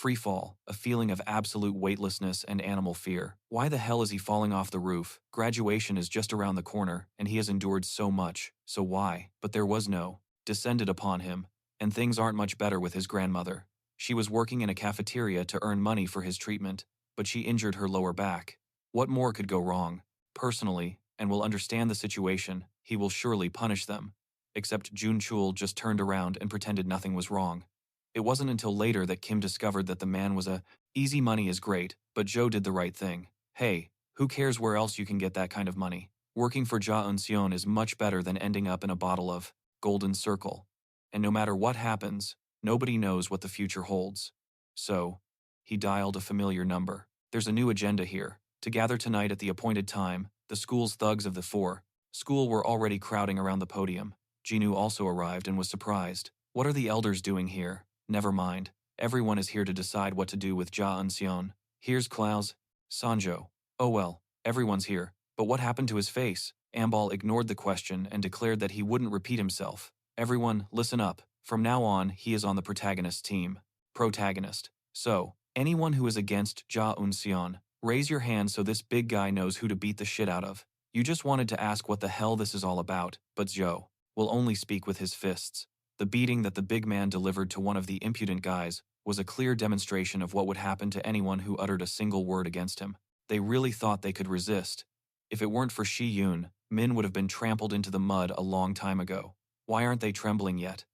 Free fall, a feeling of absolute weightlessness and animal fear. Why the hell is he falling off the roof? Graduation is just around the corner, and he has endured so much, so why? But there was no descended upon him, and things aren't much better with his grandmother. She was working in a cafeteria to earn money for his treatment, but she injured her lower back. What more could go wrong? Personally, and will understand the situation, he will surely punish them. Except Jun Chul just turned around and pretended nothing was wrong. It wasn't until later that Kim discovered that the man was easy money is great, but Joe did the right thing. Hey, who cares where else you can get that kind of money? Working for Ja Eun-seon is much better than ending up in a bottle of golden circle. And no matter what happens, nobody knows what the future holds. So, he dialed a familiar number. There's a new agenda here. To gather tonight at the appointed time, the school's thugs of the school were already crowding around the podium. Jinu also arrived and was surprised. What are the elders doing here? Never mind. Everyone is here to decide what to do with Ja Eun-seon. Here's Klaus, Sanjo. Oh well, everyone's here. But what happened to his face? Ambal ignored the question and declared that he wouldn't repeat himself. Everyone, listen up. From now on, he is on the protagonist's team. Protagonist. So, anyone who is against Ja Eun-seon, raise your hand so this big guy knows who to beat the shit out of. You just wanted to ask what the hell this is all about, but Joe will only speak with his fists. The beating that the big man delivered to one of the impudent guys was a clear demonstration of what would happen to anyone who uttered a single word against him. They really thought they could resist. If it weren't for Shi Yun, Min would have been trampled into the mud a long time ago. Why aren't they trembling yet?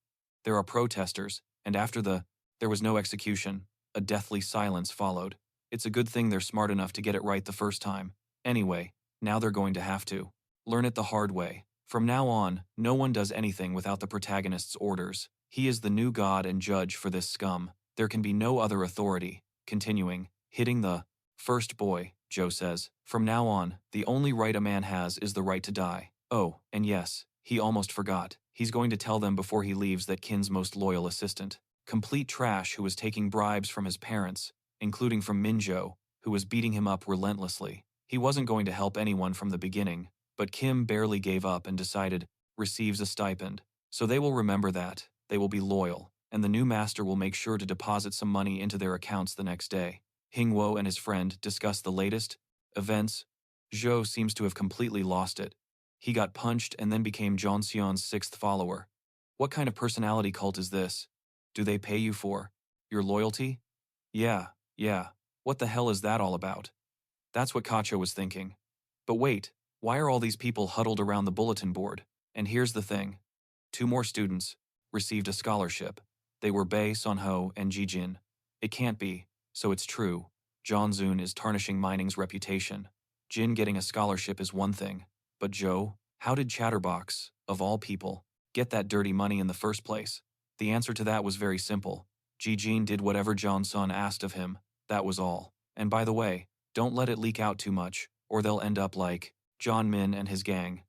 There are protesters, and after there was no execution. A deathly silence followed. It's a good thing they're smart enough to get it right the first time. Anyway, now they're going to have to learn it the hard way. From now on, no one does anything without the protagonist's orders. He is the new god and judge for this scum. There can be no other authority. Continuing, hitting the first boy, Joe says. From now on, the only right a man has is the right to die. Oh, and yes, he almost forgot. He's going to tell them before he leaves that Kin's most loyal assistant, complete trash who was taking bribes from his parents, including from Minjo, who was beating him up relentlessly. He wasn't going to help anyone from the beginning, but Kim barely gave up and decided, receives a stipend. So they will remember that, they will be loyal, and the new master will make sure to deposit some money into their accounts the next day. Hingwo and his friend discuss the latest events. Zhou seems to have completely lost it. He got punched and then became Jeonseon's sixth follower. What kind of personality cult is this? Do they pay you for your loyalty? Yeah. What the hell is that all about? That's what Kacho was thinking. But wait. Why are all these people huddled around the bulletin board? And here's the thing. 2 more students received a scholarship. They were Bae Sunho and Ji Jin. It can't be, so it's true. Jeonzun is tarnishing mining's reputation. Jin getting a scholarship is one thing. But Joe, how did Chatterbox, of all people, get that dirty money in the first place? The answer to that was very simple. Ji Jin did whatever Jeonsun asked of him. That was all. And by the way, don't let it leak out too much, or they'll end up like John Min and his gang.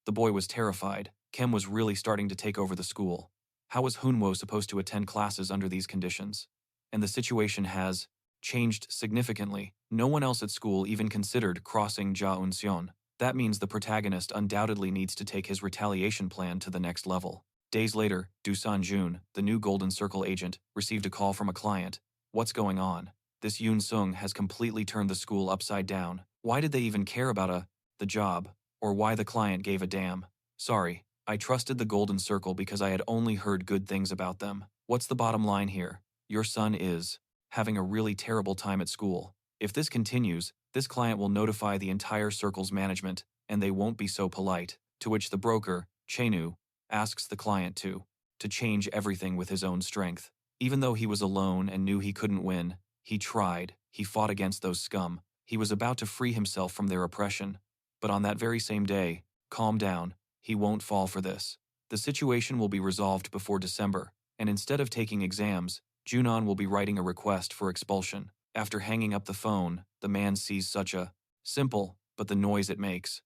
The boy was terrified. Kim was really starting to take over the school. How was Hunwo supposed to attend classes under these conditions? And the situation has changed significantly. No one else at school even considered crossing Ja Eun-seon. That means the protagonist undoubtedly needs to take his retaliation plan to the next level. Days later, Dusan Jun, the new Golden Circle agent, received a call from a client. What's going on? This Yoon Sung has completely turned the school upside down. Why did they even care about the job, or why the client gave a damn? Sorry, I trusted the Golden Circle because I had only heard good things about them. What's the bottom line here? Your son is having a really terrible time at school. If this continues, this client will notify the entire circle's management, and they won't be so polite. To which the broker, Chenu, asks the client to change everything with his own strength. Even though he was alone and knew he couldn't win, he tried. He fought against those scum. He was about to free himself from their oppression. But on that very same day, calm down, he won't fall for this. The situation will be resolved before December, and instead of taking exams, Junon will be writing a request for expulsion. After hanging up the phone, the man sees such a simple, but the noise it makes.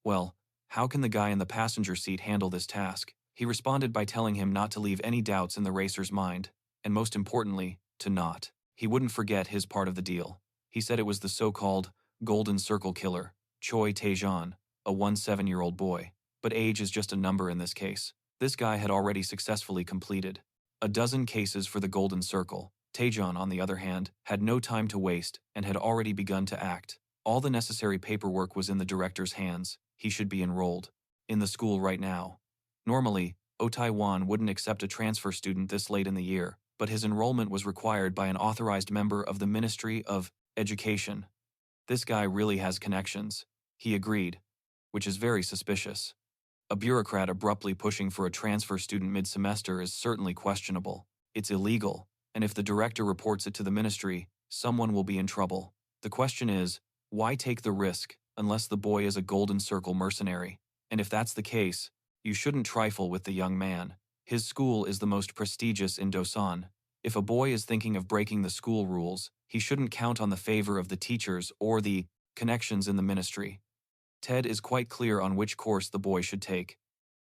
Well, how can the guy in the passenger seat handle this task? He responded by telling him not to leave any doubts in the racer's mind, and most importantly, to not. He wouldn't forget his part of the deal. He said it was the so-called Golden Circle killer, Choi Taejeon, a 17-year-old boy. But age is just a number in this case. This guy had already successfully completed a dozen cases for the Golden Circle. Taejeon, on the other hand, had no time to waste and had already begun to act. All the necessary paperwork was in the director's hands. He should be enrolled in the school right now. Normally, Taiwan wouldn't accept a transfer student this late in the year, but his enrollment was required by an authorized member of the Ministry of Education. This guy really has connections. He agreed, which is very suspicious. A bureaucrat abruptly pushing for a transfer student mid-semester is certainly questionable. It's illegal, and if the director reports it to the ministry, someone will be in trouble. The question is, why take the risk unless the boy is a Golden Circle mercenary? And if that's the case, you shouldn't trifle with the young man. His school is the most prestigious in Dosan. If a boy is thinking of breaking the school rules, he shouldn't count on the favor of the teachers or the connections in the ministry. Ted is quite clear on which course the boy should take.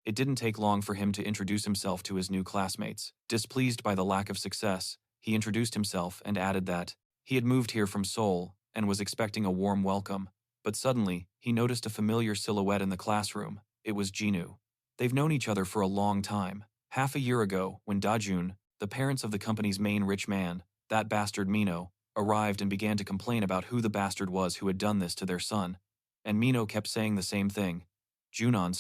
It didn't take long for him to introduce himself to his new classmates. Displeased by the lack of success, he introduced himself and added that he had moved here from Seoul and was expecting a warm welcome. But suddenly, he noticed a familiar silhouette in the classroom. It was Jinu. They've known each other for a long time. Half a year ago, when Dajun, the parents of the company's main rich man, that bastard Mino, arrived and began to complain about who the bastard was who had done this to their son. And Mino kept saying the same thing. Junon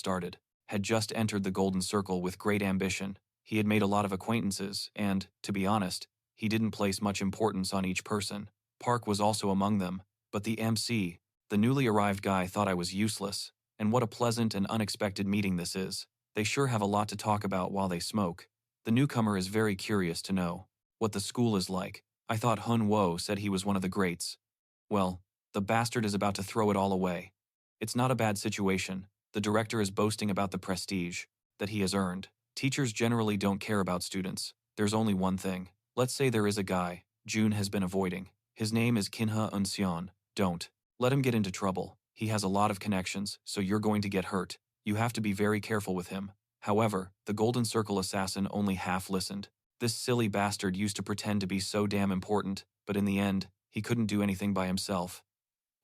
had just entered the Golden Circle with great ambition. He had made a lot of acquaintances, and, to be honest, he didn't place much importance on each person. Park was also among them, but the MC, the newly arrived guy, thought I was useless. And what a pleasant and unexpected meeting this is. They sure have a lot to talk about while they smoke. The newcomer is very curious to know what the school is like. I thought Hun Wo said he was one of the greats. Well, the bastard is about to throw it all away. It's not a bad situation. The director is boasting about the prestige that he has earned. Teachers generally don't care about students. There's only one thing. Let's say there is a guy June has been avoiding. His name is Kinha Unseon. Don't let him get into trouble. He has a lot of connections, so you're going to get hurt. You have to be very careful with him. However, the Golden Circle assassin only half listened. This silly bastard used to pretend to be so damn important, but in the end, he couldn't do anything by himself.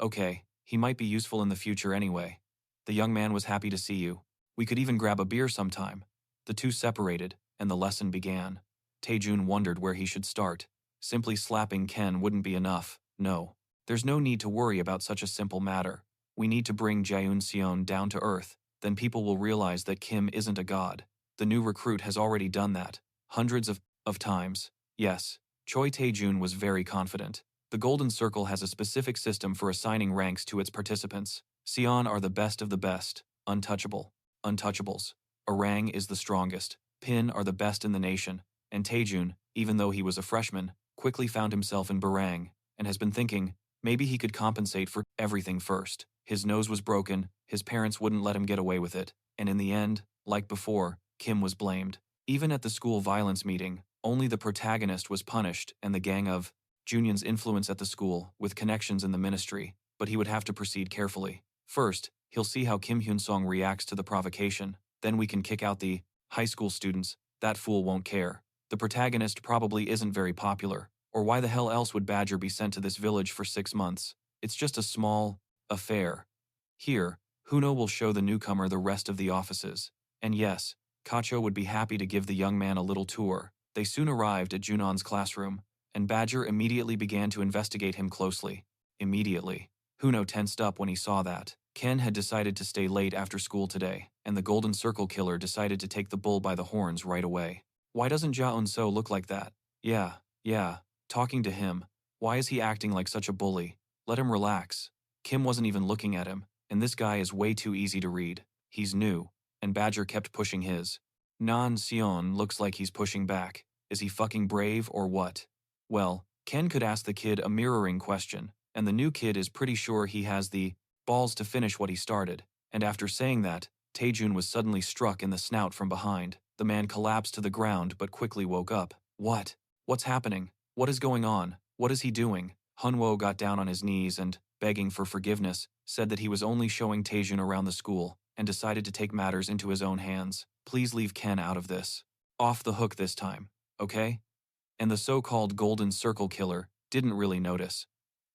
Okay, he might be useful in the future anyway. The young man was happy to see you. We could even grab a beer sometime. The two separated, and the lesson began. Taejun wondered where he should start. Simply slapping Ken wouldn't be enough. No. There's no need to worry about such a simple matter. We need to bring Jaeun Seon down to earth. Then people will realize that Kim isn't a god. The new recruit has already done that. Hundreds of times. Yes. Choi Taejun was very confident. The Golden Circle has a specific system for assigning ranks to its participants. Seon are the best of the best. Untouchable. Untouchables. Orang is the strongest. Pin are the best in the nation. And Taejun, even though he was a freshman, quickly found himself in Barang, and has been thinking, maybe he could compensate for everything first. His nose was broken, his parents wouldn't let him get away with it, and in the end, like before, Kim was blamed. Even at the school violence meeting, only the protagonist was punished and the gang of Junyon's influence at the school, with connections in the ministry, but he would have to proceed carefully. First, he'll see how Kim Hyun-song reacts to the provocation, then we can kick out the high school students. That fool won't care. The protagonist probably isn't very popular, or why the hell else would Badger be sent to this village for 6 months? It's just a small affair. Here, Huno will show the newcomer the rest of the offices. And yes, Kacho would be happy to give the young man a little tour. They soon arrived at Junon's classroom, and Badger immediately began to investigate him closely. Immediately. Huno tensed up when he saw that. Ken had decided to stay late after school today, and the Golden Circle killer decided to take the bull by the horns right away. Why doesn't Ja Eun-so look like that? Yeah, talking to him. Why is he acting like such a bully? Let him relax. Kim wasn't even looking at him, and this guy is way too easy to read. He's new, and Badger kept pushing his. Nan Sion looks like he's pushing back. Is he fucking brave or what? Well, Ken could ask the kid a mirroring question, and the new kid is pretty sure he has the balls to finish what he started. And after saying that, Taejun was suddenly struck in the snout from behind. The man collapsed to the ground but quickly woke up. What? What's happening? What is going on? What is he doing? Hunwo got down on his knees and, begging for forgiveness, said that he was only showing Taejun around the school and decided to take matters into his own hands. Please leave Ken out of this. Off the hook this time, okay? And the so-called Golden Circle killer didn't really notice.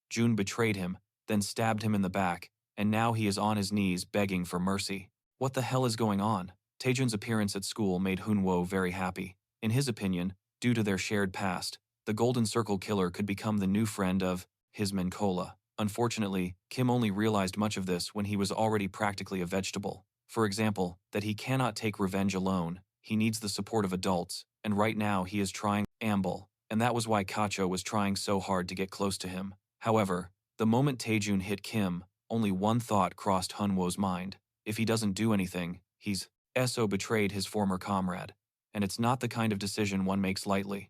June betrayed him, then stabbed him in the back, and now he is on his knees begging for mercy. What the hell is going on? Taejun's appearance at school made Hunwo very happy. In his opinion, due to their shared past, the Golden Circle killer could become the new friend of his Minkola. Unfortunately, Kim only realized much of this when he was already practically a vegetable. For example, that he cannot take revenge alone, he needs the support of adults, and right now he is trying amble, and that was why Kacho was trying so hard to get close to him. However, the moment Taejun hit Kim, only one thought crossed Hunwo's mind. If he doesn't do anything, he's so betrayed his former comrade. And it's not the kind of decision one makes lightly.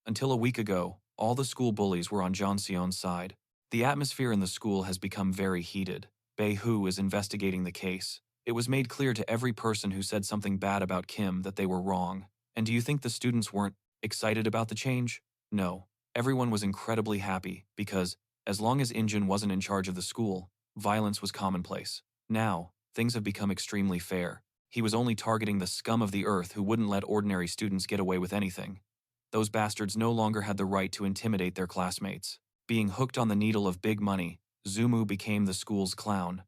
Until a week ago, all the school bullies were on Jeonseon's side. The atmosphere in the school has become very heated. Bae-hoo is investigating the case. It was made clear to every person who said something bad about Kim that they were wrong. And do you think the students weren't excited about the change? No. Everyone was incredibly happy because, as long as Injun wasn't in charge of the school, violence was commonplace. Now, things have become extremely fair. He was only targeting the scum of the earth who wouldn't let ordinary students get away with anything. Those bastards no longer had the right to intimidate their classmates. Being hooked on the needle of big money, Zumu became the school's clown.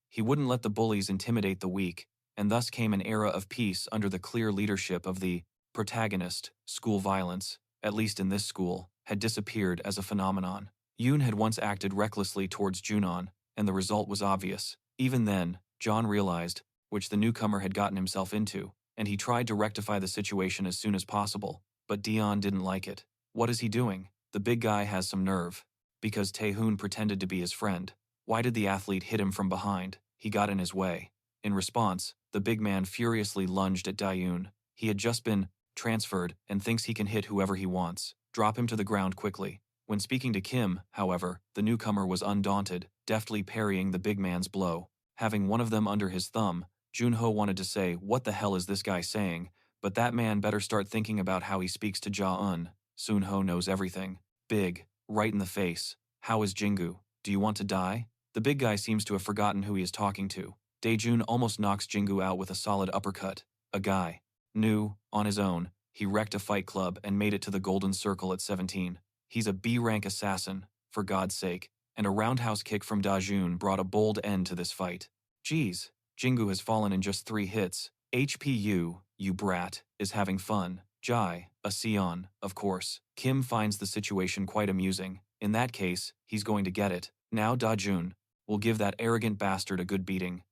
He wouldn't let the bullies intimidate the weak, and thus came an era of peace under the clear leadership of the protagonist. School violence, at least in this school, had disappeared as a phenomenon. Yoon had once acted recklessly towards Junon, and the result was obvious. Even then, John realized which the newcomer had gotten himself into, and he tried to rectify the situation as soon as possible, but Dion didn't like it. What is he doing? The big guy has some nerve. Because Taehoon pretended to be his friend. Why did the athlete hit him from behind? He got in his way. In response, the big man furiously lunged at Daeyoon. He had just been transferred and thinks he can hit whoever he wants. Drop him to the ground quickly. When speaking to Kim, however, the newcomer was undaunted, deftly parrying the big man's blow. Having one of them under his thumb, Junho wanted to say, "What the hell is this guy saying?" But that man better start thinking about how he speaks to Ja-eun. Sunho knows everything. Big, right in the face. How is Jingu? Do you want to die? The big guy seems to have forgotten who he is talking to. Daejun almost knocks Jingu out with a solid uppercut. A guy. New, on his own, he wrecked a fight club and made it to the Golden Circle at 17. He's a B-rank assassin, for God's sake, and a roundhouse kick from Daejun brought a bold end to this fight. Geez, Jingu has fallen in just 3 hits. HPU, you brat, is having fun. Jai, a Sion, of course. Kim finds the situation quite amusing. In that case, he's going to get it. Now Daejun will give that arrogant bastard a good beating.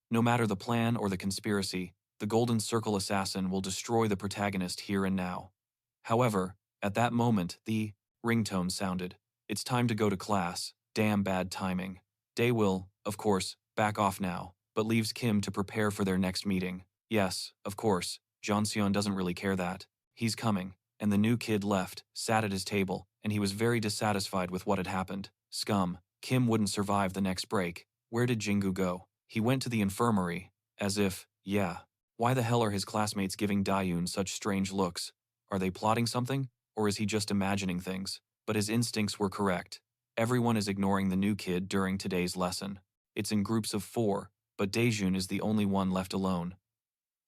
No matter the plan or the conspiracy, the Golden Circle assassin will destroy the protagonist here and now. However, at that moment, the ringtone sounded. It's time to go to class. Damn bad timing. Dae will, of course, back off now, but leaves Kim to prepare for their next meeting. Yes, of course, Jeonseon doesn't really care that. He's coming, and the new kid left, sat at his table, and he was very dissatisfied with what had happened. Scum, Kim wouldn't survive the next break. Where did Jingu go? He went to the infirmary, as if, yeah. Why the hell are his classmates giving Daeyoon such strange looks? Are they plotting something, or is he just imagining things? But his instincts were correct. Everyone is ignoring the new kid during today's lesson. It's in groups of 4, but Daejun is the only one left alone.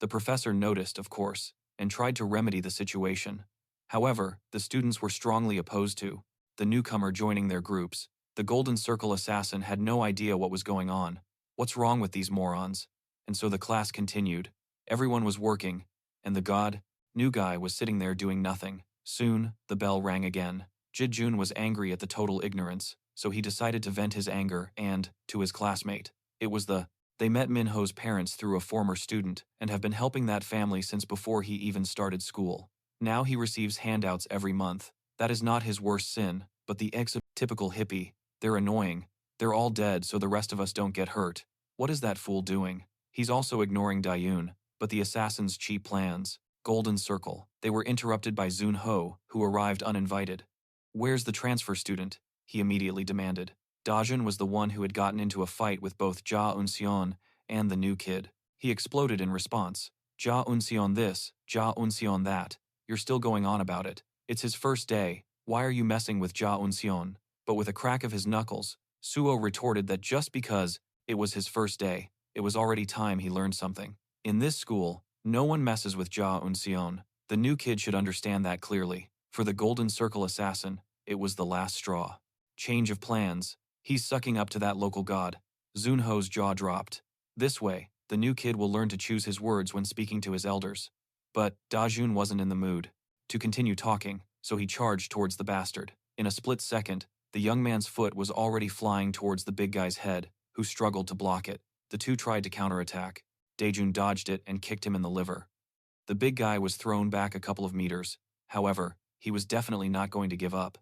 The professor noticed, of course, and tried to remedy the situation. However, the students were strongly opposed to the newcomer joining their groups. The Golden Circle assassin had no idea what was going on. What's wrong with these morons? And so the class continued. Everyone was working, and the new guy was sitting there doing nothing. Soon, the bell rang again. Jijun was angry at the total ignorance, so he decided to vent his anger to his classmate. It was They met Minho's parents through a former student and have been helping that family since before he even started school. Now he receives handouts every month. That is not his worst sin, but the typical hippie. They're annoying. They're all dead so the rest of us don't get hurt. What is that fool doing? He's also ignoring Daeyoon, but the assassin's cheap plans. Golden Circle. They were interrupted by Zunho, who arrived uninvited. Where's the transfer student? He immediately demanded. Daejun was the one who had gotten into a fight with both Ja Eunseon and the new kid. He exploded in response. Ja Eunseon this, Ja Eunseon that. You're still going on about it. It's his first day. Why are you messing with Ja Eunseon? But with a crack of his knuckles, Suo retorted that just because it was his first day, it was already time he learned something. In this school, no one messes with Ja Eunseon. The new kid should understand that clearly. For the Golden Circle assassin, it was the last straw. Change of plans. He's sucking up to that local god. Zunho's jaw dropped. This way, the new kid will learn to choose his words when speaking to his elders. But Daejun wasn't in the mood to continue talking. so he charged towards the bastard. In a split second, the young man's foot was already flying towards the big guy's head, who struggled to block it. The two tried to counterattack. Daejun dodged it and kicked him in the liver. The big guy was thrown back a couple of meters. However, he was definitely not going to give up.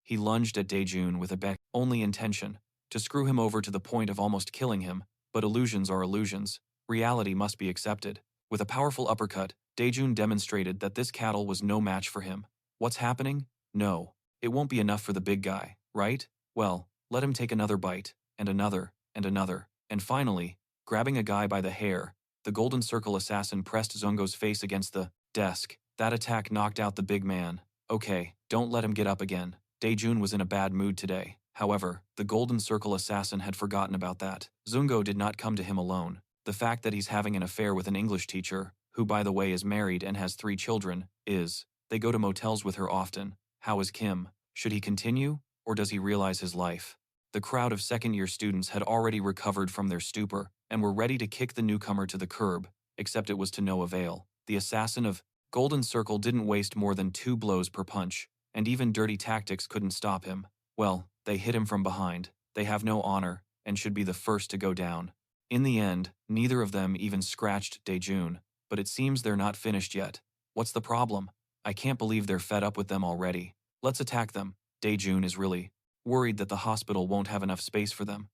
He lunged at Daejun with a only intention, to screw him over to the point of almost killing him, but illusions are illusions. Reality must be accepted. With a powerful uppercut, Daejun demonstrated that this cattle was no match for him. What's happening? No. It won't be enough for the big guy, right? Well, let him take another bite, and another, and another. And finally, grabbing a guy by the hair, the Golden Circle assassin pressed Zungo's face against the desk. That attack knocked out the big man. Okay, don't let him get up again. Daejun was in a bad mood today. However, the Golden Circle assassin had forgotten about that. Zungo did not come to him alone. The fact that he's having an affair with an English teacher, who by the way is married and has 3 children, they go to motels with her often. How is Kim? Should he continue, or does he realize his life? The crowd of second-year students had already recovered from their stupor and were ready to kick the newcomer to the curb, except it was to no avail. The assassin of Golden Circle didn't waste more than 2 blows per punch, and even dirty tactics couldn't stop him. Well, they hit him from behind. They have no honor, and should be the first to go down. In the end, neither of them even scratched Daejun, but it seems they're not finished yet. What's the problem? I can't believe they're fed up with them already. Let's attack them. Daejun is really worried that the hospital won't have enough space for them.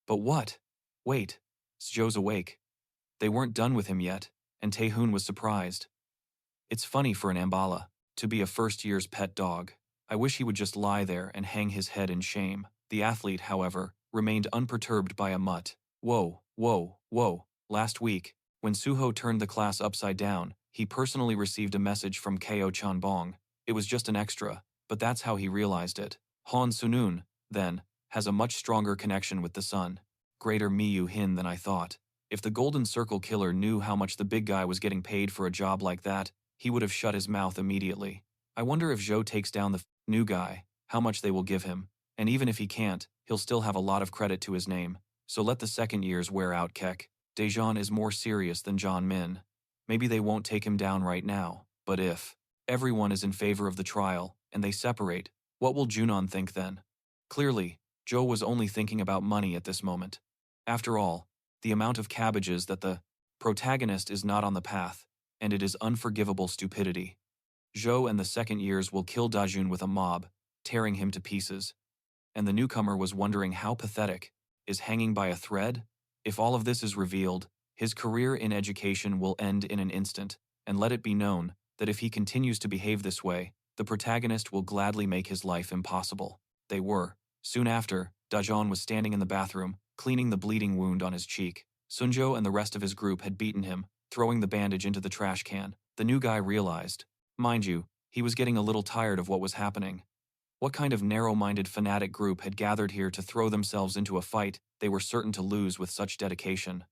But what? Wait, Sjo's awake. They weren't done with him yet, and Taehoon was surprised. It's funny for an Ambala to be a first-year's pet dog. I wish he would just lie there and hang his head in shame. The athlete, however, remained unperturbed by a mutt. Whoa, whoa, whoa. Last week, when Suho turned the class upside down, he personally received a message from Ko Chanbong. It was just an extra, but that's how he realized it. Han Sunun, then, has a much stronger connection with the sun. Greater Miyu Hin than I thought. If the Golden Circle killer knew how much the big guy was getting paid for a job like that, he would have shut his mouth immediately. I wonder if Zhou takes down the new guy, how much they will give him, and even if he can't, he'll still have a lot of credit to his name. So let the second years wear out, Kek. Daejeon is more serious than John Min. Maybe they won't take him down right now, but if everyone is in favor of the trial, and they separate, what will Junon think then? Clearly, Zhou was only thinking about money at this moment. After all, the amount of cabbages that the protagonist is not on the path, and it is unforgivable stupidity. Zhou and the second years will kill Dajun with a mob, tearing him to pieces. And the newcomer was wondering how pathetic is hanging by a thread? If all of this is revealed, his career in education will end in an instant, and let it be known that if he continues to behave this way, the protagonist will gladly make his life impossible. They were. Soon after, Dajon was standing in the bathroom, cleaning the bleeding wound on his cheek. Sunjo and the rest of his group had beaten him, throwing the bandage into the trash can. The new guy realized. Mind you, he was getting a little tired of what was happening. What kind of narrow-minded fanatic group had gathered here to throw themselves into a fight they were certain to lose with such dedication?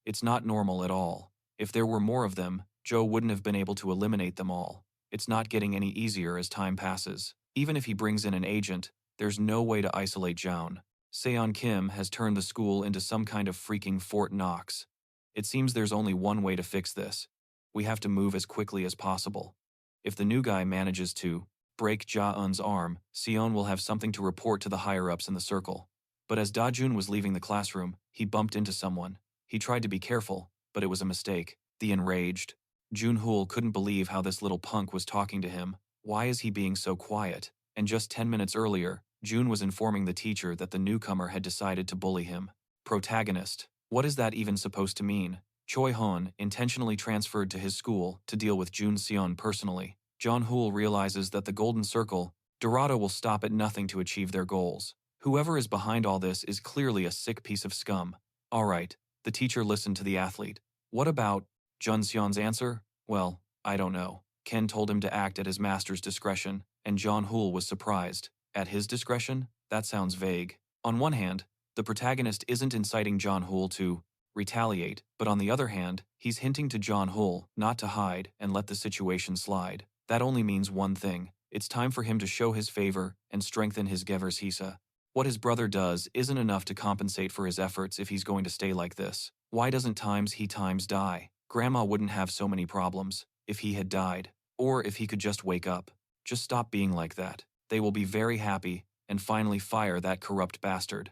It's not normal at all. If there were more of them, Zhou wouldn't have been able to eliminate them all. It's not getting any easier as time passes. Even if he brings in an agent, there's no way to isolate Zhaon. Seon Kim has turned the school into some kind of freaking Fort Knox. It seems there's only one way to fix this. We have to move as quickly as possible. If the new guy manages to break Ja-eun's arm, Seon will have something to report to the higher-ups in the circle. But as Da-jun was leaving the classroom, he bumped into someone. He tried to be careful, but it was a mistake. The enraged Jun-hool couldn't believe how this little punk was talking to him. Why is he being so quiet? And just 10 minutes earlier, Jun was informing the teacher that the newcomer had decided to bully him. Protagonist. What is that even supposed to mean? Choi Hon intentionally transferred to his school to deal with Jun Seon personally. John Hool realizes that the Golden Circle, Dorado will stop at nothing to achieve their goals. Whoever is behind all this is clearly a sick piece of scum. Alright, the teacher listened to the athlete. What about Jun Seon's answer? Well, I don't know. Ken told him to act at his master's discretion, and John Hool was surprised. At his discretion? That sounds vague. On one hand, the protagonist isn't inciting John Hool to retaliate, but on the other hand, he's hinting to John Hool not to hide and let the situation slide. That only means one thing. It's time for him to show his favor and strengthen his Gevers Hisa. What his brother does isn't enough to compensate for his efforts if he's going to stay like this. Why doesn't times he times die? Grandma wouldn't have so many problems if he had died, or if he could just wake up. Just stop being like that. They will be very happy and finally fire that corrupt bastard.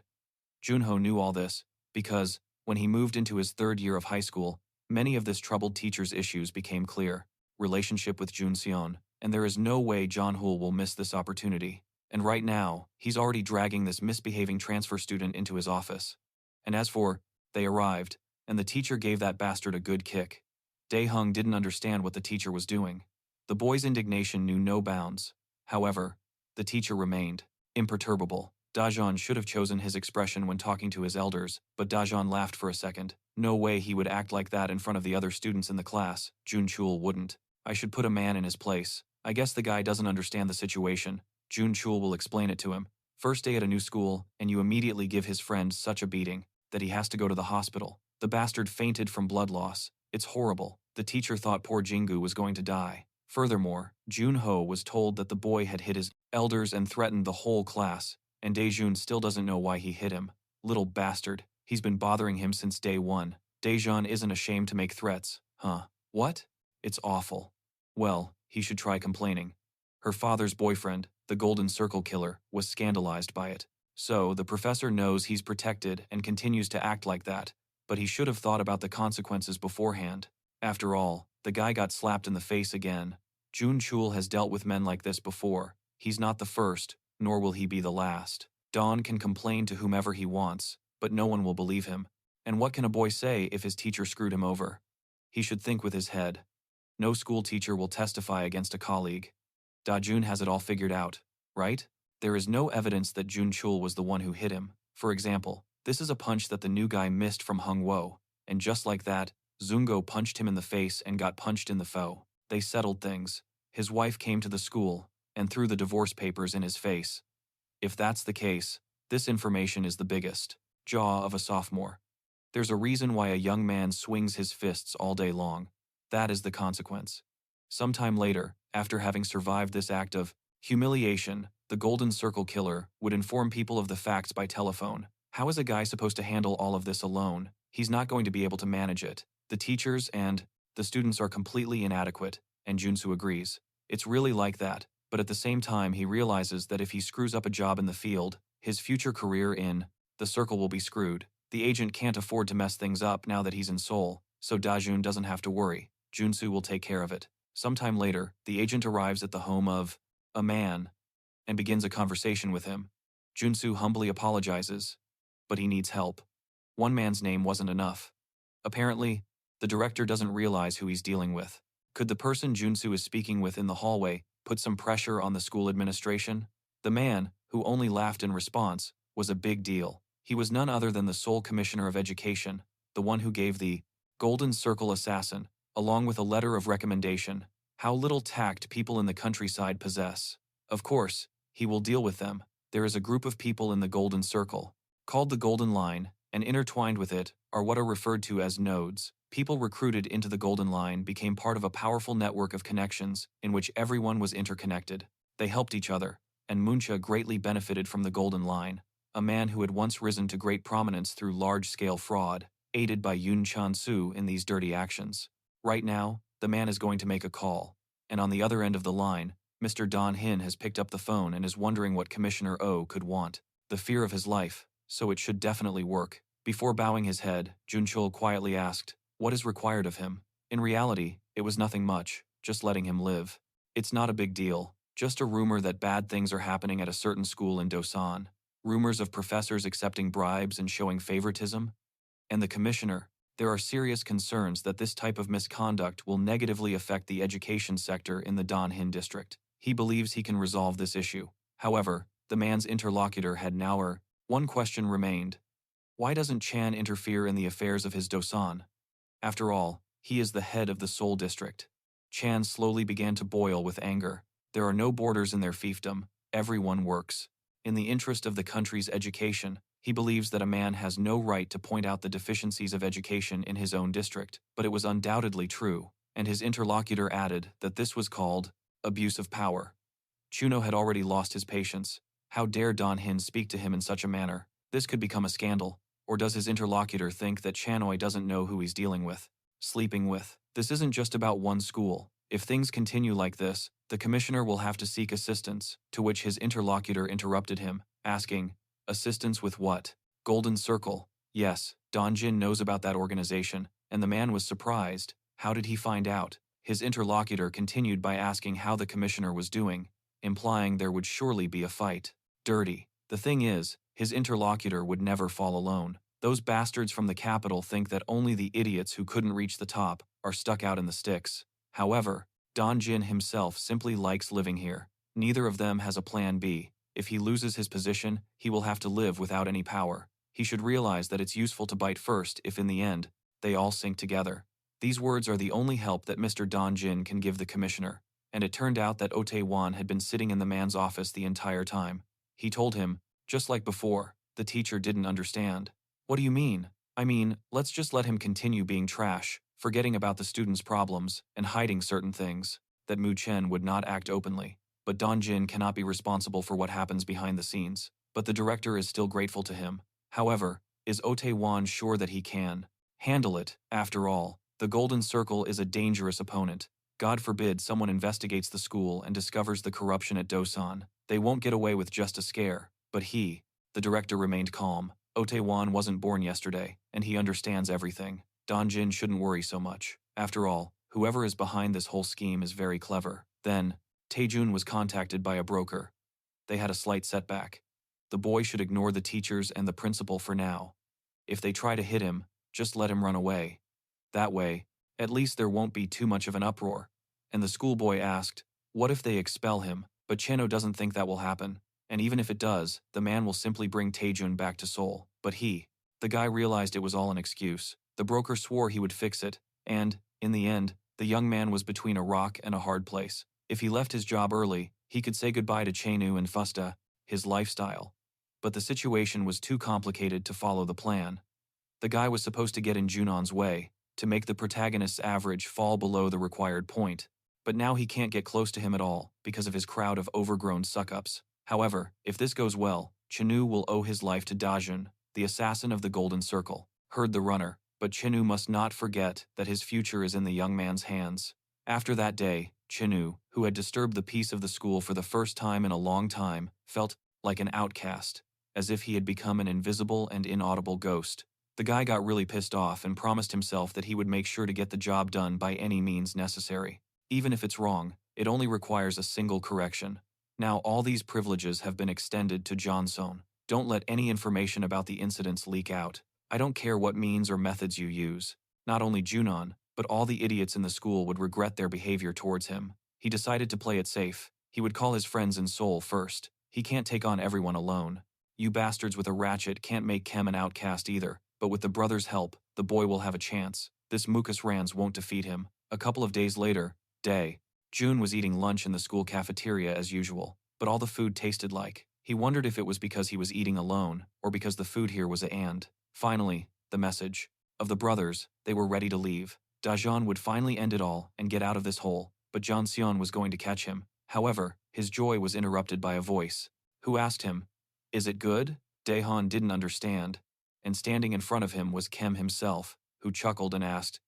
Junho knew all this because, when he moved into his third year of high school, many of this troubled teacher's issues became clear. Relationship with Jun Seon, and there is no way John-hul will miss this opportunity. And right now, he's already dragging this misbehaving transfer student into his office. And as for, they arrived, and the teacher gave that bastard a good kick. Dae-hung didn't understand what the teacher was doing. The boy's indignation knew no bounds. However, the teacher remained imperturbable. Daejeon should have chosen his expression when talking to his elders, but Daejeon laughed for a second. No way he would act like that in front of the other students in the class. Jun-chul wouldn't. I should put a man in his place. I guess the guy doesn't understand the situation. Jun-chul will explain it to him. First day at a new school, and you immediately give his friend such a beating that he has to go to the hospital. The bastard fainted from blood loss. It's horrible. The teacher thought poor Jingu was going to die. Furthermore, Junho was told that the boy had hit his elders and threatened the whole class, and Daejun still doesn't know why he hit him. Little bastard. He's been bothering him since day one. Daejeon isn't ashamed to make threats. Huh? What? It's awful. Well, he should try complaining. Her father's boyfriend, the Golden Circle Killer, was scandalized by it. So, the professor knows he's protected and continues to act like that, but he should have thought about the consequences beforehand. After all, the guy got slapped in the face again. Jun-chul has dealt with men like this before. He's not the first, nor will he be the last. Dawn can complain to whomever he wants, but no one will believe him. And what can a boy say if his teacher screwed him over? He should think with his head. No school teacher will testify against a colleague. Da-jun has it all figured out, right? There is no evidence that Jun-chul was the one who hit him. For example, this is a punch that the new guy missed from Hung-wo, and just like that, Zungo punched him in the face and got punched in the foe. They settled things. His wife came to the school and threw the divorce papers in his face. If that's the case, this information is the biggest jaw of a sophomore. There's a reason why a young man swings his fists all day long. That is the consequence. Sometime later, after having survived this act of humiliation, the Golden Circle Killer would inform people of the facts by telephone. How is a guy supposed to handle all of this alone? He's not going to be able to manage it. The teachers and the students are completely inadequate, and Junsu agrees. It's really like that, but at the same time he realizes that if he screws up a job in the field, his future career in the circle will be screwed. The agent can't afford to mess things up now that he's in Seoul, so Dajun doesn't have to worry. Junsu will take care of it. Sometime later, the agent arrives at the home of a man and begins a conversation with him. Junsu humbly apologizes, but he needs help. One man's name wasn't enough. Apparently, the director doesn't realize who he's dealing with. Could the person Junsu is speaking with in the hallway put some pressure on the school administration? The man, who only laughed in response, was a big deal. He was none other than the Seoul Commissioner of Education, the one who gave the Golden Circle Assassin, along with a letter of recommendation. How little tact people in the countryside possess. Of course, he will deal with them. There is a group of people in the Golden Circle, called the Golden Line, and intertwined with it are what are referred to as nodes. People recruited into the Golden Line became part of a powerful network of connections in which everyone was interconnected. They helped each other, and Muncha greatly benefited from the Golden Line, a man who had once risen to great prominence through large-scale fraud, aided by Yoon Chan-soo in these dirty actions. Right now, the man is going to make a call, and on the other end of the line, Mr. Don Hin has picked up the phone and is wondering what Commissioner Oh could want. The fear of his life, so it should definitely work. Before bowing his head, Junchul quietly asked, "What is required of him?" In reality, it was nothing much, just letting him live. It's not a big deal, just a rumor that bad things are happening at a certain school in Dosan. Rumors of professors accepting bribes and showing favoritism. And the commissioner, there are serious concerns that this type of misconduct will negatively affect the education sector in the Donhin district. He believes he can resolve this issue. However, the man's interlocutor had now one question remained. Why doesn't Chan interfere in the affairs of his Dosan? After all, he is the head of the Seoul district. Chan slowly began to boil with anger. There are no borders in their fiefdom. Everyone works. In the interest of the country's education, he believes that a man has no right to point out the deficiencies of education in his own district, but it was undoubtedly true, and his interlocutor added that this was called abuse of power. Chuno had already lost his patience. How dare Don Hin speak to him in such a manner? This could become a scandal. Or does his interlocutor think that Chanoi doesn't know who he's dealing with, sleeping with? This isn't just about one school. If things continue like this, the commissioner will have to seek assistance, to which his interlocutor interrupted him, asking, assistance with what? Golden Circle. Yes, Don Jin knows about that organization, and the man was surprised. How did he find out? His interlocutor continued by asking how the commissioner was doing, implying there would surely be a fight. Dirty. The thing is, his interlocutor would never fall alone. Those bastards from the capital think that only the idiots who couldn't reach the top are stuck out in the sticks. However, Don Jin himself simply likes living here. Neither of them has a plan B. If he loses his position, he will have to live without any power. He should realize that it's useful to bite first if in the end, they all sink together. These words are the only help that Mr. Don Jin can give the commissioner, and it turned out that Ote-wan had been sitting in the man's office the entire time. He told him, just like before, the teacher didn't understand. What do you mean? I mean, let's just let him continue being trash, forgetting about the students' problems, and hiding certain things, that Mu Chen would not act openly. But Don Jin cannot be responsible for what happens behind the scenes. But the director is still grateful to him. However, is Ote-wan sure that he can handle it? After all, the Golden Circle is a dangerous opponent. God forbid someone investigates the school and discovers the corruption at Dosan. They won't get away with just a scare. But the director remained calm. Ote-wan wasn't born yesterday, and he understands everything. Don Jin shouldn't worry so much. After all, whoever is behind this whole scheme is very clever. Then, Taejun was contacted by a broker. They had a slight setback. The boy should ignore the teachers and the principal for now. If they try to hit him, just let him run away. That way, at least there won't be too much of an uproar. And the schoolboy asked, what if they expel him? But Cheno doesn't think that will happen. And even if it does, the man will simply bring Taejun back to Seoul. But the guy realized it was all an excuse. The broker swore he would fix it, and, in the end, the young man was between a rock and a hard place. If he left his job early, he could say goodbye to Chenu and Fusta, his lifestyle. But the situation was too complicated to follow the plan. The guy was supposed to get in Junon's way, to make the protagonist's average fall below the required point. But now he can't get close to him at all, because of his crowd of overgrown suck-ups. However, if this goes well, Chenu will owe his life to Dajun, the assassin of the Golden Circle. Heard the runner, but Chenu must not forget that his future is in the young man's hands. After that day, Chenu, who had disturbed the peace of the school for the first time in a long time, felt like an outcast, as if he had become an invisible and inaudible ghost. The guy got really pissed off and promised himself that he would make sure to get the job done by any means necessary. Even if it's wrong, it only requires a single correction. Now all these privileges have been extended to Johnson. Don't let any information about the incidents leak out. I don't care what means or methods you use. Not only Junon, but all the idiots in the school would regret their behavior towards him. He decided to play it safe. He would call his friends in Seoul first. He can't take on everyone alone. You bastards with a ratchet can't make Kem an outcast either, but with the brothers' help, the boy will have a chance. This Mucus Rans won't defeat him. A couple of days later, June was eating lunch in the school cafeteria as usual, but all the food tasted like. He wondered if it was because he was eating alone, or because the food here was and. Finally, the message. Of the brothers, they were ready to leave. Dajan would finally end it all and get out of this hole, but Jeon was going to catch him. However, his joy was interrupted by a voice. Who asked him, "Is it good?" Daehan didn't understand, and standing in front of him was Kem himself, who chuckled and asked,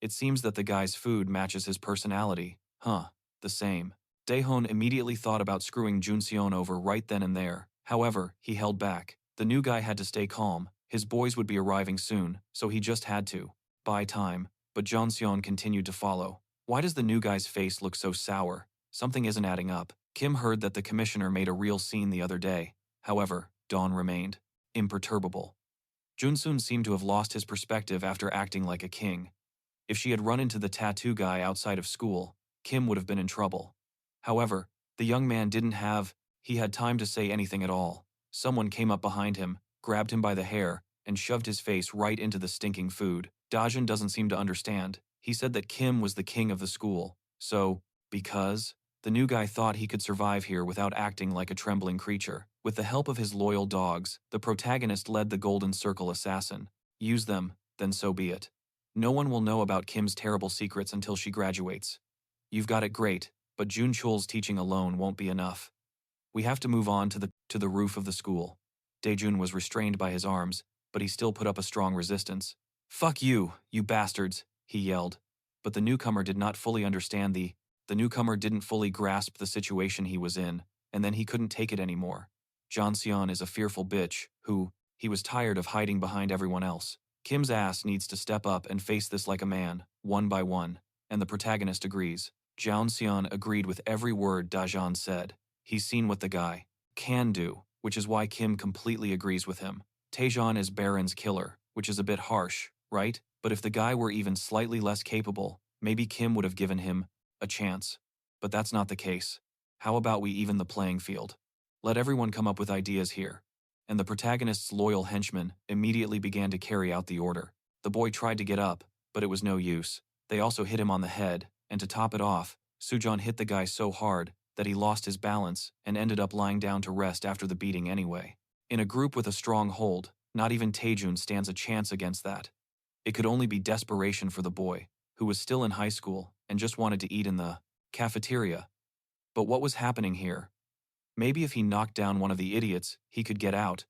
"It seems that the guy's food matches his personality." Huh, the same. Daehan immediately thought about screwing Junseon over right then and there. However, he held back. The new guy had to stay calm. His boys would be arriving soon, so he just had to buy time. But Jeonseon continued to follow. Why does the new guy's face look so sour? Something isn't adding up. Kim heard that the commissioner made a real scene the other day. However, Dawn remained imperturbable. Junsoon seemed to have lost his perspective after acting like a king. If she had run into the tattoo guy outside of school, Kim would have been in trouble. However, the young man didn't have time to say anything at all. Someone came up behind him, grabbed him by the hair, and shoved his face right into the stinking food. Dajun doesn't seem to understand. He said that Kim was the king of the school. So, because the new guy thought he could survive here without acting like a trembling creature. With the help of his loyal dogs, the protagonist led the Golden Circle assassin. Use them, then so be it. No one will know about Kim's terrible secrets until she graduates. You've got it great, but Jun Chul's teaching alone won't be enough. We have to move on to the roof of the school. Daejun was restrained by his arms, but he still put up a strong resistance. "Fuck you, you bastards," he yelled. But the newcomer did not fully understand the The newcomer didn't fully grasp the situation he was in, and then he couldn't take it anymore. Jeonseon is a fearful bitch who, he was tired of hiding behind everyone else. Kim's ass needs to step up and face this like a man, one by one, and the protagonist agrees. Jeonseon agreed with every word Dajan said. He's seen what the guy can do, which is why Kim completely agrees with him. Taejeon is Baron's killer, which is a bit harsh, right? But if the guy were even slightly less capable, maybe Kim would have given him a chance. But that's not the case. How about we even the playing field? Let everyone come up with ideas here. And the protagonist's loyal henchmen immediately began to carry out the order. The boy tried to get up, but it was no use. They also hit him on the head, and to top it off, Sujeon hit the guy so hard that he lost his balance and ended up lying down to rest after the beating anyway. In a group with a strong hold, not even Taejun stands a chance against that. It could only be desperation for the boy, who was still in high school and just wanted to eat in the cafeteria. But what was happening here? Maybe if he knocked down one of the idiots, he could get out.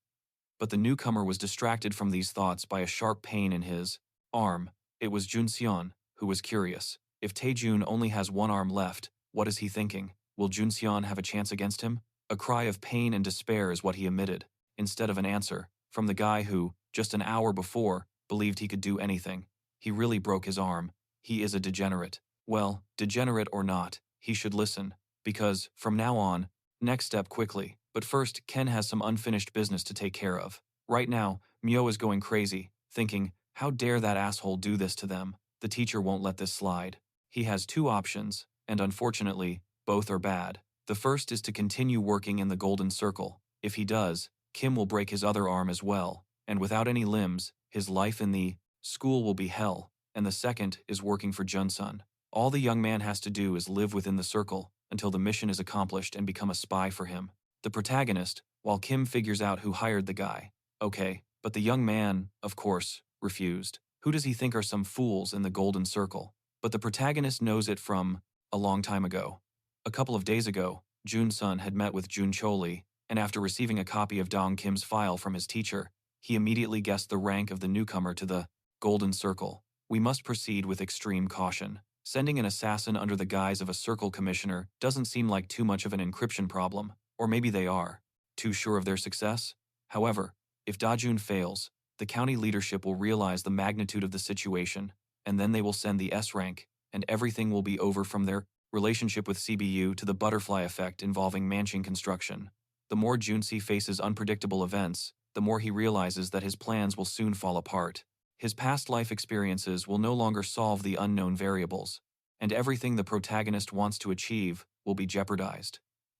But the newcomer was distracted from these thoughts by a sharp pain in his arm. It was Junseon, who was curious. If Taejun only has one arm left, what is he thinking? Will Junseon have a chance against him? A cry of pain and despair is what he emitted, instead of an answer, from the guy who, just an hour before, believed he could do anything. He really broke his arm. He is a degenerate. Well, degenerate or not, he should listen, because, from now on, next step quickly. But first, Ken has some unfinished business to take care of. Right now, Myo is going crazy, thinking, how dare that asshole do this to them? The teacher won't let this slide. He has two options, and unfortunately, both are bad. The first is to continue working in the golden circle. If he does, Kim will break his other arm as well, and without any limbs, his life in the school will be hell. And the second is working for Junsun. All the young man has to do is live within the circle until the mission is accomplished and become a spy for him. The protagonist, while Kim figures out who hired the guy. Okay, but the young man, of course, refused. Who does he think are some fools in the golden circle? But the protagonist knows it from a long time ago. A couple of days ago, Jun-sun had met with Jun Choli, and after receiving a copy of Dong Kim's file from his teacher, he immediately guessed the rank of the newcomer to the golden circle. We must proceed with extreme caution. Sending an assassin under the guise of a circle commissioner doesn't seem like too much of an encryption problem, or maybe they are. Too sure of their success? However, if Dajun fails, the county leadership will realize the magnitude of the situation, and then they will send the S rank, and everything will be over from their relationship with CBU to the butterfly effect involving mansion construction. The more Junsi faces unpredictable events, the more he realizes that his plans will soon fall apart. His past life experiences will no longer solve the unknown variables, and everything the protagonist wants to achieve will be jeopardized.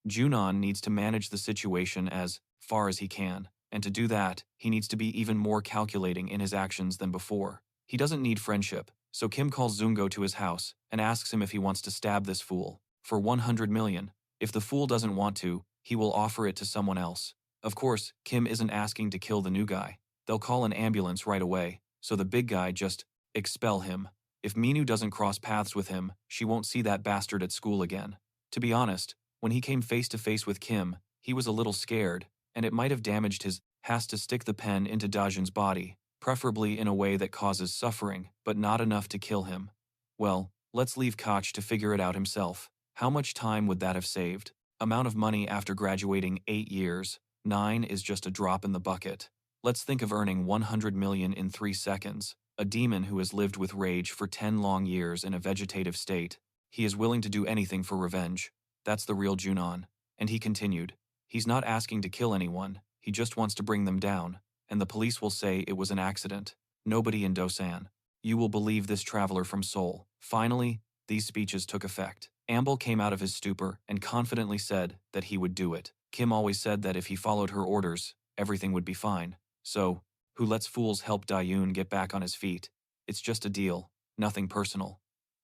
Junon needs to manage the situation as far as he can, and to do that, he needs to be even more calculating in his actions than before. He doesn't need friendship, so Kim calls Zungo to his house and asks him if he wants to stab this fool for 100 million. If the fool doesn't want to, he will offer it to someone else. Of course, Kim isn't asking to kill the new guy. They'll call an ambulance right away, so the big guy just expel him. If Minu doesn't cross paths with him, she won't see that bastard at school again. To be honest, when he came face to face with Kim, he was a little scared, and it might have damaged his has to stick the pen into Dajun's body, preferably in a way that causes suffering, but not enough to kill him. Well, let's leave Koch to figure it out himself. How much time would that have saved? Amount of money after graduating 8 years, 9 is just a drop in the bucket. Let's think of earning 100 million in 3 seconds. A demon who has lived with rage for 10 long years in a vegetative state. He is willing to do anything for revenge. That's the real Junon. And he continued. He's not asking to kill anyone, he just wants to bring them down, and the police will say it was an accident. Nobody in Dosan. You will believe this traveler from Seoul. Finally, these speeches took effect. Amble came out of his stupor and confidently said that he would do it. Kim always said that if he followed her orders, everything would be fine. So, who lets fools help Dayun get back on his feet? It's just a deal, nothing personal.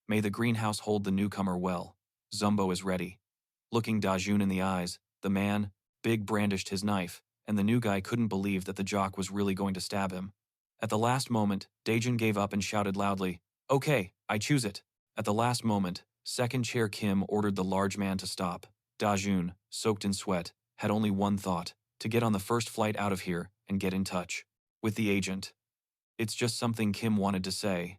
May the greenhouse hold the newcomer well. Zumbo is ready. Looking Dajun in the eyes, the man, Big brandished his knife, and the new guy couldn't believe that the jock was really going to stab him. At the last moment, Dajun gave up and shouted loudly, "Okay, I choose it." At the last moment, second chair Kim ordered the large man to stop. Dajun, soaked in sweat, had only one thought, to get on the first flight out of here and get in touch with the agent. It's just something Kim wanted to say.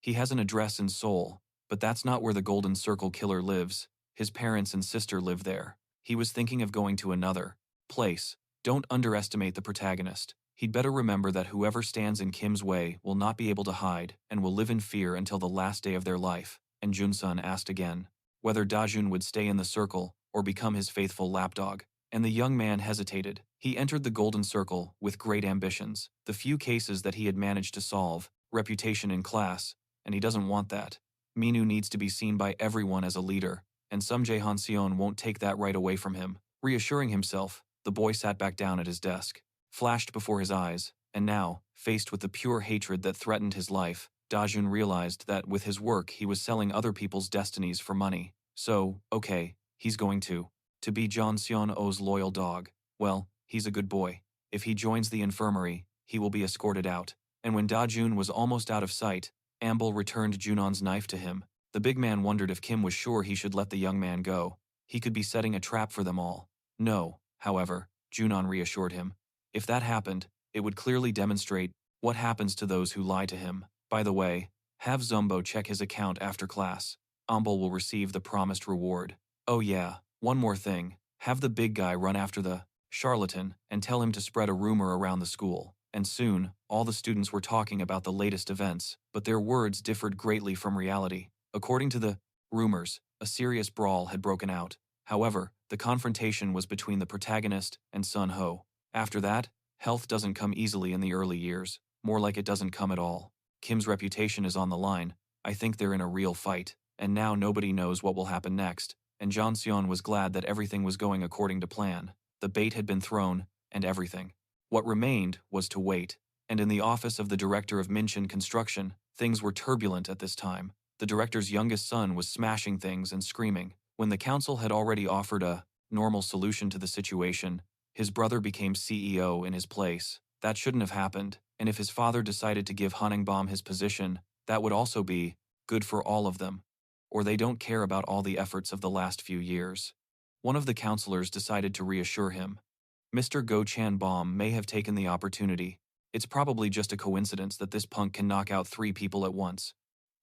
He has an address in Seoul, But that's not where the Golden Circle killer lives. His parents and sister live there. He was thinking of going to another place. Don't underestimate the protagonist. He'd better remember that whoever stands in Kim's way will not be able to hide and will live in fear until the last day of their life. And Junsun asked again whether Dajun would stay in the circle or become his faithful lapdog. And the young man hesitated. He entered the Golden Circle with great ambitions, the few cases that he had managed to solve, reputation in class, and he doesn't want that. Minu needs to be seen by everyone as a leader, and some Jaehanseon won't take that right away from him. Reassuring himself, the boy sat back down at his desk. Flashed before his eyes, and now, faced with the pure hatred that threatened his life, Dajun realized that with his work he was selling other people's destinies for money. So, okay, he's going to be John Seon-o's loyal dog. Well, he's a good boy. If he joins the infirmary, he will be escorted out. And when Dajun was almost out of sight, Ambul returned Junon's knife to him. The big man wondered if Kim was sure he should let the young man go. He could be setting a trap for them all. No, however, Junon reassured him. If that happened, it would clearly demonstrate what happens to those who lie to him. By the way, have Zumbo check his account after class. Ambul will receive the promised reward. Oh yeah, one more thing. Have the big guy run after the charlatan and tell him to spread a rumor around the school. And soon, all the students were talking about the latest events, but their words differed greatly from reality. According to the rumors, a serious brawl had broken out. However, the confrontation was between the protagonist and Sun Ho. After that, health doesn't come easily in the early years, more like it doesn't come at all. Kim's reputation is on the line. I think they're in a real fight, and now nobody knows what will happen next. And John Seon was glad that everything was going according to plan. The bait had been thrown, and everything. What remained was to wait. And in the office of the director of Minchin Construction, things were turbulent at this time. The director's youngest son was smashing things and screaming. When the council had already offered a normal solution to the situation, his brother became CEO in his place. That shouldn't have happened, and if his father decided to give Haningbaum his position, that would also be good for all of them. Or they don't care about all the efforts of the last few years. One of the counselors decided to reassure him. Mr. Go Chan Baum may have taken the opportunity. It's probably just a coincidence that this punk can knock out 3 people at once.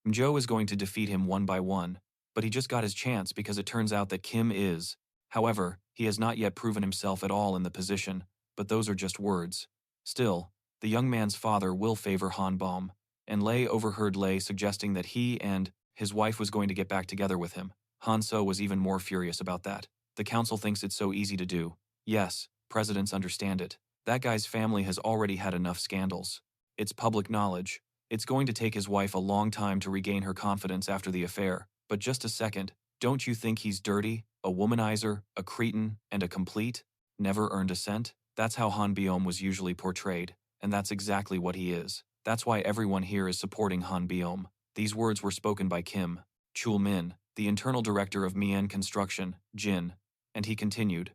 Mjo is going to defeat him one by one, but he just got his chance because it turns out that Kim is. However, he has not yet proven himself at all in the position, but those are just words. Still, the young man's father will favor Han Baum, and Lei overheard Lei suggesting that he and his wife was going to get back together with him. Han So was even more furious about that. The council thinks it's so easy to do. Yes, presidents understand it. That guy's family has already had enough scandals. It's public knowledge. It's going to take his wife a long time to regain her confidence after the affair. But just a second, don't you think he's dirty, a womanizer, a cretin, and a complete? Never earned a cent? That's how Han Biom was usually portrayed, and that's exactly what he is. That's why everyone here is supporting Han Biom. These words were spoken by Kim Chul Min, the internal director of Mien Construction, Jin, and he continued.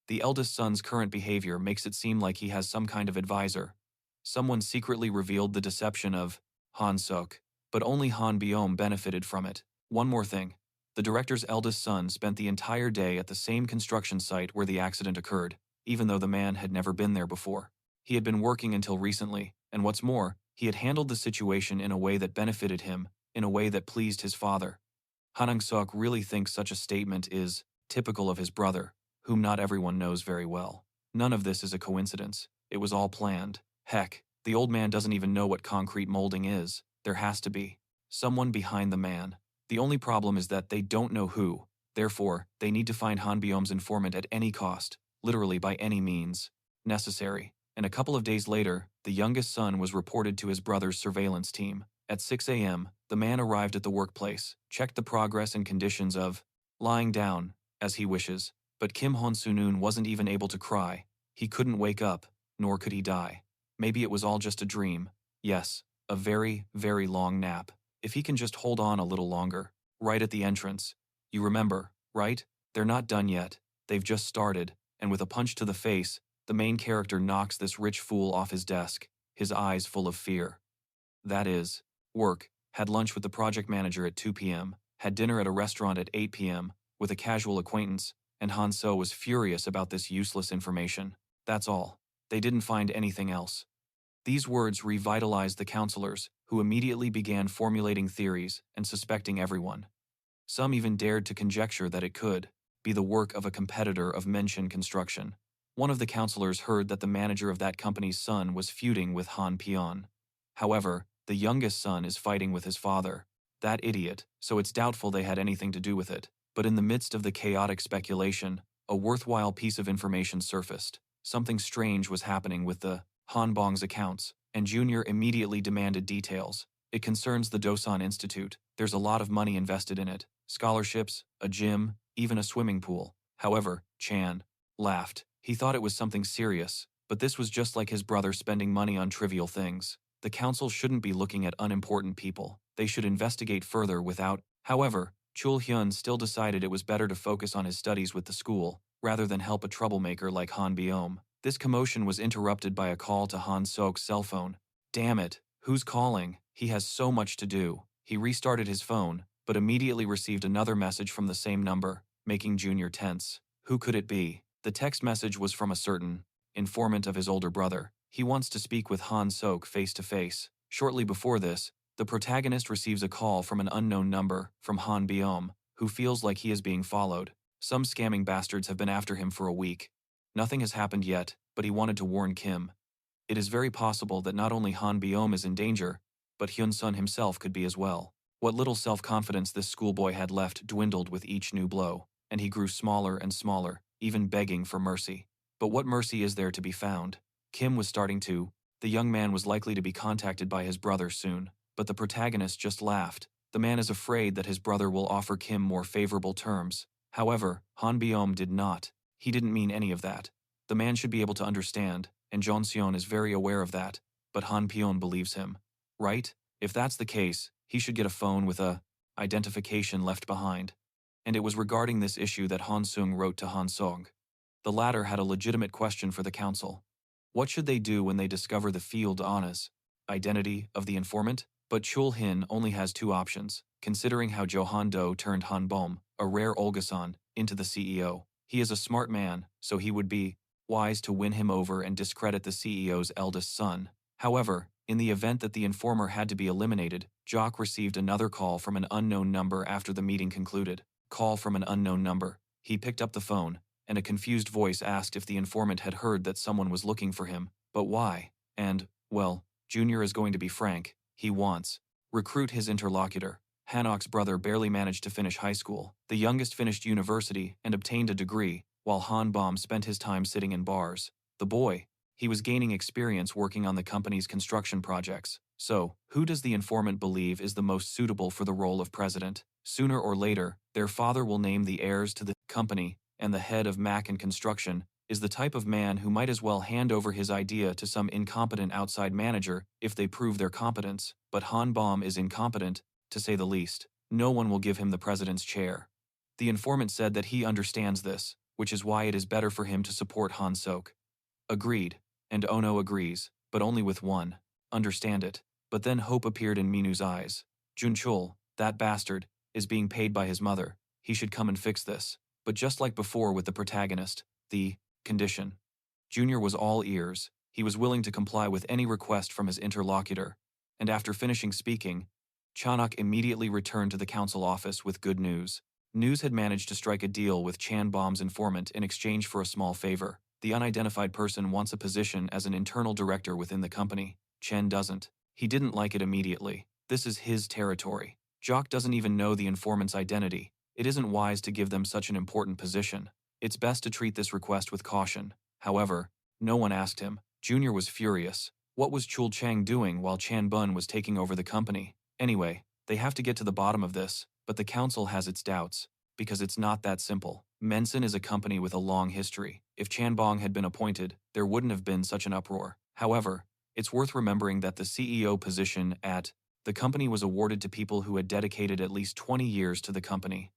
The eldest son's current behavior makes it seem like he has some kind of advisor. Someone secretly revealed the deception of Han Sok, but only Han Biom benefited from it. One more thing. The director's eldest son spent the entire day at the same construction site where the accident occurred, even though the man had never been there before. He had been working until recently, and what's more, he had handled the situation in a way that benefited him, in a way that pleased his father. Han Sok really thinks such a statement is typical of his brother, whom not everyone knows very well. None of this is a coincidence. It was all planned. Heck, the old man doesn't even know what concrete molding is. There has to be someone behind the man. The only problem is that they don't know who. Therefore, they need to find Han Biom's informant at any cost, literally by any means necessary. And a couple of days later, the youngest son was reported to his brother's surveillance team. At 6 a.m., the man arrived at the workplace, checked the progress and conditions of lying down, as he wishes. But Kim Hon-Sunun wasn't even able to cry. He couldn't wake up, nor could he die. Maybe it was all just a dream. Yes, a very, very long nap. If he can just hold on a little longer. Right at the entrance. You remember, right? They're not done yet. They've just started, and with a punch to the face, the main character knocks this rich fool off his desk, his eyes full of fear. That is, work, had lunch with the project manager at 2 p.m., had dinner at a restaurant at 8 p.m., with a casual acquaintance, and Han So was furious about this useless information. That's all. They didn't find anything else. These words revitalized the counselors, who immediately began formulating theories and suspecting everyone. Some even dared to conjecture that it could be the work of a competitor of Menshin Construction. One of the counselors heard that the manager of that company's son was feuding with Han Pion. However, the youngest son is fighting with his father, that idiot, so it's doubtful they had anything to do with it. But in the midst of the chaotic speculation, a worthwhile piece of information surfaced. Something strange was happening with the Hanbong's accounts, and Junior immediately demanded details. It concerns the Dosan Institute. There's a lot of money invested in it. Scholarships, a gym, even a swimming pool. However, Chan laughed. He thought it was something serious, but this was just like his brother spending money on trivial things. The council shouldn't be looking at unimportant people. They should investigate further without. However, Chul Hyun still decided it was better to focus on his studies with the school, rather than help a troublemaker like Han Biom. This commotion was interrupted by a call to Han Sok's cell phone. Damn it, who's calling? He has so much to do. He restarted his phone, but immediately received another message from the same number, making Junior tense. Who could it be? The text message was from a certain informant of his older brother. He wants to speak with Han Sok face to face. Shortly before this, the protagonist receives a call from an unknown number from Han Biom, who feels like he is being followed. Some scamming bastards have been after him for a week. Nothing has happened yet, but he wanted to warn Kim. It is very possible that not only Han Biom is in danger, but Hyun-sun himself could be as well. What little self-confidence this schoolboy had left dwindled with each new blow, and he grew smaller and smaller, even begging for mercy. But what mercy is there to be found? Kim was starting to. The young man was likely to be contacted by his brother soon, but the protagonist just laughed. The man is afraid that his brother will offer Kim more favorable terms. However, Han Biom did not. He didn't mean any of that. The man should be able to understand, and Jeonseon is very aware of that, but Han Pion believes him. Right? If that's the case, he should get a phone with a identification left behind. And it was regarding this issue that Han Sung wrote to Han Song. The latter had a legitimate question for the council. What should they do when they discover the field Anna's identity of the informant? But Chul Hin only has two options, considering how Johan Do turned Han Bom, a rare Olgasan, into the CEO. He is a smart man, so he would be wise to win him over and discredit the CEO's eldest son. However, in the event that the informer had to be eliminated, Jock received another call from an unknown number after the meeting concluded. Call from an unknown number. He picked up the phone, and a confused voice asked if the informant had heard that someone was looking for him. But why? And, well, Junior is going to be frank. He wants recruit his interlocutor. Hanok's brother barely managed to finish high school. The youngest finished university and obtained a degree, while Han Bom spent his time sitting in bars. The boy, he was gaining experience working on the company's construction projects. So, who does the informant believe is the most suitable for the role of president? Sooner or later, their father will name the heirs to the company, and the head of Mac and Construction is the type of man who might as well hand over his idea to some incompetent outside manager if they prove their competence. But Han Bom is incompetent, to say the least. No one will give him the president's chair. The informant said that he understands this, which is why it is better for him to support Han Sok. Agreed, and Ono agrees, but only with one. Understand it. But then hope appeared in Minu's eyes. Junchul, that bastard, is being paid by his mother. He should come and fix this. But just like before with the protagonist, the condition. Junior was all ears. He was willing to comply with any request from his interlocutor. And after finishing speaking, Chanok immediately returned to the council office with good news. News had managed to strike a deal with Chan Bom's informant in exchange for a small favor. The unidentified person wants a position as an internal director within the company. Chen doesn't. He didn't like it immediately. This is his territory. Jock doesn't even know the informant's identity. It isn't wise to give them such an important position. It's best to treat this request with caution. However, no one asked him. Junior was furious. What was Chul Chang doing while Chan Bun was taking over the company? Anyway, they have to get to the bottom of this, but the council has its doubts, because it's not that simple. Mensen is a company with a long history. If Chan Bong had been appointed, there wouldn't have been such an uproar. However, it's worth remembering that the CEO position at the company was awarded to people who had dedicated at least 20 years to the company.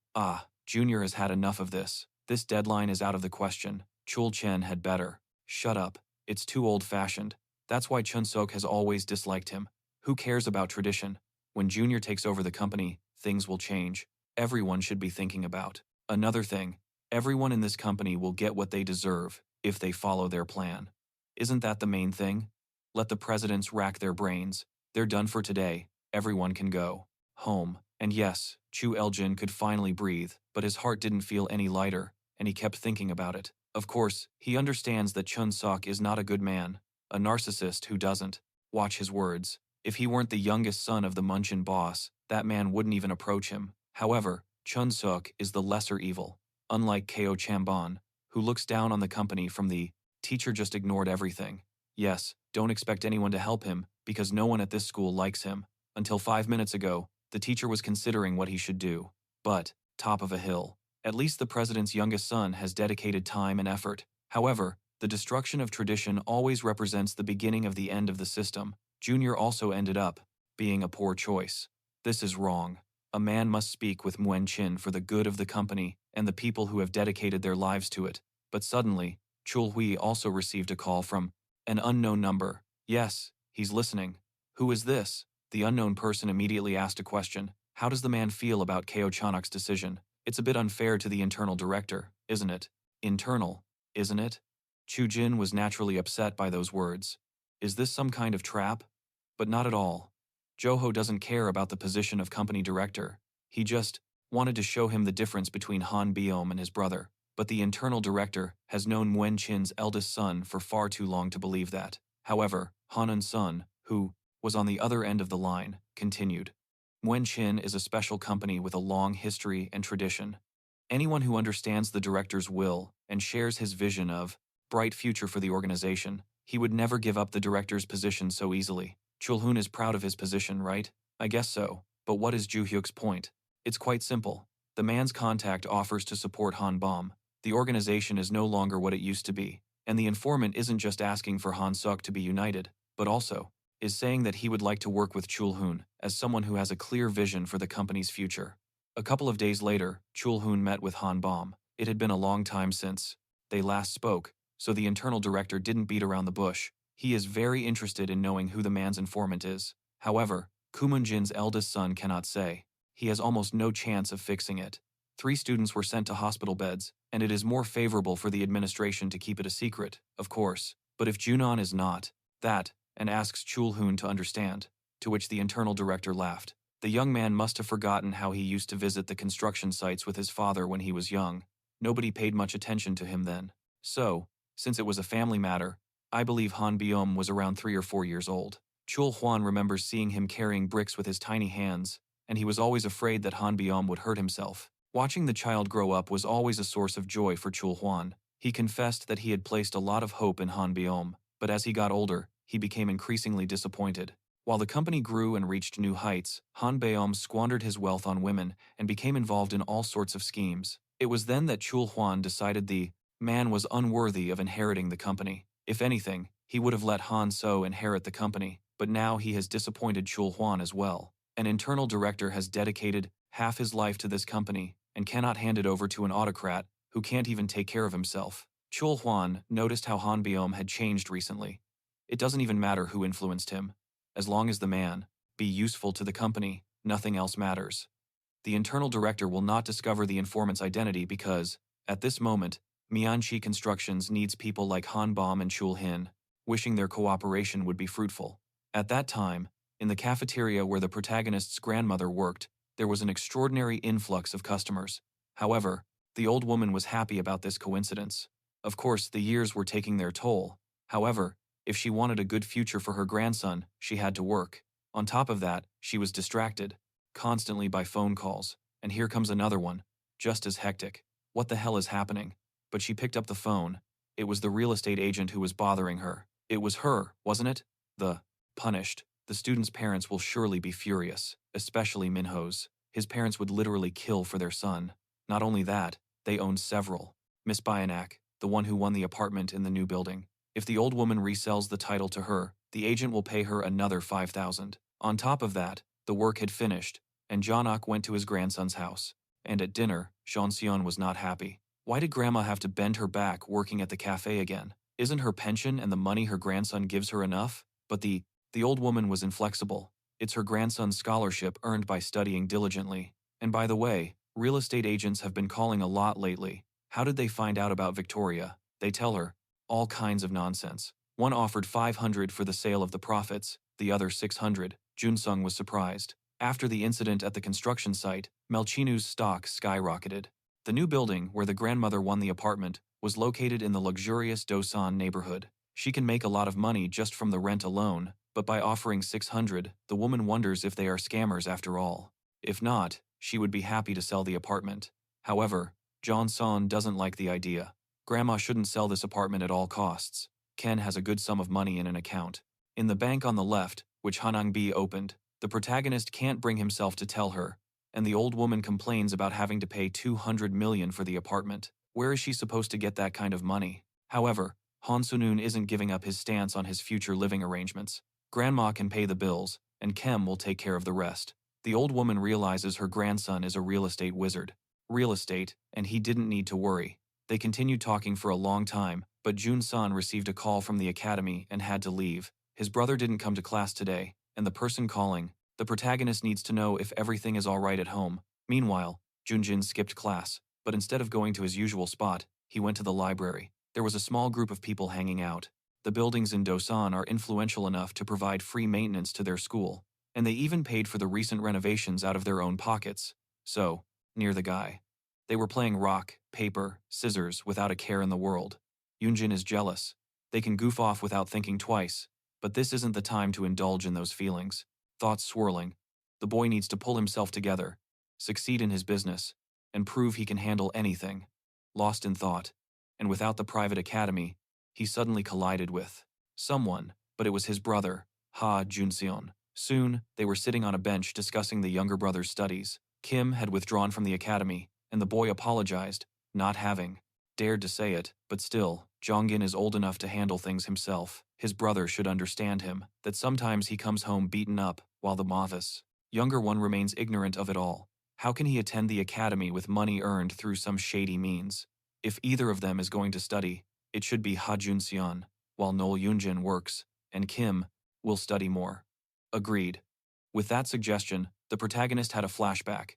Junior has had enough of this. This deadline is out of the question. Chul Chen had better. Shut up. It's too old-fashioned. That's why Chun Sok has always disliked him. Who cares about tradition? When Junior takes over the company, things will change. Everyone should be thinking about. Another thing, everyone in this company will get what they deserve if they follow their plan. Isn't that the main thing? Let the presidents rack their brains. They're done for today. Everyone can go home. And yes, Chu Eljin could finally breathe, but his heart didn't feel any lighter, and he kept thinking about it. Of course, he understands that Chun Sok is not a good man, a narcissist who doesn't watch his words. If he weren't the youngest son of the Munchin boss, that man wouldn't even approach him. However, Chun Sok is the lesser evil, unlike Ko Chamban, who looks down on the company from the teacher just ignored everything. Yes, don't expect anyone to help him, because no one at this school likes him. Until 5 minutes ago, the teacher was considering what he should do. But, top of a hill, at least the president's youngest son has dedicated time and effort. However, the destruction of tradition always represents the beginning of the end of the system. Junior also ended up being a poor choice. This is wrong. A man must speak with Muen Chin for the good of the company and the people who have dedicated their lives to it. But suddenly, Chul Hui also received a call from an unknown number. Yes, he's listening. Who is this? The unknown person immediately asked a question. How does the man feel about Ko Chanok's decision? It's a bit unfair to the internal director, isn't it? Internal, isn't it? Chu Jin was naturally upset by those words. Is this some kind of trap? But not at all. Joho doesn't care about the position of company director. He just wanted to show him the difference between Han Biom and his brother. But the internal director has known Muen Chin's eldest son for far too long to believe that. However, Hanun's son, who was on the other end of the line, continued. Muen Chin is a special company with a long history and tradition. Anyone who understands the director's will and shares his vision of bright future for the organization, he would never give up the director's position so easily. Chulhoon is proud of his position, right? I guess so. But what is Ju Hyuk's point? It's quite simple. The man's contact offers to support Han Bom. The organization is no longer what it used to be, and the informant isn't just asking for Han Suk to be united, but also is saying that he would like to work with Chulhoon as someone who has a clear vision for the company's future. A couple of days later, Chulhoon met with Han Bom. It had been a long time since they last spoke, so the internal director didn't beat around the bush. He is very interested in knowing who the man's informant is. However, Kumunjin's eldest son cannot say. He has almost no chance of fixing it. 3 students were sent to hospital beds, and it is more favorable for the administration to keep it a secret, of course. But if Junon is not, that, and asks Chulhoon to understand, to which the internal director laughed. The young man must have forgotten how he used to visit the construction sites with his father when he was young. Nobody paid much attention to him then. So, since it was a family matter, I believe Han Biom was around 3 or 4 years old. Chul Huan remembers seeing him carrying bricks with his tiny hands, and he was always afraid that Han Biom would hurt himself. Watching the child grow up was always a source of joy for Chul Huan. He confessed that he had placed a lot of hope in Han Biom, but as he got older, he became increasingly disappointed. While the company grew and reached new heights, Han Biom squandered his wealth on women and became involved in all sorts of schemes. It was then that Chul Huan decided the man was unworthy of inheriting the company. If anything, he would have let Han So inherit the company, but now he has disappointed Chul Huan as well. An internal director has dedicated half his life to this company and cannot hand it over to an autocrat who can't even take care of himself. Chul Huan noticed how Han Biom had changed recently. It doesn't even matter who influenced him. As long as the man be useful to the company, nothing else matters. The internal director will not discover the informant's identity because, at this moment, Mianchi Constructions needs people like Han Bom and Chul Hin, wishing their cooperation would be fruitful. At that time, in the cafeteria where the protagonist's grandmother worked, there was an extraordinary influx of customers. However, the old woman was happy about this coincidence. Of course, the years were taking their toll. However, if she wanted a good future for her grandson, she had to work. On top of that, she was distracted, constantly by phone calls. And here comes another one, just as hectic. What the hell is happening? But she picked up the phone. It was the real estate agent who was bothering her. It was her, wasn't it? Punished. The student's parents will surely be furious, especially Minho's. His parents would literally kill for their son. Not only that, they owned several. Miss Byanak, the one who won the apartment in the new building. If the old woman resells the title to her, the agent will pay her another 5,000. On top of that, the work had finished, and Janak went to his grandson's house. And at dinner, Jean-Sion was not happy. Why did Grandma have to bend her back working at the cafe again? Isn't her pension and the money her grandson gives her enough? But the old woman was inflexible. It's her grandson's scholarship earned by studying diligently. And by the way, real estate agents have been calling a lot lately. How did they find out about Victoria? They tell her all kinds of nonsense. One offered 500 for the sale of the profits, the other 600. Junsung was surprised. After the incident at the construction site, Melchinu's stock skyrocketed. The new building, where the grandmother won the apartment, was located in the luxurious Dosan neighborhood. She can make a lot of money just from the rent alone, but by offering 600, the woman wonders if they are scammers after all. If not, she would be happy to sell the apartment. However, Johnson doesn't like the idea. Grandma shouldn't sell this apartment at all costs. Ken has a good sum of money in an account. In the bank on the left, which Hanangbi opened, the protagonist can't bring himself to tell her, and the old woman complains about having to pay 200 million for the apartment. Where is she supposed to get that kind of money? However, Han Sunun isn't giving up his stance on his future living arrangements. Grandma can pay the bills, and Kem will take care of the rest. The old woman realizes her grandson is a real estate wizard. Real estate, and he didn't need to worry. They continued talking for a long time, but Jun-san received a call from the academy and had to leave. His brother didn't come to class today, and the person calling, the protagonist, needs to know if everything is all right at home. Meanwhile, Junjin skipped class, but instead of going to his usual spot, he went to the library. There was a small group of people hanging out. The buildings in Dosan are influential enough to provide free maintenance to their school, and they even paid for the recent renovations out of their own pockets. So, near the guy. They were playing rock, paper, scissors without a care in the world. Yunjin is jealous. They can goof off without thinking twice, but this isn't the time to indulge in those feelings. Thoughts swirling. The boy needs to pull himself together, succeed in his business, and prove he can handle anything. Lost in thought, and without the private academy, he suddenly collided with someone, but it was his brother, Ha Junseon. Soon, they were sitting on a bench discussing the younger brother's studies. Kim had withdrawn from the academy, and the boy apologized, not having dared to say it, but still, Jonggin is old enough to handle things himself. His brother should understand him, that sometimes he comes home beaten up, while the novice, younger one, remains ignorant of it all. How can he attend the academy with money earned through some shady means? If either of them is going to study, it should be Ha Junseon, while Noel Yunjin works, and Kim will study more. Agreed. With that suggestion, the protagonist had a flashback.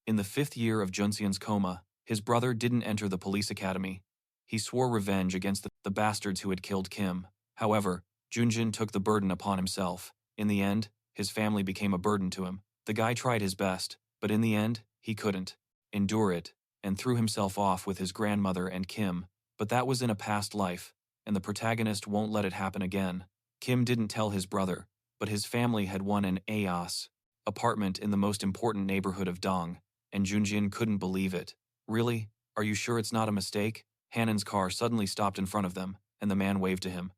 In the 5th year of Junseon's coma, his brother didn't enter the police academy. He swore revenge against the bastards who had killed Kim. However, Junjin took the burden upon himself. In the end, his family became a burden to him. The guy tried his best, but in the end, he couldn't endure it, and threw himself off with his grandmother and Kim. But that was in a past life, and the protagonist won't let it happen again. Kim didn't tell his brother, but his family had won an AOS apartment in the most important neighborhood of Dong, and Junjin couldn't believe it. Really? Are you sure it's not a mistake? Hanan's car suddenly stopped in front of them, and the man waved to him.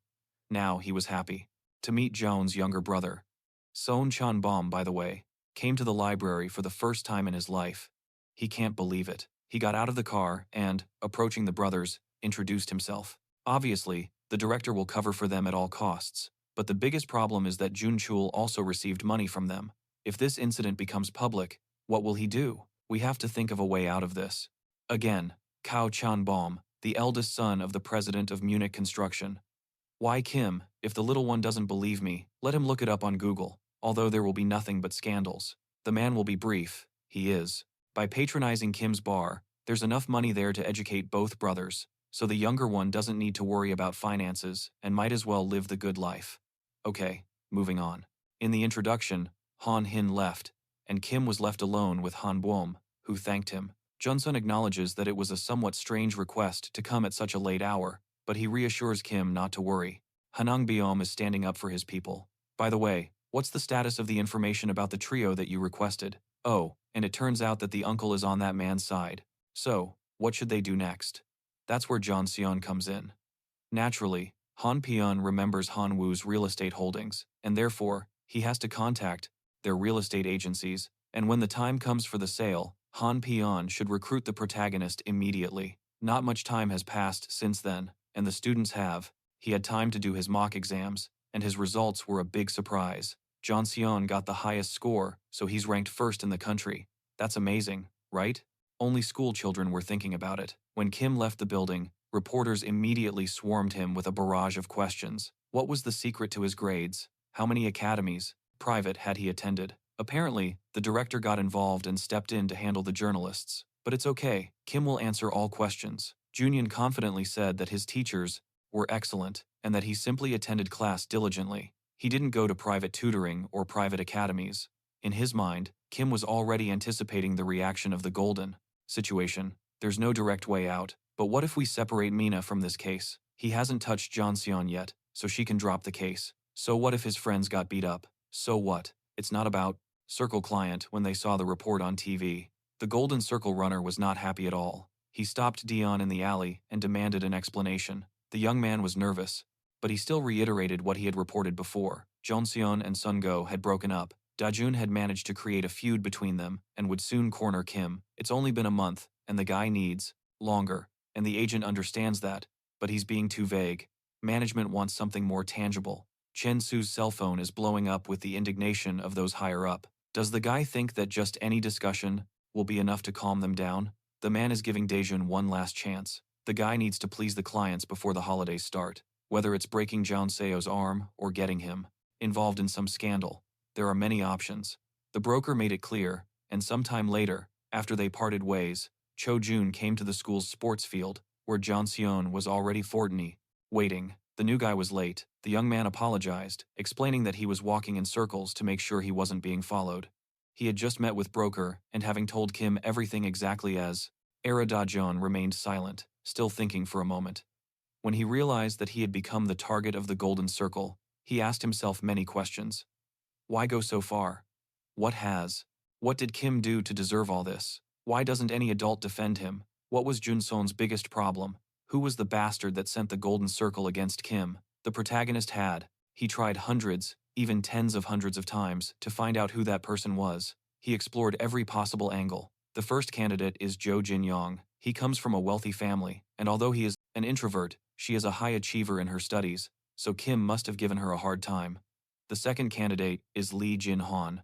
Now he was happy to meet Joan's younger brother. Son Chanbom, by the way, came to the library for the first time in his life. He can't believe it. He got out of the car and, approaching the brothers, introduced himself. Obviously, the director will cover for them at all costs, but the biggest problem is that Junchul also received money from them. If this incident becomes public, what will he do? We have to think of a way out of this. Again, Cao Chanbom, the eldest son of the president of Munich Construction. Why Kim? If the little one doesn't believe me, let him look it up on Google, although there will be nothing but scandals. The man will be brief. He is. By patronizing Kim's bar, there's enough money there to educate both brothers, so the younger one doesn't need to worry about finances and might as well live the good life. Okay, moving on. In the introduction, Han Hin left, and Kim was left alone with Han Boom, who thanked him. Junsun acknowledges that it was a somewhat strange request to come at such a late hour, but he reassures Kim not to worry. Hanang Biom is standing up for his people. By the way, what's the status of the information about the trio that you requested? Oh, and it turns out that the uncle is on that man's side. So, what should they do next? That's where John Seon comes in. Naturally, Han Pion remembers Han Wu's real estate holdings, and therefore, he has to contact their real estate agencies, and when the time comes for the sale, Han Pion should recruit the protagonist immediately. Not much time has passed since then, and the students have. He had time to do his mock exams, and his results were a big surprise. John Seon got the highest score, so he's ranked first in the country. That's amazing, right? Only school children were thinking about it. When Kim left the building, reporters immediately swarmed him with a barrage of questions. What was the secret to his grades? How many academies, private, had he attended? Apparently, the director got involved and stepped in to handle the journalists. But it's okay, Kim will answer all questions. Junyan confidently said that his teachers were excellent and that he simply attended class diligently. He didn't go to private tutoring or private academies. In his mind, Kim was already anticipating the reaction of the golden situation. There's no direct way out, but what if we separate Mina from this case? He hasn't touched Jeonseon yet, so she can drop the case. So what if his friends got beat up? So what? It's not about Circle client when they saw the report on TV. The Golden Circle runner was not happy at all. He stopped Dion in the alley and demanded an explanation. The young man was nervous, but he still reiterated what he had reported before. Jeonseon and Sungo had broken up. Dajun had managed to create a feud between them and would soon corner Kim. It's only been a month, and the guy needs longer, and the agent understands that, but he's being too vague. Management wants something more tangible. Chen Su's cell phone is blowing up with the indignation of those higher up. Does the guy think that just any discussion will be enough to calm them down? The man is giving Dajun one last chance. The guy needs to please the clients before the holidays start. Whether it's breaking Jeon Seo's arm or getting him involved in some scandal, there are many options. The broker made it clear, and sometime later, after they parted ways, Cho Jun came to the school's sports field, where Jeonseon was already waiting. The new guy was late. The young man apologized, explaining that he was walking in circles to make sure he wasn't being followed. He had just met with broker, and having told Kim everything exactly as Era Da-jeon remained silent, still thinking for a moment. When he realized that he had become the target of the Golden Circle, he asked himself many questions. Why go so far? What did Kim do to deserve all this? Why doesn't any adult defend him? What was Junson's biggest problem? Who was the bastard that sent the Golden Circle against Kim? The protagonist had. He tried hundreds, even tens of hundreds of times, to find out who that person was. He explored every possible angle. The first candidate is Jo Jin-young. He comes from a wealthy family, and although he is an introvert, she is a high achiever in her studies, so Kim must have given her a hard time. The second candidate is Lee Jin-han.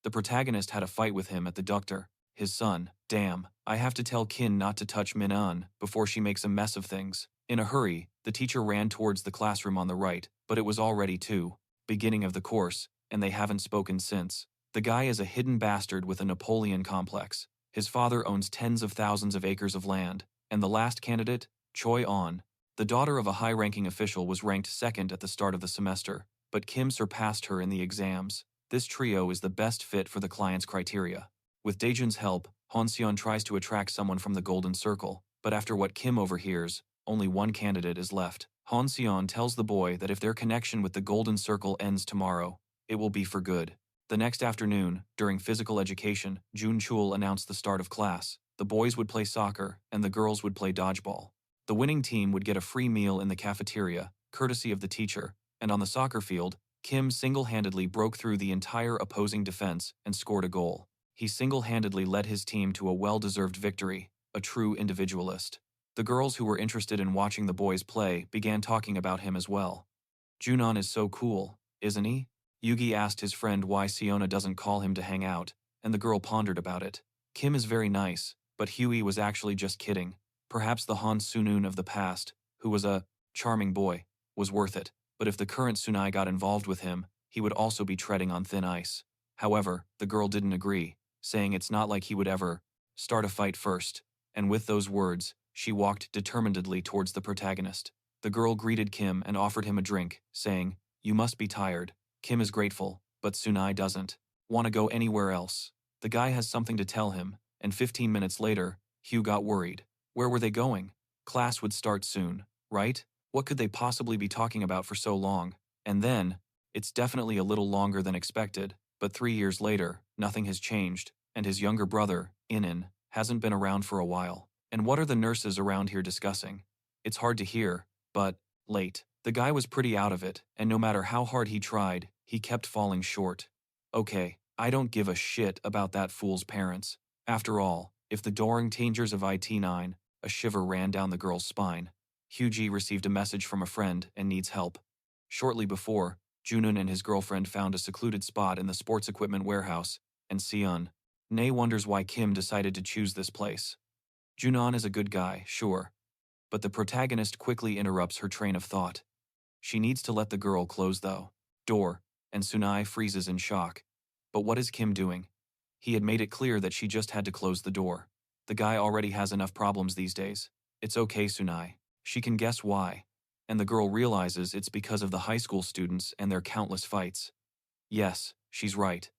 The protagonist had a fight with him at the doctor. His son. Damn, I have to tell Kin not to touch Min-eun before she makes a mess of things. In a hurry, the teacher ran towards the classroom on the right, but it was already beginning of the course, and they haven't spoken since. The guy is a hidden bastard with a Napoleon complex. His father owns tens of thousands of acres of land. And the last candidate, Choi On. The daughter of a high-ranking official was ranked second at the start of the semester, but Kim surpassed her in the exams. This trio is the best fit for the client's criteria. With Daejun's help, Honseon tries to attract someone from the Golden Circle, but after what Kim overhears, only one candidate is left. Honseon tells the boy that if their connection with the Golden Circle ends tomorrow, it will be for good. The next afternoon, during physical education, Jun Chul announced the start of class. The boys would play soccer, and the girls would play dodgeball. The winning team would get a free meal in the cafeteria, courtesy of the teacher, and on the soccer field, Kim single-handedly broke through the entire opposing defense and scored a goal. He single-handedly led his team to a well-deserved victory, a true individualist. The girls who were interested in watching the boys play began talking about him as well. Junon is so cool, isn't he? Yugi asked his friend why Siona doesn't call him to hang out, and the girl pondered about it. Kim is very nice, but Huey was actually just kidding. Perhaps the Han Sunun of the past, who was a charming boy, was worth it, but if the current Sunai got involved with him, he would also be treading on thin ice. However, the girl didn't agree, saying it's not like he would ever start a fight first, and with those words, she walked determinedly towards the protagonist. The girl greeted Kim and offered him a drink, saying, "You must be tired." Kim is grateful, but Sunai doesn't want to go anywhere else. The guy has something to tell him, and 15 minutes later, Hugh got worried. Where were they going? Class would start soon, right? What could they possibly be talking about for so long? And then, it's definitely a little longer than expected, but 3 years later, nothing has changed, and his younger brother, Inin, hasn't been around for a while. And what are the nurses around here discussing? It's hard to hear, but late. The guy was pretty out of it, and no matter how hard he tried, he kept falling short. Okay, I don't give a shit about that fool's parents. After all, if the Doring Tangers of IT9, a shiver ran down the girl's spine. Hughie received a message from a friend and needs help. Shortly before, Junun and his girlfriend found a secluded spot in the sports equipment warehouse, and Seon. Nae wonders why Kim decided to choose this place. Junon is a good guy, sure, but the protagonist quickly interrupts her train of thought. She needs to let the girl close the door, and Sunai freezes in shock. But what is Kim doing? He had made it clear that she just had to close the door. The guy already has enough problems these days. It's okay, Sunai. She can guess why. and the girl realizes it's because of the high school students and their countless fights. Yes, she's right.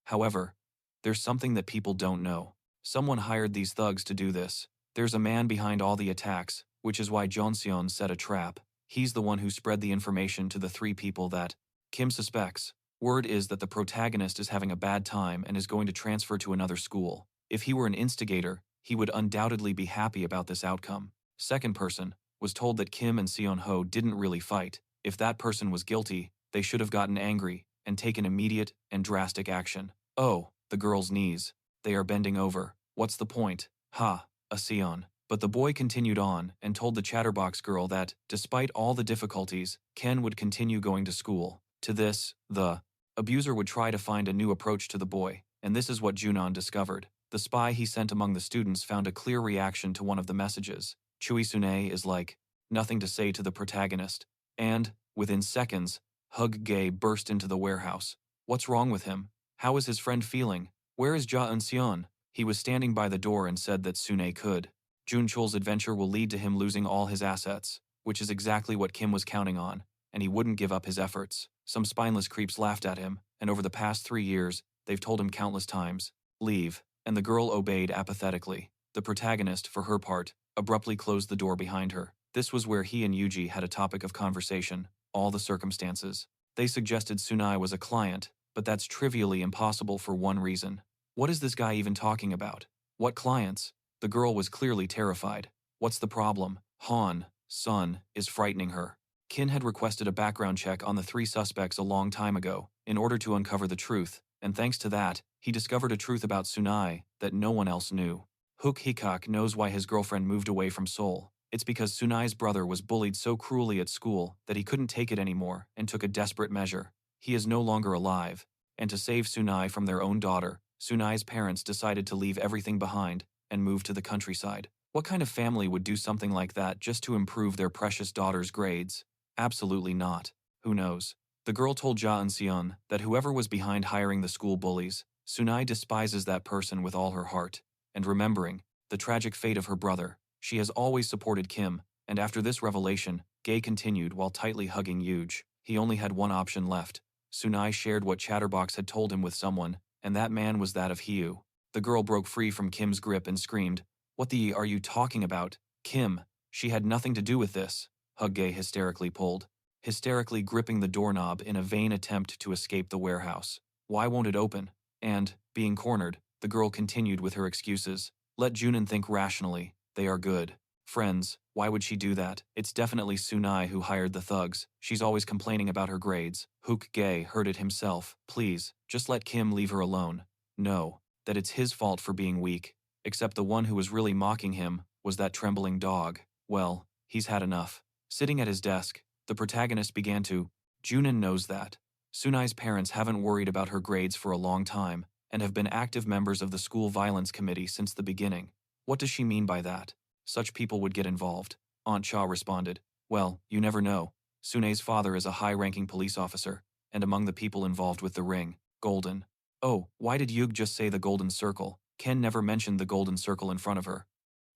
However, there's something that people don't know. Someone hired these thugs to do this. There's a man behind all the attacks, which is why Jeonseon set a trap. He's the one who spread the information to the three people that Kim suspects. Word is that the protagonist is having a bad time and is going to transfer to another school. If he were an instigator, he would undoubtedly be happy about this outcome. Second person was told that Kim and Seon-ho didn't really fight. If that person was guilty, they should have gotten angry and taken immediate and drastic action. Oh, the girl's knees. They are bending over. What's the point? Ha, a Seon. But the boy continued on and told the chatterbox girl that, despite all the difficulties, Ken would continue going to school. To this, the abuser would try to find a new approach to the boy, and this is what Junon discovered. The spy he sent among the students found a clear reaction to one of the messages. Chuisune is like, nothing to say to the protagonist. And, within seconds, Hug-gae burst into the warehouse. What's wrong with him? How is his friend feeling? Where is Ja Eun-seon? He was standing by the door and said that Sune could. Jun-chul's adventure will lead to him losing all his assets, which is exactly what Kim was counting on, and he wouldn't give up his efforts. Some spineless creeps laughed at him, and over the past 3 years, they've told him countless times, leave, and the girl obeyed apathetically. The protagonist, for her part, abruptly closed the door behind her. This was where he and Yuji had a topic of conversation, all the circumstances. They suggested Sunai was a client, but that's trivially impossible for one reason. What is this guy even talking about? What clients? The girl was clearly terrified. What's the problem? Han, son, is frightening her. Kin had requested a background check on the 3 suspects a long time ago, in order to uncover the truth, and thanks to that, he discovered a truth about Sunai that no one else knew. Hook Hikak knows why his girlfriend moved away from Seoul. It's because Sunai's brother was bullied so cruelly at school that he couldn't take it anymore and took a desperate measure. He is no longer alive, and to save Sunai from their own daughter, Sunai's parents decided to leave everything behind and move to the countryside. What kind of family would do something like that just to improve their precious daughter's grades? Absolutely not. Who knows? The girl told Ja Eun-seon that whoever was behind hiring the school bullies, Sunai despises that person with all her heart, and remembering the tragic fate of her brother, she has always supported Kim, and after this revelation, Gae continued while tightly hugging Yuj. He only had one option left. Sunai shared what Chatterbox had told him with someone, and that man was that of Hyu. The girl broke free from Kim's grip and screamed, "What the are you talking about? Kim, she had nothing to do with this." Hug-gae hysterically pulled, hysterically gripping the doorknob in a vain attempt to escape the warehouse. Why won't it open? And, being cornered, the girl continued with her excuses. Let Junon think rationally. They are good friends. Why would she do that? It's definitely Sunai who hired the thugs. She's always complaining about her grades. Hook-gae heard it himself. Please, just let Kim leave her alone. No, that it's his fault for being weak. Except the one who was really mocking him was that trembling dog. Well, he's had enough. Sitting at his desk, the protagonist began to. Junon knows that. Sunai's parents haven't worried about her grades for a long time, and have been active members of the school violence committee since the beginning. What does she mean by that? Such people would get involved. Aunt Cha responded. Well, you never know. Sune's father is a high-ranking police officer, and among the people involved with the ring, Golden. Oh, why did Yug just say the Golden Circle? Ken never mentioned the Golden Circle in front of her.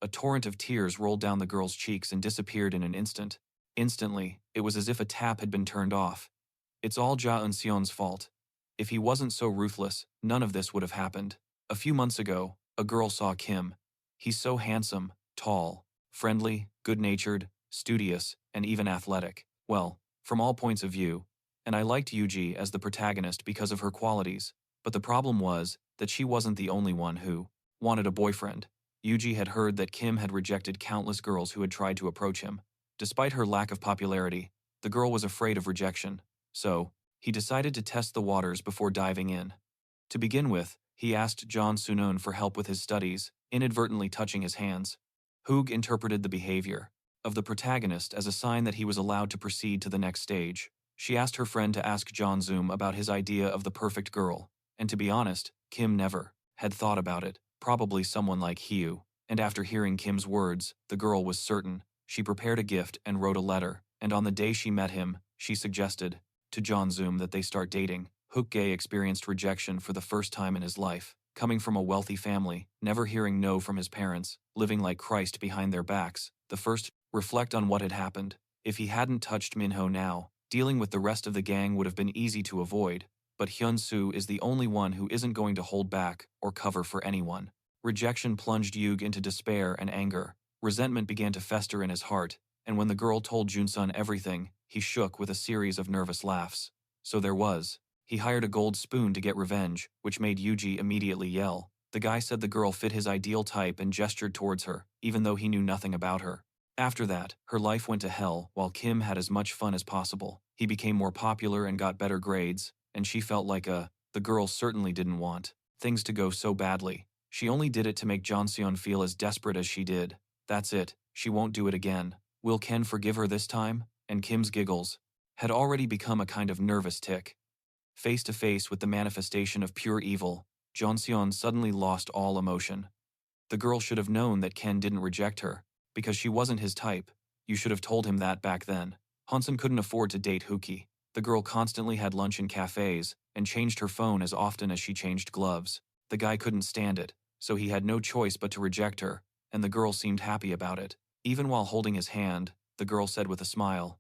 A torrent of tears rolled down the girl's cheeks and disappeared in an instant. Instantly, it was as if a tap had been turned off. It's all Ja Eun-seon's fault. If he wasn't so ruthless, none of this would have happened. A few months ago, a girl saw Kim. He's so handsome, tall, friendly, good-natured, studious, and even athletic. Well, from all points of view. And I liked Yuji as the protagonist because of her qualities. But the problem was that she wasn't the only one who wanted a boyfriend. Yuji had heard that Kim had rejected countless girls who had tried to approach him. Despite her lack of popularity, the girl was afraid of rejection. So, he decided to test the waters before diving in. To begin with, he asked John Sunon for help with his studies, inadvertently touching his hands. Hoog interpreted the behavior of the protagonist as a sign that he was allowed to proceed to the next stage. She asked her friend to ask John Zoom about his idea of the perfect girl, and to be honest, Kim never had thought about it, probably someone like Hugh. And after hearing Kim's words, the girl was certain. She prepared a gift and wrote a letter, and on the day she met him, she suggested to John Zoom that they start dating. Hook-gae experienced rejection for the first time in his life. Coming from a wealthy family, never hearing no from his parents, living like Christ behind their backs, the first reflect on what had happened. If he hadn't touched Minho now, dealing with the rest of the gang would have been easy to avoid, but Hyun-soo is the only one who isn't going to hold back or cover for anyone. Rejection plunged Yug into despair and anger. Resentment began to fester in his heart, and when the girl told Junsun everything, he shook with a series of nervous laughs. So there was. He hired a gold spoon to get revenge, which made Yuji immediately yell. The guy said the girl fit his ideal type and gestured towards her, even though he knew nothing about her. After that, her life went to hell while Kim had as much fun as possible. He became more popular and got better grades, and she felt like the girl certainly didn't want things to go so badly. She only did it to make Jeonseon feel as desperate as she did. That's it, she won't do it again. Will Ken forgive her this time? And Kim's giggles had already become a kind of nervous tick. Face to face with the manifestation of pure evil, Jeonseon suddenly lost all emotion. The girl should have known that Ken didn't reject her, because she wasn't his type. You should have told him that back then. Hansen couldn't afford to date Huki. The girl constantly had lunch in cafes, and changed her phone as often as she changed gloves. The guy couldn't stand it, so he had no choice but to reject her, and the girl seemed happy about it. Even while holding his hand, the girl said with a smile,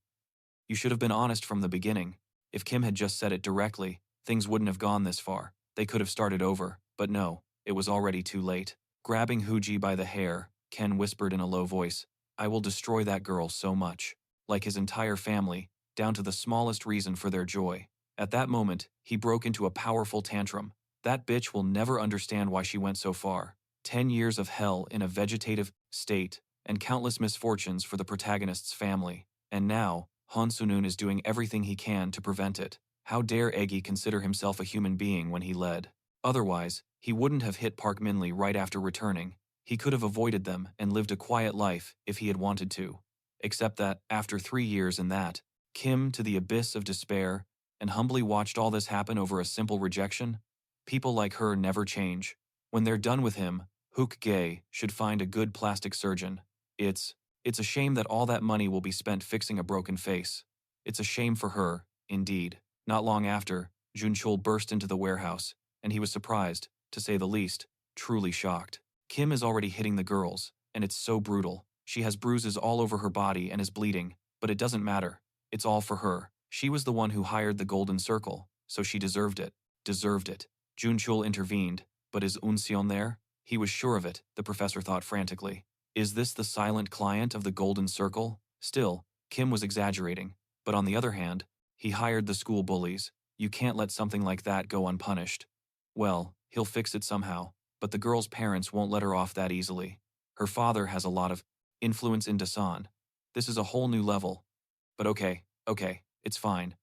"You should have been honest from the beginning. If Kim had just said it directly, things wouldn't have gone this far. They could have started over, but no, it was already too late." Grabbing Huji by the hair, Ken whispered in a low voice, "I will destroy that girl so much, like his entire family, down to the smallest reason for their joy." At that moment, he broke into a powerful tantrum. That bitch will never understand why she went so far. 10 years of hell in a vegetative state, and countless misfortunes for the protagonist's family. And now, Han Sunun is doing everything he can to prevent it. How dare Eggy consider himself a human being when he led? Otherwise, he wouldn't have hit Park Minli right after returning. He could have avoided them and lived a quiet life if he had wanted to. Except that, after 3 years in that, Kim to the abyss of despair, and humbly watched all this happen over a simple rejection? People like her never change. When they're done with him, Hook Gay should find a good plastic surgeon. It's a shame that all that money will be spent fixing a broken face. It's a shame for her, indeed. Not long after, Junchul burst into the warehouse, and he was surprised, to say the least, truly shocked. Kim is already hitting the girls, and it's so brutal. She has bruises all over her body and is bleeding, but it doesn't matter. It's all for her. She was the one who hired the Golden Circle, so she deserved it. Deserved it. Junchul intervened, but is Unseon there? He was sure of it, the professor thought frantically. Is this the silent client of the Golden Circle? Still, Kim was exaggerating, but on the other hand, he hired the school bullies. You can't let something like that go unpunished. Well, he'll fix it somehow, but the girl's parents won't let her off that easily. Her father has a lot of influence in Dasan. This is a whole new level. But okay, it's fine.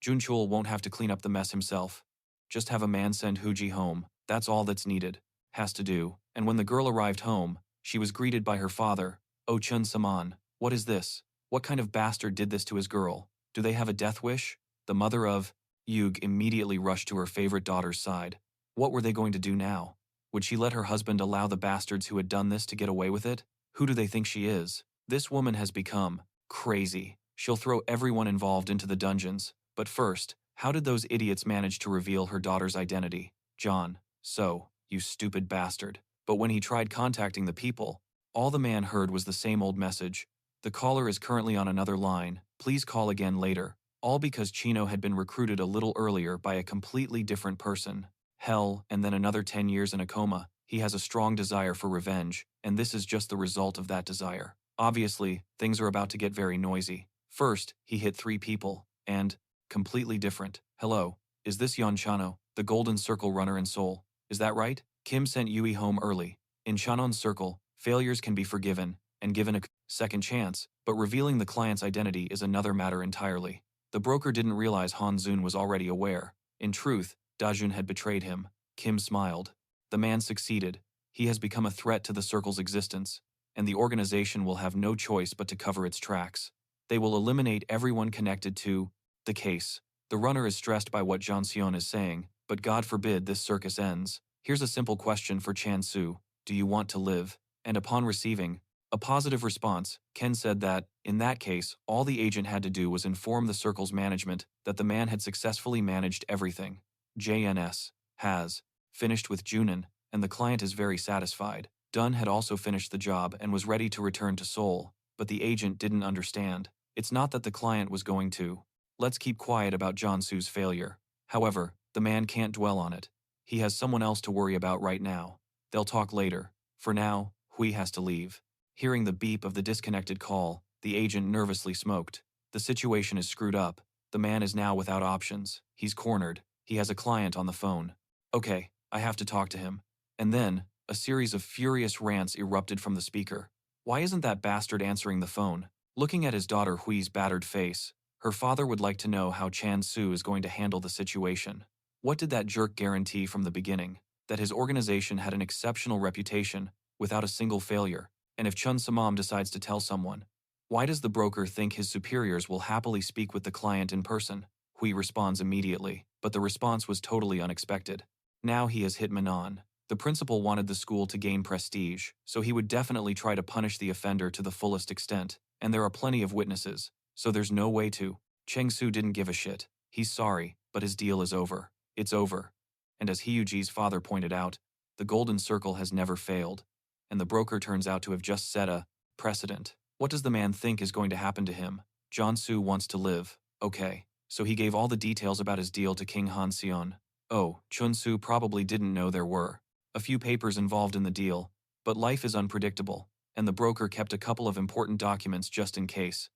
Junchul won't have to clean up the mess himself. Just have a man send Huji home. That's all that's needed. Has to do. And when the girl arrived home, she was greeted by her father. "Oh Chun Saman, what is this? What kind of bastard did this to his girl? Do they have a death wish?" The mother of Yug immediately rushed to her favorite daughter's side. What were they going to do now? Would she let her husband allow the bastards who had done this to get away with it? Who do they think she is? This woman has become crazy. She'll throw everyone involved into the dungeons. But first, how did those idiots manage to reveal her daughter's identity? John. So, you stupid bastard. But when he tried contacting the people, all the man heard was the same old message. The caller is currently on another line. Please call again later. All because Chino had been recruited a little earlier by a completely different person. Hell, and then another 10 years in a coma. He has a strong desire for revenge, and this is just the result of that desire. Obviously, things are about to get very noisy. First, he hit 3 people, and completely different. Hello, is this Yon Chano, the Golden Circle runner in Seoul? Is that right? Kim sent Yui home early. In Chanon's circle, failures can be forgiven and given a second chance, but revealing the client's identity is another matter entirely. The broker didn't realize Han Zun was already aware. In truth, Dajun had betrayed him. Kim smiled. The man succeeded. He has become a threat to the circle's existence, and the organization will have no choice but to cover its tracks. They will eliminate everyone connected to the case. The runner is stressed by what Jeonseon is saying, but God forbid this circus ends. Here's a simple question for Chan Su. Do you want to live? And upon receiving a positive response, Ken said that, in that case, all the agent had to do was inform the circle's management that the man had successfully managed everything. JNS has finished with Junin, and the client is very satisfied. Dunn had also finished the job and was ready to return to Seoul, but the agent didn't understand. It's not that the client was going to. Let's keep quiet about Jansu's failure. However, the man can't dwell on it. He has someone else to worry about right now. They'll talk later. For now, Hui has to leave. Hearing the beep of the disconnected call, the agent nervously smoked. The situation is screwed up. The man is now without options. He's cornered. He has a client on the phone. Okay, I have to talk to him. And then, a series of furious rants erupted from the speaker. Why isn't that bastard answering the phone? Looking at his daughter Hui's battered face, her father would like to know how Chan Su is going to handle the situation. What did that jerk guarantee from the beginning? That his organization had an exceptional reputation, without a single failure. And if Chun Samam decides to tell someone, why does the broker think his superiors will happily speak with the client in person? Hui responds immediately, but the response was totally unexpected. Now he has hit Manon. The principal wanted the school to gain prestige, so he would definitely try to punish the offender to the fullest extent, and there are plenty of witnesses, so there's no way to. Cheng Su didn't give a shit. He's sorry, but his deal is over. It's over. And as Hyuji's father pointed out, the golden circle has never failed, and the broker turns out to have just set a precedent. What does the man think is going to happen to him? Jansu wants to live. Okay, so he gave all the details about his deal to King Han Seon. Oh, Chun Su probably didn't know there were a few papers involved in the deal, but life is unpredictable, and the broker kept a couple of important documents just in case.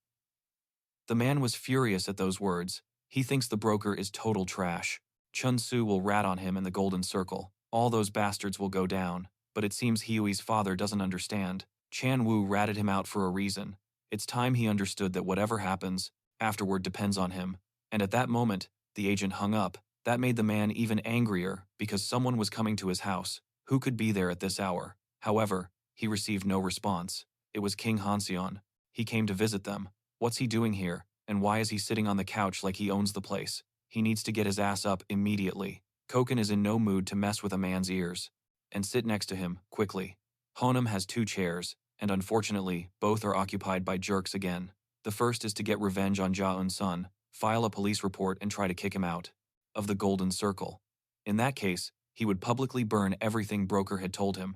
The man was furious at those words. He thinks the broker is total trash. Chun Su will rat on him in the golden circle. All those bastards will go down, but it seems Hui's father doesn't understand. Chan Wu ratted him out for a reason. It's time he understood that whatever happens, afterward depends on him. And at that moment, the agent hung up. That made the man even angrier because someone was coming to his house. Who could be there at this hour? However, he received no response. It was King Hanseon. He came to visit them. What's he doing here, and why is he sitting on the couch like he owns the place? He needs to get his ass up immediately. Koken is in no mood to mess with a man's ears. And sit next to him, quickly. Honam has 2 chairs, and unfortunately, both are occupied by jerks again. The first is to get revenge on Ja-eun's son, file a police report and try to kick him out of the Golden Circle. In that case, he would publicly burn everything broker had told him.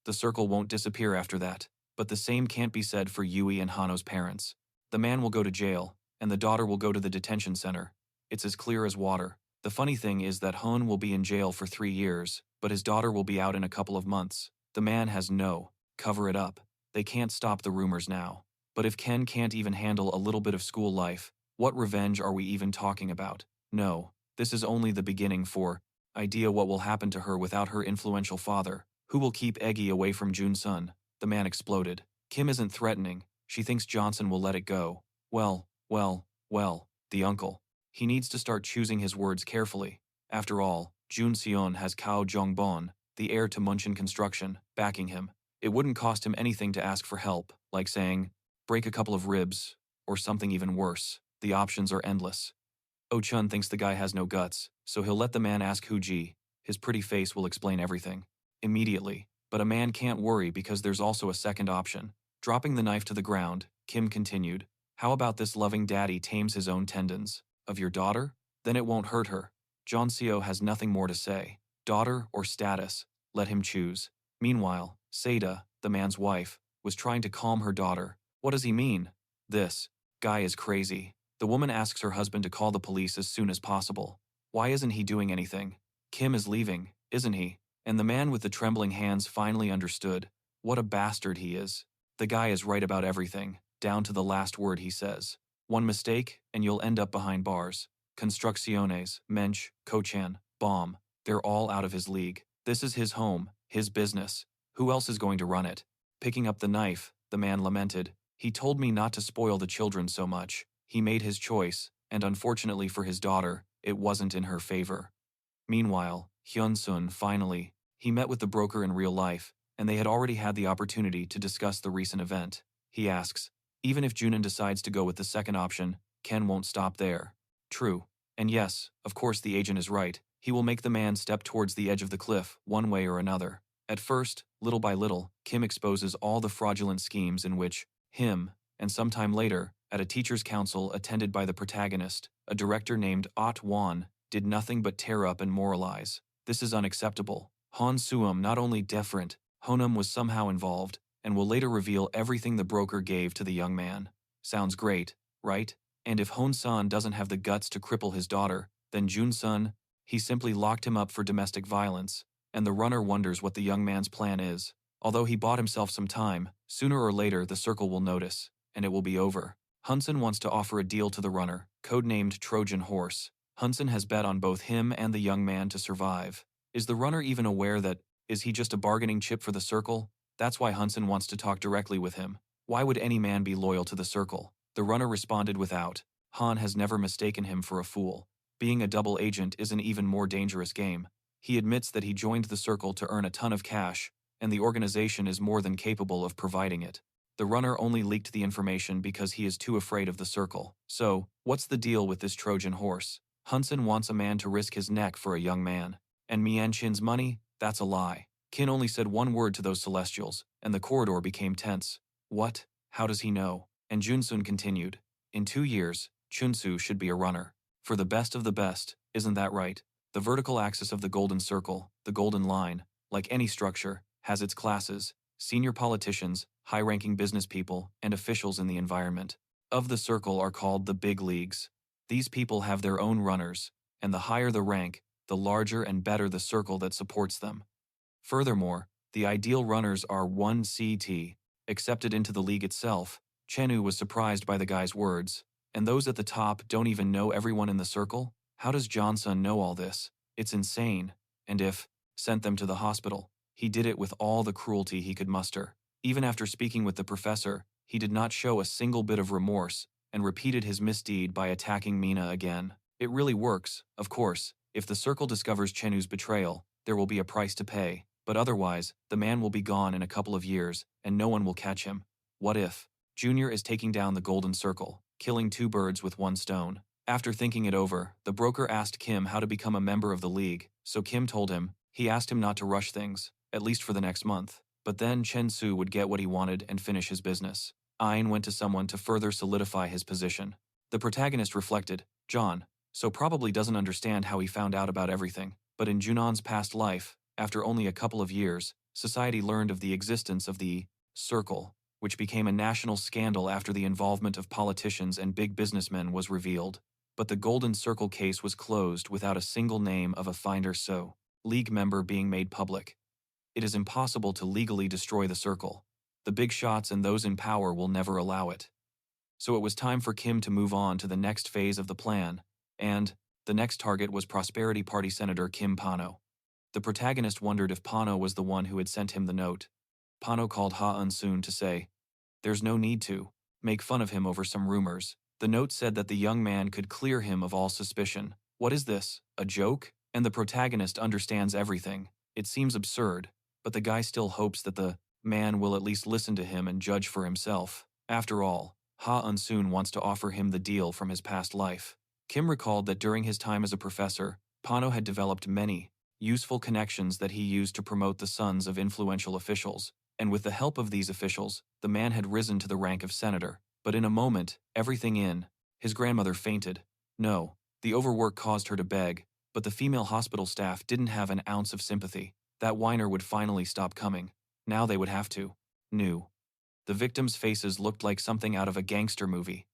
The circle won't disappear after that, but the same can't be said for Yui and Hano's parents. The man will go to jail, and the daughter will go to the detention center. It's as clear as water. The funny thing is that Hon will be in jail for 3 years, but his daughter will be out in a couple of months. The man has no cover it up. They can't stop the rumors now. But if Ken can't even handle a little bit of school life, what revenge are we even talking about? No, this is only the beginning for idea what will happen to her without her influential father. Who will keep Eggy away from Jun-sun? The man exploded. Kim isn't threatening. She thinks Johnson will let it go. Well, the uncle. He needs to start choosing his words carefully. After all, Jun Seon has Kao Jongbon, the heir to Munchin Construction, backing him. It wouldn't cost him anything to ask for help, like saying, break a couple of ribs, or something even worse. The options are endless. Oh-chun thinks the guy has no guts, so he'll let the man ask Hu-ji. His pretty face will explain everything. Immediately. But a man can't worry because there's also a second option. Dropping the knife to the ground, Kim continued, how about this loving daddy tames his own tendons? Of your daughter? Then it won't hurt her. John Seo has nothing more to say. Daughter or status, let him choose. Meanwhile, Seda, the man's wife, was trying to calm her daughter. What does he mean? This guy is crazy. The woman asks her husband to call the police as soon as possible. Why isn't he doing anything? Kim is leaving, isn't he? And the man with the trembling hands finally understood. What a bastard he is. The guy is right about everything, down to the last word he says. One mistake, and you'll end up behind bars. Construcciones, Mensch, Kochan, Bomb, they're all out of his league. This is his home, his business. Who else is going to run it? Picking up the knife, the man lamented. He told me not to spoil the children so much. He made his choice, and unfortunately for his daughter, it wasn't in her favor. Meanwhile, Hyun-sun finally, he met with the broker in real life, and they had already had the opportunity to discuss the recent event. He asks, even if Junin decides to go with the second option, Ken won't stop there. True. And yes, of course the agent is right. He will make the man step towards the edge of the cliff, one way or another. At first, little by little, Kim exposes all the fraudulent schemes in which him, and sometime later, at a teacher's council attended by the protagonist, a director named Ot Wan, did nothing but tear up and moralize. This is unacceptable. Han Suum not only different, Honam was somehow involved, and will later reveal everything the broker gave to the young man. Sounds great. right? And if Hon-san doesn't have the guts to cripple his daughter, then Jun-sun, he simply locked him up for domestic violence, and the runner wonders what the young man's plan is. Although he bought himself some time, sooner or later the circle will notice, and it will be over. Hunson wants to offer a deal to the runner, codenamed Trojan Horse. Hunson has bet on both him and the young man to survive. Is the runner even aware that, is he just a bargaining chip for the circle? That's why Hunson wants to talk directly with him. Why would any man be loyal to the circle? The runner responded without. Han has never mistaken him for a fool. Being a double agent is an even more dangerous game. He admits that he joined the circle to earn a ton of cash, and the organization is more than capable of providing it. The runner only leaked the information because he is too afraid of the circle. So, what's the deal with this Trojan horse? Hunson wants a man to risk his neck for a young man. And Mian Chin's money? That's a lie. Qin only said one word to those celestials, and the corridor became tense. What? How does he know? And Junsun continued. In 2 years, Chunsu should be a runner. For the best of the best, isn't that right? The vertical axis of the golden circle, the golden line, like any structure, has its classes, senior politicians, high-ranking business people, and officials in the environment. Of the circle are called the big leagues. These people have their own runners, and the higher the rank, the larger and better the circle that supports them. Furthermore, the ideal runners are 1CT, accepted into the league itself. Chenu was surprised by the guy's words. And those at the top don't even know everyone in the circle? How does Johnson know all this? It's insane. And if, sent them to the hospital, he did it with all the cruelty he could muster. Even after speaking with the professor, he did not show a single bit of remorse, and repeated his misdeed by attacking Mina again. It really works, of course. If the circle discovers Chenu's betrayal, there will be a price to pay, but otherwise, the man will be gone in a couple of years, and no one will catch him. What if Junior is taking down the golden circle, killing 2 birds with 1 stone? After thinking it over, the broker asked Kim how to become a member of the league, so Kim told him. He asked him not to rush things, at least for the next month. But then Chen Su would get what he wanted and finish his business. Ayn went to someone to further solidify his position. The protagonist reflected, John, so probably doesn't understand how he found out about everything, but in Junon's past life, after only a couple of years, society learned of the existence of the circle, which became a national scandal after the involvement of politicians and big businessmen was revealed. But the Golden Circle case was closed without a single name of a finder so, league member being made public. It is impossible to legally destroy the circle. The big shots and those in power will never allow it. So it was time for Kim to move on to the next phase of the plan, and the next target was Prosperity Party Senator Kim Pano. The protagonist wondered if Pano was the one who had sent him the note. Pano called Ha Un-soon to say, there's no need to make fun of him over some rumors. The note said that the young man could clear him of all suspicion. What is this, a joke? And the protagonist understands everything. It seems absurd, but the guy still hopes that the man will at least listen to him and judge for himself. After all, Ha Un-soon wants to offer him the deal from his past life. Kim recalled that during his time as a professor, Pano had developed many useful connections that he used to promote the sons of influential officials, and with the help of these officials, the man had risen to the rank of senator. But in a moment, his grandmother fainted. No, the overwork caused her to beg, but the female hospital staff didn't have an ounce of sympathy. That whiner would finally stop coming. Now they would have to. The victims' faces looked like something out of a gangster movie.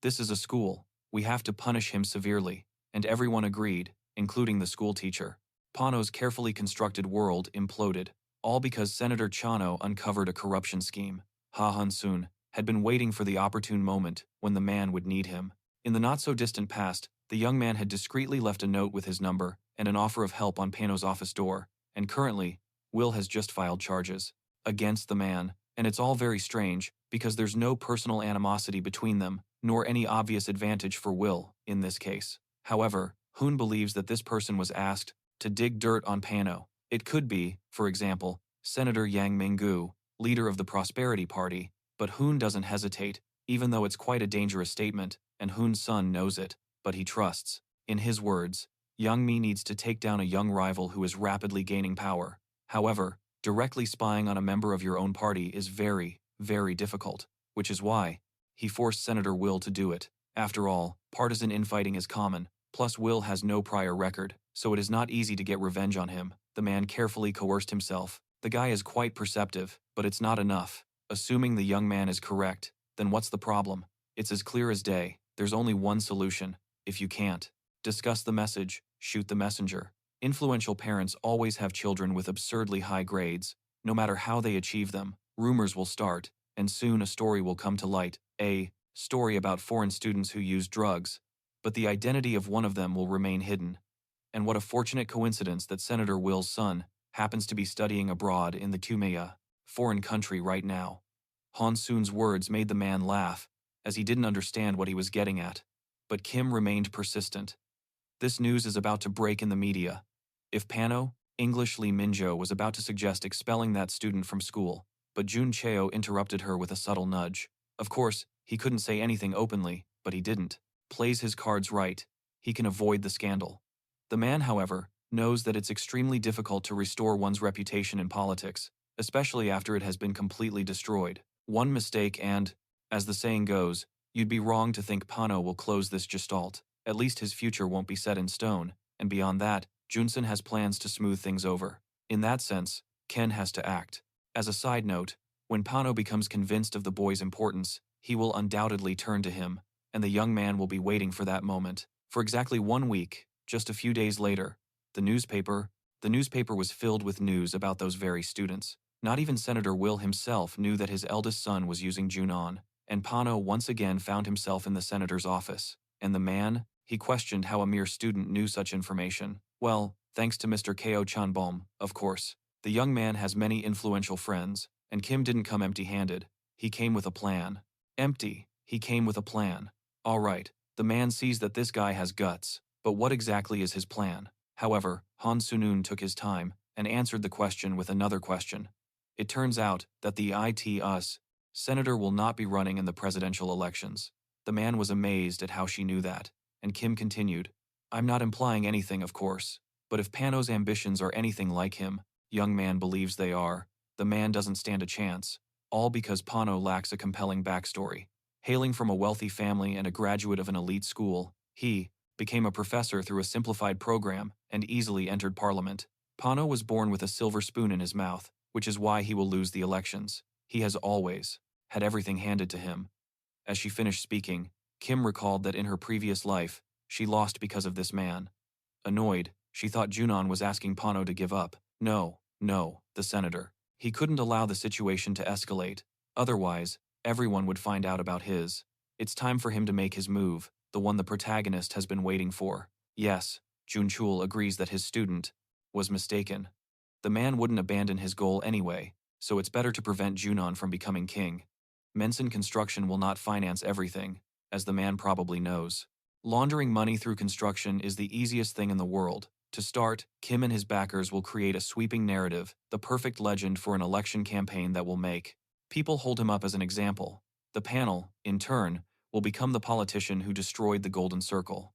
This is a school. We have to punish him severely, and everyone agreed, including the school teacher. Pano's carefully constructed world imploded, all because Senator Chano uncovered a corruption scheme. Ha Un-soon had been waiting for the opportune moment when the man would need him. In the not-so-distant past, the young man had discreetly left a note with his number and an offer of help on Pano's office door, and currently, Will has just filed charges against the man, and it's all very strange because there's no personal animosity between them, nor any obvious advantage for Will in this case. However, Hoon believes that this person was asked to dig dirt on Pano. It could be, for example, Senator Yang Minggu, leader of the Prosperity Party, but Hoon doesn't hesitate, even though it's quite a dangerous statement, and Hoon's son knows it, but he trusts. In his words, Young Mi needs to take down a young rival who is rapidly gaining power. However, directly spying on a member of your own party is very, very difficult, which is why he forced Senator Will to do it. After all, partisan infighting is common, plus Will has no prior record, so it is not easy to get revenge on him. The man carefully coerced himself. The guy is quite perceptive, but it's not enough. Assuming the young man is correct, then what's the problem? It's as clear as day. There's only one solution. If you can't discuss the message, shoot the messenger. Influential parents always have children with absurdly high grades. No matter how they achieve them, rumors will start, and soon a story will come to light. A story about foreign students who use drugs. But the identity of one of them will remain hidden. And what a fortunate coincidence that Senator Will's son happens to be studying abroad in the Tumea, foreign country right now. Han Soon's words made the man laugh, as he didn't understand what he was getting at. But Kim remained persistent. This news is about to break in the media. If Pano, English Lee Minjo, was about to suggest expelling that student from school, but Jun Cheo interrupted her with a subtle nudge. Of course, he couldn't say anything openly, but he didn't. Plays his cards right. He can avoid the scandal. The man, however, knows that it's extremely difficult to restore one's reputation in politics, especially after it has been completely destroyed. One mistake and, as the saying goes, you'd be wrong to think Pano will close this gestalt. At least his future won't be set in stone, and beyond that, Junsen has plans to smooth things over. In that sense, Ken has to act. As a side note, when Pano becomes convinced of the boy's importance, he will undoubtedly turn to him, and the young man will be waiting for that moment. For exactly 1 week, just a few days later, the newspaper was filled with news about those very students. Not even Senator Will himself knew that his eldest son was using Junon, and Pano once again found himself in the senator's office. And the man, he questioned how a mere student knew such information. Well, thanks to Mr. Ko Chanbom, of course. The young man has many influential friends, and Kim didn't come empty-handed. He came with a plan. Empty, he came with a plan. All right, the man sees that this guy has guts, but what exactly is his plan? However, Han Sunun took his time and answered the question with another question. It turns out that the IT-US senator will not be running in the presidential elections. The man was amazed at how she knew that, and Kim continued, I'm not implying anything, of course, but if Pano's ambitions are anything like him, young man believes they are, the man doesn't stand a chance, all because Pano lacks a compelling backstory. Hailing from a wealthy family and a graduate of an elite school, he became a professor through a simplified program and easily entered parliament. Pano was born with a silver spoon in his mouth, which is why he will lose the elections. He has always had everything handed to him. As she finished speaking, Kim recalled that in her previous life, she lost because of this man. Annoyed, she thought Junon was asking Pano to give up. No, the senator. He couldn't allow the situation to escalate. Otherwise, everyone would find out about his. It's time for him to make his move, the one the protagonist has been waiting for. Yes, Junchul agrees that his student was mistaken. The man wouldn't abandon his goal anyway, so it's better to prevent Junon from becoming king. Mensen Construction will not finance everything, as the man probably knows. Laundering money through construction is the easiest thing in the world. To start, Kim and his backers will create a sweeping narrative, the perfect legend for an election campaign that will make people hold him up as an example. The panel, in turn, will become the politician who destroyed the Golden Circle.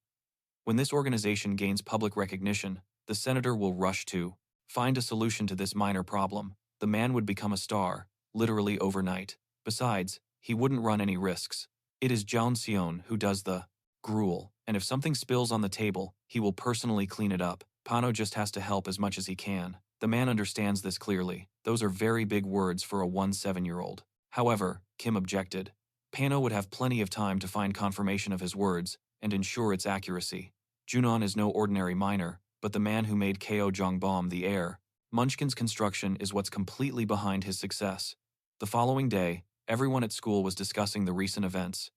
When this organization gains public recognition, the senator will rush to find a solution to this minor problem. The man would become a star, literally overnight. Besides, he wouldn't run any risks. It is Jeon Seon who does the gruel, and if something spills on the table, he will personally clean it up. Pano just has to help as much as he can. The man understands this clearly. Those are very big words for a 17-year-old. However, Kim objected. Pano would have plenty of time to find confirmation of his words and ensure its accuracy. Junon is no ordinary miner, but the man who made Ko Jongbom the heir. Munchkin's construction is what's completely behind his success. The following day, everyone at school was discussing the recent events.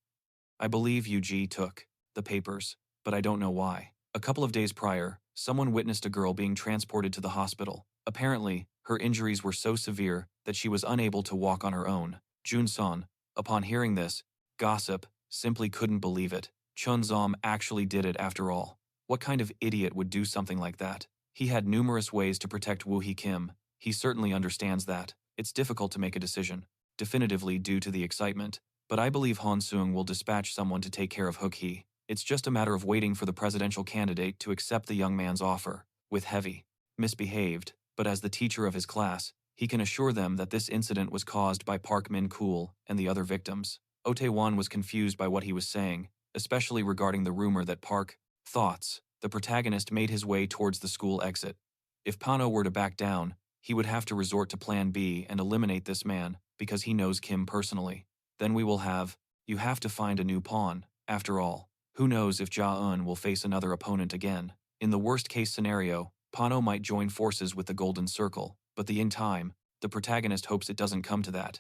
I believe UG took the papers, but I don't know why. A couple of days prior, someone witnessed a girl being transported to the hospital. Apparently, her injuries were so severe that she was unable to walk on her own. Jun-son, upon hearing this, gossip, simply couldn't believe it. Chun-zom actually did it after all. What kind of idiot would do something like that? He had numerous ways to protect Woo-hee Kim. He certainly understands that. It's difficult to make a decision, definitively due to the excitement, but I believe Han Seung will dispatch someone to take care of Hook-hee. It's just a matter of waiting for the presidential candidate to accept the young man's offer. With heavy misbehaved, but as the teacher of his class, he can assure them that this incident was caused by Park Min-kul and the other victims. Otae-won was confused by what he was saying, especially regarding the rumor that Park thoughts the protagonist made his way towards the school exit. If Pano were to back down, he would have to resort to Plan B and eliminate this man because he knows Kim personally. Then we will have You have to find a new pawn. After all, who knows if Ja-eun will face another opponent again. In the worst-case scenario, Pano might join forces with the Golden Circle, but in time, the protagonist hopes it doesn't come to that.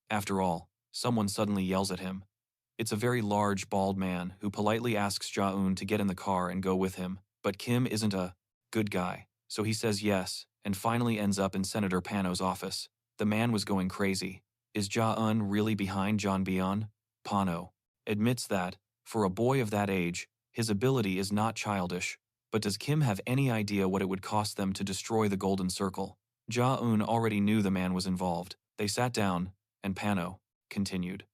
After all, someone suddenly yells at him. It's a very large, bald man who politely asks Ja-eun to get in the car and go with him, but Kim isn't a good guy, so he says yes, and finally ends up in Senator Pano's office. The man was going crazy. Is Ja-eun really behind Jeonbyeon? Pano admits that, for a boy of that age, his ability is not childish. But does Kim have any idea what it would cost them to destroy the Golden Circle? Ja-eun already knew the man was involved. They sat down, and Pano continued.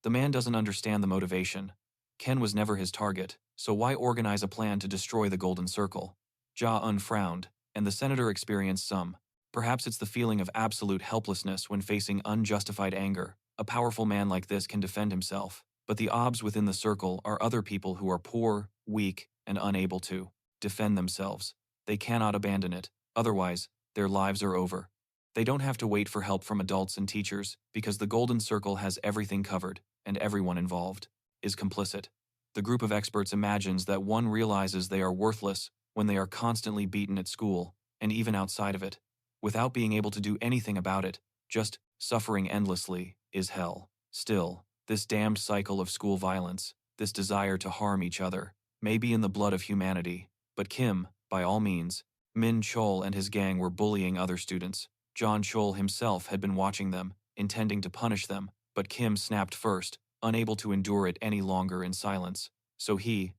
The man doesn't understand the motivation. Ken was never his target, so why organize a plan to destroy the Golden Circle? Ja-eun frowned, and the senator experienced some. Perhaps it's the feeling of absolute helplessness when facing unjustified anger. A powerful man like this can defend himself, but the obs within the circle are other people who are poor, weak, and unable to defend themselves. They cannot abandon it, otherwise, their lives are over. They don't have to wait for help from adults and teachers, because the Golden Circle has everything covered, and everyone involved is complicit. The group of experts imagines that one realizes they are worthless when they are constantly beaten at school, and even outside of it, without being able to do anything about it, just suffering endlessly, is hell. Still, this damned cycle of school violence, this desire to harm each other, may be in the blood of humanity. But Kim, by all means, Min Chol and his gang were bullying other students. John Chol himself had been watching them, intending to punish them, but Kim snapped first, unable to endure it any longer in silence. So he,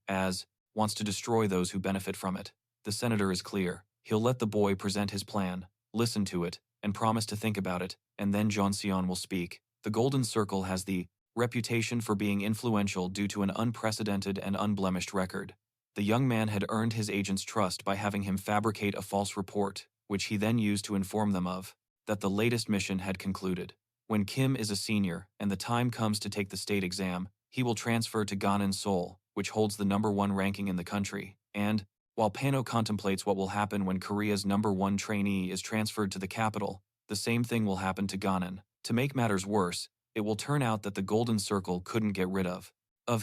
wants to destroy those who benefit from it. The senator is clear. He'll let the boy present his plan, listen to it, and promise to think about it, and then Jeonseon will speak. The Golden Circle has the reputation for being influential due to an unprecedented and unblemished record. The young man had earned his agent's trust by having him fabricate a false report, which he then used to inform them of, that the latest mission had concluded. When Kim is a senior and the time comes to take the state exam, he will transfer to Gannan Seoul, which holds the #1 ranking in the country, and, while Pano contemplates what will happen when Korea's #1 trainee is transferred to the capital, the same thing will happen to Gannan. To make matters worse, it will turn out that the Golden Circle couldn't get rid of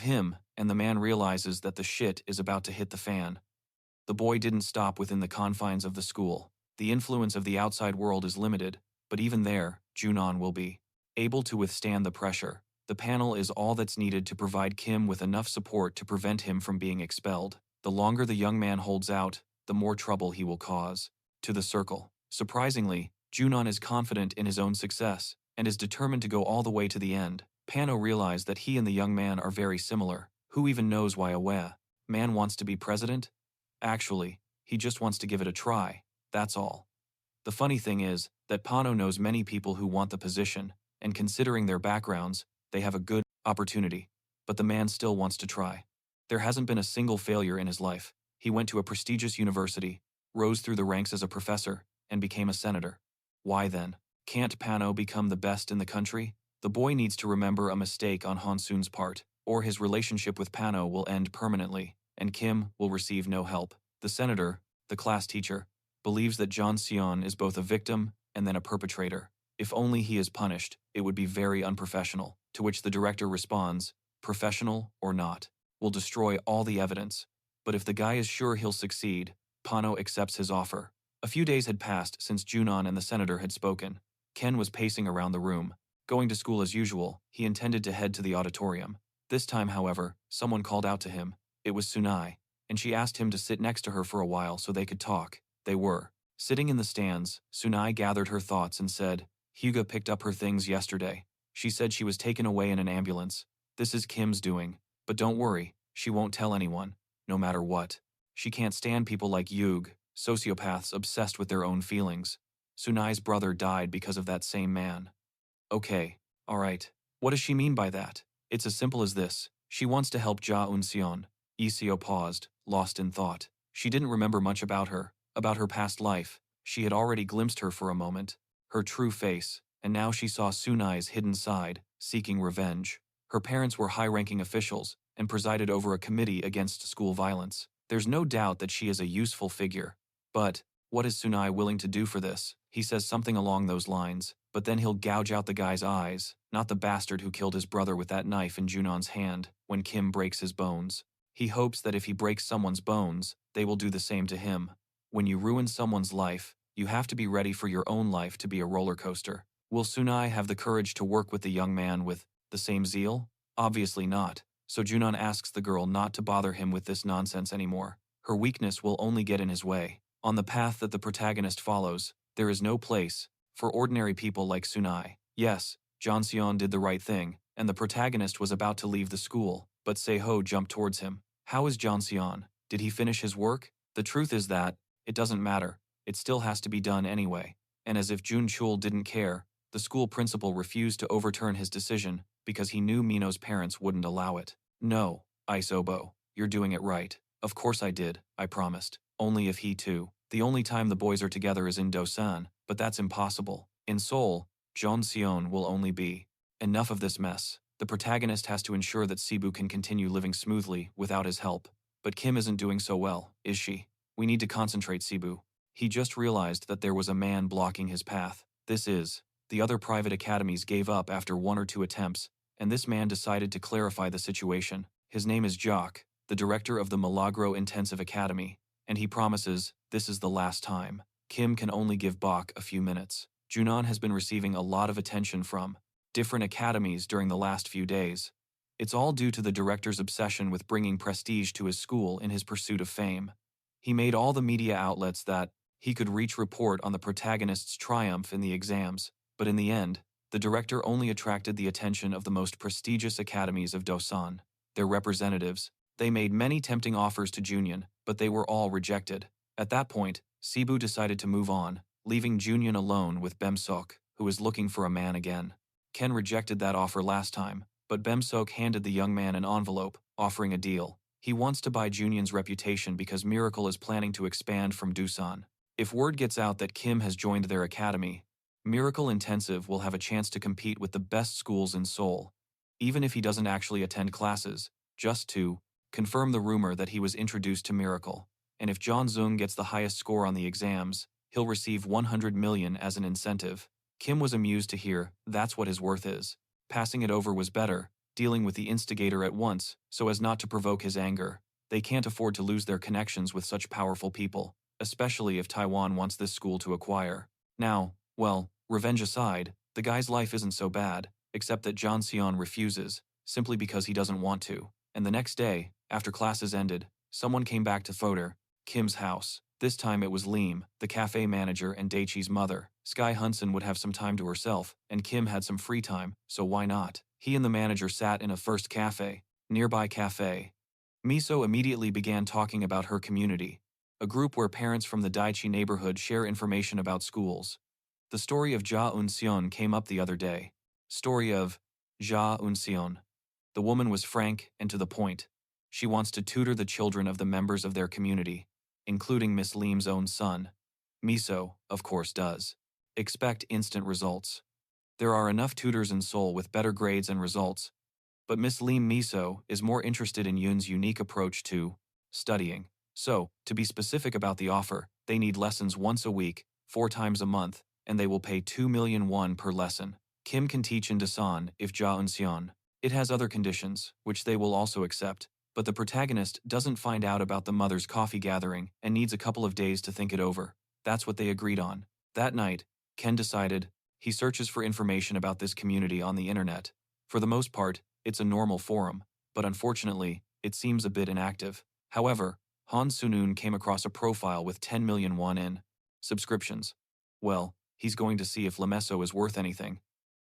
him, and the man realizes that the shit is about to hit the fan. The boy didn't stop within the confines of the school. The influence of the outside world is limited, but even there, Junon will be able to withstand the pressure. The panel is all that's needed to provide Kim with enough support to prevent him from being expelled. The longer the young man holds out, the more trouble he will cause to the circle. Surprisingly, Junon is confident in his own success and is determined to go all the way to the end. Pano realized that he and the young man are very similar. Who even knows why a man wants to be president? Actually, he just wants to give it a try, that's all. The funny thing is that Pano knows many people who want the position, and considering their backgrounds, they have a good opportunity. But the man still wants to try. There hasn't been a single failure in his life. He went to a prestigious university, rose through the ranks as a professor, and became a senator. Why then? Can't Pano become the best in the country? The boy needs to remember a mistake on Hansoon's part, or his relationship with Pano will end permanently, and Kim will receive no help. The senator, the class teacher, believes that Jeonseon is both a victim and then a perpetrator. If only he is punished, it would be very unprofessional. To which the director responds, professional or not, will destroy all the evidence. But if the guy is sure he'll succeed, Pano accepts his offer. A few days had passed since Junon and the senator had spoken. Ken was pacing around the room. Going to school as usual, he intended to head to the auditorium. This time, however, someone called out to him. It was Sunai, and she asked him to sit next to her for a while so they could talk. They were sitting in the stands. Sunai gathered her thoughts and said, Hyuga picked up her things yesterday. She said she was taken away in an ambulance. This is Kim's doing. But don't worry, she won't tell anyone, no matter what. She can't stand people like Yug, sociopaths obsessed with their own feelings. Sunai's brother died because of that same man. Okay, alright. What does she mean by that? It's as simple as this. She wants to help Ja Eun-seon. Iseo paused, lost in thought. She didn't remember much about her past life. She had already glimpsed her for a moment, her true face, and now she saw Sunai's hidden side, seeking revenge. Her parents were high-ranking officials and presided over a committee against school violence. There's no doubt that she is a useful figure. But what is Sunai willing to do for this? He says something along those lines, but then he'll gouge out the guy's eyes, not the bastard who killed his brother with that knife in Junon's hand, when Kim breaks his bones. He hopes that if he breaks someone's bones, they will do the same to him. When you ruin someone's life, you have to be ready for your own life to be a roller coaster. Will Sunai have the courage to work with the young man with the same zeal? Obviously not, so Junon asks the girl not to bother him with this nonsense anymore. Her weakness will only get in his way. On the path that the protagonist follows, there is no place for ordinary people like Sunai. Yes, Jeon Seon did the right thing, and the protagonist was about to leave the school, but Seho jumped towards him. How is Jeon Seon? Did he finish his work? The truth is that it doesn't matter. It still has to be done anyway. And as if Jun Chul didn't care, the school principal refused to overturn his decision because he knew Mino's parents wouldn't allow it. No, Isobo, you're doing it right. Of course I did, I promised. Only if he too. The only time the boys are together is in Dosan, but that's impossible. In Seoul, Jeon Seon will only be. Enough of this mess. The protagonist has to ensure that Sibu can continue living smoothly without his help. But Kim isn't doing so well, is she? We need to concentrate, Sibu. He just realized that there was a man blocking his path. The other private academies gave up after 1 or 2 attempts, and this man decided to clarify the situation. His name is Jock, the director of the Milagro Intensive Academy, and he promises this is the last time. Kim can only give Bok a few minutes. Junon has been receiving a lot of attention from different academies during the last few days. It's all due to the director's obsession with bringing prestige to his school in his pursuit of fame. He made all the media outlets that he could reach report on the protagonist's triumph in the exams, but in the end, the director only attracted the attention of the most prestigious academies of Dosan. Their representatives, they made many tempting offers to Junyon, but they were all rejected. At that point, Sibu decided to move on, leaving Junyon alone with Bemsok, who is looking for a man again. Ken rejected that offer last time, but Bemsok handed the young man an envelope, offering a deal. He wants to buy Junyon's reputation because Miracle is planning to expand from Dusan. If word gets out that Kim has joined their academy, Miracle Intensive will have a chance to compete with the best schools in Seoul, even if he doesn't actually attend classes, just to confirm the rumor that he was introduced to Miracle. And if John Zung gets the highest score on the exams, he'll receive 100 million as an incentive. Kim was amused to hear that's what his worth is. Passing it over was better, dealing with the instigator at once so as not to provoke his anger. They can't afford to lose their connections with such powerful people, especially if Taiwan wants this school to acquire. Now, well, revenge aside, the guy's life isn't so bad, except that Jeon Seon refuses, simply because he doesn't want to. And the next day, after classes ended, someone came back to Foder, Kim's house. This time it was Lim, the cafe manager and Daichi's mother. Sky Hunson would have some time to herself, and Kim had some free time, so why not? He and the manager sat in a first cafe, nearby cafe. Miso immediately began talking about her community, a group where parents from the Daichi neighborhood share information about schools. The story of Ja Un-seon came up the other day. Story of Ja Un-seon. The woman was frank and to the point. She wants to tutor the children of the members of their community, including Miss Lim's own son. Miso, of course, does. Expect instant results. There are enough tutors in Seoul with better grades and results, but Miss Lim Miso is more interested in Yoon's unique approach to studying. So, to be specific about the offer, they need lessons once a week, 4 times a month, and they will pay 2 million won per lesson. Kim can teach in Dasan if Ja Un-seon. It has other conditions, which they will also accept, but the protagonist doesn't find out about the mother's coffee gathering and needs a couple of days to think it over. That's what they agreed on. That night, Ken decided he searches for information about this community on the internet. For the most part, it's a normal forum, but unfortunately, it seems a bit inactive. However, Han Sunun came across a profile with 10 million won in subscriptions. Well, he's going to see if Lameso is worth anything.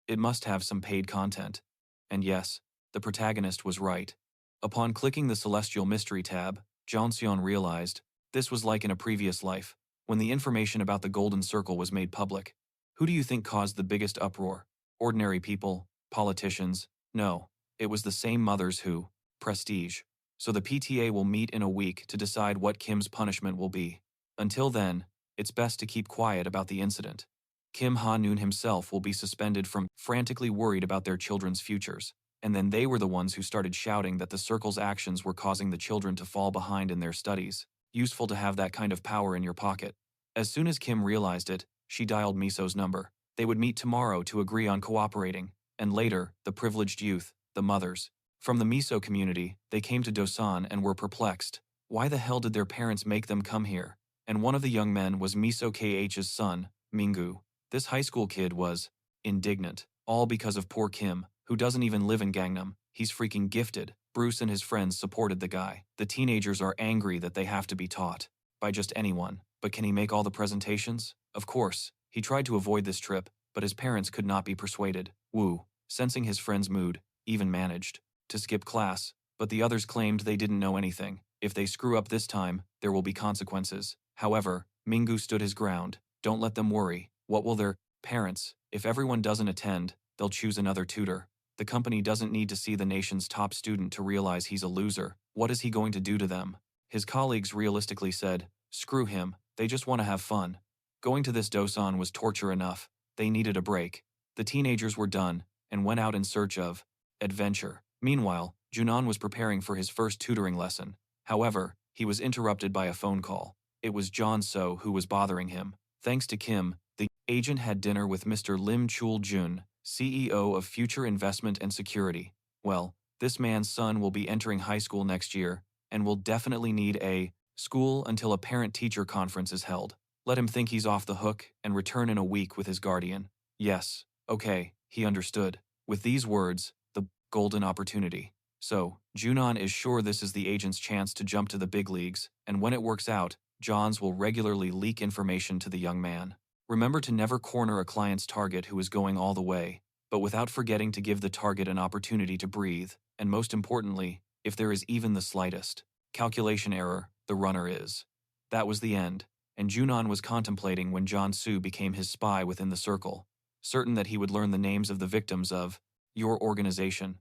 It must have some paid content. And yes, the protagonist was right. Upon clicking the Celestial Mystery tab, Jeon realized this was like in a previous life, when the information about the Golden Circle was made public. Who do you think caused the biggest uproar? Ordinary people? Politicians? No, it was the same mothers who prestige. So the PTA will meet in a week to decide what Kim's punishment will be. Until then, it's best to keep quiet about the incident. Kim Ha-noon himself will be suspended from frantically worried about their children's futures. And then they were the ones who started shouting that the circle's actions were causing the children to fall behind in their studies. Useful to have that kind of power in your pocket. As soon as Kim realized it, she dialed Miso's number. They would meet tomorrow to agree on cooperating, and later, the privileged youth, the mothers. From the Miso community, they came to Dosan and were perplexed. Why the hell did their parents make them come here? And one of the young men was Miso KH's son, Minggu. This high school kid was indignant, all because of poor Kim, who doesn't even live in Gangnam. He's freaking gifted. Bruce and his friends supported the guy. The teenagers are angry that they have to be taught by just anyone. But can he make all the presentations? Of course. He tried to avoid this trip, but his parents could not be persuaded. Wu, sensing his friend's mood, even managed to skip class, but the others claimed they didn't know anything. If they screw up this time, there will be consequences. However, Minggu stood his ground. Don't let them worry. What will their parents? If everyone doesn't attend, they'll choose another tutor. The company doesn't need to see the nation's top student to realize he's a loser. What is he going to do to them? His colleagues realistically said, screw him, they just want to have fun. Going to this Dosan was torture enough. They needed a break. The teenagers were done, and went out in search of adventure. Meanwhile, Junan was preparing for his first tutoring lesson. However, he was interrupted by a phone call. It was John So who was bothering him. Thanks to Kim, the agent had dinner with Mr. Lim Chul-jun, CEO of Future Investment and Security. Well, this man's son will be entering high school next year, and will definitely need a school until a parent-teacher conference is held. Let him think he's off the hook and return in a week with his guardian. Yes, okay, he understood. With these words, the golden opportunity. So, Junan is sure this is the agent's chance to jump to the big leagues, and when it works out, Johns will regularly leak information to the young man. Remember to never corner a client's target who is going all the way, but without forgetting to give the target an opportunity to breathe, and most importantly, if there is even the slightest calculation error, the runner is. That was the end, and Junan was contemplating when John Su became his spy within the circle, certain that he would learn the names of the victims of your organization.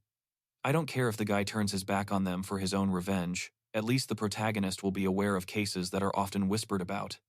I don't care if the guy turns his back on them for his own revenge, at least the protagonist will be aware of cases that are often whispered about.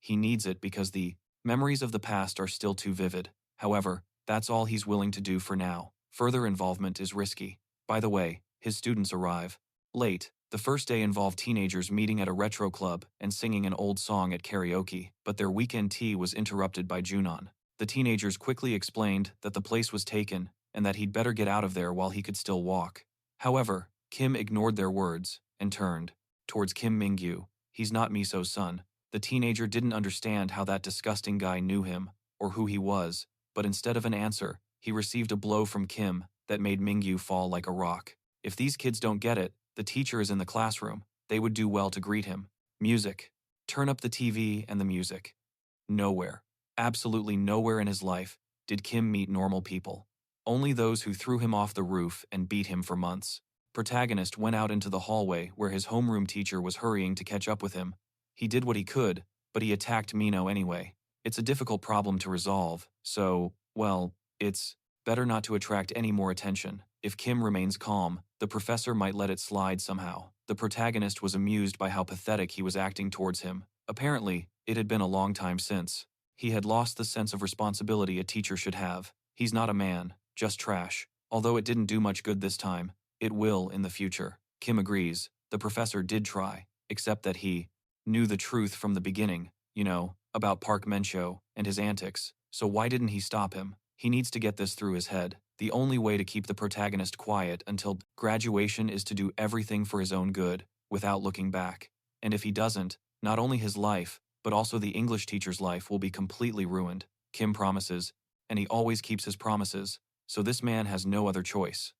He needs it because the memories of the past are still too vivid. However, that's all he's willing to do for now. Further involvement is risky. By the way, his students arrive late. The first day involved teenagers meeting at a retro club and singing an old song at karaoke, but their weekend tea was interrupted by Junan. The teenagers quickly explained that the place was taken and that he'd better get out of there while he could still walk. However, Kim ignored their words and turned towards Kim Mingyu. He's not Miso's son. The teenager didn't understand how that disgusting guy knew him or who he was, but instead of an answer, he received a blow from Kim that made Mingyu fall like a rock. If these kids don't get it, the teacher is in the classroom. They would do well to greet him. Music. Turn up the TV and the music. Nowhere, absolutely nowhere in his life, did Kim meet normal people. Only those who threw him off the roof and beat him for months. Protagonist went out into the hallway where his homeroom teacher was hurrying to catch up with him. He did what he could, but he attacked Mino anyway. It's a difficult problem to resolve, so, well, it's better not to attract any more attention. If Kim remains calm, the professor might let it slide somehow. The protagonist was amused by how pathetic he was acting towards him. Apparently, it had been a long time since. He had lost the sense of responsibility a teacher should have. He's not a man, just trash. Although it didn't do much good this time, it will in the future. Kim agrees. The professor did try, except that he knew the truth from the beginning, about Park Mencho and his antics. So why didn't he stop him? He needs to get this through his head. The only way to keep the protagonist quiet until graduation is to do everything for his own good, without looking back. And if he doesn't, not only his life, but also the English teacher's life will be completely ruined. Kim promises, and he always keeps his promises, so this man has no other choice.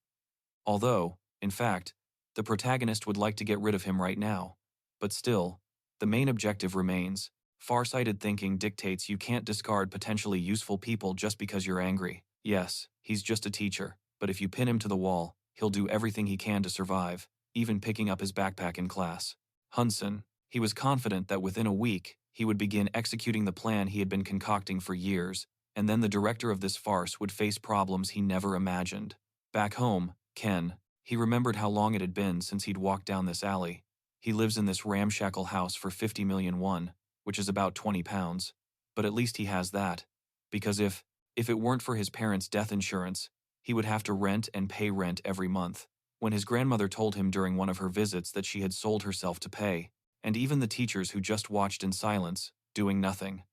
Although, in fact, the protagonist would like to get rid of him right now. But still, the main objective remains. Far-sighted thinking dictates you can't discard potentially useful people just because you're angry. Yes, he's just a teacher, but if you pin him to the wall, he'll do everything he can to survive, even picking up his backpack in class. Hunson, he was confident that within a week, he would begin executing the plan he had been concocting for years, and then the director of this farce would face problems he never imagined. Back home, Ken, he remembered how long it had been since he'd walked down this alley. He lives in this ramshackle house for 50 million won, which is about 20 pounds. But at least he has that. Because if it weren't for his parents' death insurance, he would have to rent and pay rent every month. When his grandmother told him during one of her visits that she had sold herself to pay, and even the teachers who just watched in silence, doing nothing.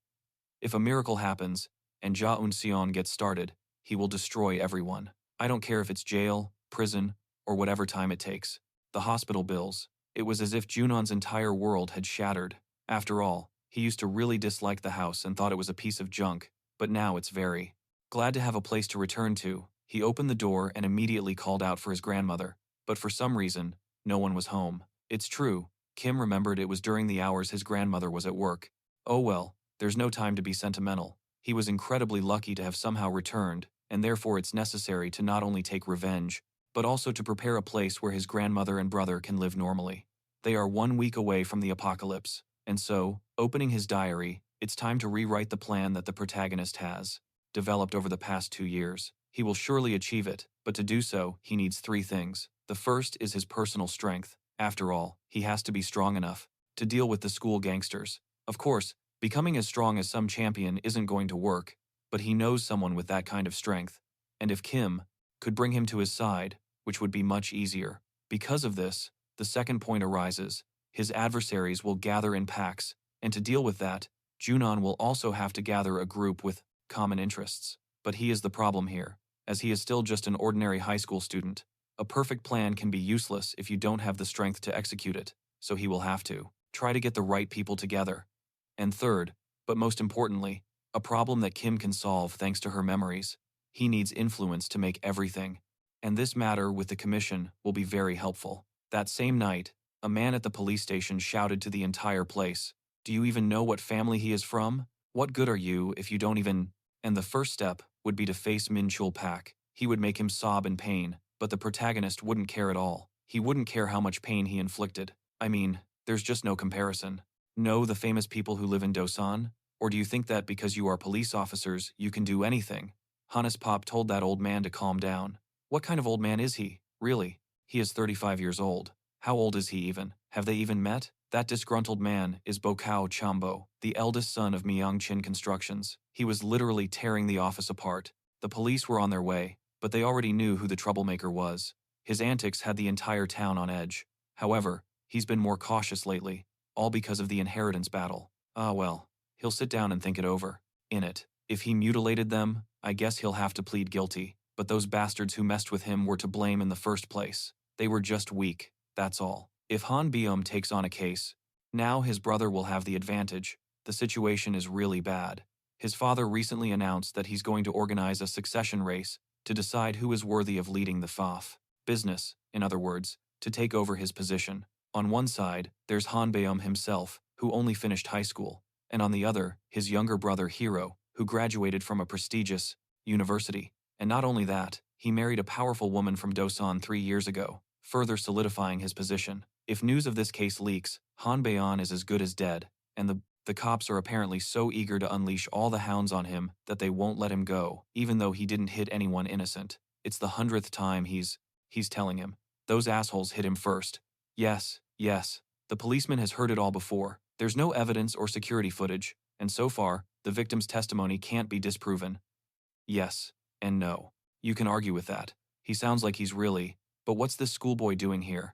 If a miracle happens, and Ja Eun-seon gets started, he will destroy everyone. I don't care if it's jail, prison, or whatever time it takes. The hospital bills. It was as if Junon's entire world had shattered. After all, he used to really dislike the house and thought it was a piece of junk, but now it's very glad to have a place to return to. He opened the door and immediately called out for his grandmother, but for some reason, no one was home. It's true, Kim remembered it was during the hours his grandmother was at work. Oh well, there's no time to be sentimental. He was incredibly lucky to have somehow returned, and therefore it's necessary to not only take revenge, but also to prepare a place where his grandmother and brother can live normally. They are 1 week away from the apocalypse, and so, opening his diary, it's time to rewrite the plan that the protagonist has developed over the past 2 years. He will surely achieve it, but to do so, he needs 3 things. The first is his personal strength. After all, he has to be strong enough to deal with the school gangsters. Of course, becoming as strong as some champion isn't going to work, but he knows someone with that kind of strength. And if Kim could bring him to his side, which would be much easier. Because of this, the second point arises. His adversaries will gather in packs, and to deal with that, Junon will also have to gather a group with common interests. But he is the problem here, as he is still just an ordinary high school student. A perfect plan can be useless if you don't have the strength to execute it, so he will have to try to get the right people together. And third, but most importantly, a problem that Kim can solve thanks to her memories. He needs influence to make everything. And this matter with the commission will be very helpful. That same night, a man at the police station shouted to the entire place, "Do you even know what family he is from? What good are you if you don't even—" And the first step would be to face Min Chul Pak. He would make him sob in pain, but the protagonist wouldn't care at all. He wouldn't care how much pain he inflicted. I mean, there's just no comparison. Know the famous people who live in Dosan? Or do you think that because you are police officers, you can do anything? Hannes Pop told that old man to calm down. What kind of old man is he, really? He is 35 years old. How old is he even? Have they even met? That disgruntled man is Bokao Chambo, the eldest son of Myeongchin Constructions. He was literally tearing the office apart. The police were on their way, but they already knew who the troublemaker was. His antics had the entire town on edge. However, he's been more cautious lately, all because of the inheritance battle. Ah well, he'll sit down and think it over. In it, if he mutilated them, I guess he'll have to plead guilty. But those bastards who messed with him were to blame in the first place. They were just weak, that's all. If Han Byum takes on a case, now his brother will have the advantage. The situation is really bad. His father recently announced that he's going to organize a succession race to decide who is worthy of leading the FAF business, in other words, to take over his position. On one side, there's Han Byum himself, who only finished high school, and on the other, his younger brother Hiro, who graduated from a prestigious university. And not only that, he married a powerful woman from Dosan 3 years ago, further solidifying his position. If news of this case leaks, Han Baeon is as good as dead, and the cops are apparently so eager to unleash all the hounds on him that they won't let him go, even though he didn't hit anyone innocent. It's the 100th time he's telling him. Those assholes hit him first. Yes, the policeman has heard it all before. There's no evidence or security footage, and so far, the victim's testimony can't be disproven. Yes. And no. You can argue with that. He sounds like he's really, but what's this schoolboy doing here?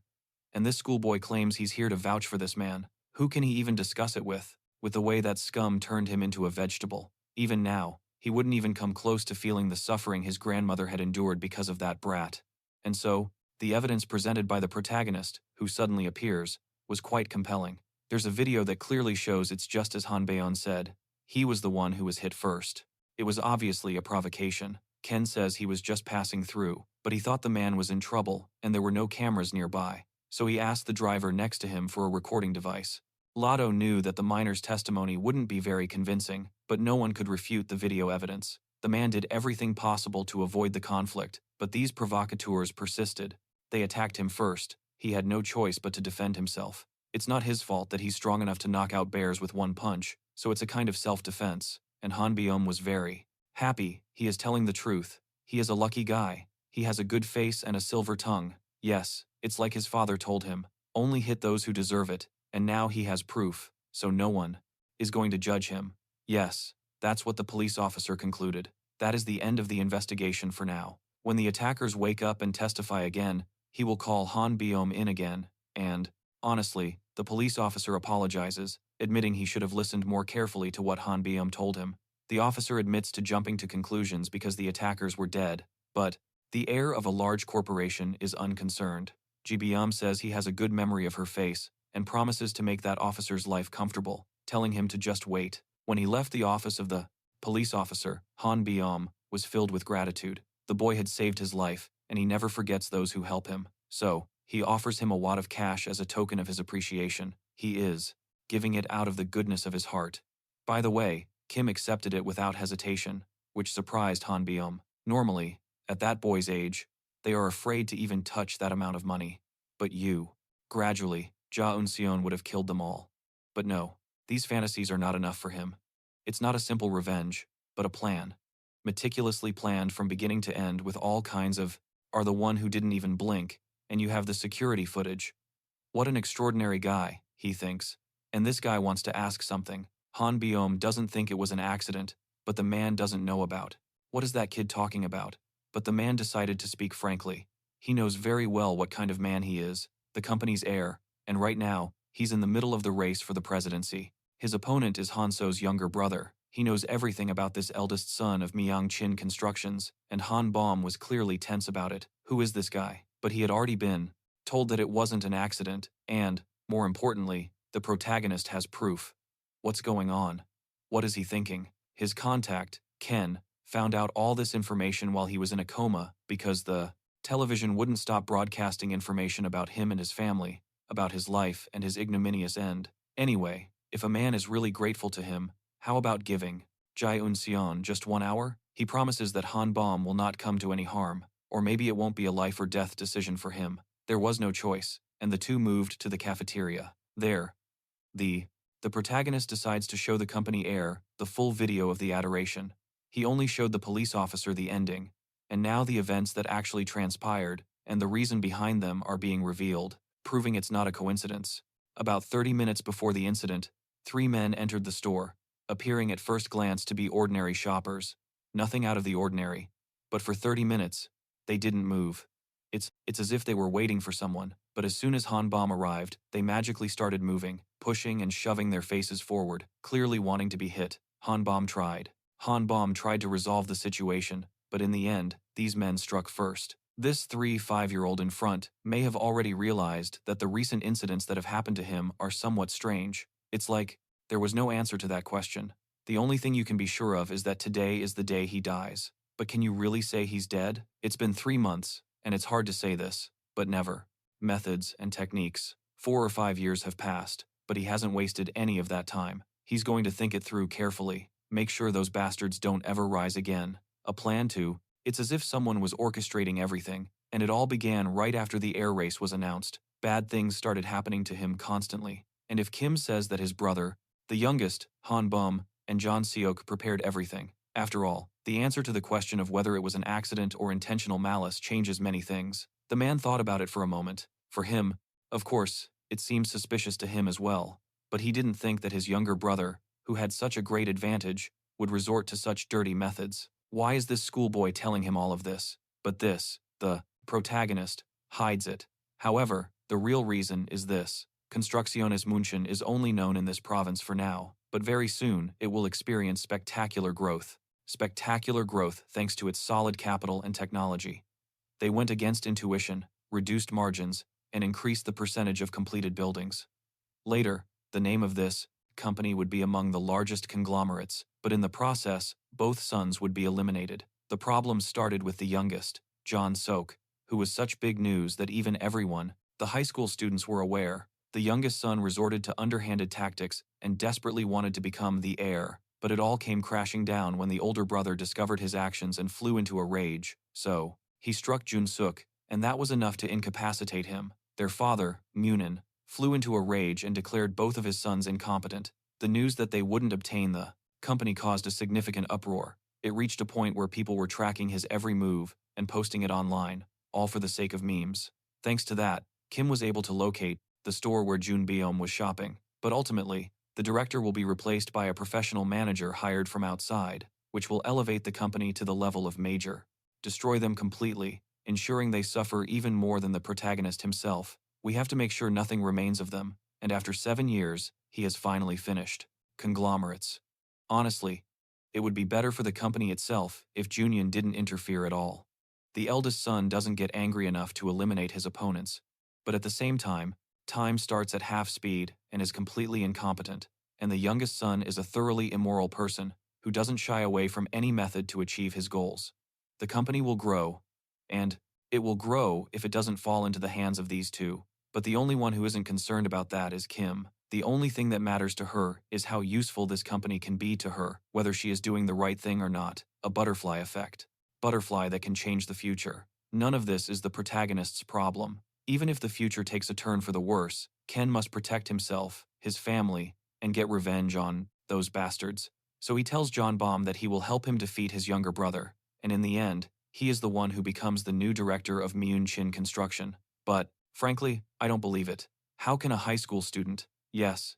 And this schoolboy claims he's here to vouch for this man. Who can he even discuss it with? With the way that scum turned him into a vegetable. Even now, he wouldn't even come close to feeling the suffering his grandmother had endured because of that brat. And so, the evidence presented by the protagonist, who suddenly appears, was quite compelling. There's a video that clearly shows it's just as Han Baeon said. He was the one who was hit first. It was obviously a provocation. Ken says he was just passing through, but he thought the man was in trouble and there were no cameras nearby, so he asked the driver next to him for a recording device. Lotto knew that the miner's testimony wouldn't be very convincing, but no one could refute the video evidence. The man did everything possible to avoid the conflict, but these provocateurs persisted. They attacked him first. He had no choice but to defend himself. It's not his fault that he's strong enough to knock out bears with one punch, so it's a kind of self-defense, and Han Byum was very happy. He is telling the truth. He is a lucky guy. He has a good face and a silver tongue. Yes, it's like his father told him. Only hit those who deserve it, and now he has proof, so no one is going to judge him. Yes, that's what the police officer concluded. That is the end of the investigation for now. When the attackers wake up and testify again, he will call Han Byum in again, and, honestly, the police officer apologizes. admitting he should have listened more carefully to what Han Byum told him. The officer admits to jumping to conclusions because the attackers were dead, but the heir of a large corporation is unconcerned. Ji Byum says he has a good memory of her face and promises to make that officer's life comfortable, telling him to just wait. When he left the office of the police officer, Han Byum was filled with gratitude. The boy had saved his life, and he never forgets those who help him. So, he offers him a wad of cash as a token of his appreciation. He is giving it out of the goodness of his heart. By the way, Kim accepted it without hesitation, which surprised Han Byum. Normally, at that boy's age, they are afraid to even touch that amount of money. But gradually, Ja Eun-seon would have killed them all. But no, these fantasies are not enough for him. It's not a simple revenge, but a plan. Meticulously planned from beginning to end with all kinds of are the one who didn't even blink, and you have the security footage. What an extraordinary guy, he thinks. And this guy wants to ask something. Han Byum doesn't think it was an accident, but the man doesn't know about. What is that kid talking about? But the man decided to speak frankly. He knows very well what kind of man he is, the company's heir, and right now, he's in the middle of the race for the presidency. His opponent is Han So's younger brother. He knows everything about this eldest son of Myung Chin Constructions, and Han Baum was clearly tense about it. Who is this guy? But he had already been told that it wasn't an accident, and, more importantly, the protagonist has proof. What's going on? What is he thinking? His contact, Ken, found out all this information while he was in a coma because the television wouldn't stop broadcasting information about him and his family, about his life and his ignominious end. Anyway, if a man is really grateful to him, how about giving Jae Eun-seon just 1 hour? He promises that Han Baum will not come to any harm, or maybe it won't be a life or death decision for him. There was no choice, and the two moved to the cafeteria. There, the protagonist decides to show the company heir the full video of the adoration. He only showed the police officer the ending, and now the events that actually transpired and the reason behind them are being revealed, proving it's not a coincidence. About 30 minutes before the incident, 3 men entered the store, appearing at first glance to be ordinary shoppers. Nothing out of the ordinary. But for 30 minutes, they didn't move. It's as if they were waiting for someone, but as soon as Han Baum arrived, they magically started moving, pushing and shoving their faces forward, clearly wanting to be hit. Han Baum tried to resolve the situation, but in the end, these men struck first. This 5-year-old in front may have already realized that the recent incidents that have happened to him are somewhat strange. It's like there was no answer to that question. The only thing you can be sure of is that today is the day he dies. But can you really say he's dead? It's been 3 months, and it's hard to say this, but never. Methods and techniques. 4 or 5 years have passed, but he hasn't wasted any of that time. He's going to think it through carefully, make sure those bastards don't ever rise again. A plan to. It's as if someone was orchestrating everything, and it all began right after the air race was announced. Bad things started happening to him constantly. And if Kim says that his brother, the youngest, Han Bum, and John Seok prepared everything, after all, the answer to the question of whether it was an accident or intentional malice changes many things. The man thought about it for a moment. For him, of course, it seemed suspicious to him as well, but he didn't think that his younger brother, who had such a great advantage, would resort to such dirty methods. Why is this schoolboy telling him all of this? But this, the protagonist, hides it. However, the real reason is this. Construcciones München is only known in this province for now, but very soon it will experience spectacular growth. Spectacular growth thanks to its solid capital and technology. They went against intuition, reduced margins, and increased the percentage of completed buildings. Later, the name of this company would be among the largest conglomerates, but in the process, both sons would be eliminated. The problem started with the youngest, John Sok, who was such big news that even everyone, the high school students, were aware. The youngest son resorted to underhanded tactics and desperately wanted to become the heir, but it all came crashing down when the older brother discovered his actions and flew into a rage. So, he struck Jun Suk, and that was enough to incapacitate him. Their father, Munin, flew into a rage and declared both of his sons incompetent. The news that they wouldn't obtain the company caused a significant uproar. It reached a point where people were tracking his every move and posting it online, all for the sake of memes. Thanks to that, Kim was able to locate the store where Jun Byum was shopping, but ultimately, the director will be replaced by a professional manager hired from outside, which will elevate the company to the level of major. Destroy them completely, ensuring they suffer even more than the protagonist himself. We have to make sure nothing remains of them, and after 7 years, he has finally finished. Conglomerates. Honestly, it would be better for the company itself if Junyun didn't interfere at all. The eldest son doesn't get angry enough to eliminate his opponents, but at the same time, time starts at half speed and is completely incompetent, and the youngest son is a thoroughly immoral person who doesn't shy away from any method to achieve his goals. The company will grow, and it will grow if it doesn't fall into the hands of these two, but the only one who isn't concerned about that is Kim. The only thing that matters to her is how useful this company can be to her, whether she is doing the right thing or not. A butterfly effect. Butterfly that can change the future. None of this is the protagonist's problem. Even if the future takes a turn for the worse, Ken must protect himself, his family, and get revenge on those bastards. So he tells John Baum that he will help him defeat his younger brother, and in the end, he is the one who becomes the new director of Myunchin Construction. But, frankly, I don't believe it. How can a high school student? Yes,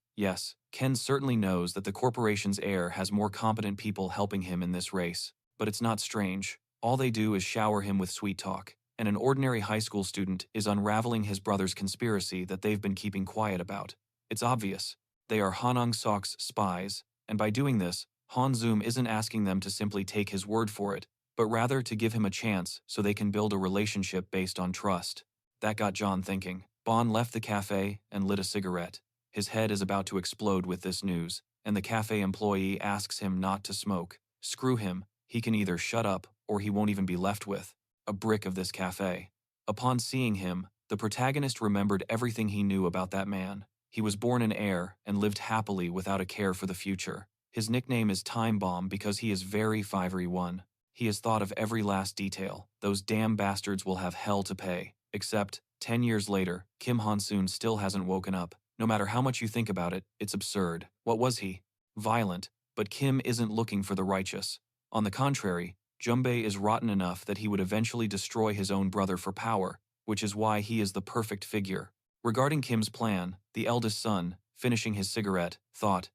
Ken certainly knows that the corporation's heir has more competent people helping him in this race. But it's not strange. All they do is shower him with sweet talk, and an ordinary high school student is unraveling his brother's conspiracy that they've been keeping quiet about. It's obvious. They are Han Sok's spies, and by doing this, Han Zoom isn't asking them to simply take his word for it, but rather to give him a chance so they can build a relationship based on trust. That got John thinking. Bon left the cafe and lit a cigarette. His head is about to explode with this news, and the cafe employee asks him not to smoke. Screw him, he can either shut up or he won't even be left with a brick of this cafe. Upon seeing him, the protagonist remembered everything he knew about that man. He was born an heir and lived happily without a care for the future. His nickname is Time Bomb because he is very fiery one. He has thought of every last detail. Those damn bastards will have hell to pay. Except, 10 years later, Kim Han-soon still hasn't woken up. No matter how much you think about it, it's absurd. What was he? Violent. But Kim isn't looking for the righteous. On the contrary, Junbei is rotten enough that he would eventually destroy his own brother for power, which is why he is the perfect figure. Regarding Kim's plan, the eldest son, finishing his cigarette, thought,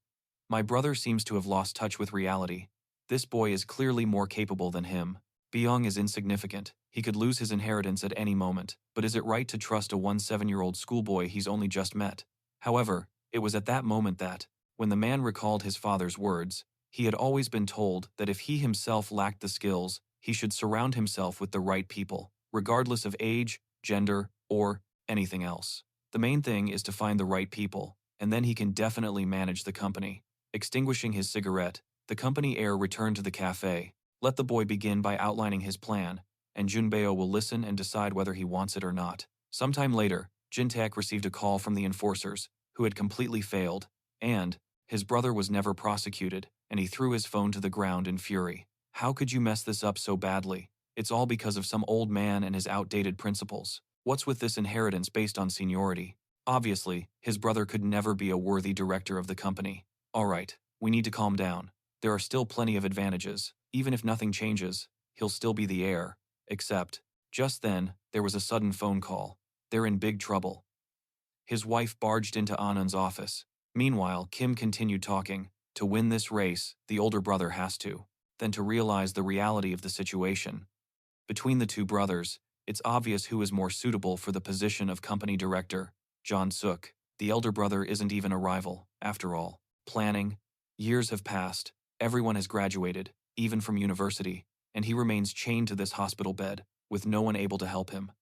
"My brother seems to have lost touch with reality. This boy is clearly more capable than him. Byung is insignificant. He could lose his inheritance at any moment, but is it right to trust a 17-year-old schoolboy he's only just met?" However, it was at that moment that, when the man recalled his father's words, he had always been told that if he himself lacked the skills, he should surround himself with the right people, regardless of age, gender, or anything else. The main thing is to find the right people, and then he can definitely manage the company. Extinguishing his cigarette, the company heir returned to the cafe. Let the boy begin by outlining his plan, and Junbeo will listen and decide whether he wants it or not. Sometime later, Jintaek received a call from the enforcers, who had completely failed, and his brother was never prosecuted, and he threw his phone to the ground in fury. How could you mess this up so badly? It's all because of some old man and his outdated principles. What's with this inheritance based on seniority? Obviously, his brother could never be a worthy director of the company. Alright, we need to calm down. There are still plenty of advantages. Even if nothing changes, he'll still be the heir. Except, just then, there was a sudden phone call. They're in big trouble. His wife barged into Anand's office. Meanwhile, Kim continued talking. To win this race, the older brother has to. Then to realize the reality of the situation. Between the two brothers, it's obvious who is more suitable for the position of company director. John Suk. The elder brother isn't even a rival, after all. Planning. Years have passed. Everyone has graduated, even from university, and he remains chained to this hospital bed, with no one able to help him.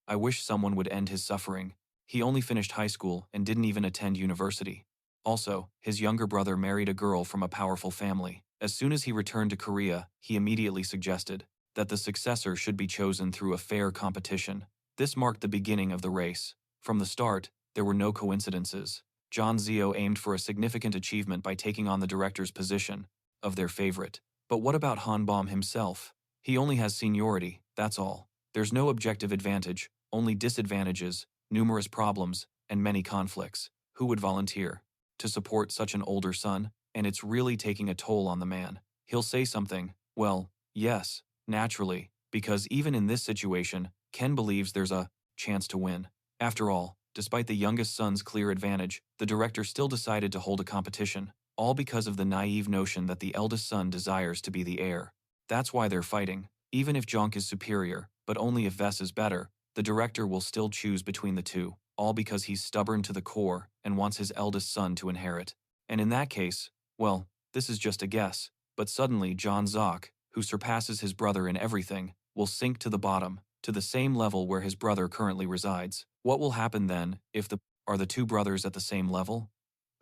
I wish someone would end his suffering. He only finished high school and didn't even attend university. Also, his younger brother married a girl from a powerful family. As soon as he returned to Korea, he immediately suggested that the successor should be chosen through a fair competition. This marked the beginning of the race. From the start, there were no coincidences. John Zio aimed for a significant achievement by taking on the director's position of their favorite. But what about Han Baum himself? He only has seniority, that's all. There's no objective advantage, only disadvantages, numerous problems, and many conflicts. Who would volunteer to support such an older son? And it's really taking a toll on the man. He'll say something, well, yes, naturally, because even in this situation, Ken believes there's a chance to win. After all, despite the youngest son's clear advantage, the director still decided to hold a competition, all because of the naive notion that the eldest son desires to be the heir. That's why they're fighting. Even if Jonk is superior, but only if Ves is better, the director will still choose between the two. all because he's stubborn to the core and wants his eldest son to inherit. And in that case, well, this is just a guess, but suddenly John Zock, who surpasses his brother in everything, will sink to the bottom, to the same level where his brother currently resides. What will happen then if are the two brothers at the same level?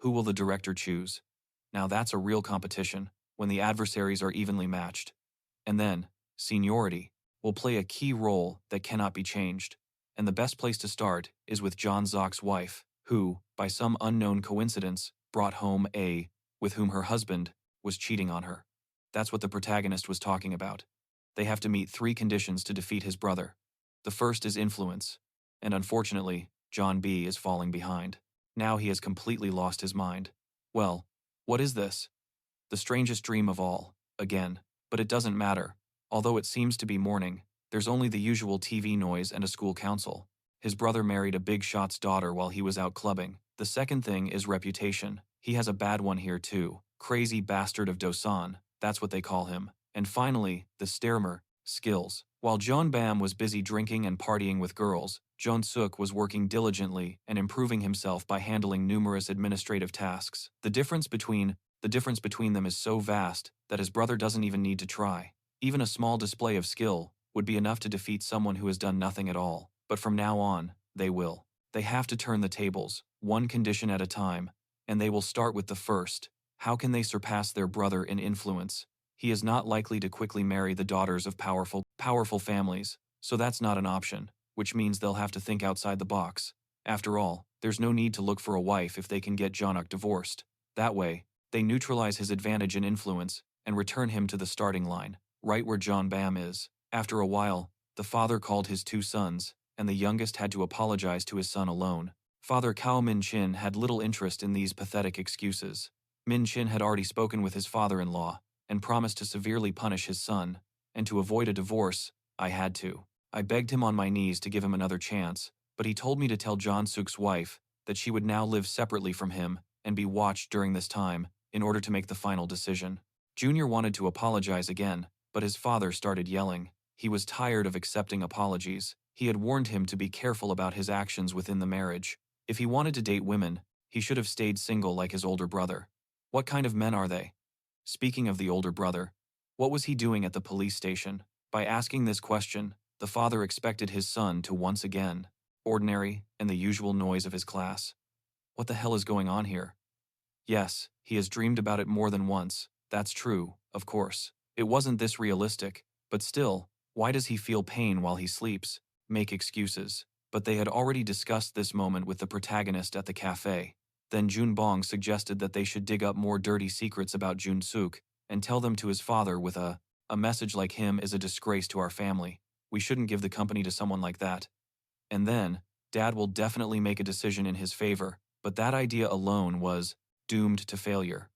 Who will the director choose? Now that's a real competition, when the adversaries are evenly matched. And then, seniority will play a key role that cannot be changed. And the best place to start is with John Zock's wife, who, by some unknown coincidence, brought home a, with whom her husband was cheating on her. That's what the protagonist was talking about. They have to meet 3 conditions to defeat his brother. The first is influence, and unfortunately, John B. is falling behind. Now he has completely lost his mind. Well, what is this? The strangest dream of all, again, but it doesn't matter. Although it seems to be morning, there's only the usual TV noise and a school council. His brother married a big shot's daughter while he was out clubbing. The second thing is reputation. He has a bad one here too. Crazy bastard of Dosan, that's what they call him. And finally, the Stermer, skills. While John Bam was busy drinking and partying with girls, John Suk was working diligently and improving himself by handling numerous administrative tasks. The difference between them is so vast that his brother doesn't even need to try. Even a small display of skill would be enough to defeat someone who has done nothing at all. But from now on, they will. They have to turn the tables, one condition at a time, and they will start with the first. How can they surpass their brother in influence? He is not likely to quickly marry the daughters of powerful families, so that's not an option, which means they'll have to think outside the box. After all, there's no need to look for a wife if they can get Jonuk divorced. That way, they neutralize his advantage in influence and return him to the starting line, right where John Bam is. After a while, the father called his 2 sons, and the youngest had to apologize to his son alone. Father Cao Min Chin had little interest in these pathetic excuses. Min Chin had already spoken with his father-in-law and promised to severely punish his son, and to avoid a divorce, I had to. I begged him on my knees to give him another chance, but he told me to tell John Suk's wife that she would now live separately from him and be watched during this time in order to make the final decision. Junior wanted to apologize again, but his father started yelling. He was tired of accepting apologies. He had warned him to be careful about his actions within the marriage. If he wanted to date women, he should have stayed single like his older brother. What kind of men are they? Speaking of the older brother, what was he doing at the police station? By asking this question, the father expected his son to once again, ordinary and the usual noise of his class. What the hell is going on here? Yes, he has dreamed about it more than once. That's true, of course. It wasn't this realistic, but still, why does he feel pain while he sleeps? Make excuses. But they had already discussed this moment with the protagonist at the cafe. Then Jun Bong suggested that they should dig up more dirty secrets about Jun Suk and tell them to his father with a message like him is a disgrace to our family. We shouldn't give the company to someone like that. And then, Dad will definitely make a decision in his favor, but that idea alone was doomed to failure.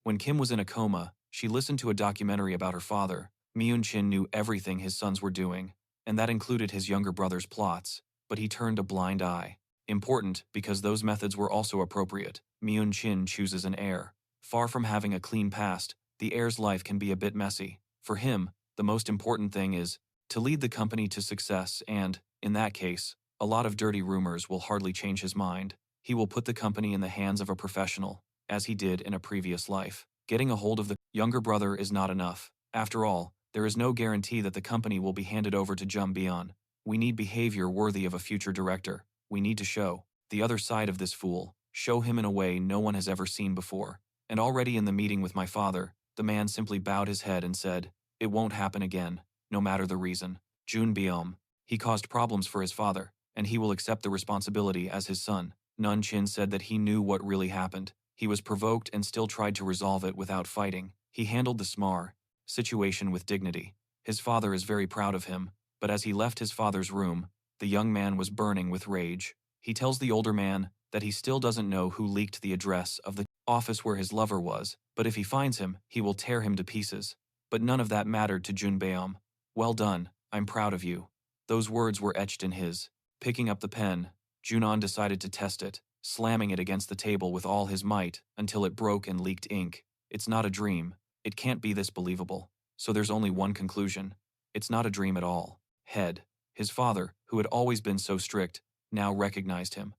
When Kim was in a coma, she listened to a documentary about her father. Myun Chin knew everything his sons were doing, and that included his younger brother's plots, but he turned a blind eye. Important because those methods were also appropriate. Myun Chin chooses an heir. Far from having a clean past, the heir's life can be a bit messy. For him, the most important thing is to lead the company to success and, in that case, a lot of dirty rumors will hardly change his mind. He will put the company in the hands of a professional, as he did in a previous life. Getting a hold of the younger brother is not enough. After all, there is no guarantee that the company will be handed over to Jumbion. We need behavior worthy of a future director. We need to show the other side of this fool, show him in a way no one has ever seen before. And already in the meeting with my father, the man simply bowed his head and said, "It won't happen again, no matter the reason." Jun Biom. He caused problems for his father, and he will accept the responsibility as his son. Nun Chin said that he knew what really happened. He was provoked and still tried to resolve it without fighting. He handled the Smar situation with dignity. His father is very proud of him, but as he left his father's room, the young man was burning with rage. He tells the older man that he still doesn't know who leaked the address of the office where his lover was, but if he finds him, he will tear him to pieces. But none of that mattered to Jun Beom. "Well done, I'm proud of you." Those words were etched in his. Picking up the pen, Junon decided to test it, slamming it against the table with all his might until it broke and leaked ink. It's not a dream. It can't be this believable. So there's only one conclusion. It's not a dream at all. Head. His father, who had always been so strict, now recognized him.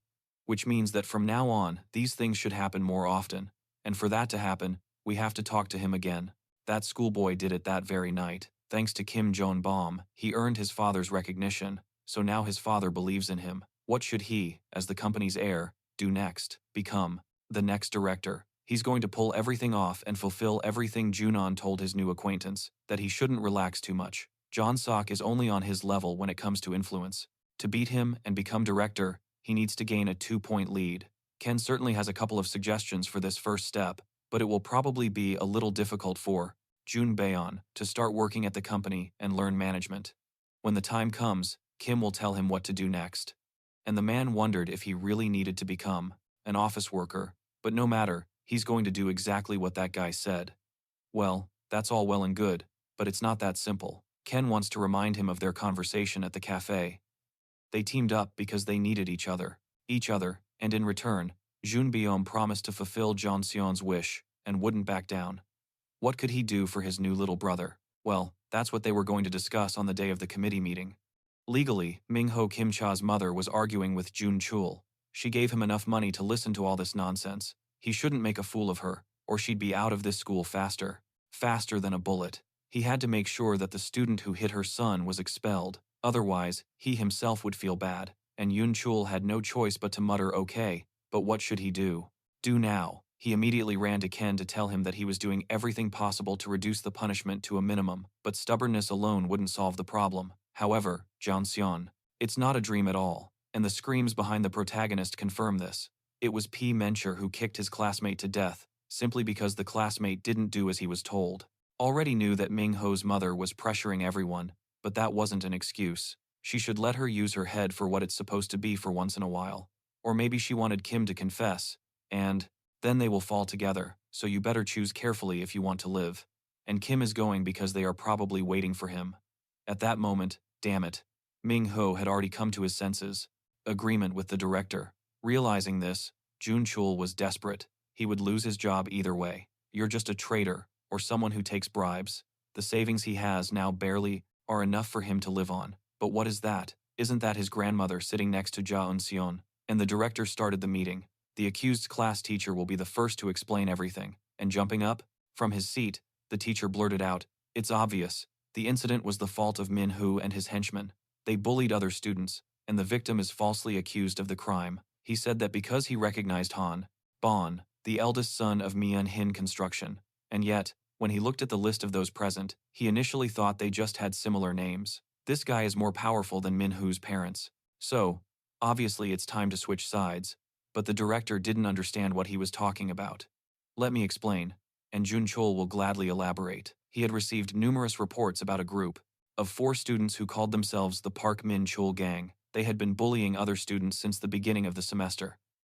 which means that from now on, these things should happen more often. And for that to happen, we have to talk to him again. That schoolboy did it that very night. Thanks to Kim Jong-bom, he earned his father's recognition, so now his father believes in him. What should he, as the company's heir, do next? Become the next director. He's going to pull everything off and fulfill everything Junon told his new acquaintance, that he shouldn't relax too much. John Sok is only on his level when it comes to influence. To beat him and become director, he needs to gain a 2-point lead. Ken certainly has a couple of suggestions for this first step, but it will probably be a little difficult for Jun Baeon to start working at the company and learn management. When the time comes, Kim will tell him what to do next. And the man wondered if he really needed to become an office worker, but no matter, he's going to do exactly what that guy said. Well, that's all well and good, but it's not that simple. Ken wants to remind him of their conversation at the cafe. They teamed up because they needed each other, and in return, Jun Beom promised to fulfill Jeon Seon's wish and wouldn't back down. What could he do for his new little brother? Well, that's what they were going to discuss on the day of the committee meeting. Legally, Ming-ho Kim Cha's mother was arguing with Jun Chul. She gave him enough money to listen to all this nonsense. He shouldn't make a fool of her, or she'd be out of this school faster than a bullet. He had to make sure that the student who hit her son was expelled, otherwise, he himself would feel bad, and Yun Chul had no choice but to mutter okay, but what should he do? Do now. He immediately ran to Ken to tell him that he was doing everything possible to reduce the punishment to a minimum, but stubbornness alone wouldn't solve the problem. However, Jeon Seon, it's not a dream at all, and the screams behind the protagonist confirm this. It was P. Mencher who kicked his classmate to death, simply because the classmate didn't do as he was told. Already knew that Ming-ho's mother was pressuring everyone, but that wasn't an excuse. She should let her use her head for what it's supposed to be for once in a while. Or maybe she wanted Kim to confess, and then they will fall together, so you better choose carefully if you want to live. And Kim is going because they are probably waiting for him. At that moment, damn it, Ming-ho had already come to his senses. Agreement with the director. Realizing this, Jun Chul was desperate. He would lose his job either way. You're just a traitor, or someone who takes bribes. The savings he has now barely are enough for him to live on. But what is that? Isn't that his grandmother sitting next to Ja Eun-seon? And the director started the meeting. The accused's class teacher will be the first to explain everything. And jumping up from his seat, the teacher blurted out, "It's obvious. The incident was the fault of Min-ho and his henchmen. They bullied other students, and the victim is falsely accused of the crime." He said that because he recognized Han Bon, the eldest son of Myeon-hin Construction, and yet, when he looked at the list of those present, he initially thought they just had similar names. This guy is more powerful than Min-ho's parents. So, obviously it's time to switch sides, but the director didn't understand what he was talking about. Let me explain, and Jun Chul will gladly elaborate. He had received numerous reports about a group of 4 students who called themselves the Park Min Chul Gang. They had been bullying other students since the beginning of the semester.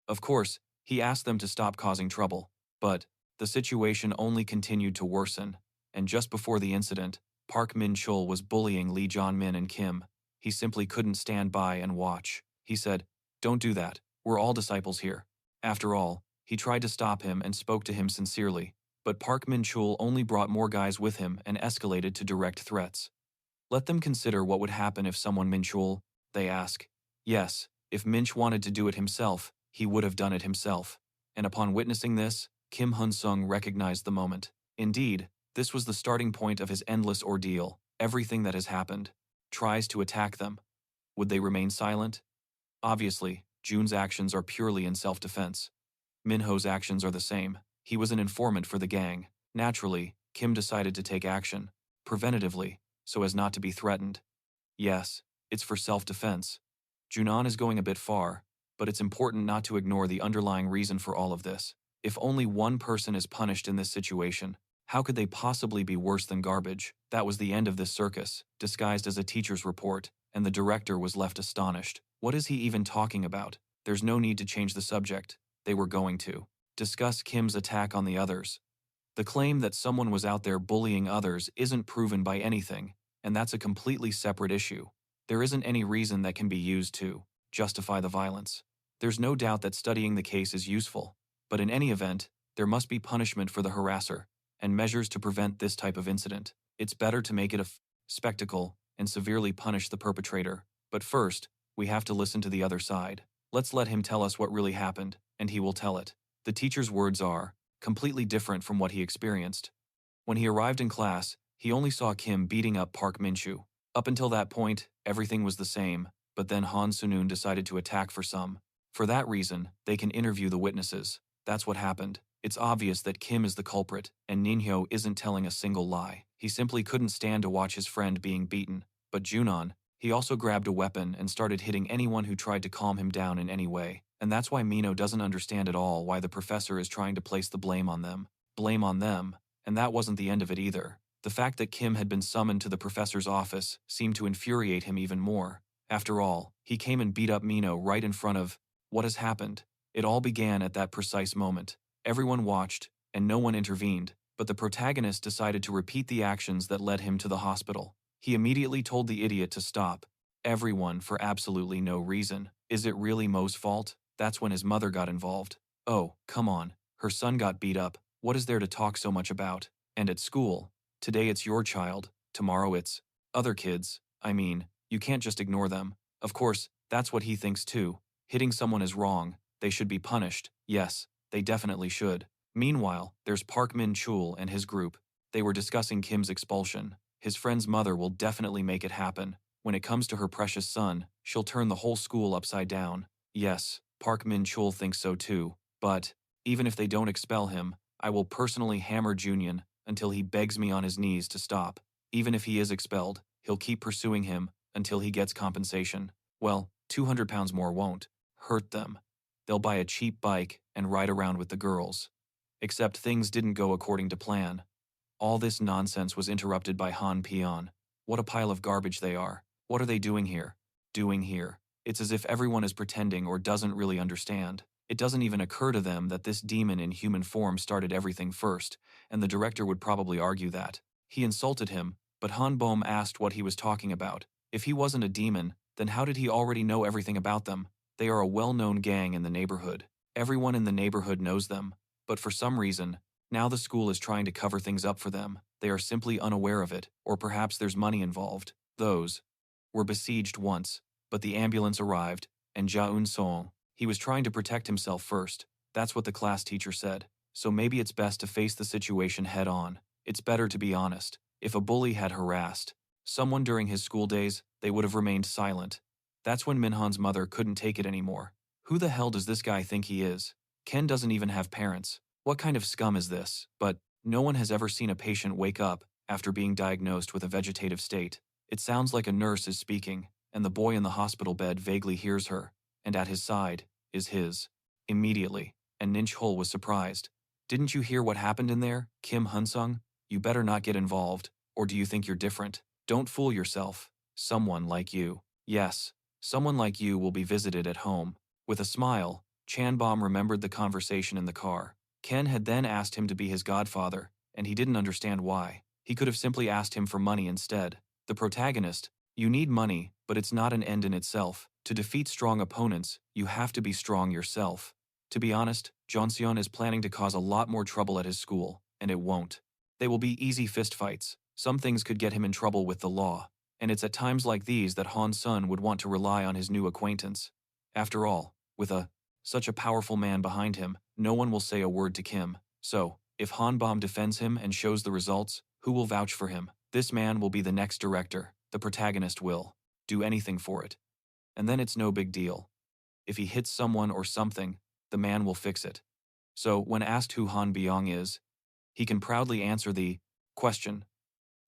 Of course, he asked them to stop causing trouble, but the situation only continued to worsen, and just before the incident, Park Min Chul was bullying Lee Jon Min and Kim. He simply couldn't stand by and watch. He said, "Don't do that, we're all disciples here." After all, he tried to stop him and spoke to him sincerely, but Park Min Chul only brought more guys with him and escalated to direct threats. Let them consider what would happen if someone Min Chul, they ask. Yes, if Minch wanted to do it himself, he would have done it himself. And upon witnessing this, Kim Hun-sung recognized the moment. Indeed, this was the starting point of his endless ordeal. Everything that has happened tries to attack them. Would they remain silent? Obviously, Jun's actions are purely in self-defense. Minho's actions are the same. He was an informant for the gang. Naturally, Kim decided to take action, preventatively, so as not to be threatened. Yes, it's for self-defense. Junon is going a bit far, but it's important not to ignore the underlying reason for all of this. If only one person is punished in this situation, how could they possibly be worse than garbage? That was the end of this circus, disguised as a teacher's report, and the director was left astonished. What is he even talking about? There's no need to change the subject. They were going to discuss Kim's attack on the others. The claim that someone was out there bullying others isn't proven by anything, and that's a completely separate issue. There isn't any reason that can be used to justify the violence. There's no doubt that studying the case is useful, but in any event, there must be punishment for the harasser, and measures to prevent this type of incident. It's better to make it a spectacle and severely punish the perpetrator. But first, we have to listen to the other side. Let's let him tell us what really happened, and he will tell it. The teacher's words are completely different from what he experienced. When he arrived in class, he only saw Kim beating up Park Min-chu. Up until that point, everything was the same, but then Han Sunun decided to attack for some. For that reason, they can interview the witnesses. That's what happened. It's obvious that Kim is the culprit, and Ninhyo isn't telling a single lie. He simply couldn't stand to watch his friend being beaten. But Junon, he also grabbed a weapon and started hitting anyone who tried to calm him down in any way. And that's why Mino doesn't understand at all why the professor is trying to place the blame on them. Blame on them. And that wasn't the end of it either. The fact that Kim had been summoned to the professor's office seemed to infuriate him even more. After all, he came and beat up Mino right in front of. What has happened? It all began at that precise moment. Everyone watched, and no one intervened, but the protagonist decided to repeat the actions that led him to the hospital. He immediately told the idiot to stop. Everyone for absolutely no reason. Is it really Mo's fault? That's when his mother got involved. Oh, come on. Her son got beat up. What is there to talk so much about? And at school, today it's your child, tomorrow it's other kids. I mean, you can't just ignore them. Of course, that's what he thinks too. Hitting someone is wrong. They should be punished. Yes, they definitely should. Meanwhile, there's Park Min-chul and his group. They were discussing Kim's expulsion. His friend's mother will definitely make it happen. When it comes to her precious son, she'll turn the whole school upside down. Yes, Park Min-chul thinks so too. But, even if they don't expel him, I will personally hammer Junyon until he begs me on his knees to stop. Even if he is expelled, he'll keep pursuing him until he gets compensation. Well, 200 pounds more won't hurt them. They'll buy a cheap bike and ride around with the girls. Except things didn't go according to plan. All this nonsense was interrupted by Han Peon. What a pile of garbage they are. What are they doing here? Doing here. It's as if everyone is pretending or doesn't really understand. It doesn't even occur to them that this demon in human form started everything first, and the director would probably argue that. He insulted him, but Han Bohm asked what he was talking about. If he wasn't a demon, then how did he already know everything about them? They are a well-known gang in the neighborhood. Everyone in the neighborhood knows them. But for some reason, now the school is trying to cover things up for them. They are simply unaware of it, or perhaps there's money involved. Those were besieged once, but the ambulance arrived, and Ja Eun-song, he was trying to protect himself first. That's what the class teacher said. So maybe it's best to face the situation head on. It's better to be honest. If a bully had harassed someone during his school days, they would have remained silent. That's when Minhan's mother couldn't take it anymore. Who the hell does this guy think he is? Ken doesn't even have parents. What kind of scum is this? But no one has ever seen a patient wake up after being diagnosed with a vegetative state. It sounds like a nurse is speaking, and the boy in the hospital bed vaguely hears her, and at his side is his. Immediately, and Ninch-hul was surprised. Didn't you hear what happened in there, Kim Hun-sung? You better not get involved, or do you think you're different? Don't fool yourself. Someone like you. Yes, someone like you will be visited at home. With a smile, Chanbom remembered the conversation in the car. Ken had then asked him to be his godfather, and he didn't understand why. He could have simply asked him for money instead. The protagonist, you need money, but it's not an end in itself. To defeat strong opponents, you have to be strong yourself. To be honest, Jeonseon is planning to cause a lot more trouble at his school, and it won't. They will be easy fistfights. Some things could get him in trouble with the law, and it's at times like these that Han Sun would want to rely on his new acquaintance. After all, with such a powerful man behind him, no one will say a word to Kim. So, if Han Bom defends him and shows the results, who will vouch for him? This man will be the next director. The protagonist will do anything for it. And then it's no big deal. If he hits someone or something, the man will fix it. So, when asked who Han Byung is, he can proudly answer the question.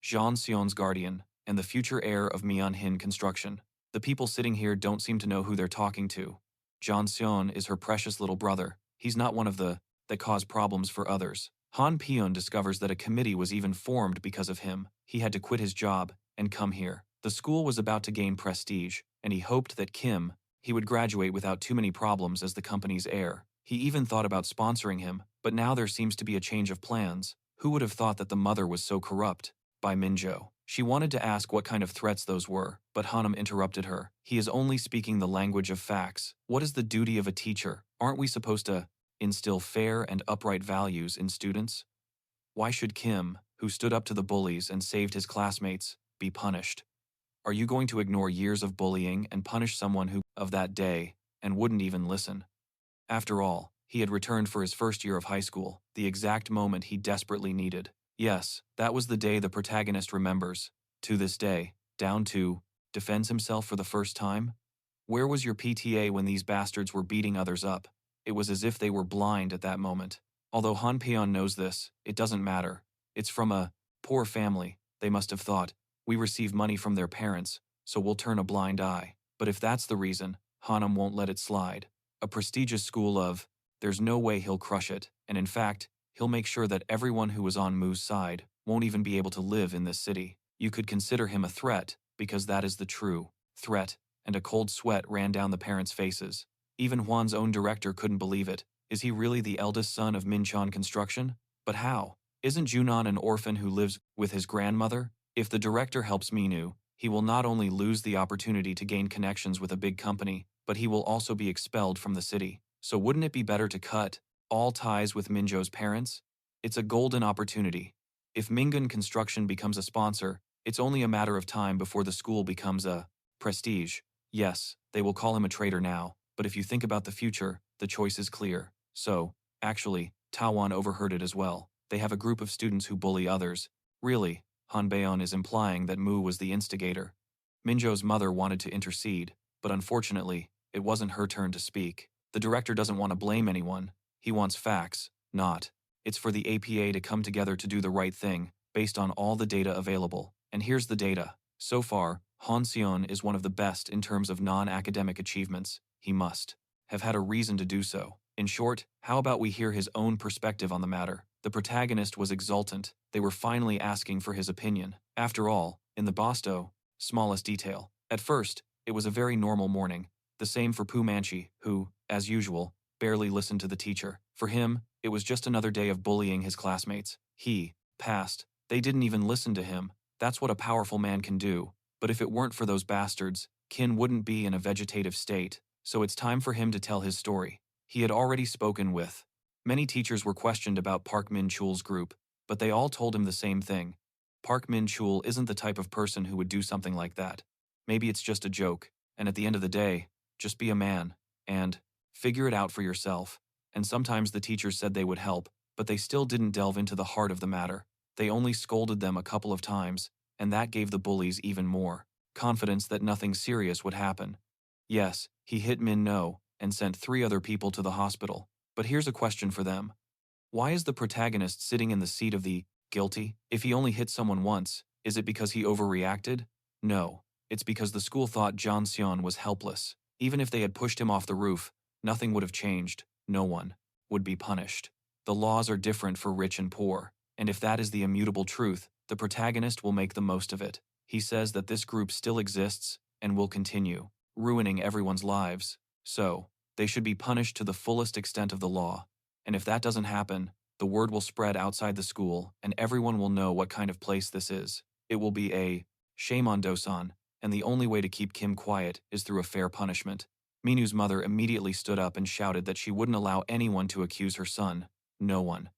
Jeon Seon's guardian, and the future heir of Myeon-hin Construction. The people sitting here don't seem to know who they're talking to. Jeon Seon is her precious little brother. He's not one of the that cause problems for others. Han Peon discovers that a committee was even formed because of him. He had to quit his job and come here. The school was about to gain prestige, and he hoped that he would graduate without too many problems as the company's heir. He even thought about sponsoring him, but now there seems to be a change of plans. Who would have thought that the mother was so corrupt? By Minjo. She wanted to ask what kind of threats those were, but Hanum interrupted her. He is only speaking the language of facts. What is the duty of a teacher? Aren't we supposed to instill fair and upright values in students? Why should Kim, who stood up to the bullies and saved his classmates, be punished? Are you going to ignore years of bullying and punish someone who, of that day, and wouldn't even listen. After all, he had returned for his first year of high school, the exact moment he desperately needed. Yes, that was the day the protagonist remembers. To this day, down to, defends himself for the first time? Where was your PTA when these bastards were beating others up? It was as if they were blind at that moment. Although Han Peon knows this, it doesn't matter. It's from a poor family, they must have thought. We receive money from their parents, so we'll turn a blind eye. But if that's the reason, Hanum won't let it slide. A prestigious school of, there's no way he'll crush it, and in fact, he'll make sure that everyone who was on Mu's side won't even be able to live in this city. You could consider him a threat, because that is the true threat, and a cold sweat ran down the parents' faces. Even Juan's own director couldn't believe it. Is he really the eldest son of Minchon Construction? But how? Isn't Junon an orphan who lives with his grandmother? If the director helps Minu, he will not only lose the opportunity to gain connections with a big company, but he will also be expelled from the city. So wouldn't it be better to cut all ties with Minjo's parents? It's a golden opportunity. If Mingun Construction becomes a sponsor, it's only a matter of time before the school becomes a prestige. Yes, they will call him a traitor now, but if you think about the future, the choice is clear. So, actually, Tawan overheard it as well. They have a group of students who bully others. Really, Han Baeon is implying that Mu was the instigator. Minjo's mother wanted to intercede, but unfortunately, it wasn't her turn to speak. The director doesn't want to blame anyone. He wants facts, not. It's for the APA to come together to do the right thing, based on all the data available. And here's the data. So far, Han Seon is one of the best in terms of non-academic achievements. He must have had a reason to do so. In short, how about we hear his own perspective on the matter? The protagonist was exultant. They were finally asking for his opinion. After all, in the Bosto, smallest detail. At first, it was a very normal morning. The same for Pu Manchi, who, as usual, barely listened to the teacher. For him, it was just another day of bullying his classmates. He passed. They didn't even listen to him. That's what a powerful man can do. But if it weren't for those bastards, Qin wouldn't be in a vegetative state. So it's time for him to tell his story. He had already spoken with. Many teachers were questioned about Park Min-chul's group, but they all told him the same thing. Park Min-chul isn't the type of person who would do something like that. Maybe it's just a joke, and at the end of the day, just be a man, and figure it out for yourself. And sometimes the teachers said they would help, but they still didn't delve into the heart of the matter. They only scolded them a couple of times, and that gave the bullies even more confidence that nothing serious would happen. Yes, he hit Min No, and sent 3 other people to the hospital. But here's a question for them. Why is the protagonist sitting in the seat of the guilty? If he only hit someone once, is it because he overreacted? No, it's because the school thought John Seon was helpless. Even if they had pushed him off the roof, nothing would have changed. No one would be punished. The laws are different for rich and poor, and if that is the immutable truth, the protagonist will make the most of it. He says that this group still exists and will continue, ruining everyone's lives. So, they should be punished to the fullest extent of the law. And if that doesn't happen, the word will spread outside the school and everyone will know what kind of place this is. It will be a shame on Dosan, and the only way to keep Kim quiet is through a fair punishment. Minu's mother immediately stood up and shouted that she wouldn't allow anyone to accuse her son. No one.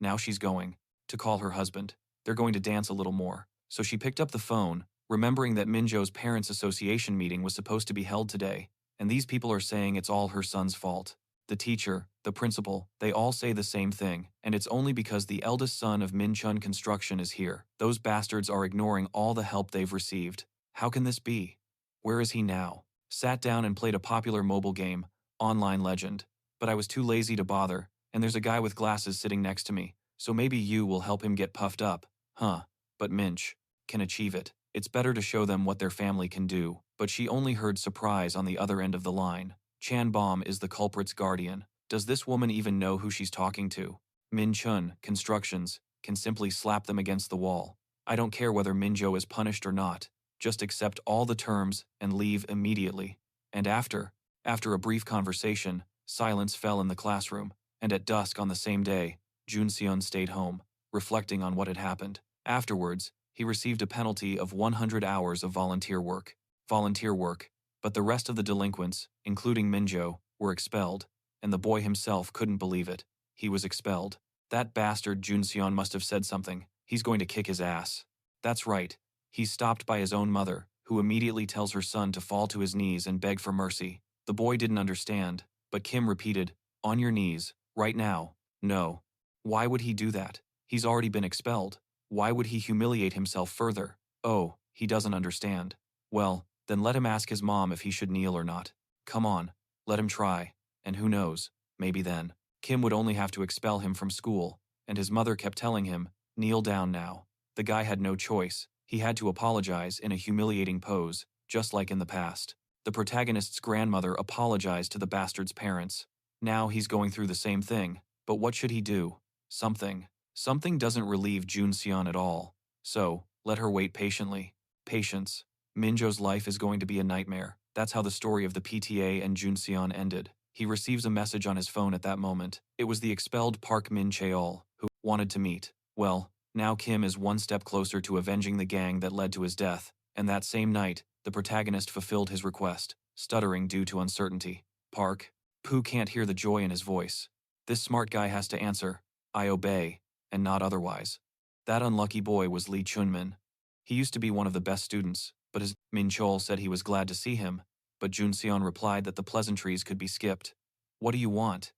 Now she's going to call her husband. They're going to dance a little more. So she picked up the phone, remembering that Minjo's parents' association meeting was supposed to be held today, and these people are saying it's all her son's fault. The teacher, the principal, they all say the same thing, and it's only because the eldest son of Minchun Construction is here. Those bastards are ignoring all the help they've received. How can this be? Where is he now? Sat down and played a popular mobile game, Online Legend. But I was too lazy to bother, and there's a guy with glasses sitting next to me, so maybe you will help him get puffed up. Huh. But Minch can achieve it. It's better to show them what their family can do. But she only heard surprise on the other end of the line. Chan Bom is the culprit's guardian. Does this woman even know who she's talking to? Min Chun, Constructions, can simply slap them against the wall. I don't care whether Minjo is punished or not. Just accept all the terms and leave immediately. And after a brief conversation, silence fell in the classroom, and at dusk on the same day, Jun Seon stayed home, reflecting on what had happened. Afterwards, he received a penalty of 100 hours of volunteer work. But the rest of the delinquents, including Minjo, were expelled, and the boy himself couldn't believe it. He was expelled. That bastard Jun Seon must have said something. He's going to kick his ass. That's right. He's stopped by his own mother, who immediately tells her son to fall to his knees and beg for mercy. The boy didn't understand, but Kim repeated, "On your knees, right now." No. Why would he do that? He's already been expelled. Why would he humiliate himself further? Oh, he doesn't understand. Well, then let him ask his mom if he should kneel or not. Come on, let him try. And who knows, maybe then Kim would only have to expel him from school, and his mother kept telling him, "Kneel down now." The guy had no choice. He had to apologize in a humiliating pose, just like in the past. The protagonist's grandmother apologized to the bastard's parents. Now he's going through the same thing, but what should he do? Something. Something doesn't relieve Jun Seon at all. So, let her wait patiently. Patience. Minjo's life is going to be a nightmare. That's how the story of the PTA and Jun Seon ended. He receives a message on his phone at that moment. It was the expelled Park Min Cheol, who wanted to meet. Well, now Kim is one step closer to avenging the gang that led to his death, and that same night, the protagonist fulfilled his request, stuttering due to uncertainty. Park. Pooh can't hear the joy in his voice. This smart guy has to answer, "I obey," and not otherwise. That unlucky boy was Lee Chunmin. He used to be one of the best students, but his Min Chol said he was glad to see him, but Jun Seon replied that the pleasantries could be skipped. "What do you want?"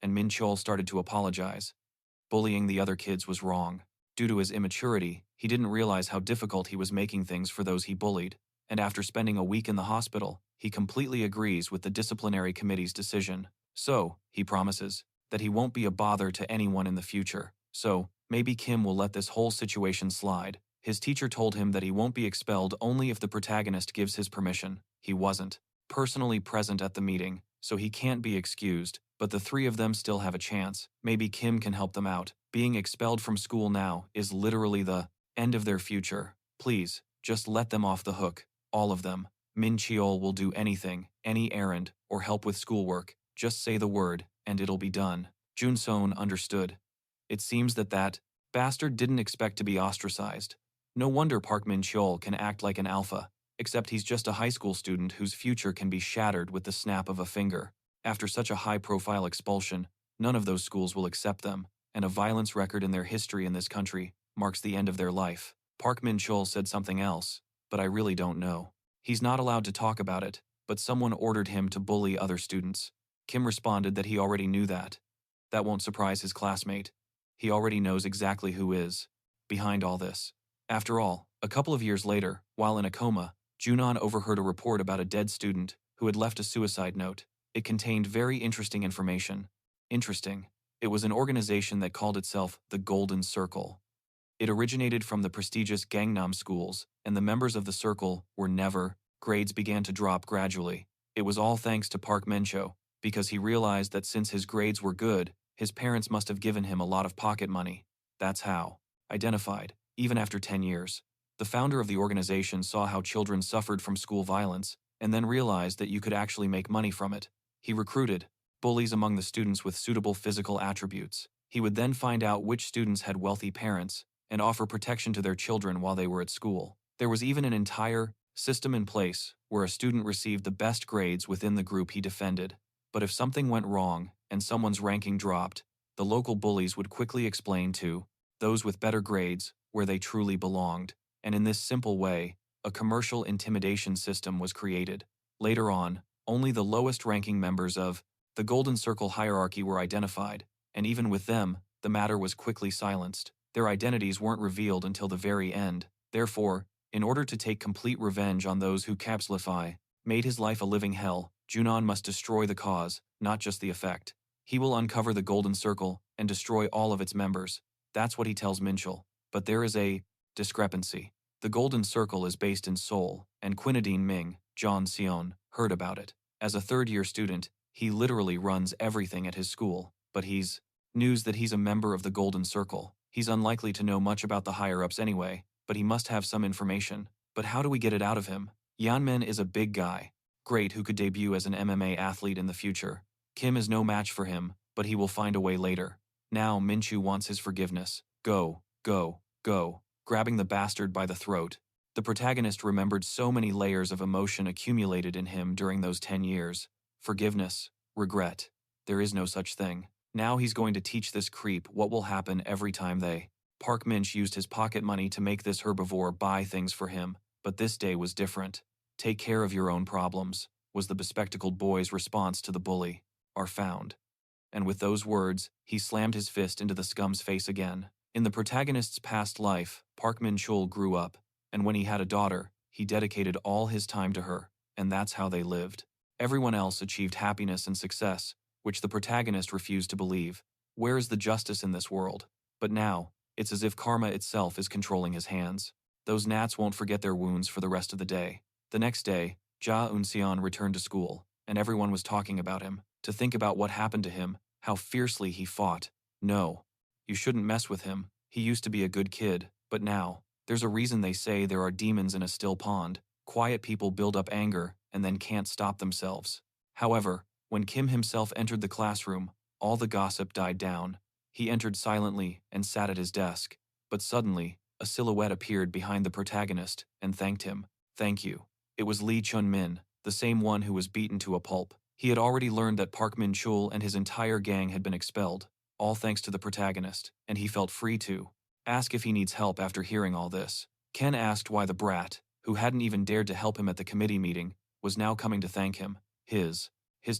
And Min Chol started to apologize. Bullying the other kids was wrong. Due to his immaturity, he didn't realize how difficult he was making things for those he bullied, and after spending a week in the hospital, he completely agrees with the disciplinary committee's decision. So, he promises that he won't be a bother to anyone in the future. So, maybe Kim will let this whole situation slide. His teacher told him that he won't be expelled only if the protagonist gives his permission. He wasn't personally present at the meeting, so he can't be excused, but the three of them still have a chance. Maybe Kim can help them out. Being expelled from school now is literally the end of their future. Please, just let them off the hook. All of them. Min Cheol will do anything, any errand, or help with schoolwork. Just say the word, and it'll be done. Jun Seon understood. It seems that bastard didn't expect to be ostracized. No wonder Park Min Cheol can act like an alpha, except he's just a high school student whose future can be shattered with the snap of a finger. After such a high-profile expulsion, none of those schools will accept them, and a violence record in their history in this country marks the end of their life. Park Min Cheol said something else, but I really don't know. He's not allowed to talk about it, but someone ordered him to bully other students. Kim responded that he already knew that. That won't surprise his classmate. He already knows exactly who is behind all this. After all, a couple of years later, while in a coma, Junon overheard a report about a dead student who had left a suicide note. It contained very interesting information. Interesting. It was an organization that called itself the Golden Circle. It originated from the prestigious Gangnam schools, and the members of the circle were never. Grades began to drop gradually. It was all thanks to Park Mencho, because he realized that since his grades were good, his parents must have given him a lot of pocket money. That's how. Identified, even after 10 years. The founder of the organization saw how children suffered from school violence, and then realized that you could actually make money from it. He recruited bullies among the students with suitable physical attributes. He would then find out which students had wealthy parents, and offer protection to their children while they were at school. There was even an entire system in place where a student received the best grades within the group he defended. But if something went wrong and someone's ranking dropped, the local bullies would quickly explain to those with better grades where they truly belonged. And in this simple way, a commercial intimidation system was created. Later on, only the lowest-ranking members of the Golden Circle hierarchy were identified, and even with them, the matter was quickly silenced. Their identities weren't revealed until the very end. Therefore, in order to take complete revenge on those who Capsulify made his life a living hell, Junon must destroy the cause, not just the effect. He will uncover the Golden Circle and destroy all of its members. That's what he tells Minchel. But there is a discrepancy. The Golden Circle is based in Seoul, and Quinadine Ming, John Seon, heard about it. As a third-year student, he literally runs everything at his school, but he's news that he's a member of the Golden Circle. He's unlikely to know much about the higher-ups anyway, but he must have some information. But how do we get it out of him? Yanmen is a big guy. Great, who could debut as an MMA athlete in the future. Kim is no match for him, but he will find a way later. Now Minchu wants his forgiveness. Go, go, go. Grabbing the bastard by the throat. The protagonist remembered so many layers of emotion accumulated in him during those 10 years. Forgiveness, regret. There is no such thing. Now he's going to teach this creep what will happen every time they. Park Minch used his pocket money to make this herbivore buy things for him, but this day was different. Take care of your own problems. was the bespectacled boy's response to the bully. Are found. And with those words, he slammed his fist into the scum's face again. In the protagonist's past life, Park Min-chul grew up, and when he had a daughter, he dedicated all his time to her, and that's how they lived. Everyone else achieved happiness and success, which the protagonist refused to believe. Where is the justice in this world? But now, it's as if karma itself is controlling his hands. Those gnats won't forget their wounds for the rest of the day. The next day, Ja Eun-seon returned to school, and everyone was talking about him. To think about what happened to him, how fiercely he fought. No, you shouldn't mess with him. He used to be a good kid, but now, there's a reason they say there are demons in a still pond. Quiet people build up anger and then can't stop themselves. However, when Kim himself entered the classroom, all the gossip died down. He entered silently and sat at his desk, but suddenly, a silhouette appeared behind the protagonist and thanked him. Thank you. It was Lee Chun-min, the same one who was beaten to a pulp. He had already learned that Park Min-chul and his entire gang had been expelled, all thanks to the protagonist, and he felt free to ask if he needs help after hearing all this. Ken asked why the brat, who hadn't even dared to help him at the committee meeting, was now coming to thank him. His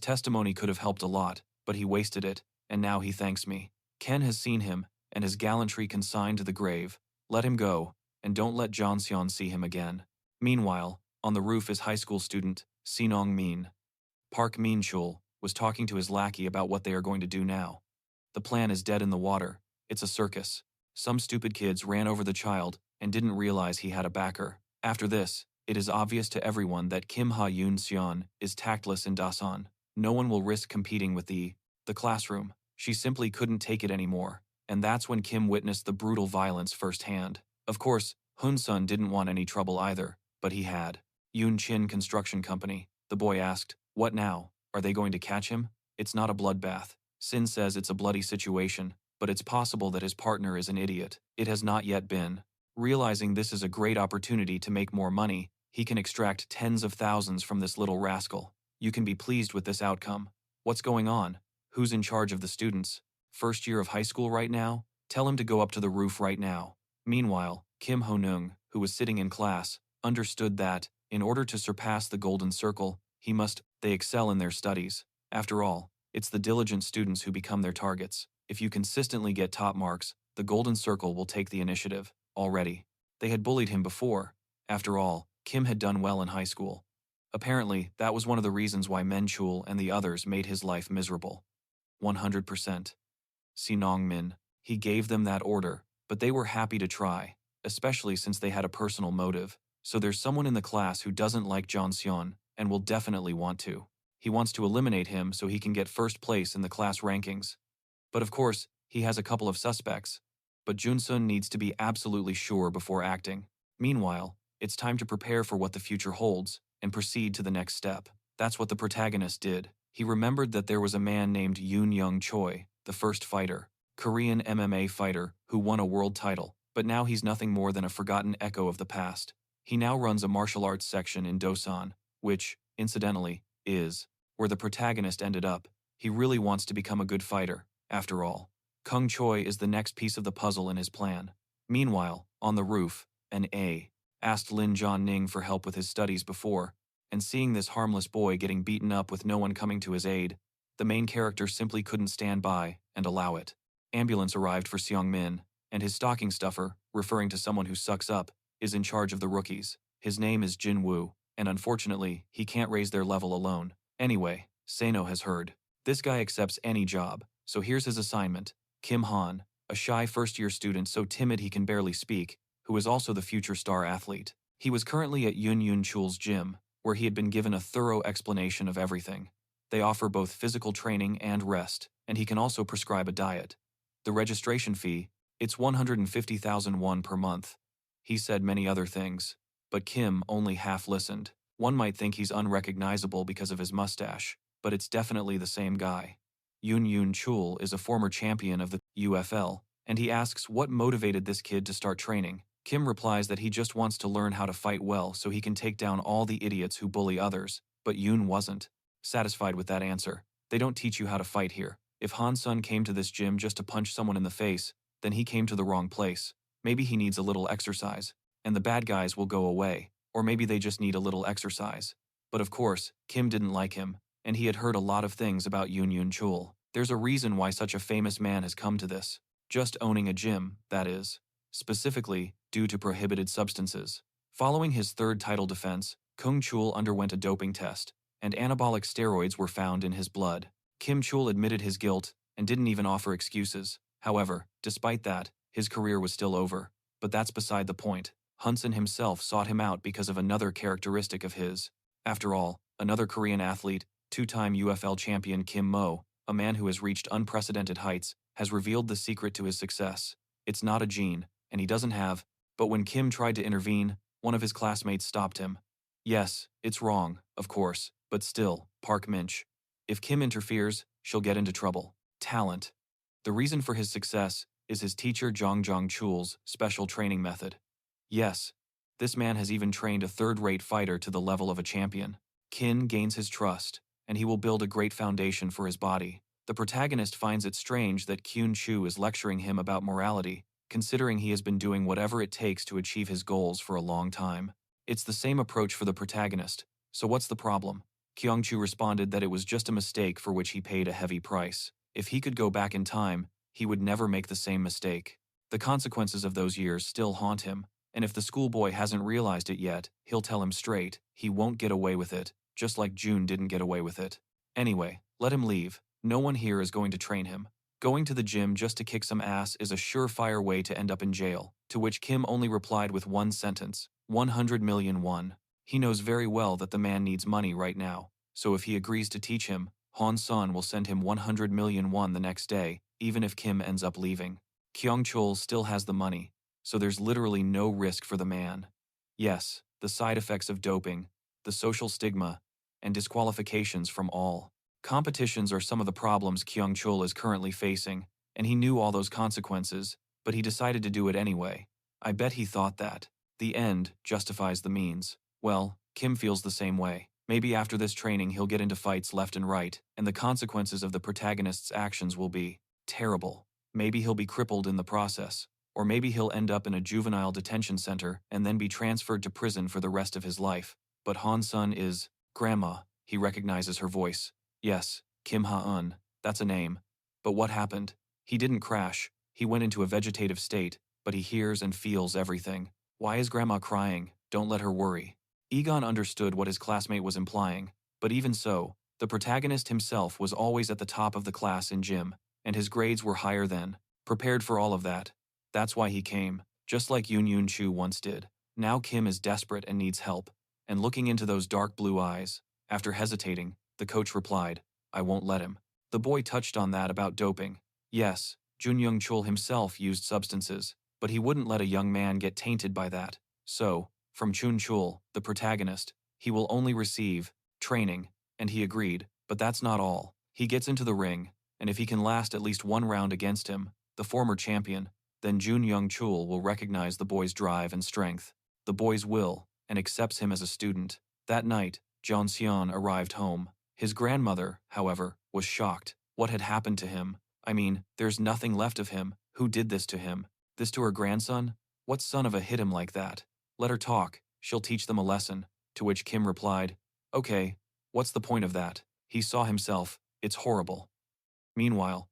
testimony could have helped a lot, but he wasted it, and now he thanks me. Ken has seen him, and his gallantry consigned to the grave. Let him go, and don't let Jeon-seon see him again. Meanwhile, on the roof is high school student, Sinong-min. Park Min-chul was talking to his lackey about what they are going to do now. The plan is dead in the water. It's a circus. Some stupid kids ran over the child and didn't realize he had a backer. After this, it is obvious to everyone that Kim Ha-yoon-seon is tactless in Dasan. No one will risk competing with the classroom. She simply couldn't take it anymore, and that's when Kim witnessed the brutal violence firsthand. Of course, Hun-sun didn't want any trouble either, but he had. Yoon-chin Construction Company. The boy asked, "What now? Are they going to catch him?" It's not a bloodbath. Sin says it's a bloody situation, but it's possible that his partner is an idiot. It has not yet been. Realizing this is a great opportunity to make more money, he can extract tens of thousands from this little rascal. You can be pleased with this outcome. What's going on? Who's in charge of the students? First year of high school right now? Tell him to go up to the roof right now. Meanwhile, Kim Ho-neung, who was sitting in class, understood that, in order to surpass the golden circle, they excel in their studies. After all, it's the diligent students who become their targets. If you consistently get top marks, the golden circle will take the initiative. Already. They had bullied him before. After all, Kim had done well in high school. Apparently, that was one of the reasons why Min-chul and the others made his life miserable. 100%. Sinong-min. He gave them that order, but they were happy to try, especially since they had a personal motive. So there's someone in the class who doesn't like Jeon-seon and will definitely want to. He wants to eliminate him so he can get first place in the class rankings. But of course, he has a couple of suspects. But Junsun needs to be absolutely sure before acting. Meanwhile, it's time to prepare for what the future holds and proceed to the next step. That's what the protagonist did. He remembered that there was a man named Yoon Young Choi, the first fighter, Korean MMA fighter, who won a world title, but now he's nothing more than a forgotten echo of the past. He now runs a martial arts section in Dosan, which, incidentally, is where the protagonist ended up. He really wants to become a good fighter, after all. Kung Choi is the next piece of the puzzle in his plan. Meanwhile, on the roof, an A asked Lin John-ning for help with his studies before, and seeing this harmless boy getting beaten up with no one coming to his aid, the main character simply couldn't stand by and allow it. Ambulance arrived for Seong-min, and his stocking stuffer, referring to someone who sucks up, is in charge of the rookies. His name is Jin Woo, and unfortunately, he can't raise their level alone. Anyway, Sano has heard. This guy accepts any job, so here's his assignment. Kim Han, a shy first-year student so timid he can barely speak, who is also the future star athlete. He was currently at Yoon Chul's gym, where he had been given a thorough explanation of everything. They offer both physical training and rest, and he can also prescribe a diet. The registration fee, it's 150,000 won per month. He said many other things, but Kim only half listened. One might think he's unrecognizable because of his mustache, but it's definitely the same guy. Yoon Chul is a former champion of the UFL, and he asks what motivated this kid to start training. Kim replies that he just wants to learn how to fight well so he can take down all the idiots who bully others, but Yoon wasn't satisfied with that answer. They don't teach you how to fight here. If Han-sun came to this gym just to punch someone in the face, then he came to the wrong place. Maybe he needs a little exercise, and the bad guys will go away, or maybe they just need a little exercise. But of course, Kim didn't like him, and he had heard a lot of things about Yoon Chul. There's a reason why such a famous man has come to this. Just owning a gym, that is. Specifically, due to prohibited substances. Following his third title defense, Kung Chul underwent a doping test, and anabolic steroids were found in his blood. Kim Chul admitted his guilt and didn't even offer excuses. However, despite that, his career was still over. But that's beside the point. Hunson himself sought him out because of another characteristic of his. After all, another Korean athlete, two-time UFL champion Kim Mo, a man who has reached unprecedented heights, has revealed the secret to his success. It's not a gene, and he doesn't have, but when Kim tried to intervene, one of his classmates stopped him. Yes, it's wrong, of course, but still, Park Minch. If Kim interferes, she'll get into trouble. Talent. The reason for his success is his teacher Jang Chul's special training method. Yes, this man has even trained a third-rate fighter to the level of a champion. Kim gains his trust, and he will build a great foundation for his body. The protagonist finds it strange that Kyun Chu is lecturing him about morality, considering he has been doing whatever it takes to achieve his goals for a long time. It's the same approach for the protagonist, so what's the problem? Kyung Chu responded that it was just a mistake for which he paid a heavy price. If he could go back in time, he would never make the same mistake. The consequences of those years still haunt him, and if the schoolboy hasn't realized it yet, he'll tell him straight. He won't get away with it, just like June didn't get away with it. Anyway, let him leave. No one here is going to train him. Going to the gym just to kick some ass is a surefire way to end up in jail, to which Kim only replied with one sentence, 100 million won. He knows very well that the man needs money right now, so if he agrees to teach him, Han Sun will send him 100 million won the next day, even if Kim ends up leaving. Kyung Chul still has the money, so there's literally no risk for the man. Yes, the side effects of doping, the social stigma, and disqualifications from all competitions are some of the problems Kyung Chul is currently facing, and he knew all those consequences, but he decided to do it anyway. I bet he thought that the end justifies the means. Well, Kim feels the same way. Maybe after this training he'll get into fights left and right, and the consequences of the protagonist's actions will be terrible. Maybe he'll be crippled in the process, or maybe he'll end up in a juvenile detention center and then be transferred to prison for the rest of his life. But Han Sun is Grandma. He recognizes her voice. Yes, Kim Ha-eun, that's a name. But what happened? He didn't crash. He went into a vegetative state, but he hears and feels everything. Why is Grandma crying? Don't let her worry. Egon understood what his classmate was implying, but even so, the protagonist himself was always at the top of the class in gym, and his grades were higher than. Prepared for all of that. That's why he came, just like Yoon Chu once did. Now Kim is desperate and needs help, and looking into those dark blue eyes, after hesitating, the coach replied, I won't let him. The boy touched on that about doping. Yes, Jun Young Chul himself used substances, but he wouldn't let a young man get tainted by that. So, from Chun Chul, the protagonist, he will only receive training, and he agreed, but that's not all. He gets into the ring, and if he can last at least one round against him, the former champion, then Jun Young Chul will recognize the boy's drive and strength. The boy's will, and accepts him as a student. That night, Jeon Seon arrived home. His grandmother, however, was shocked. What had happened to him? I mean, there's nothing left of him. Who did this to him? This to her grandson? What son of a hit him like that? Let her talk, she'll teach them a lesson. To which Kim replied, okay, what's the point of that? He saw himself, it's horrible. Meanwhile,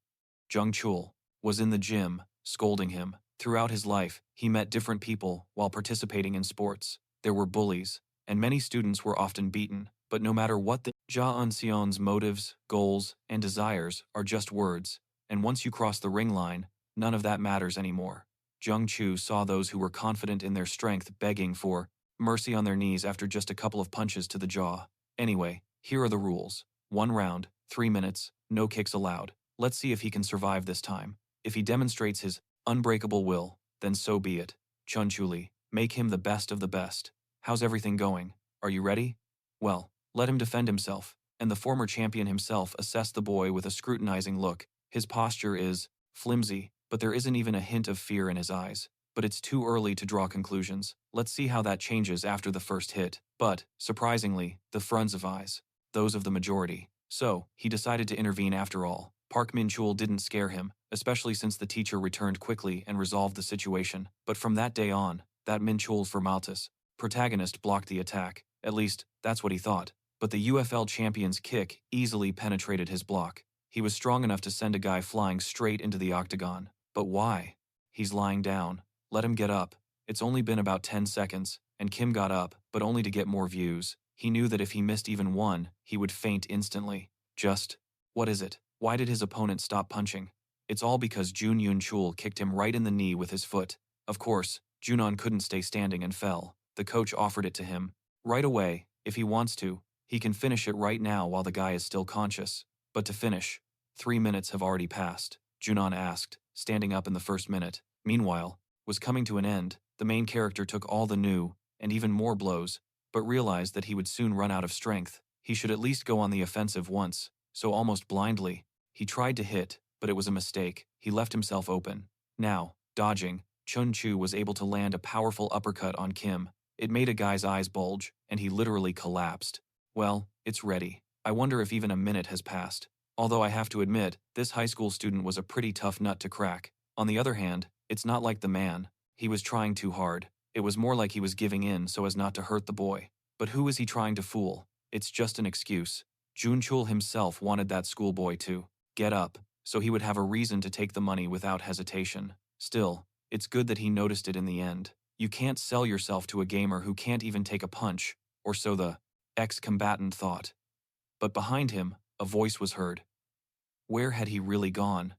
Jung Chul was in the gym, scolding him. Throughout his life, he met different people while participating in sports. There were bullies, and many students were often beaten. But no matter what the Ja Eun-seon's motives, goals, and desires are just words, and once you cross the ring line, none of that matters anymore. Jung Chu saw those who were confident in their strength begging for mercy on their knees after just a couple of punches to the jaw. Anyway, here are the rules. 1 round, 3 minutes, no kicks allowed. Let's see if he can survive this time. If he demonstrates his unbreakable will, then so be it. Chun Chuli, make him the best of the best. How's everything going? Are you ready? Well, let him defend himself. And the former champion himself assessed the boy with a scrutinizing look. His posture is flimsy, but there isn't even a hint of fear in his eyes. But it's too early to draw conclusions. Let's see how that changes after the first hit. But, surprisingly, the fronts of eyes, those of the majority. So, he decided to intervene after all. Park Min-chul didn't scare him, especially since the teacher returned quickly and resolved the situation. But from that day on, that Min-chul for Maltus, protagonist blocked the attack. At least, that's what he thought. but the UFL champion's kick easily penetrated his block. He was strong enough to send a guy flying straight into the octagon. But why? He's lying down. Let him get up. It's only been about 10 seconds, and Kim got up, but only to get more views. He knew that if he missed even one, he would faint instantly. What is it? Why did his opponent stop punching? It's all because Jun Yun Chul kicked him right in the knee with his foot. Of course, Junon couldn't stay standing and fell. The coach offered it to him. Right away, if he wants to, he can finish it right now while the guy is still conscious. But to finish, 3 minutes have already passed, Junon asked, standing up in the first minute. Meanwhile, was coming to an end. The main character took all the new, and even more blows, but realized that he would soon run out of strength. He should at least go on the offensive once, so almost blindly, he tried to hit, but it was a mistake. He left himself open. Now, dodging, Chun Chu was able to land a powerful uppercut on Kim. It made a guy's eyes bulge, and he literally collapsed. Well, it's ready. I wonder if even a minute has passed. Although I have to admit, this high school student was a pretty tough nut to crack. On the other hand, it's not like the man. He was trying too hard. It was more like he was giving in so as not to hurt the boy. But who is he trying to fool? It's just an excuse. Jun Chul himself wanted that schoolboy to get up, so he would have a reason to take the money without hesitation. Still, it's good that he noticed it in the end. You can't sell yourself to a gamer who can't even take a punch, or so the ex-combatant thought. But behind him, a voice was heard. Where had he really gone?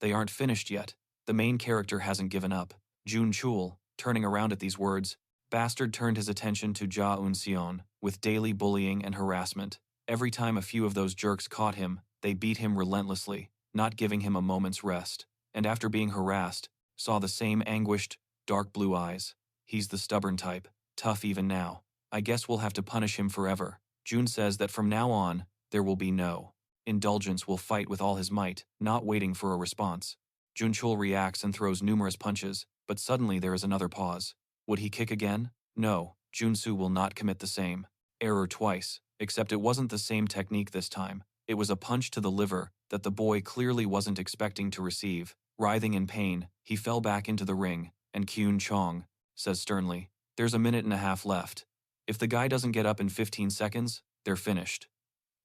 They aren't finished yet. The main character hasn't given up. Jun Chul, turning around at these words, Bastard turned his attention to Ja Un-seon, with daily bullying and harassment. Every time a few of those jerks caught him, they beat him relentlessly, not giving him a moment's rest. And after being harassed, saw the same anguished, dark blue eyes. He's the stubborn type, tough even now. I guess we'll have to punish him forever. Jun says that from now on, there will be no indulgence, will fight with all his might, not waiting for a response. Jun Chul reacts and throws numerous punches, but suddenly there is another pause. Would he kick again? No, Junsu will not commit the same error twice, except it wasn't the same technique this time. It was a punch to the liver that the boy clearly wasn't expecting to receive. Writhing in pain, he fell back into the ring, and Kyun Chong says sternly, There's a minute and a half left. If the guy doesn't get up in 15 seconds, they're finished.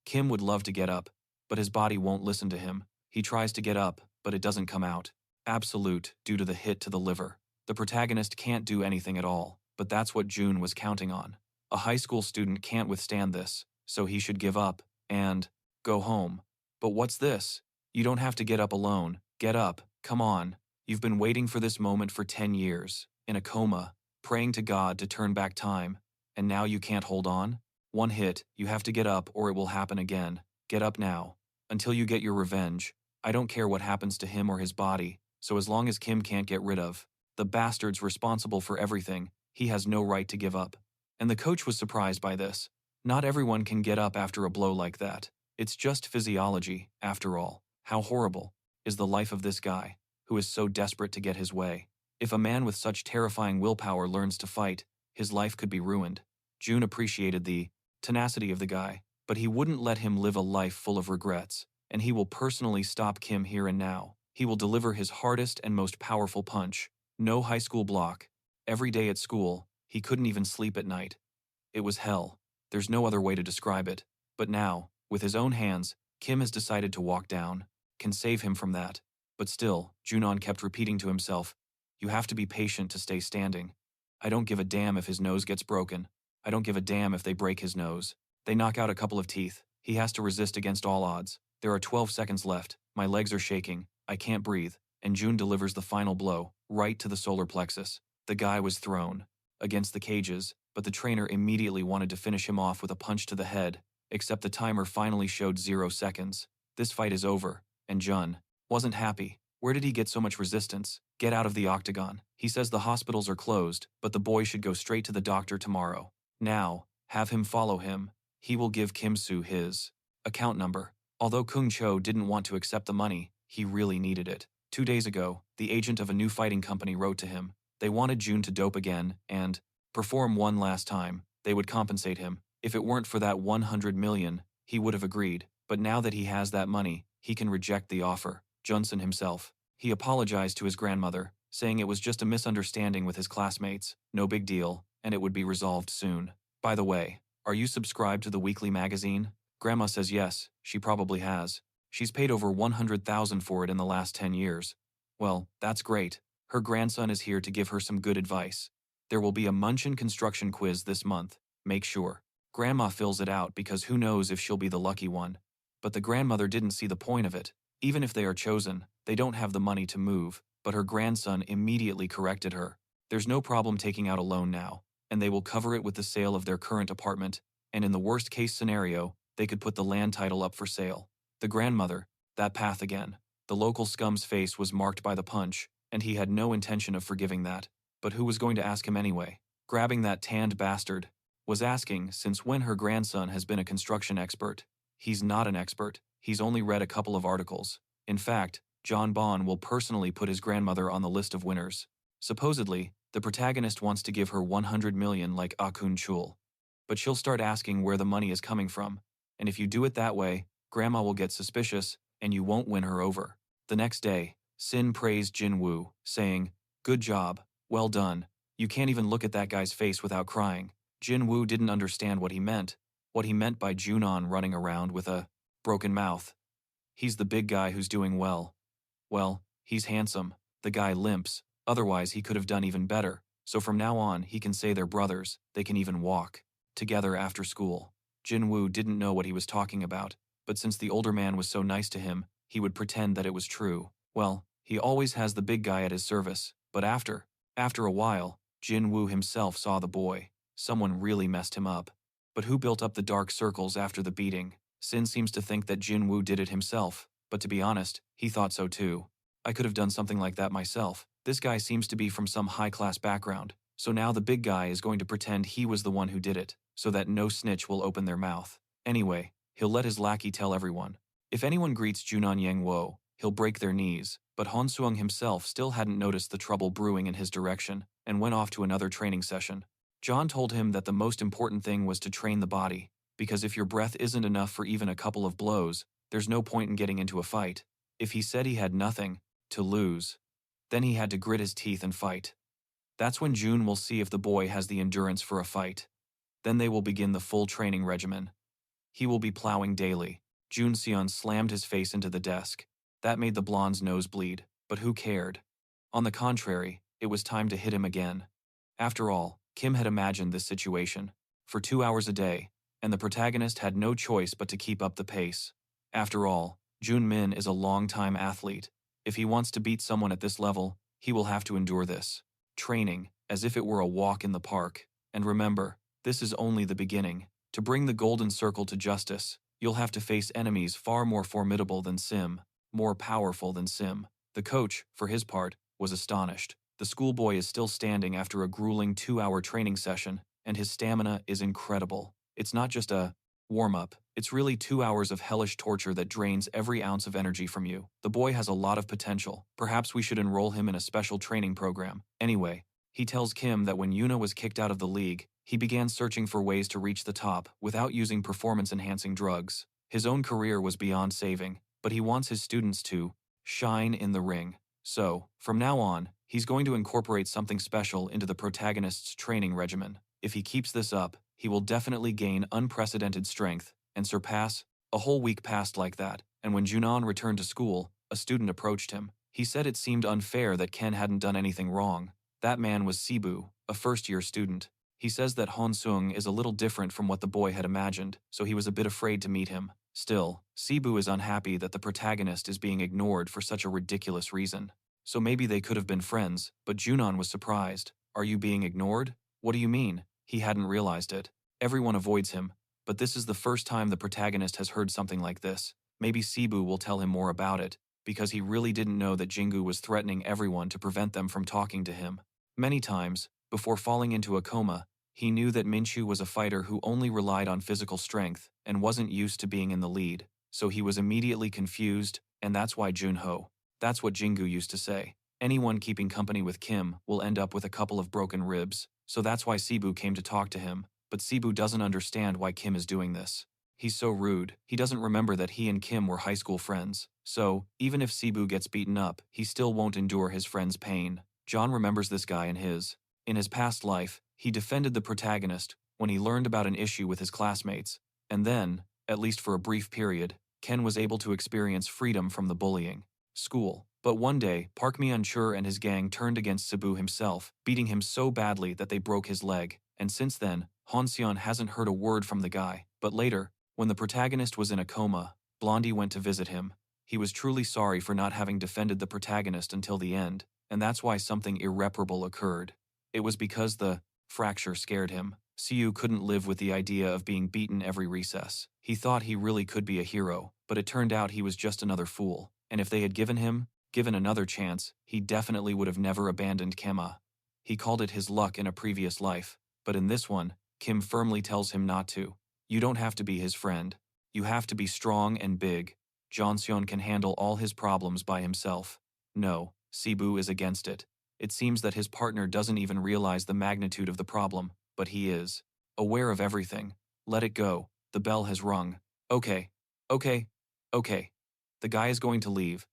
Kim would love to get up, but his body won't listen to him. He tries to get up, but it doesn't come out. Absolute, due to the hit to the liver. The protagonist can't do anything at all, but that's what Jun was counting on. A high school student can't withstand this, so he should give up and go home. But what's this? You don't have to get up alone. Get up, come on. You've been waiting for this moment for 10 years, in a coma, praying to God to turn back time, and now you can't hold on? One hit, you have to get up or it will happen again. Get up now. Until you get your revenge. I don't care what happens to him or his body, so as long as Kim can't get rid of the bastard's responsible for everything, he has no right to give up. And the coach was surprised by this. Not everyone can get up after a blow like that. It's just physiology, after all. How horrible is the life of this guy, who is so desperate to get his way. If a man with such terrifying willpower learns to fight, his life could be ruined. Jun appreciated the tenacity of the guy, but he wouldn't let him live a life full of regrets, and he will personally stop Kim here and now. He will deliver his hardest and most powerful punch. No high school block. Every day at school, he couldn't even sleep at night. It was hell. There's no other way to describe it. But now, with his own hands, Kim has decided to walk down. Can save him from that. But still, Junon kept repeating to himself, You have to be patient to stay standing. I don't give a damn if his nose gets broken. I don't give a damn if they break his nose. They knock out a couple of teeth. He has to resist against all odds. There are 12 seconds left. My legs are shaking. I can't breathe. And Jun delivers the final blow, right to the solar plexus. The guy was thrown against the cages, but the trainer immediately wanted to finish him off with a punch to the head, except the timer finally showed 0 seconds. This fight is over, and Jun wasn't happy. Where did he get so much resistance? Get out of the octagon. He says the hospitals are closed, but the boy should go straight to the doctor tomorrow. Now, have him follow him. He will give Kim Soo his account number. Although Kung Cho didn't want to accept the money, he really needed it. 2 days ago, the agent of a new fighting company wrote to him. They wanted Jun to dope again and perform one last time. They would compensate him. If it weren't for that 100 million, he would have agreed. But now that he has that money, he can reject the offer. Junson himself. He apologized to his grandmother, saying it was just a misunderstanding with his classmates, no big deal, and it would be resolved soon. By the way, Are you subscribed to the weekly magazine? Grandma says yes, she probably has. She's paid over 100,000 for it in the last 10 years. Well, that's great. Her grandson is here to give her some good advice. There will be a Munchin construction quiz this month. Make sure. Grandma fills it out because who knows if she'll be the lucky one. But the grandmother didn't see the point of it. Even if they are chosen, they don't have the money to move. But her grandson immediately corrected her. There's no problem taking out a loan now, and they will cover it with the sale of their current apartment, and in the worst case scenario, they could put the land title up for sale. The grandmother, that path again. The local scum's face was marked by the punch, and he had no intention of forgiving that. But who was going to ask him anyway? Grabbing that tanned bastard. Was asking since when her grandson has been a construction expert. He's not an expert, he's only read a couple of articles. In fact, John Bon will personally put his grandmother on the list of winners. Supposedly, the protagonist wants to give her 100 million like Akun Chul. But she'll start asking where the money is coming from, and if you do it that way, Grandma will get suspicious, and you won't win her over. The next day, Sin praised Jin Woo, saying, "Good job, well done. You can't even look at that guy's face without crying." Jin Woo didn't understand what he meant by Junon running around with a broken mouth. He's the big guy who's doing well. Well, he's handsome, the guy limps, otherwise he could have done even better, so from now on he can say they're brothers, they can even walk together after school. Jin Woo didn't know what he was talking about, but since the older man was so nice to him, he would pretend that it was true. Well, he always has the big guy at his service, but after a while, Jin Woo himself saw the boy. Someone really messed him up. But who built up the dark circles after the beating? Sin seems to think that Jin Woo did it himself, but to be honest, he thought so too. I could have done something like that myself. This guy seems to be from some high-class background, so now the big guy is going to pretend he was the one who did it, so that no snitch will open their mouth. Anyway, he'll let his lackey tell everyone. If anyone greets Junon Yang Wo, he'll break their knees, but Han Suong himself still hadn't noticed the trouble brewing in his direction, and went off to another training session. John told him that the most important thing was to train the body, because if your breath isn't enough for even a couple of blows, there's no point in getting into a fight. If he said he had nothing to lose, then he had to grit his teeth and fight. That's when June will see if the boy has the endurance for a fight. Then they will begin the full training regimen. He will be plowing daily. Jun Seon slammed his face into the desk. That made the blonde's nose bleed, but who cared? On the contrary, it was time to hit him again. After all, Kim had imagined this situation for 2 hours a day, and the protagonist had no choice but to keep up the pace. After all, Jun Min is a long-time athlete. If he wants to beat someone at this level, he will have to endure this training, as if it were a walk in the park. And remember, this is only the beginning. To bring the Golden Circle to justice, you'll have to face enemies far more formidable than Sim, more powerful than Sim. The coach, for his part, was astonished. The schoolboy is still standing after a grueling 2-hour training session, and his stamina is incredible. It's not just a warm-up, it's really 2 hours of hellish torture that drains every ounce of energy from you. The boy has a lot of potential. Perhaps we should enroll him in a special training program. Anyway, he tells Kim that when Yuna was kicked out of the league, he began searching for ways to reach the top without using performance-enhancing drugs. His own career was beyond saving, but he wants his students to shine in the ring. So, from now on, he's going to incorporate something special into the protagonist's training regimen. If he keeps this up, he will definitely gain unprecedented strength and surpass. A whole week passed like that, and when Junon returned to school, a student approached him. He said it seemed unfair that Ken hadn't done anything wrong. That man was Sibu, a first-year student. He says that Hon Sung is a little different from what the boy had imagined, so he was a bit afraid to meet him. Still, Sibu is unhappy that the protagonist is being ignored for such a ridiculous reason. So maybe they could have been friends, but Junon was surprised. Are you being ignored? What do you mean? He hadn't realized it. Everyone avoids him, but this is the first time the protagonist has heard something like this. Maybe Sibu will tell him more about it, because he really didn't know that Jingu was threatening everyone to prevent them from talking to him. Many times, before falling into a coma, he knew that Minchu was a fighter who only relied on physical strength and wasn't used to being in the lead, so he was immediately confused, and that's why Junho. That's what Jingu used to say. Anyone keeping company with Kim will end up with a couple of broken ribs, so that's why Sibu came to talk to him, but Sibu doesn't understand why Kim is doing this. He's so rude, he doesn't remember that he and Kim were high school friends, so, even if Sibu gets beaten up, he still won't endure his friend's pain. John remembers this guy in his past life, he defended the protagonist when he learned about an issue with his classmates. And then, at least for a brief period, Ken was able to experience freedom from the bullying. School. But one day, Park Mi-chul and his gang turned against Cebu himself, beating him so badly that they broke his leg. And since then, Han-seon hasn't heard a word from the guy. But later, when the protagonist was in a coma, Blondie went to visit him. He was truly sorry for not having defended the protagonist until the end, and that's why something irreparable occurred. It was because the fracture scared him. Siu couldn't live with the idea of being beaten every recess. He thought he really could be a hero, but it turned out he was just another fool. And if they had given another chance, he definitely would have never abandoned Kema. He called it his luck in a previous life, but in this one, Kim firmly tells him not to. You don't have to be his friend. You have to be strong and big. Jeon can handle all his problems by himself. No, Cebu is against it. It seems that his partner doesn't even realize the magnitude of the problem, but he is. Aware of everything. Let it go. The bell has rung. Okay. The guy is going to leave.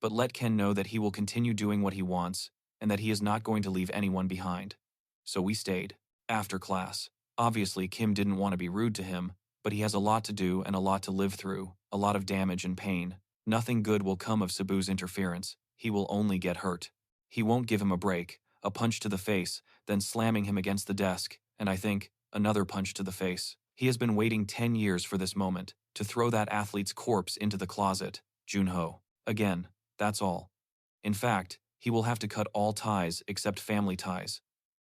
But let Ken know that he will continue doing what he wants, and that he is not going to leave anyone behind. So we stayed. After class. Obviously, Kim didn't want to be rude to him, but he has a lot to do and a lot to live through, a lot of damage and pain. Nothing good will come of Cebu's interference. He will only get hurt. He won't give him a break, a punch to the face, then slamming him against the desk, and I think, another punch to the face. He has been waiting 10 years for this moment, to throw that athlete's corpse into the closet. Junho. Again, that's all. In fact, he will have to cut all ties except family ties.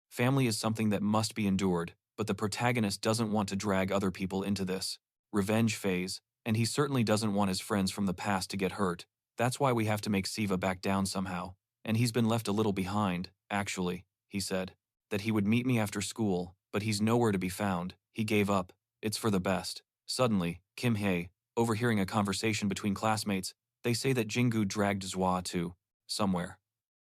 Family is something that must be endured, but the protagonist doesn't want to drag other people into this revenge phase, and he certainly doesn't want his friends from the past to get hurt. That's why we have to make Siva back down somehow. And he's been left a little behind, actually, he said. That he would meet me after school, but he's nowhere to be found. He gave up. It's for the best. Suddenly, Kim Hae, overhearing a conversation between classmates, they say that Jingu dragged Zwa to somewhere.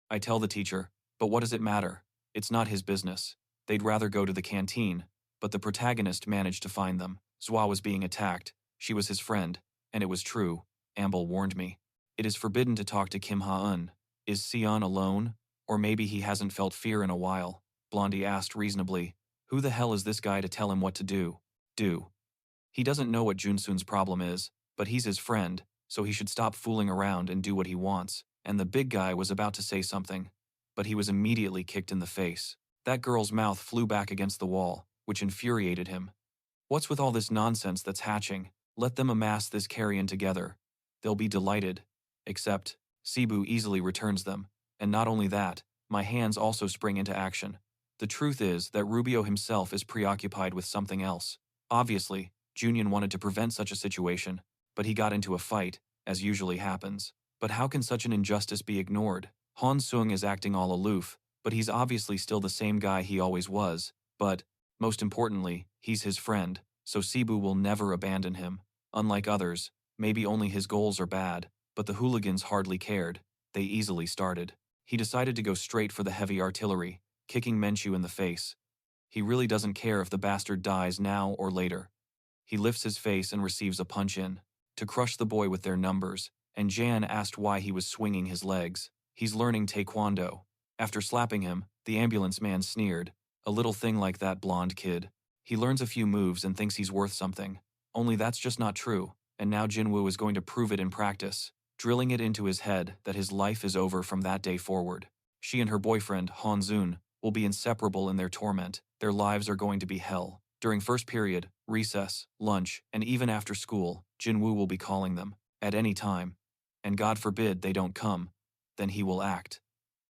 I tell the teacher, but what does it matter? It's not his business. They'd rather go to the canteen, but the protagonist managed to find them. Zwa was being attacked. She was his friend, and it was true. Amble warned me. It is forbidden to talk to Kim Ha-eun. Is Sion alone? Or maybe he hasn't felt fear in a while. Blondie asked reasonably. Who the hell is this guy to tell him what to do? He doesn't know what Junsoon's problem is, but he's his friend, so he should stop fooling around and do what he wants. And the big guy was about to say something, but he was immediately kicked in the face. That girl's mouth flew back against the wall, which infuriated him. What's with all this nonsense that's hatching? Let them amass this carrion together. They'll be delighted. Except, Cebu easily returns them. And not only that, my hands also spring into action. The truth is that Rubio himself is preoccupied with something else. Obviously, Junyon wanted to prevent such a situation, but he got into a fight, as usually happens. But how can such an injustice be ignored? Han Sung is acting all aloof, but he's obviously still the same guy he always was. But, most importantly, he's his friend, so Cebu will never abandon him. Unlike others, maybe only his goals are bad, but the hooligans hardly cared. They easily started. He decided to go straight for the heavy artillery, kicking Menchu in the face. He really doesn't care if the bastard dies now or later. He lifts his face and receives a punch in, to crush the boy with their numbers, and Jan asked why he was swinging his legs. He's learning taekwondo. After slapping him, the ambulance man sneered. A little thing like that blonde kid. He learns a few moves and thinks he's worth something. Only that's just not true, and now Jinwoo is going to prove it in practice, drilling it into his head that his life is over from that day forward. She and her boyfriend, Han Zun, will be inseparable in their torment. Their lives are going to be hell. During first period, recess, lunch, and even after school, Jinwoo will be calling them, at any time. And God forbid they don't come, then he will act.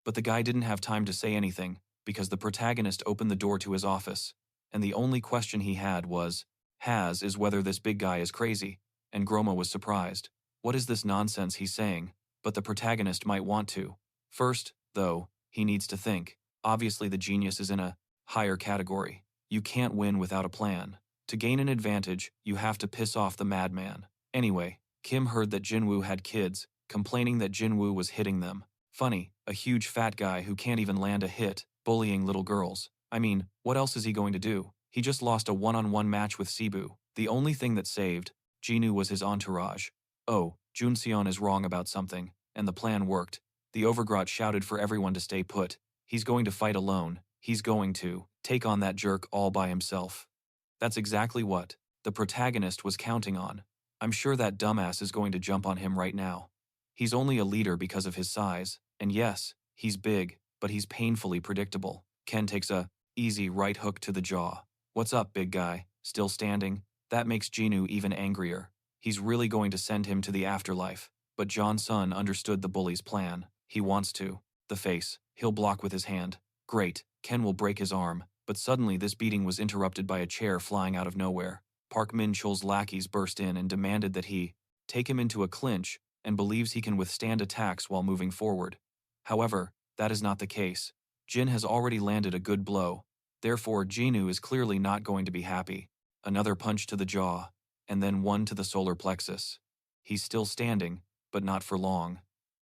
But the guy didn't have time to say anything, because the protagonist opened the door to his office, and the only question he had was, is whether this big guy is crazy, and Groma was surprised. What is this nonsense he's saying? But the protagonist might want to. First, though, he needs to think. Obviously the genius is in a higher category. You can't win without a plan. To gain an advantage, you have to piss off the madman. Anyway, Kim heard that Jinwoo had kids, complaining that Jinwoo was hitting them. Funny, a huge fat guy who can't even land a hit, bullying little girls. I mean, what else is he going to do? He just lost a one-on-one match with Cebu. The only thing that saved Jinu was his entourage. Oh, Junseon is wrong about something, and the plan worked. The Overgrot shouted for everyone to stay put. He's going to fight alone. He's going to take on that jerk all by himself. That's exactly what the protagonist was counting on. I'm sure that dumbass is going to jump on him right now. He's only a leader because of his size, and yes, he's big, but he's painfully predictable. Ken takes a easy right hook to the jaw. What's up, big guy? Still standing? That makes Jinu even angrier. He's really going to send him to the afterlife. But John-sun understood the bully's plan. He wants to. The face. He'll block with his hand. Great. Ken will break his arm. But suddenly this beating was interrupted by a chair flying out of nowhere. Park Min-chul's lackeys burst in and demanded that he take him into a clinch and believes he can withstand attacks while moving forward. However, that is not the case. Jin has already landed a good blow. Therefore, Jinu is clearly not going to be happy. Another punch to the jaw, and then one to the solar plexus. He's still standing, but not for long.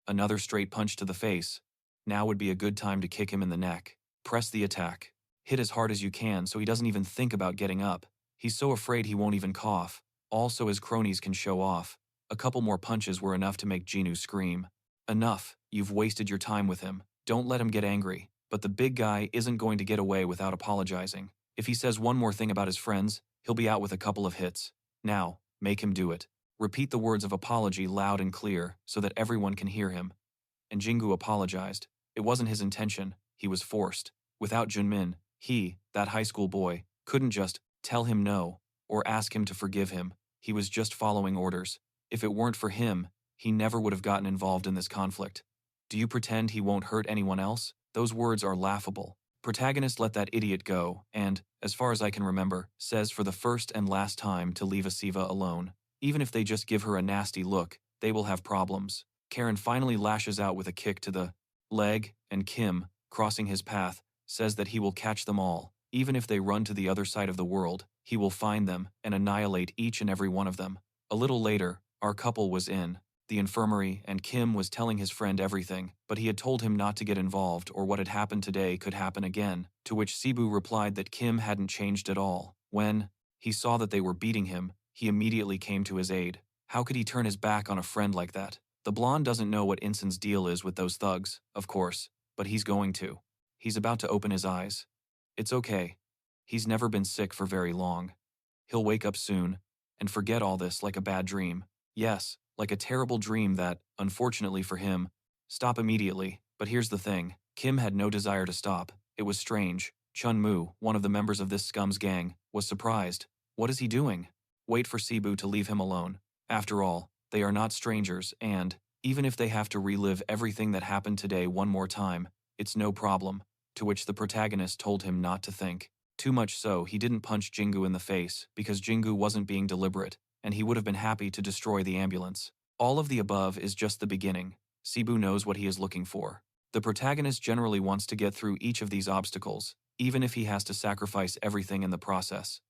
Another straight punch to the face. Now would be a good time to kick him in the neck. Press the attack. Hit as hard as you can so he doesn't even think about getting up. He's so afraid he won't even cough. Also, his cronies can show off. A couple more punches were enough to make Jinu scream. Enough, you've wasted your time with him. Don't let him get angry. But the big guy isn't going to get away without apologizing. If he says one more thing about his friends, he'll be out with a couple of hits. Now, make him do it. Repeat the words of apology loud and clear so that everyone can hear him. And Jingu apologized. It wasn't his intention. He was forced. Without Junmin, he, that high school boy, couldn't just tell him no or ask him to forgive him. He was just following orders. If it weren't for him, he never would have gotten involved in this conflict. Do you pretend he won't hurt anyone else? Those words are laughable. Protagonist let that idiot go and, as far as I can remember, says for the first and last time to leave Asiva alone. Even if they just give her a nasty look, they will have problems. Karen finally lashes out with a kick to the leg, and Kim, crossing his path, says that he will catch them all. Even if they run to the other side of the world, he will find them and annihilate each and every one of them. A little later, our couple was in the infirmary and Kim was telling his friend everything, but he had told him not to get involved or what had happened today could happen again, to which Sibu replied that Kim hadn't changed at all. When he saw that they were beating him, he immediately came to his aid. How could he turn his back on a friend like that? The blonde doesn't know what Inson's deal is with those thugs, of course, but he's going to. He's about to open his eyes. It's okay. He's never been sick for very long. He'll wake up soon and forget all this like a bad dream. Yes, like a terrible dream that, unfortunately for him, stop immediately. But here's the thing. Kim had no desire to stop. It was strange. Chun Mu, one of the members of this scum's gang, was surprised. What is he doing? Wait for Sibu to leave him alone. After all, they are not strangers and, even if they have to relive everything that happened today one more time, it's no problem. To which the protagonist told him not to think. Too much so, he didn't punch Jingu in the face because Jingu wasn't being deliberate, and he would have been happy to destroy the ambulance. All of the above is just the beginning. Sibu knows what he is looking for. The protagonist generally wants to get through each of these obstacles, even if he has to sacrifice everything in the process.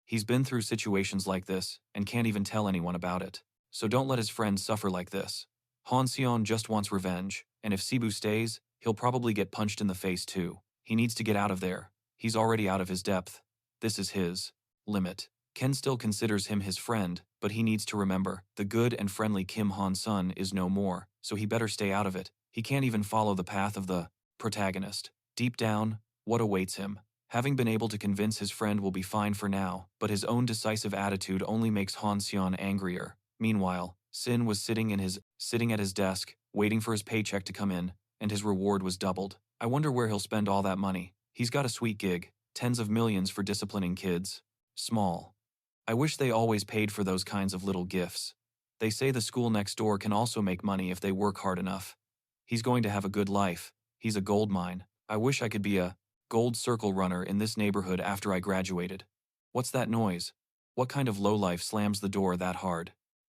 He's been through situations like this and can't even tell anyone about it. So don't let his friends suffer like this. Han Xion just wants revenge, and if Sibu stays, he'll probably get punched in the face too. He needs to get out of there. He's already out of his depth. This is his limit. Ken still considers him his friend, but he needs to remember, the good and friendly Kim Han-sun is no more, so he better stay out of it. He can't even follow the path of the protagonist. Deep down, what awaits him? Having been able to convince his friend will be fine for now, but his own decisive attitude only makes Han Xion angrier. Meanwhile, Sin was sitting at his desk, waiting for his paycheck to come in, and his reward was doubled. I wonder where he'll spend all that money. He's got a sweet gig, tens of millions for disciplining kids. Small. I wish they always paid for those kinds of little gifts. They say the school next door can also make money if they work hard enough. He's going to have a good life. He's a gold mine. I wish I could be a gold circle runner in this neighborhood after I graduated. What's that noise? What kind of lowlife slams the door that hard?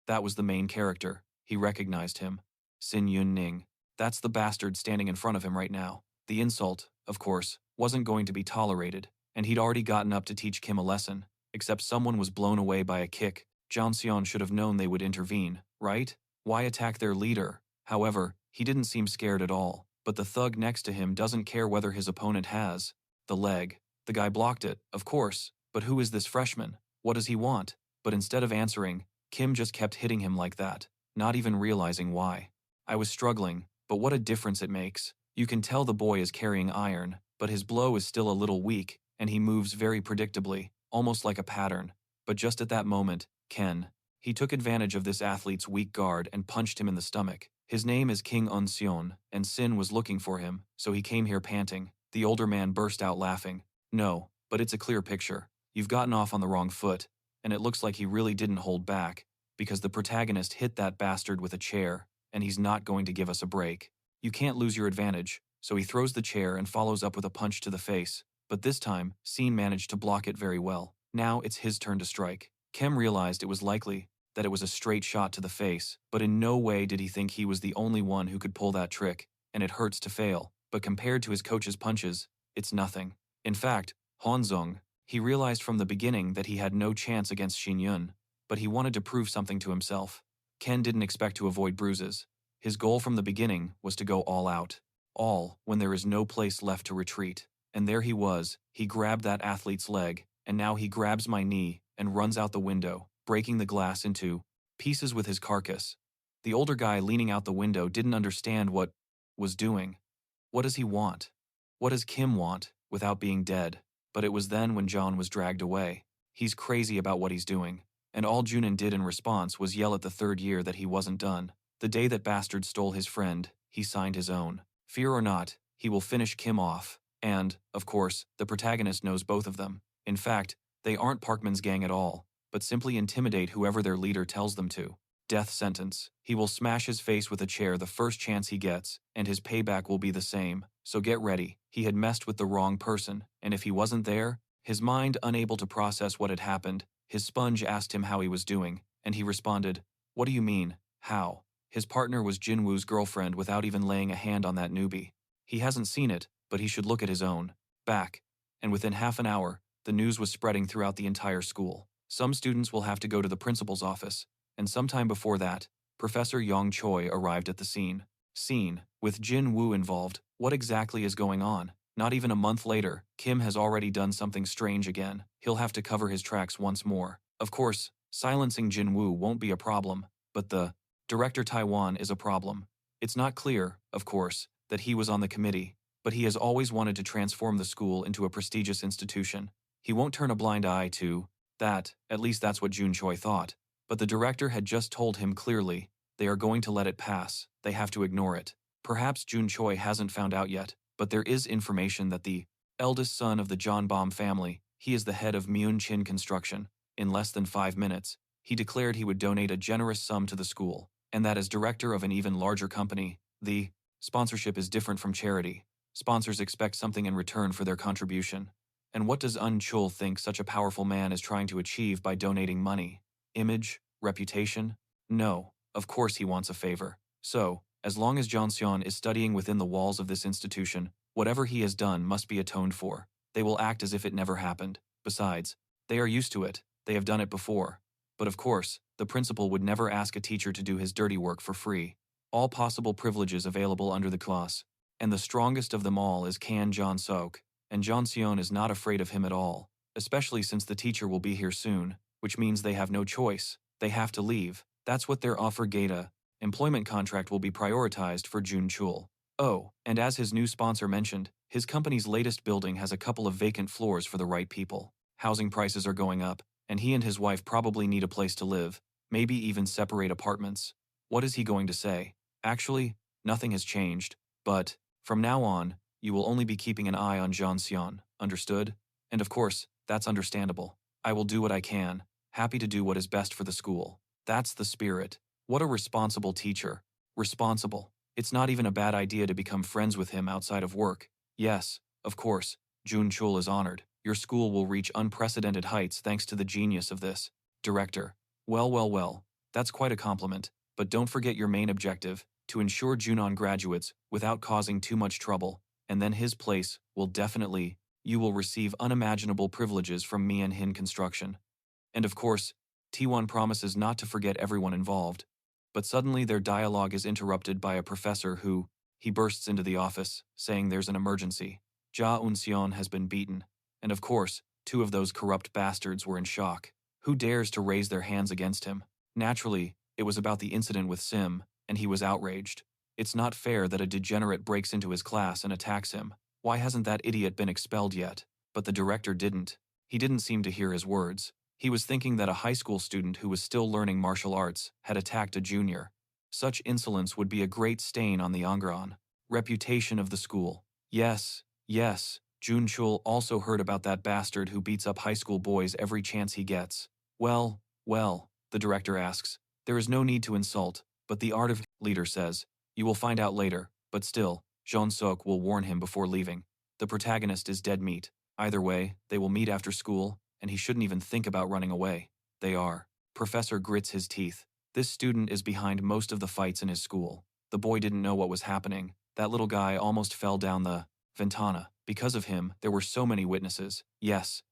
That was the main character. He recognized him. Sin Yun Ning. That's the bastard standing in front of him right now. The insult, of course, wasn't going to be tolerated, and he'd already gotten up to teach Kim a lesson, except someone was blown away by a kick. John Sion should have known they would intervene, right? Why attack their leader? However, he didn't seem scared at all, but the thug next to him doesn't care whether his opponent has the leg. The guy blocked it, of course, but who is this freshman? What does he want? But instead of answering, Kim just kept hitting him like that, not even realizing why. I was struggling, but what a difference it makes. You can tell the boy is carrying iron, but his blow is still a little weak, and he moves very predictably. almost like a pattern. But just at that moment, he took advantage of this athlete's weak guard and punched him in the stomach. His name is King Unseon, and Sin was looking for him, so he came here panting. The older man burst out laughing. No, but it's a clear picture. You've gotten off on the wrong foot, and it looks like he really didn't hold back, because the protagonist hit that bastard with a chair, and he's not going to give us a break. You can't lose your advantage, so he throws the chair and follows up with a punch to the face. But this time, Sin managed to block it very well. Now it's his turn to strike. Kim realized it was likely that it was a straight shot to the face, but in no way did he think he was the only one who could pull that trick, and it hurts to fail, but compared to his coach's punches, it's nothing. In fact, Hanzong, he realized from the beginning that he had no chance against Shin Yun, but he wanted to prove something to himself. Ken didn't expect to avoid bruises. His goal from the beginning was to go all out. All when there is no place left to retreat. And there he was, he grabbed that athlete's leg, and now he grabs my knee and runs out the window, breaking the glass into pieces with his carcass. The older guy leaning out the window didn't understand what was doing. What does he want? What does Kim want without being dead? But it was then when John was dragged away. He's crazy about what he's doing. And all Junin did in response was yell at the third year that he wasn't done. The day that bastard stole his friend, he signed his own. Fear or not, he will finish Kim off. And, of course, the protagonist knows both of them. In fact, they aren't Parkman's gang at all, but simply intimidate whoever their leader tells them to. Death sentence. He will smash his face with a chair the first chance he gets, and his payback will be the same. So get ready. He had messed with the wrong person, and if he wasn't there, his mind unable to process what had happened, his sponge asked him how he was doing, and he responded, "What do you mean, how?" His partner was Jinwoo's girlfriend without even laying a hand on that newbie. He hasn't seen it, but he should look at his own back. And within half an hour, the news was spreading throughout the entire school. Some students will have to go to the principal's office, and sometime before that, Professor Yang Choi arrived at the scene. With Jin Woo involved, what exactly is going on? Not even a month later, Kim has already done something strange again. He'll have to cover his tracks once more. Of course, silencing Jin Woo won't be a problem, but the Director Taiwan is a problem. It's not clear, of course, that he was on the committee, but he has always wanted to transform the school into a prestigious institution. He won't turn a blind eye to that, at least that's what Jun Choi thought. But the director had just told him clearly, they are going to let it pass, they have to ignore it. Perhaps Jun Choi hasn't found out yet, but there is information that the eldest son of the John Baum family, he is the head of Myun Chin Construction. In less than 5 minutes, he declared he would donate a generous sum to the school, and that as director of an even larger company, the sponsorship is different from charity. Sponsors expect something in return for their contribution. And what does Un Chul think such a powerful man is trying to achieve by donating money? Image? Reputation? No, of course he wants a favor. So, as long as Jeonseon is studying within the walls of this institution, whatever he has done must be atoned for. They will act as if it never happened. Besides, they are used to it. They have done it before. But of course, the principal would never ask a teacher to do his dirty work for free. All possible privileges available under the clause. And the strongest of them all is Kan Jon-seok, and Jeonseon is not afraid of him at all, especially since the teacher will be here soon, which means they have no choice. They have to leave. That's what their offer Gata employment contract will be prioritized for Jun Chul. Oh, and as his new sponsor mentioned, his company's latest building has a couple of vacant floors for the right people. Housing prices are going up, and he and his wife probably need a place to live, maybe even separate apartments. What is he going to say? Actually, nothing has changed, but from now on, you will only be keeping an eye on Jeonseon, understood? And of course, that's understandable. I will do what I can, happy to do what is best for the school. That's the spirit. What a responsible teacher. Responsible. It's not even a bad idea to become friends with him outside of work. Yes, of course, Jun Chul is honored. Your school will reach unprecedented heights thanks to the genius of this director. Well, that's quite a compliment, but don't forget your main objective, to ensure Junon graduates without causing too much trouble, and then his place will definitely, you will receive unimaginable privileges from me and Hin Construction. And of course, T1 promises not to forget everyone involved. But suddenly their dialogue is interrupted by a professor who, he bursts into the office, saying there's an emergency. Ja Unseon has been beaten. And of course, 2 of those corrupt bastards were in shock. Who dares to raise their hands against him? Naturally, it was about the incident with Sim, and he was outraged. It's not fair that a degenerate breaks into his class and attacks him. Why hasn't that idiot been expelled yet? But the director didn't. He didn't seem to hear his words. He was thinking that a high school student who was still learning martial arts had attacked a junior. Such insolence would be a great stain on the Angron reputation of the school. Yes, yes, Junchul also heard about that bastard who beats up high school boys every chance he gets. Well, the director asks. There is no need to insult, but the art of leader says. You will find out later, but still, Jean Sok will warn him before leaving. The protagonist is dead meat. Either way, they will meet after school, and he shouldn't even think about running away. They are. Professor grits his teeth. This student is behind most of the fights in his school. The boy didn't know what was happening. That little guy almost fell down the ventana. Because of him, there were so many witnesses. Yes,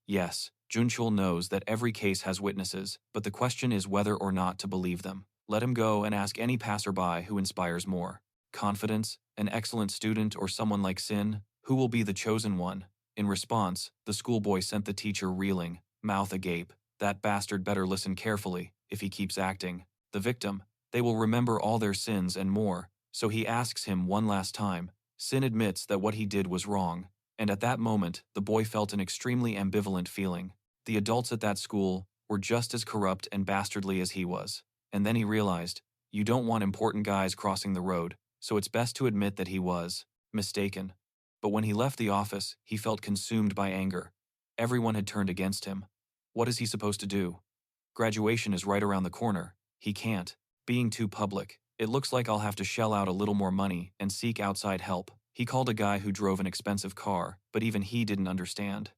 Junchul knows that every case has witnesses, but the question is whether or not to believe them. Let him go and ask any passerby who inspires more. Confidence, an excellent student, or someone like Sin, who will be the chosen one? In response, the schoolboy sent the teacher reeling, mouth agape. That bastard better listen carefully, if he keeps acting. The victim, they will remember all their sins and more, so he asks him one last time. Sin admits that what he did was wrong, and at that moment, the boy felt an extremely ambivalent feeling. The adults at that school were just as corrupt and bastardly as he was. And then he realized, you don't want important guys crossing the road, so it's best to admit that he was mistaken. But when he left the office, he felt consumed by anger. Everyone had turned against him. What is he supposed to do? Graduation is right around the corner. He can't. Being too public. It looks like I'll have to shell out a little more money and seek outside help. He called a guy who drove an expensive car, but even he didn't understand.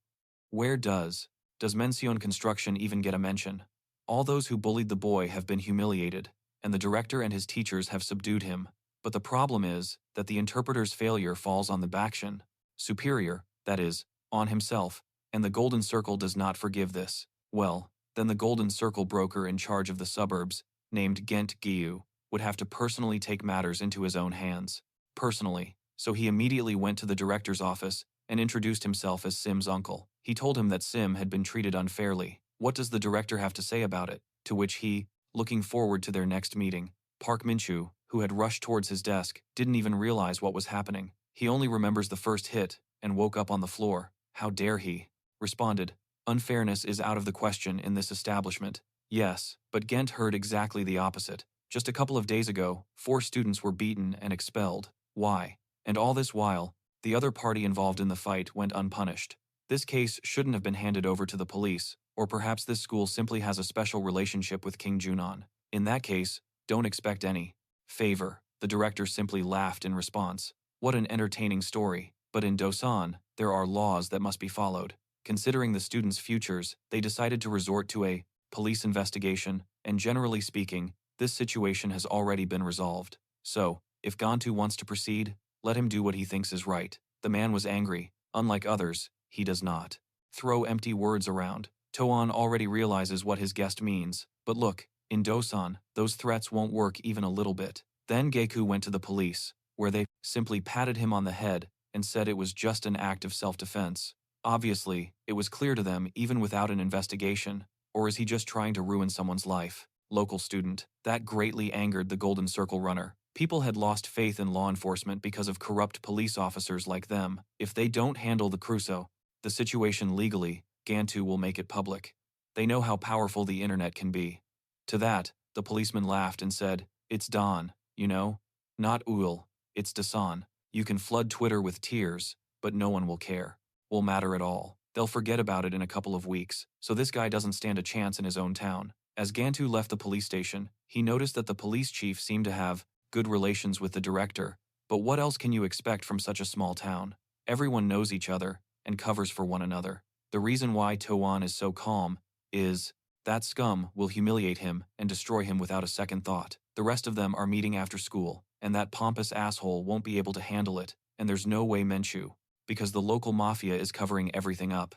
Where does Mencion Construction even get a mention? All those who bullied the boy have been humiliated, and the director and his teachers have subdued him. But the problem is that the interpreter's failure falls on the Bakshan superior, that is, on himself, and the Golden Circle does not forgive this. Well, then the Golden Circle broker in charge of the suburbs, named Gent Giyu, would have to personally take matters into his own hands. Personally. So he immediately went to the director's office and introduced himself as Sim's uncle. He told him that Sim had been treated unfairly. What does the director have to say about it? To which he, looking forward to their next meeting, Park Minchu, who had rushed towards his desk, didn't even realize what was happening. He only remembers the first hit and woke up on the floor. How dare he? Responded, unfairness is out of the question in this establishment. Yes, but Gent heard exactly the opposite. Just a couple of days ago, 4 students were beaten and expelled. Why? And all this while, the other party involved in the fight went unpunished. This case shouldn't have been handed over to the police, or perhaps this school simply has a special relationship with King Junon. In that case, don't expect any favor. The director simply laughed in response. What an entertaining story. But in Dosan, there are laws that must be followed. Considering the students' futures, they decided to resort to a police investigation, and generally speaking, this situation has already been resolved. So, if Gantu wants to proceed, let him do what he thinks is right. The man was angry. Unlike others, he does not throw empty words around. Toan already realizes what his guest means. But look, in Dosan, those threats won't work even a little bit. Then Geku went to the police, where they simply patted him on the head and said it was just an act of self-defense. Obviously, it was clear to them even without an investigation. Or is he just trying to ruin someone's life? Local student. That greatly angered the Golden Circle runner. People had lost faith in law enforcement because of corrupt police officers like them. If they don't handle the situation legally, Gantu will make it public. They know how powerful the internet can be. To that, the policeman laughed and said, it's Don, you know? Not Ul, it's Dasan. You can flood Twitter with tears, but no one will care. Will matter at all. They'll forget about it in a couple of weeks, so this guy doesn't stand a chance in his own town. As Gantu left the police station, he noticed that the police chief seemed to have good relations with the director, but what else can you expect from such a small town? Everyone knows each other and covers for one another. The reason why Toan is so calm is that scum will humiliate him and destroy him without a second thought. The rest of them are meeting after school, and that pompous asshole won't be able to handle it, and there's no way Menchu, because the local mafia is covering everything up.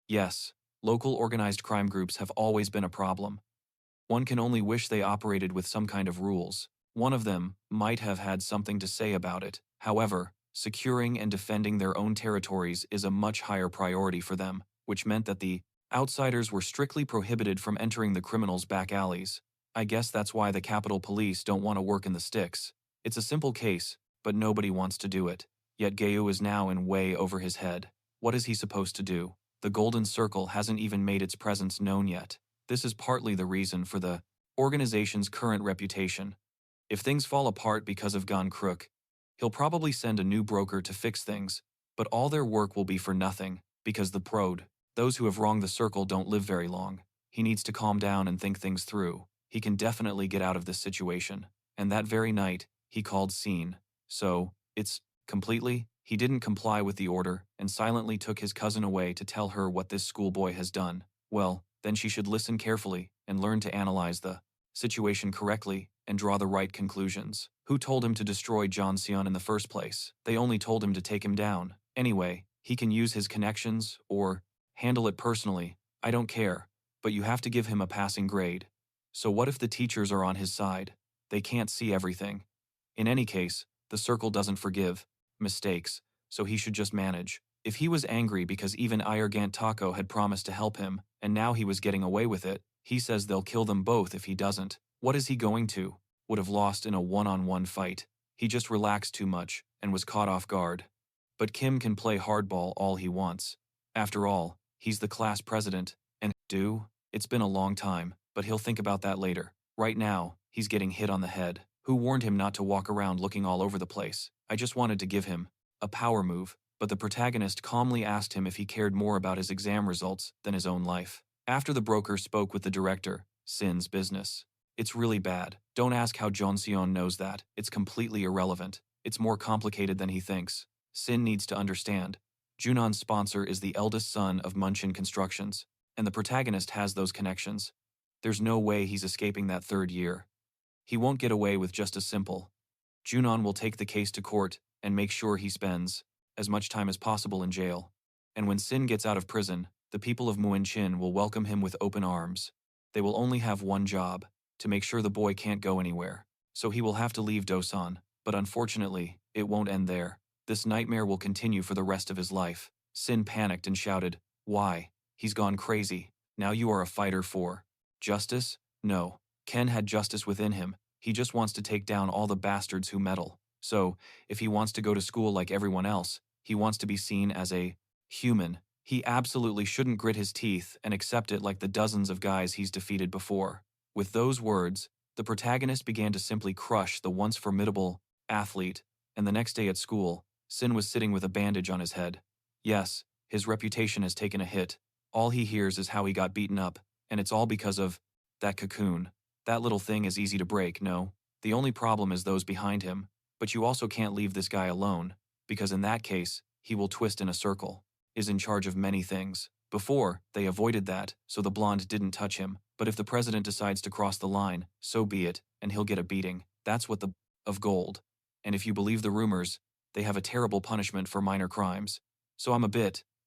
Yes, local organized crime groups have always been a problem. One can only wish they operated with some kind of rules. One of them might have had something to say about it. However, securing and defending their own territories is a much higher priority for them, which meant that the outsiders were strictly prohibited from entering the criminals' back alleys. I guess that's why the Capitol Police don't want to work in the sticks. It's a simple case, but nobody wants to do it. Yet Gayu is now in way over his head. What is he supposed to do? The golden circle hasn't even made its presence known yet. This is partly the reason for the organization's current reputation. If things fall apart because of gone crook, he'll probably send a new broker to fix things, but all their work will be for nothing, because those who have wronged the circle don't live very long. He needs to calm down and think things through. He can definitely get out of this situation. And that very night, he called Scene. So, he didn't comply with the order and silently took his cousin away to tell her what this schoolboy has done. Well, then she should listen carefully and learn to analyze the situation correctly and draw the right conclusions. Who told him to destroy John Seon in the first place? They only told him to take him down. Anyway, he can use his connections or handle it personally. I don't care, but you have to give him a passing grade. So what if the teachers are on his side? They can't see everything. In any case, the circle doesn't forgive mistakes, so he should just manage. If he was angry because even Irgant Taco had promised to help him, and now he was getting away with it, he says they'll kill them both if he doesn't. What is he going to? Would have lost in a one-on-one fight. He just relaxed too much and was caught off guard. But Kim can play hardball all he wants. After all, he's the class president, and it's been a long time, but he'll think about that later. Right now, he's getting hit on the head. Who warned him not to walk around looking all over the place? I just wanted to give him a power move, but the protagonist calmly asked him if he cared more about his exam results than his own life. After the broker spoke with the director, Sin's business. It's really bad. Don't ask how Jeonseon knows that. It's completely irrelevant. It's more complicated than he thinks. Sin needs to understand. Junon's sponsor is the eldest son of Munchin Constructions, and the protagonist has those connections. There's no way he's escaping that third year. He won't get away with just a simple. Junon will take the case to court and make sure he spends as much time as possible in jail. And when Sin gets out of prison, the people of Muenchin will welcome him with open arms. They will only have one job, to make sure the boy can't go anywhere. So he will have to leave Dosan, but unfortunately, it won't end there. This nightmare will continue for the rest of his life. Sin panicked and shouted, "Why? He's gone crazy. Now you are a fighter for justice?" No. Ken had justice within him. He just wants to take down all the bastards who meddle. So, if he wants to go to school like everyone else, he wants to be seen as a human. He absolutely shouldn't grit his teeth and accept it like the dozens of guys he's defeated before. With those words, the protagonist began to simply crush the once formidable athlete, and the next day at school, Sin was sitting with a bandage on his head. Yes, his reputation has taken a hit. All he hears is how he got beaten up, and it's all because of that cocoon. That little thing is easy to break, no? The only problem is those behind him, but you also can't leave this guy alone, because in that case, he will twist in a circle, is in charge of many things. Before, they avoided that, so the blonde didn't touch him, but if the president decides to cross the line, so be it, and he'll get a beating. That's what of gold. And if you believe the rumors, they have a terrible punishment for minor crimes. So I'm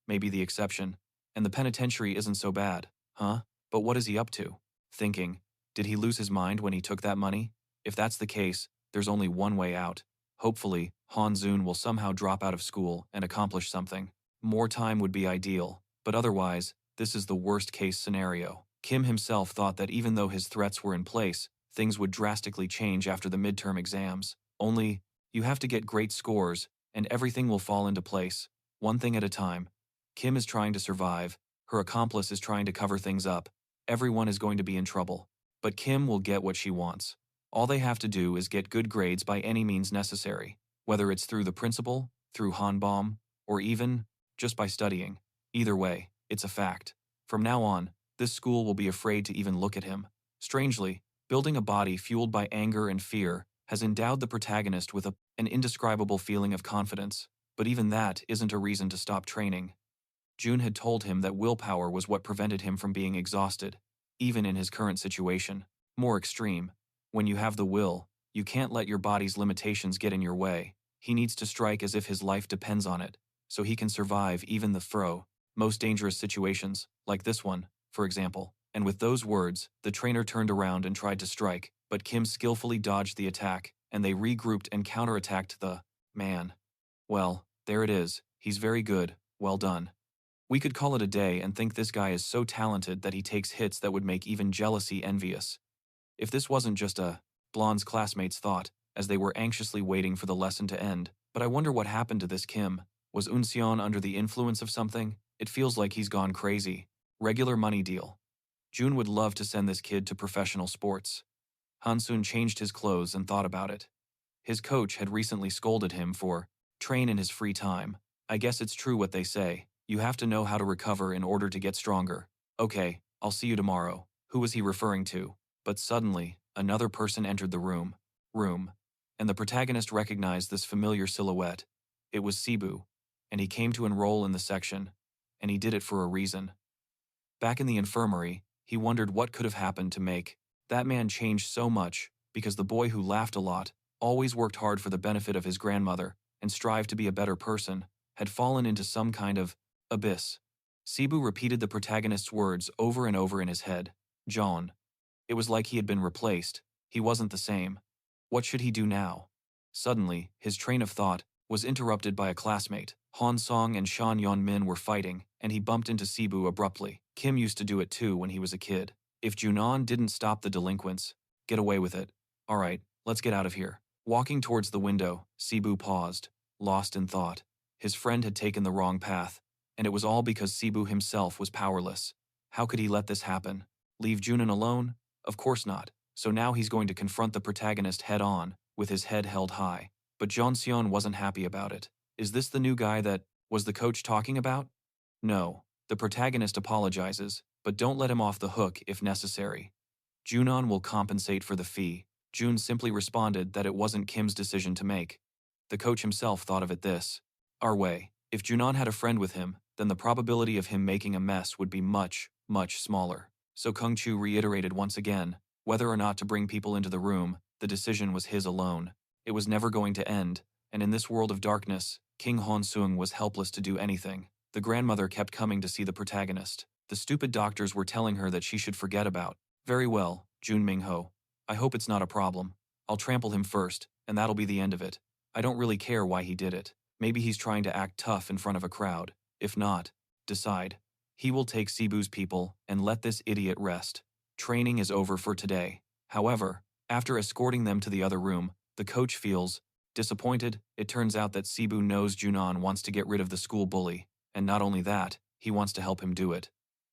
maybe the exception, and the penitentiary isn't so bad, huh? But what is he up to? Thinking. Did he lose his mind when he took that money? If that's the case, there's only one way out. Hopefully, Han Zun will somehow drop out of school and accomplish something. More time would be ideal, but otherwise, this is the worst-case scenario. Kim himself thought that even though his threats were in place, things would drastically change after the midterm exams. Only, you have to get great scores, and everything will fall into place, one thing at a time. Kim is trying to survive, her accomplice is trying to cover things up. Everyone is going to be in trouble. But Kim will get what she wants. All they have to do is get good grades by any means necessary, whether it's through the principal, through Hanbom, or even just by studying. Either way, it's a fact. From now on, this school will be afraid to even look at him. Strangely, building a body fueled by anger and fear has endowed the protagonist with an indescribable feeling of confidence, but even that isn't a reason to stop training. June had told him that willpower was what prevented him from being exhausted. Even in his current situation, more extreme. When you have the will, you can't let your body's limitations get in your way. He needs to strike as if his life depends on it, so he can survive even the most dangerous situations, like this one, for example. And with those words, the trainer turned around and tried to strike, but Kim skillfully dodged the attack, and they regrouped and counterattacked the man. Well, there it is. He's very good. Well done. We could call it a day and think this guy is so talented that he takes hits that would make even jealousy envious. If this wasn't just a blonde's classmates thought, as they were anxiously waiting for the lesson to end, but I wonder what happened to this Kim. Was Unseon under the influence of something? It feels like he's gone crazy. Regular money deal. June would love to send this kid to professional sports. Hansun changed his clothes and thought about it. His coach had recently scolded him for train in his free time. I guess it's true what they say. You have to know how to recover in order to get stronger. Okay, I'll see you tomorrow. Who was he referring to? But suddenly, another person entered the room. And the protagonist recognized this familiar silhouette. It was Cebu. And he came to enroll in the section. And he did it for a reason. Back in the infirmary, he wondered what could have happened to make that man change so much, because the boy who laughed a lot, always worked hard for the benefit of his grandmother, and strived to be a better person, had fallen into some kind of abyss. Cebu repeated the protagonist's words over and over in his head. John. It was like he had been replaced. He wasn't the same. What should he do now? Suddenly, his train of thought was interrupted by a classmate. Han Song and Shan Yon Min were fighting, and he bumped into Cebu abruptly. Kim used to do it too when he was a kid. If Junon didn't stop the delinquents, get away with it. All right, let's get out of here. Walking towards the window, Cebu paused, lost in thought. His friend had taken the wrong path, and it was all because Cebu himself was powerless. How could he let this happen? Leave Junon alone? Of course not. So now he's going to confront the protagonist head-on, with his head held high. But Jeonseon wasn't happy about it. Is this the new guy that was the coach talking about? No. The protagonist apologizes, but don't let him off the hook if necessary. Junon will compensate for the fee. June simply responded that it wasn't Kim's decision to make. The coach himself thought of it this our way. If Junon had a friend with him, then the probability of him making a mess would be much, much smaller. So Kung Chu reiterated once again, whether or not to bring people into the room, the decision was his alone. It was never going to end, and in this world of darkness, King Hon Seung was helpless to do anything. The grandmother kept coming to see the protagonist. The stupid doctors were telling her that she should forget about. Very well, Jun Mingho. I hope it's not a problem. I'll trample him first, and that'll be the end of it. I don't really care why he did it. Maybe he's trying to act tough in front of a crowd. If not, decide. He will take Cebu's people and let this idiot rest. Training is over for today. However, after escorting them to the other room, the coach feels disappointed. It turns out that Cebu knows Junon wants to get rid of the school bully, and not only that, he wants to help him do it.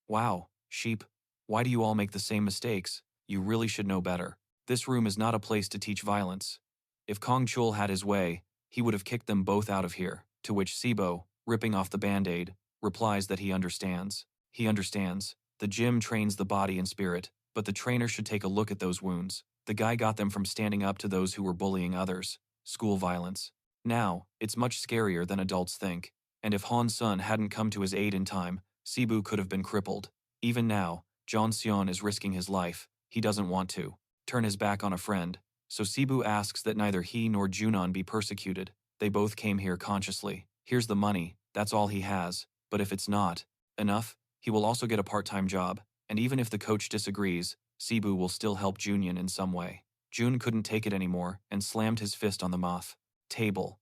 Wow, sheep. Why do you all make the same mistakes? You really should know better. This room is not a place to teach violence. If Kong Chul had his way, he would have kicked them both out of here, to which Sibo, ripping off the band-aid, replies that he understands. He understands. The gym trains the body and spirit, but the trainer should take a look at those wounds. The guy got them from standing up to those who were bullying others. School violence. Now, it's much scarier than adults think, and if Han Sun hadn't come to his aid in time, Sibu could have been crippled. Even now, John Seon is risking his life. He doesn't want to turn his back on a friend, so Sibu asks that neither he nor Junon be persecuted. They both came here consciously. Here's the money, that's all he has, but if it's not enough, he will also get a part-time job, and even if the coach disagrees, Sibu will still help Junyan in some way. Jun couldn't take it anymore and slammed his fist on the moth table.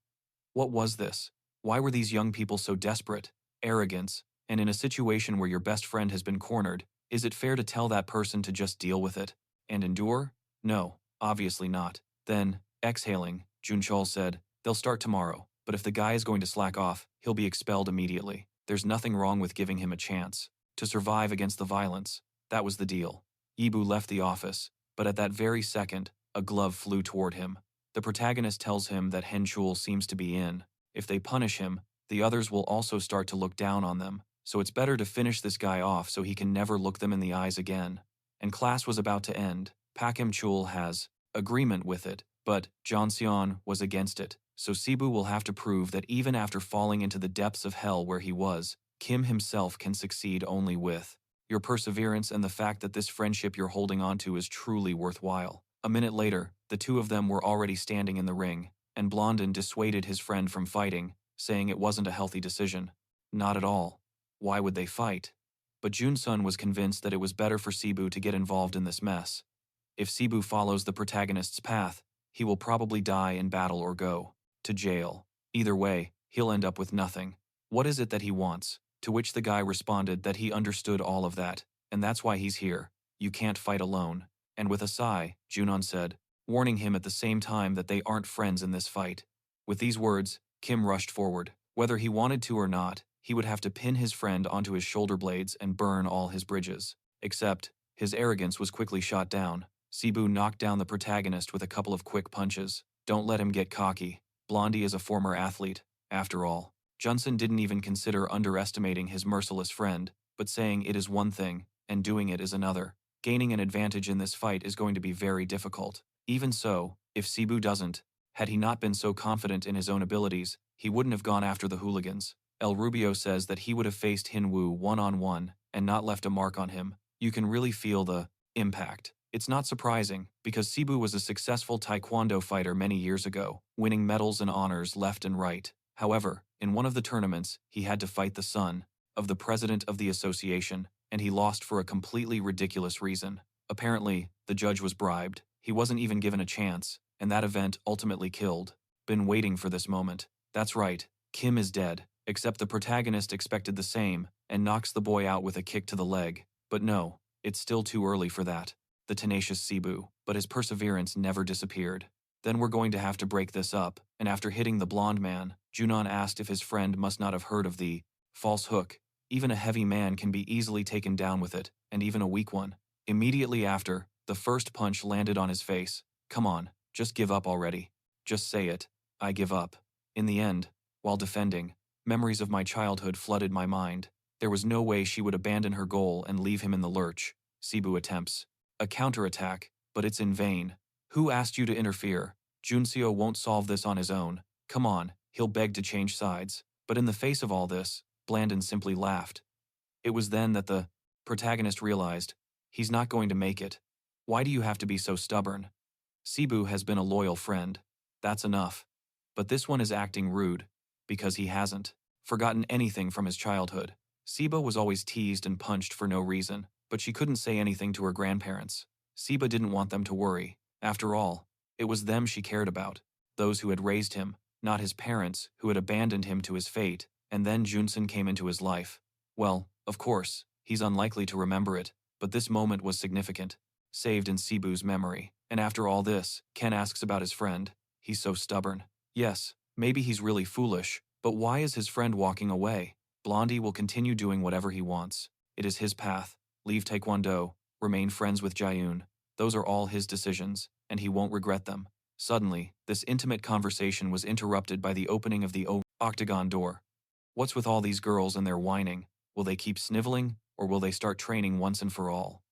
What was this? Why were these young people so desperate? Arrogance. And in a situation where your best friend has been cornered, is it fair to tell that person to just deal with it and endure? No, obviously not. Then, exhaling, Junchol said, they'll start tomorrow, but if the guy is going to slack off, he'll be expelled immediately. There's nothing wrong with giving him a chance to survive against the violence. That was the deal. Yibu left the office, but at that very second, a glove flew toward him. The protagonist tells him that Henchul seems to be in. If they punish him, the others will also start to look down on them, so it's better to finish this guy off so he can never look them in the eyes again. And class was about to end. Pakim Chul has agreement with it, but Jeonseon was against it, so Sibu will have to prove that even after falling into the depths of hell where he was, Kim himself can succeed only with your perseverance and the fact that this friendship you're holding onto is truly worthwhile. A minute later, the two of them were already standing in the ring, and Blondin dissuaded his friend from fighting, saying it wasn't a healthy decision. Not at all. Why would they fight? But Junsun was convinced that it was better for Sibu to get involved in this mess. If Sibu follows the protagonist's path, he will probably die in battle or go to jail. Either way, he'll end up with nothing. What is it that he wants? To which the guy responded that he understood all of that, and that's why he's here. You can't fight alone. And with a sigh, Junon said, warning him at the same time that they aren't friends in this fight. With these words, Kim rushed forward. Whether he wanted to or not, he would have to pin his friend onto his shoulder blades and burn all his bridges. Except, his arrogance was quickly shot down. Cebu knocked down the protagonist with a couple of quick punches. Don't let him get cocky. Blondie is a former athlete, after all. Junson didn't even consider underestimating his merciless friend, but saying it is one thing, and doing it is another. Gaining an advantage in this fight is going to be very difficult. Even so, if Cebu doesn't, had he not been so confident in his own abilities, he wouldn't have gone after the hooligans. El Rubio says that he would have faced Hinwoo one-on-one and not left a mark on him. You can really feel the impact. It's not surprising, because Cebu was a successful taekwondo fighter many years ago, winning medals and honors left and right. However, in one of the tournaments, he had to fight the son of the president of the association, and he lost for a completely ridiculous reason. Apparently, the judge was bribed. He wasn't even given a chance, and that event ultimately killed. Been waiting for this moment. That's right, Kim is dead, except the protagonist expected the same, and knocks the boy out with a kick to the leg. But no, it's still too early for that. The tenacious Cebu, but his perseverance never disappeared. Then we're going to have to break this up, and after hitting the blonde man, Junon asked if his friend must not have heard of the false hook. Even a heavy man can be easily taken down with it, and even a weak one. Immediately after, the first punch landed on his face. Come on, just give up already. Just say it. I give up. In the end, while defending, memories of my childhood flooded my mind. There was no way she would abandon her goal and leave him in the lurch. Cebu attempts a counterattack, but it's in vain. Who asked you to interfere? Junseo won't solve this on his own. Come on, he'll beg to change sides. But in the face of all this, Blandon simply laughed. It was then that the protagonist realized, he's not going to make it. Why do you have to be so stubborn? Cebu has been a loyal friend. That's enough. But this one is acting rude, because he hasn't forgotten anything from his childhood. Siba was always teased and punched for no reason, but she couldn't say anything to her grandparents. Siba didn't want them to worry. After all, it was them she cared about, those who had raised him, not his parents who had abandoned him to his fate, and then Junson came into his life. Well, of course, he's unlikely to remember it, but this moment was significant, saved in Cebu's memory. And after all this, Ken asks about his friend. He's so stubborn. Yes, maybe he's really foolish, but why is his friend walking away? Blondie will continue doing whatever he wants. It is his path. Leave Taekwondo, remain friends with Jaeyoon. Those are all his decisions, and he won't regret them. Suddenly, this intimate conversation was interrupted by the opening of the octagon door. What's with all these girls and their whining? Will they keep sniveling, or will they start training once and for all?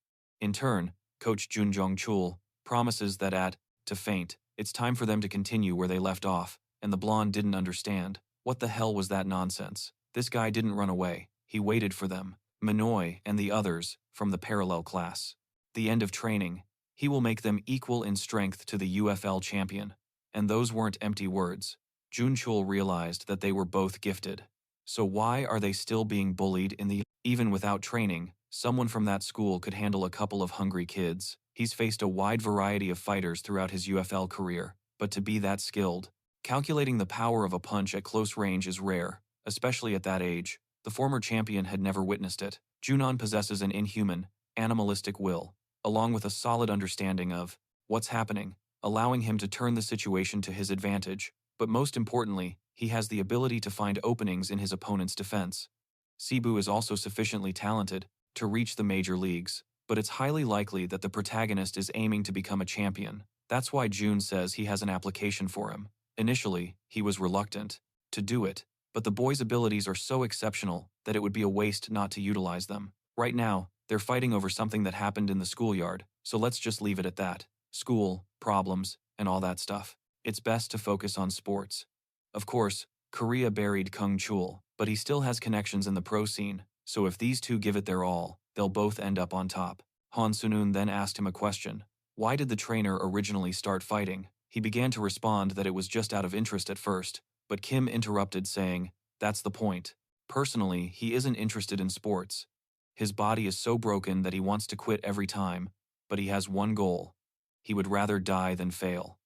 In turn, Coach Jun Jong-chul promises that to faint, it's time for them to continue where they left off, and the blonde didn't understand. What the hell was that nonsense? This guy didn't run away. He waited for them, Minoy and the others, from the parallel class. The end of training. He will make them equal in strength to the UFL champion. And those weren't empty words. Jun-chul realized that they were both gifted. So why are they still being bullied in the... Even without training, someone from that school could handle a couple of hungry kids. He's faced a wide variety of fighters throughout his UFL career, but to be that skilled, calculating the power of a punch at close range is rare, especially at that age. The former champion had never witnessed it. Junon possesses an inhuman, animalistic will, along with a solid understanding of what's happening, allowing him to turn the situation to his advantage. But most importantly, he has the ability to find openings in his opponent's defense. Cebu is also sufficiently talented to reach the major leagues, but it's highly likely that the protagonist is aiming to become a champion. That's why June says he has an application for him. Initially, he was reluctant to do it, but the boy's abilities are so exceptional that it would be a waste not to utilize them. Right now, they're fighting over something that happened in the schoolyard, so let's just leave it at that. School, problems, and all that stuff. It's best to focus on sports. Of course, Korea buried Kung Chul, but he still has connections in the pro scene, so if these two give it their all, they'll both end up on top. Han Sunun then asked him a question. Why did the trainer originally start fighting? He began to respond that it was just out of interest at first, but Kim interrupted saying, that's the point. Personally, he isn't interested in sports. His body is so broken that he wants to quit every time, but he has one goal. He would rather die than fail.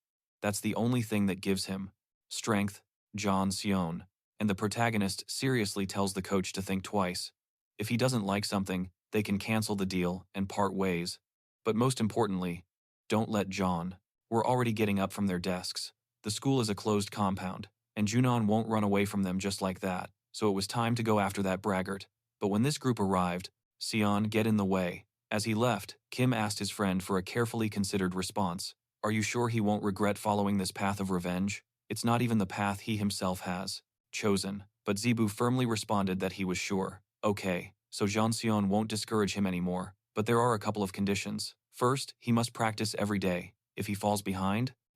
That's the only thing that gives him strength, John Seon, and the protagonist seriously tells the coach to think twice. If he doesn't like something, they can cancel the deal and part ways. But most importantly, don't let John. We're already getting up from their desks. The school is a closed compound, and Junon won't run away from them just like that, so it was time to go after that braggart. But when this group arrived, Sion get in the way. As he left, Kim asked his friend for a carefully considered response. Are you sure he won't regret following this path of revenge? It's not even the path he himself has chosen. But Zebu firmly responded that he was sure. Okay, so Jean Sion won't discourage him anymore. But there are a couple of conditions. First, he must practice every day. If he falls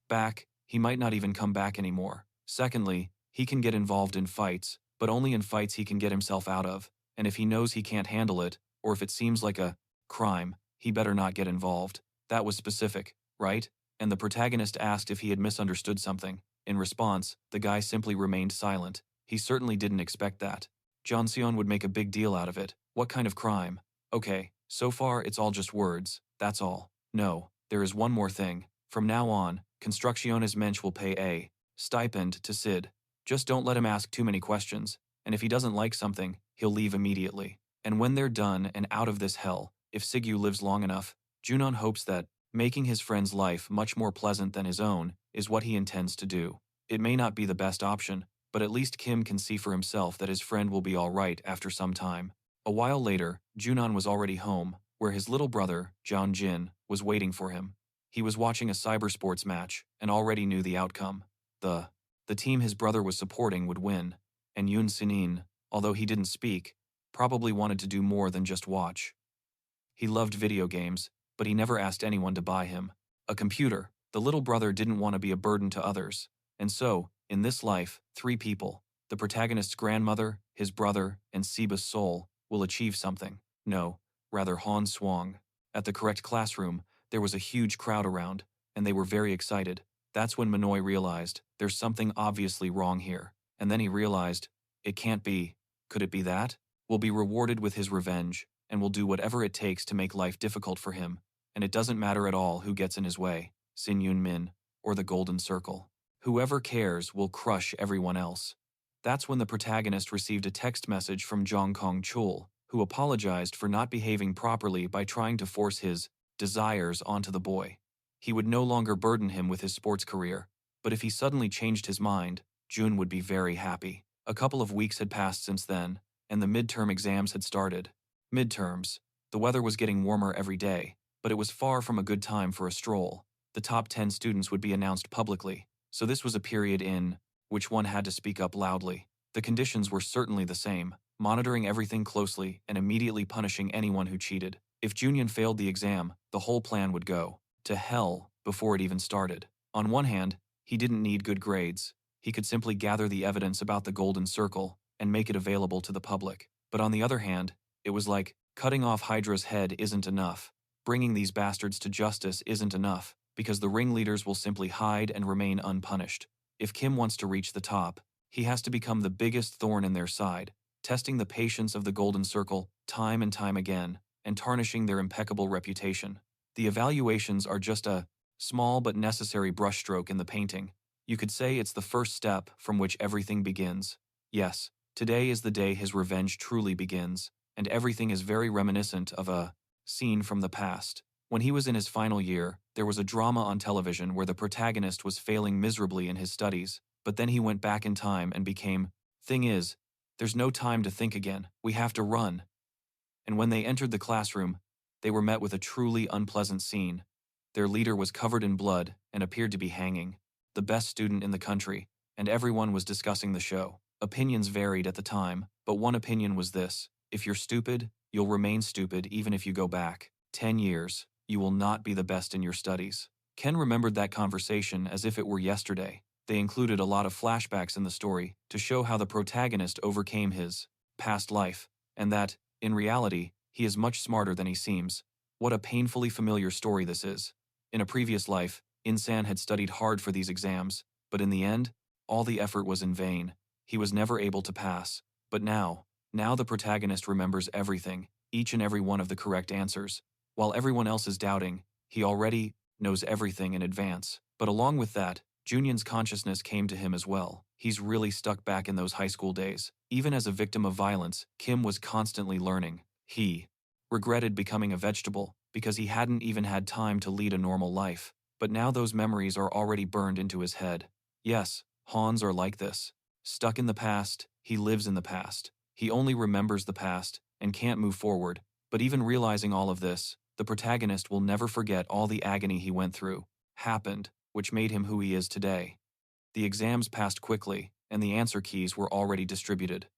back, he might not even come back anymore. Secondly, he can get involved in fights, but only in fights he can get himself out of. And if he knows he can't handle it, or if it seems like a crime, he better not get involved. That was specific, right? And the protagonist asked if he had misunderstood something. In response, the guy simply remained silent. He certainly didn't expect that. Jean Sion would make a big deal out of it. What kind of crime? Okay, so far it's all just words, that's all. No, there is one more thing. From now on, Construcciones Mensch will pay a stipend to Sid. Just don't let him ask too many questions, and if he doesn't like something, he'll leave immediately. And when they're done and out of this hell, if Sigyu lives long enough, Junon hopes that making his friend's life much more pleasant than his own is what he intends to do. It may not be the best option, but at least Kim can see for himself that his friend will be all right after some time. A while later, Junon was already home, where his little brother, John Jin, was waiting for him. He was watching a cybersports match and already knew the outcome. The team his brother was supporting would win, and Yoon Sinin, although he didn't speak, probably wanted to do more than just watch. He loved video games, but he never asked anyone to buy him a computer. The little brother didn't want to be a burden to others. And so, in this life, 3 people, the protagonist's grandmother, his brother, and Siba's soul, will achieve something. No, rather Han Swang. At the correct classroom, there was a huge crowd around, and they were very excited. That's when Manoy realized, there's something obviously wrong here. And then he realized, it can't be. Could it be that? Will be rewarded with his revenge, and will do whatever it takes to make life difficult for him. And it doesn't matter at all who gets in his way, Sin Yun Min, or the Golden Circle. Whoever cares will crush everyone else. That's when the protagonist received a text message from Jong Kong Chul, who apologized for not behaving properly by trying to force his desires onto the boy. He would no longer burden him with his sports career, but if he suddenly changed his mind, June would be very happy. A couple of weeks had passed since then, and the midterm exams had started. Midterms. The weather was getting warmer every day, but it was far from a good time for a stroll. The top 10 students would be announced publicly, so this was a period in which one had to speak up loudly. The conditions were certainly the same, monitoring everything closely and immediately punishing anyone who cheated. If Junyun failed the exam, the whole plan would go to hell before it even started. On one hand, he didn't need good grades. He could simply gather the evidence about the Golden Circle and make it available to the public. But on the other hand, it was like, cutting off Hydra's head isn't enough. Bringing these bastards to justice isn't enough, because the ringleaders will simply hide and remain unpunished. If Kim wants to reach the top, he has to become the biggest thorn in their side, testing the patience of the Golden Circle time and time again, and tarnishing their impeccable reputation. The evaluations are just a small but necessary brushstroke in the painting. You could say it's the first step from which everything begins. Yes, today is the day his revenge truly begins, and everything is very reminiscent of a scene from the past. When he was in his final year, there was a drama on television where the protagonist was failing miserably in his studies, but then he went back in time and became, thing is, there's no time to think again, we have to run. And when they entered the classroom, they were met with a truly unpleasant scene. Their leader was covered in blood and appeared to be hanging, the best student in the country, and everyone was discussing the show. Opinions varied at the time, but one opinion was this: if you're stupid, you'll remain stupid even if you go back 10 years. You will not be the best in your studies. Ken remembered that conversation as if it were yesterday. They included a lot of flashbacks in the story to show how the protagonist overcame his past life, and that, in reality, he is much smarter than he seems. What a painfully familiar story this is. In a previous life, Insan had studied hard for these exams, but in the end, all the effort was in vain. He was never able to pass. But now the protagonist remembers everything, each and every one of the correct answers. While everyone else is doubting, he already knows everything in advance. But along with that, Junyun's consciousness came to him as well. He's really stuck back in those high school days. Even as a victim of violence, Kim was constantly learning. He regretted becoming a vegetable because he hadn't even had time to lead a normal life. But now those memories are already burned into his head. Yes, Hans are like this. Stuck in the past, he lives in the past. He only remembers the past and can't move forward. But even realizing all of this, the protagonist will never forget all the agony he went through, happened, which made him who he is today. The exams passed quickly, and the answer keys were already distributed.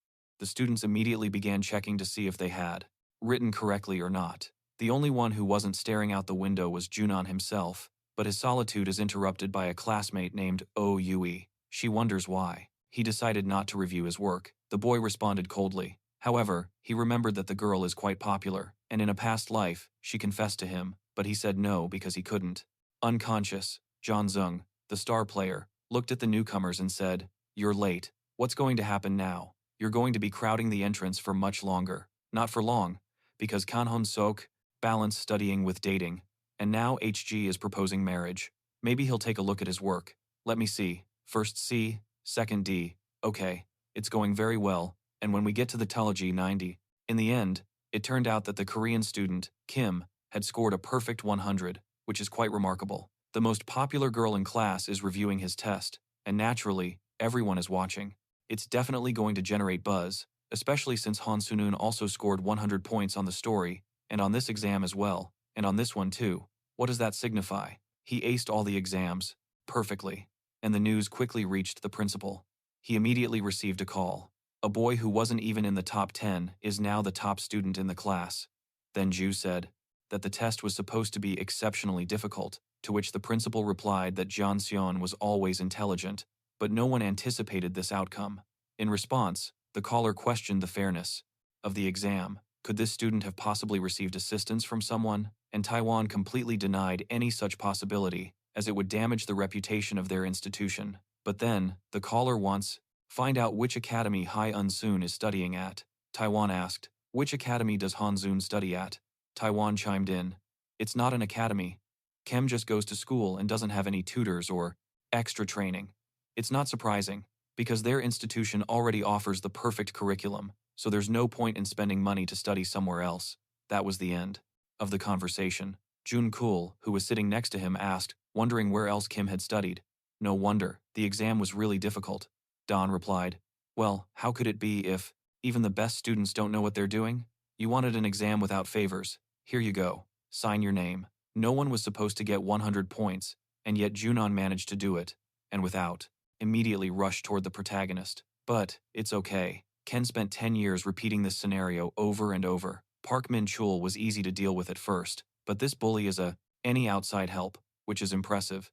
The students immediately began checking to see if they had written correctly or not. The only one who wasn't staring out the window was Junon himself, but his solitude is interrupted by a classmate named Oyue. She wonders why. He decided not to review his work. The boy responded coldly. However, he remembered that the girl is quite popular, and in a past life, she confessed to him, but he said no because he couldn't. Unconscious, John Zung, the star player, looked at the newcomers and said, "You're late. What's going to happen now? You're going to be crowding the entrance for much longer." Not for long, because Kanhon Sok balanced studying with dating, and now HG is proposing marriage. Maybe he'll take a look at his work. Let me see. First C, second D. Okay, it's going very well, and when we get to the Telegy 90, in the end, it turned out that the Korean student, Kim, had scored a perfect 100, which is quite remarkable. The most popular girl in class is reviewing his test, and naturally, everyone is watching. It's definitely going to generate buzz, especially since Han Sunun also scored 100 points on the story, and on this exam as well, and on this one too. What does that signify? He aced all the exams, perfectly, and the news quickly reached the principal. He immediately received a call. A boy who wasn't even in the top 10 is now the top student in the class. Then Ju said that the test was supposed to be exceptionally difficult, to which the principal replied that Jeon Seon was always intelligent, but no one anticipated this outcome. In response, the caller questioned the fairness of the exam. Could this student have possibly received assistance from someone? And Taiwan completely denied any such possibility, as it would damage the reputation of their institution. But then, the caller wants find out which academy Hai Un-soon is studying at. Taiwan asked, which academy does Han-soon study at? Taiwan chimed in, it's not an academy. Kem just goes to school and doesn't have any tutors or extra training. It's not surprising, because their institution already offers the perfect curriculum, so there's no point in spending money to study somewhere else. That was the end of the conversation. Jun Kul, who was sitting next to him, asked, wondering where else Kim had studied. No wonder, the exam was really difficult. Don replied, well, how could it be if even the best students don't know what they're doing? You wanted an exam without favors. Here you go. Sign your name. No one was supposed to get 100 points, and yet Junon managed to do it, and without immediately rushed toward the protagonist. But it's okay. Ken spent 10 years repeating this scenario over and over. Park Min-chul was easy to deal with at first, but this bully is any outside help, which is impressive.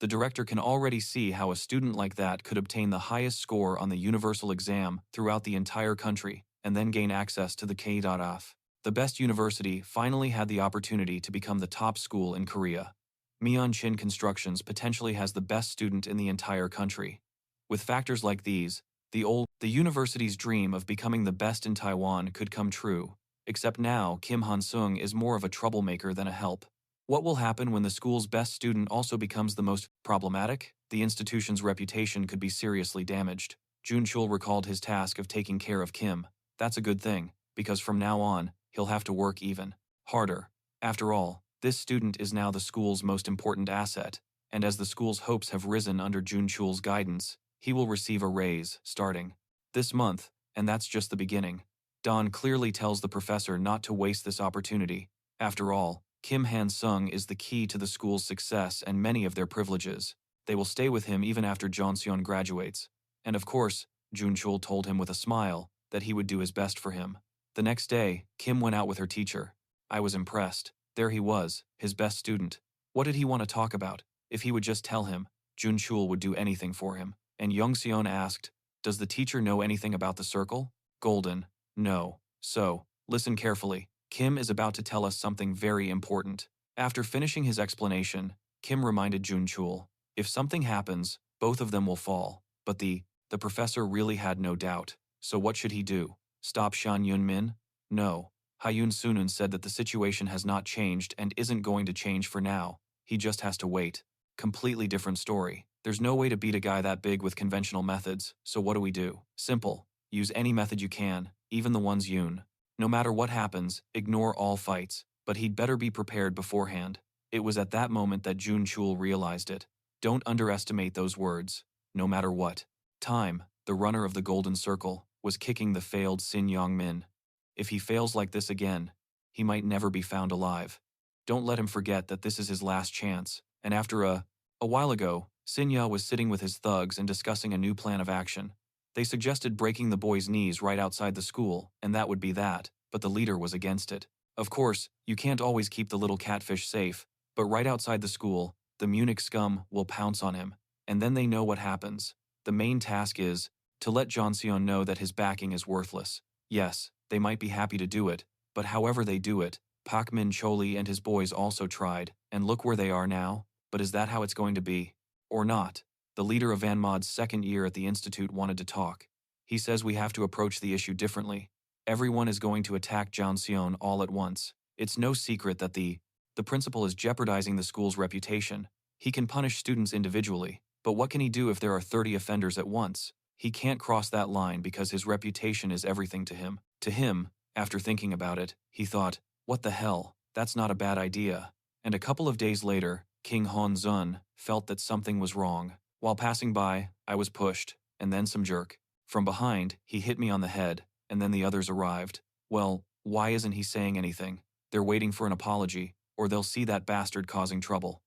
The director can already see how a student like that could obtain the highest score on the universal exam throughout the entire country, and then gain access to the K.F. The best university finally had the opportunity to become the top school in Korea. Myeonchin Constructions potentially has the best student in the entire country. With factors like these, the university's dream of becoming the best in Taiwan could come true, except now Kim Han-sung is more of a troublemaker than a help. What will happen when the school's best student also becomes the most problematic? The institution's reputation could be seriously damaged. Jun Chul recalled his task of taking care of Kim. That's a good thing, because from now on, he'll have to work even harder. After all, this student is now the school's most important asset, and as the school's hopes have risen under Jun Chul's guidance, he will receive a raise starting this month, and that's just the beginning. Don clearly tells the professor not to waste this opportunity. After all, Kim Han-sung is the key to the school's success and many of their privileges. They will stay with him even after Jeonseon graduates. And of course, Jun Chul told him with a smile that he would do his best for him. The next day, Kim went out with her teacher. I was impressed. There he was, his best student. What did he want to talk about? If he would just tell him, Jun Chul would do anything for him. And Youngseon asked, does the teacher know anything about the circle? Golden. No. So, listen carefully. Kim is about to tell us something very important. After finishing his explanation, Kim reminded Jun Chul, if something happens, both of them will fall. But the professor really had no doubt. So what should he do? Stop Shan Yun-min? No. Hyun Sunun said that the situation has not changed and isn't going to change for now. He just has to wait. Completely different story. There's no way to beat a guy that big with conventional methods, so what do? Simple. Use any method you can, even the ones Yoon. No matter what happens, ignore all fights, but he'd better be prepared beforehand. It was at that moment that Jun Chul realized it. Don't underestimate those words. No matter what. Time. the runner of the Golden Circle, was kicking the failed Sin Yong Min. If he fails like this again, he might never be found alive. Don't let him forget that this is his last chance. And after a while ago, Sin Ya was sitting with his thugs and discussing a new plan of action. They suggested breaking the boy's knees right outside the school, and that would be that, but the leader was against it. Of course, you can't always keep the little catfish safe, but right outside the school, the Munich scum will pounce on him, and then they know what happens. The main task is to let Jeonseon know that his backing is worthless. Yes, they might be happy to do it, but however they do it, Pak Min Choli and his boys also tried, and look where they are now. But is that how it's going to be? Or not? The leader of Van Mod's second year at the institute wanted to talk. He says we have to approach the issue differently. Everyone is going to attack Jeonseon all at once. It's no secret that the principal is jeopardizing the school's reputation. He can punish students individually, but what can he do if there are 30 offenders at once? He can't cross that line because his reputation is everything to him. To him, after thinking about it, he thought, what the hell, that's not a bad idea. And a couple of days later, King Hon Zun felt that something was wrong. While passing by, I was pushed, and then some jerk. From behind, he hit me on the head, and then the others arrived. Well, why isn't he saying anything? They're waiting for an apology, or they'll see that bastard causing trouble.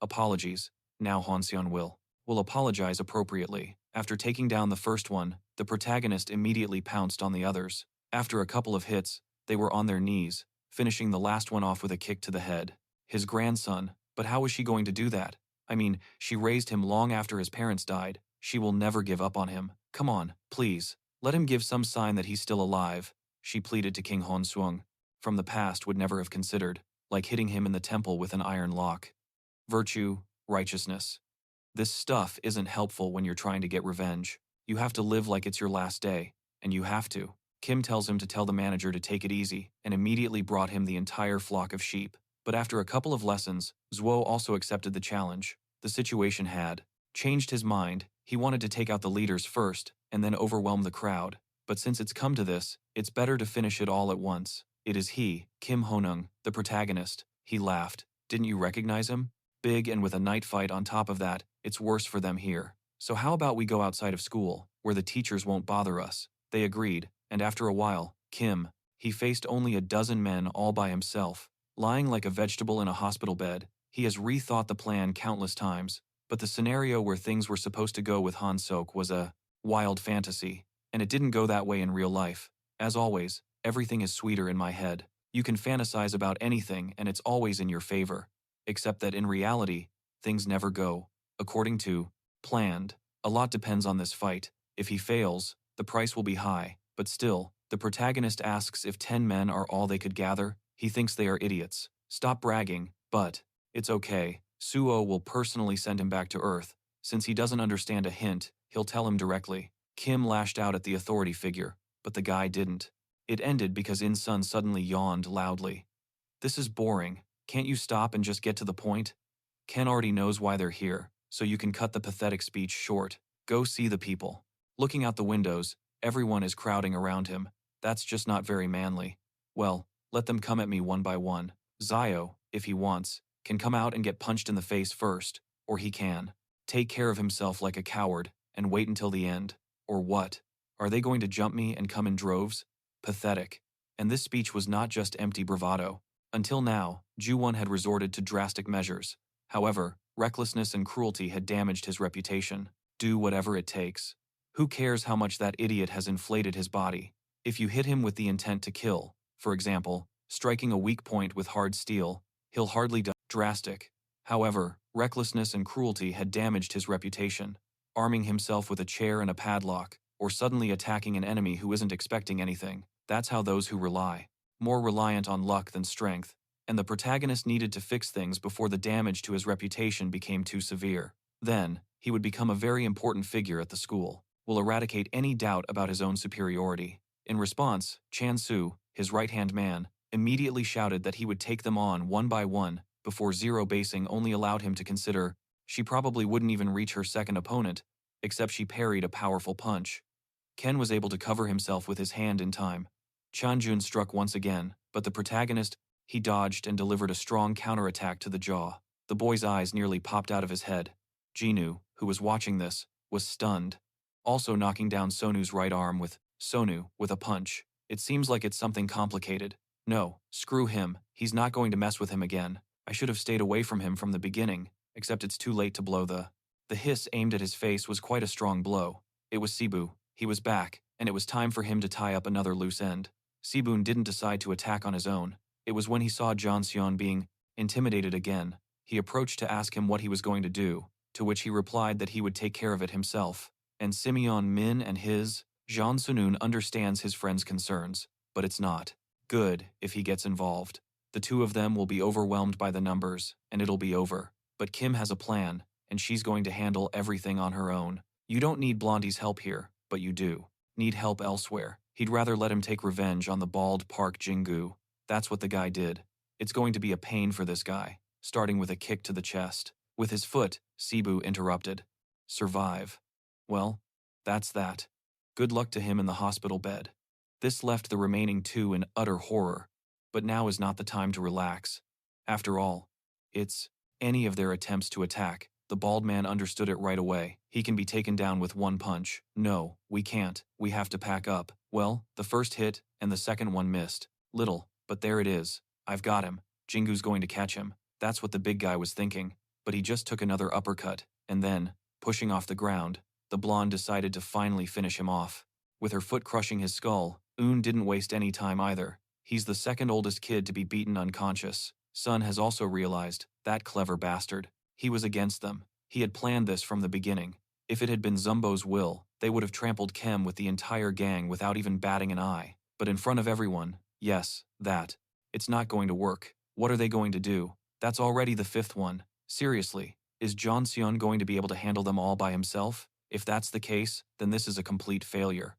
Apologies. Now Hon-seon will apologize appropriately. After taking down the first one, the protagonist immediately pounced on the others. After a couple of hits, they were on their knees, finishing the last one off with a kick to the head. His grandson, but how was she going to do that? I mean, she raised him long after his parents died. She will never give up on him. Come on, please. Let him give some sign that he's still alive, she pleaded to King Hon-seong. From the past would never have considered, like hitting him in the temple with an iron lock. Virtue, righteousness. This stuff isn't helpful when you're trying to get revenge. You have to live like it's your last day, and you have to. Kim tells him to tell the manager to take it easy, and immediately brought him the entire flock of sheep. But after a couple of lessons, Zhuo also accepted the challenge. The situation had changed his mind. He wanted to take out the leaders first, and then overwhelm the crowd. But since it's come to this, it's better to finish it all at once. It is he, Kim Honung, the protagonist. He laughed. Didn't you recognize him? Big and with a night fight on top of that, it's worse for them here. So how about we go outside of school, where the teachers won't bother us? They agreed, and after a while, he faced only a dozen men all by himself. Lying like a vegetable in a hospital bed, he has rethought the plan countless times, but the scenario where things were supposed to go with Han Sok was a wild fantasy, and it didn't go that way in real life. As always, everything is sweeter in my head. You can fantasize about anything and it's always in your favor, except that in reality, things never go according to planned. A lot depends on this fight. If he fails, the price will be high, but still, the protagonist asks if 10 men are all they could gather. He thinks they are idiots. Stop bragging, but it's okay. Suo will personally send him back to Earth. Since he doesn't understand a hint, he'll tell him directly. Kim lashed out at the authority figure, but the guy didn't. It ended because In-sun suddenly yawned loudly. This is boring. Can't you stop and just get to the point? Ken already knows why they're here, so you can cut the pathetic speech short. Go see the people. Looking out the windows, everyone is crowding around him. That's just not very manly. Well, let them come at me one by one. Zio, if he wants, can come out and get punched in the face first, or he can take care of himself like a coward and wait until the end. Or what? Are they going to jump me and come in droves? Pathetic. And this speech was not just empty bravado. Until now, Ju-won had resorted to drastic measures. However, recklessness and cruelty had damaged his reputation. Do whatever it takes. Who cares how much that idiot has inflated his body? If you hit him with the intent to kill, for example, striking a weak point with hard steel, he'll hardly die. Drastic. However, recklessness and cruelty had damaged his reputation. Arming himself with a chair and a padlock, or suddenly attacking an enemy who isn't expecting anything. That's how those who rely, more reliant on luck than strength, and the protagonist needed to fix things before the damage to his reputation became too severe. Then, he would become a very important figure at the school, will eradicate any doubt about his own superiority. In response, Chan-su, his right-hand man, immediately shouted that he would take them on one by one, before zero basing only allowed him to consider she probably wouldn't even reach her second opponent, except she parried a powerful punch. Ken was able to cover himself with his hand in time. Chanjun struck once again, but the protagonist, he dodged and delivered a strong counterattack to the jaw. The boy's eyes nearly popped out of his head. Jinu, who was watching this, was stunned. also knocking down Sonu's right arm with a punch. It seems like it's something complicated. No, screw him, he's not going to mess with him again. I should have stayed away from him from the beginning, except it's too late to blow The hiss aimed at his face was quite a strong blow. It was Sibu. He was back, and it was time for him to tie up another loose end. Sibun didn't decide to attack on his own. It was when he saw John Sion being intimidated again. He approached to ask him what he was going to do, to which he replied that he would take care of it himself. And Simeon Min and his Jean Sunun understands his friend's concerns, but it's not good if he gets involved. The two of them will be overwhelmed by the numbers, and it'll be over. But Kim has a plan, and she's going to handle everything on her own. You don't need Blondie's help here, but you do need help elsewhere. He'd rather let him take revenge on the bald Park Jingu. That's what the guy did. It's going to be a pain for this guy, starting with a kick to the chest. With his foot, Sibu interrupted. Survive. Well, that's that. Good luck to him in the hospital bed. This left the remaining two in utter horror. But now is not the time to relax. After all, it's any of their attempts to attack. The bald man understood it right away. He can be taken down with one punch. No, we can't. We have to pack up. Well, the first hit and the second one missed. Little, but there it is. I've got him. Jingu's going to catch him. That's what the big guy was thinking. But he just took another uppercut, and then, pushing off the ground, the blonde decided to finally finish him off. With her foot crushing his skull, Un didn't waste any time either. He's the second oldest kid to be beaten unconscious. Sun has also realized, that clever bastard. He was against them. He had planned this from the beginning. If it had been Zumbo's will, they would have trampled Kem with the entire gang without even batting an eye. But in front of everyone, yes, that. It's not going to work. What are they going to do? That's already the fifth one. Seriously, is John Sion going to be able to handle them all by himself? If that's the case, then this is a complete failure.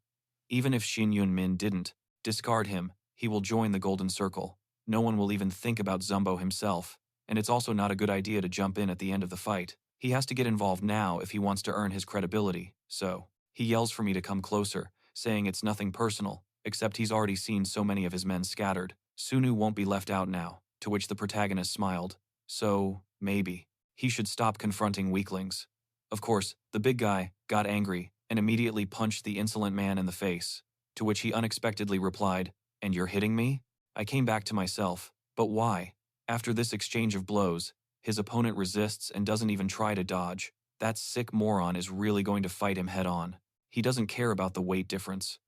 Even if Shin Yun Min didn't discard him, he will join the Golden Circle. No one will even think about Zumbo himself. And it's also not a good idea to jump in at the end of the fight. He has to get involved now if he wants to earn his credibility, so he yells for me to come closer, saying it's nothing personal, except he's already seen so many of his men scattered. Sunu won't be left out now, to which the protagonist smiled. So, maybe, he should stop confronting weaklings. Of course, the big guy got angry and immediately punched the insolent man in the face, to which he unexpectedly replied, "And you're hitting me?" I came back to myself. But why? After this exchange of blows, his opponent resists and doesn't even try to dodge. That sick moron is really going to fight him head-on. He doesn't care about the weight difference.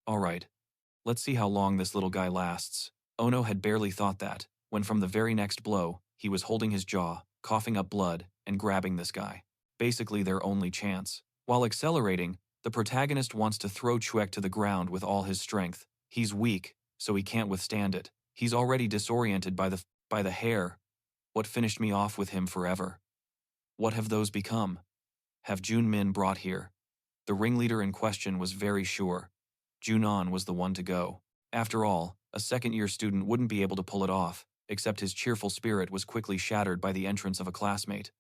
Alright, let's see how long this little guy lasts. Ono had barely thought that, when from the very next blow, he was holding his jaw, coughing up blood, and grabbing this guy. Basically their only chance. While accelerating, the protagonist wants to throw Chuek to the ground with all his strength. He's weak, so he can't withstand it. He's already disoriented by the hair. What finished me off with him forever? What have those become? Have Jun Min brought here? The ringleader in question was very sure. Junon was the one to go. After all, a second-year student wouldn't be able to pull it off, except his cheerful spirit was quickly shattered by the entrance of a classmate.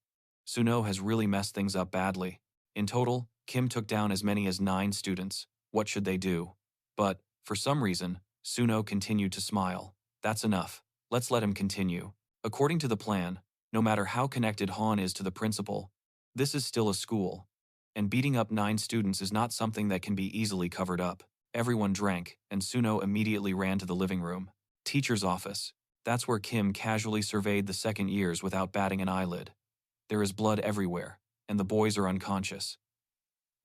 Suno has really messed things up badly. In total, Kim took down as many as 9 students. What should they do? But, for some reason, Suno continued to smile. That's enough. Let's let him continue. According to the plan, no matter how connected Han is to the principal, this is still a school. And beating up 9 students is not something that can be easily covered up. Everyone drank, and Suno immediately ran to the living room. Teacher's office. That's where Kim casually surveyed the second years without batting an eyelid. There is blood everywhere, and the boys are unconscious.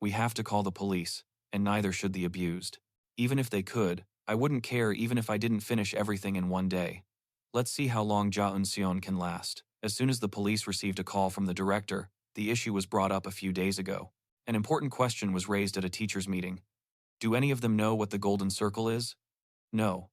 We have to call the police, and neither should the abused. Even if they could, I wouldn't care even if I didn't finish everything in one day. Let's see how long Ja Un-seon can last. As soon as the police received a call from the director, the issue was brought up a few days ago. An important question was raised at a teachers' meeting. Do any of them know what the Golden Circle is? No.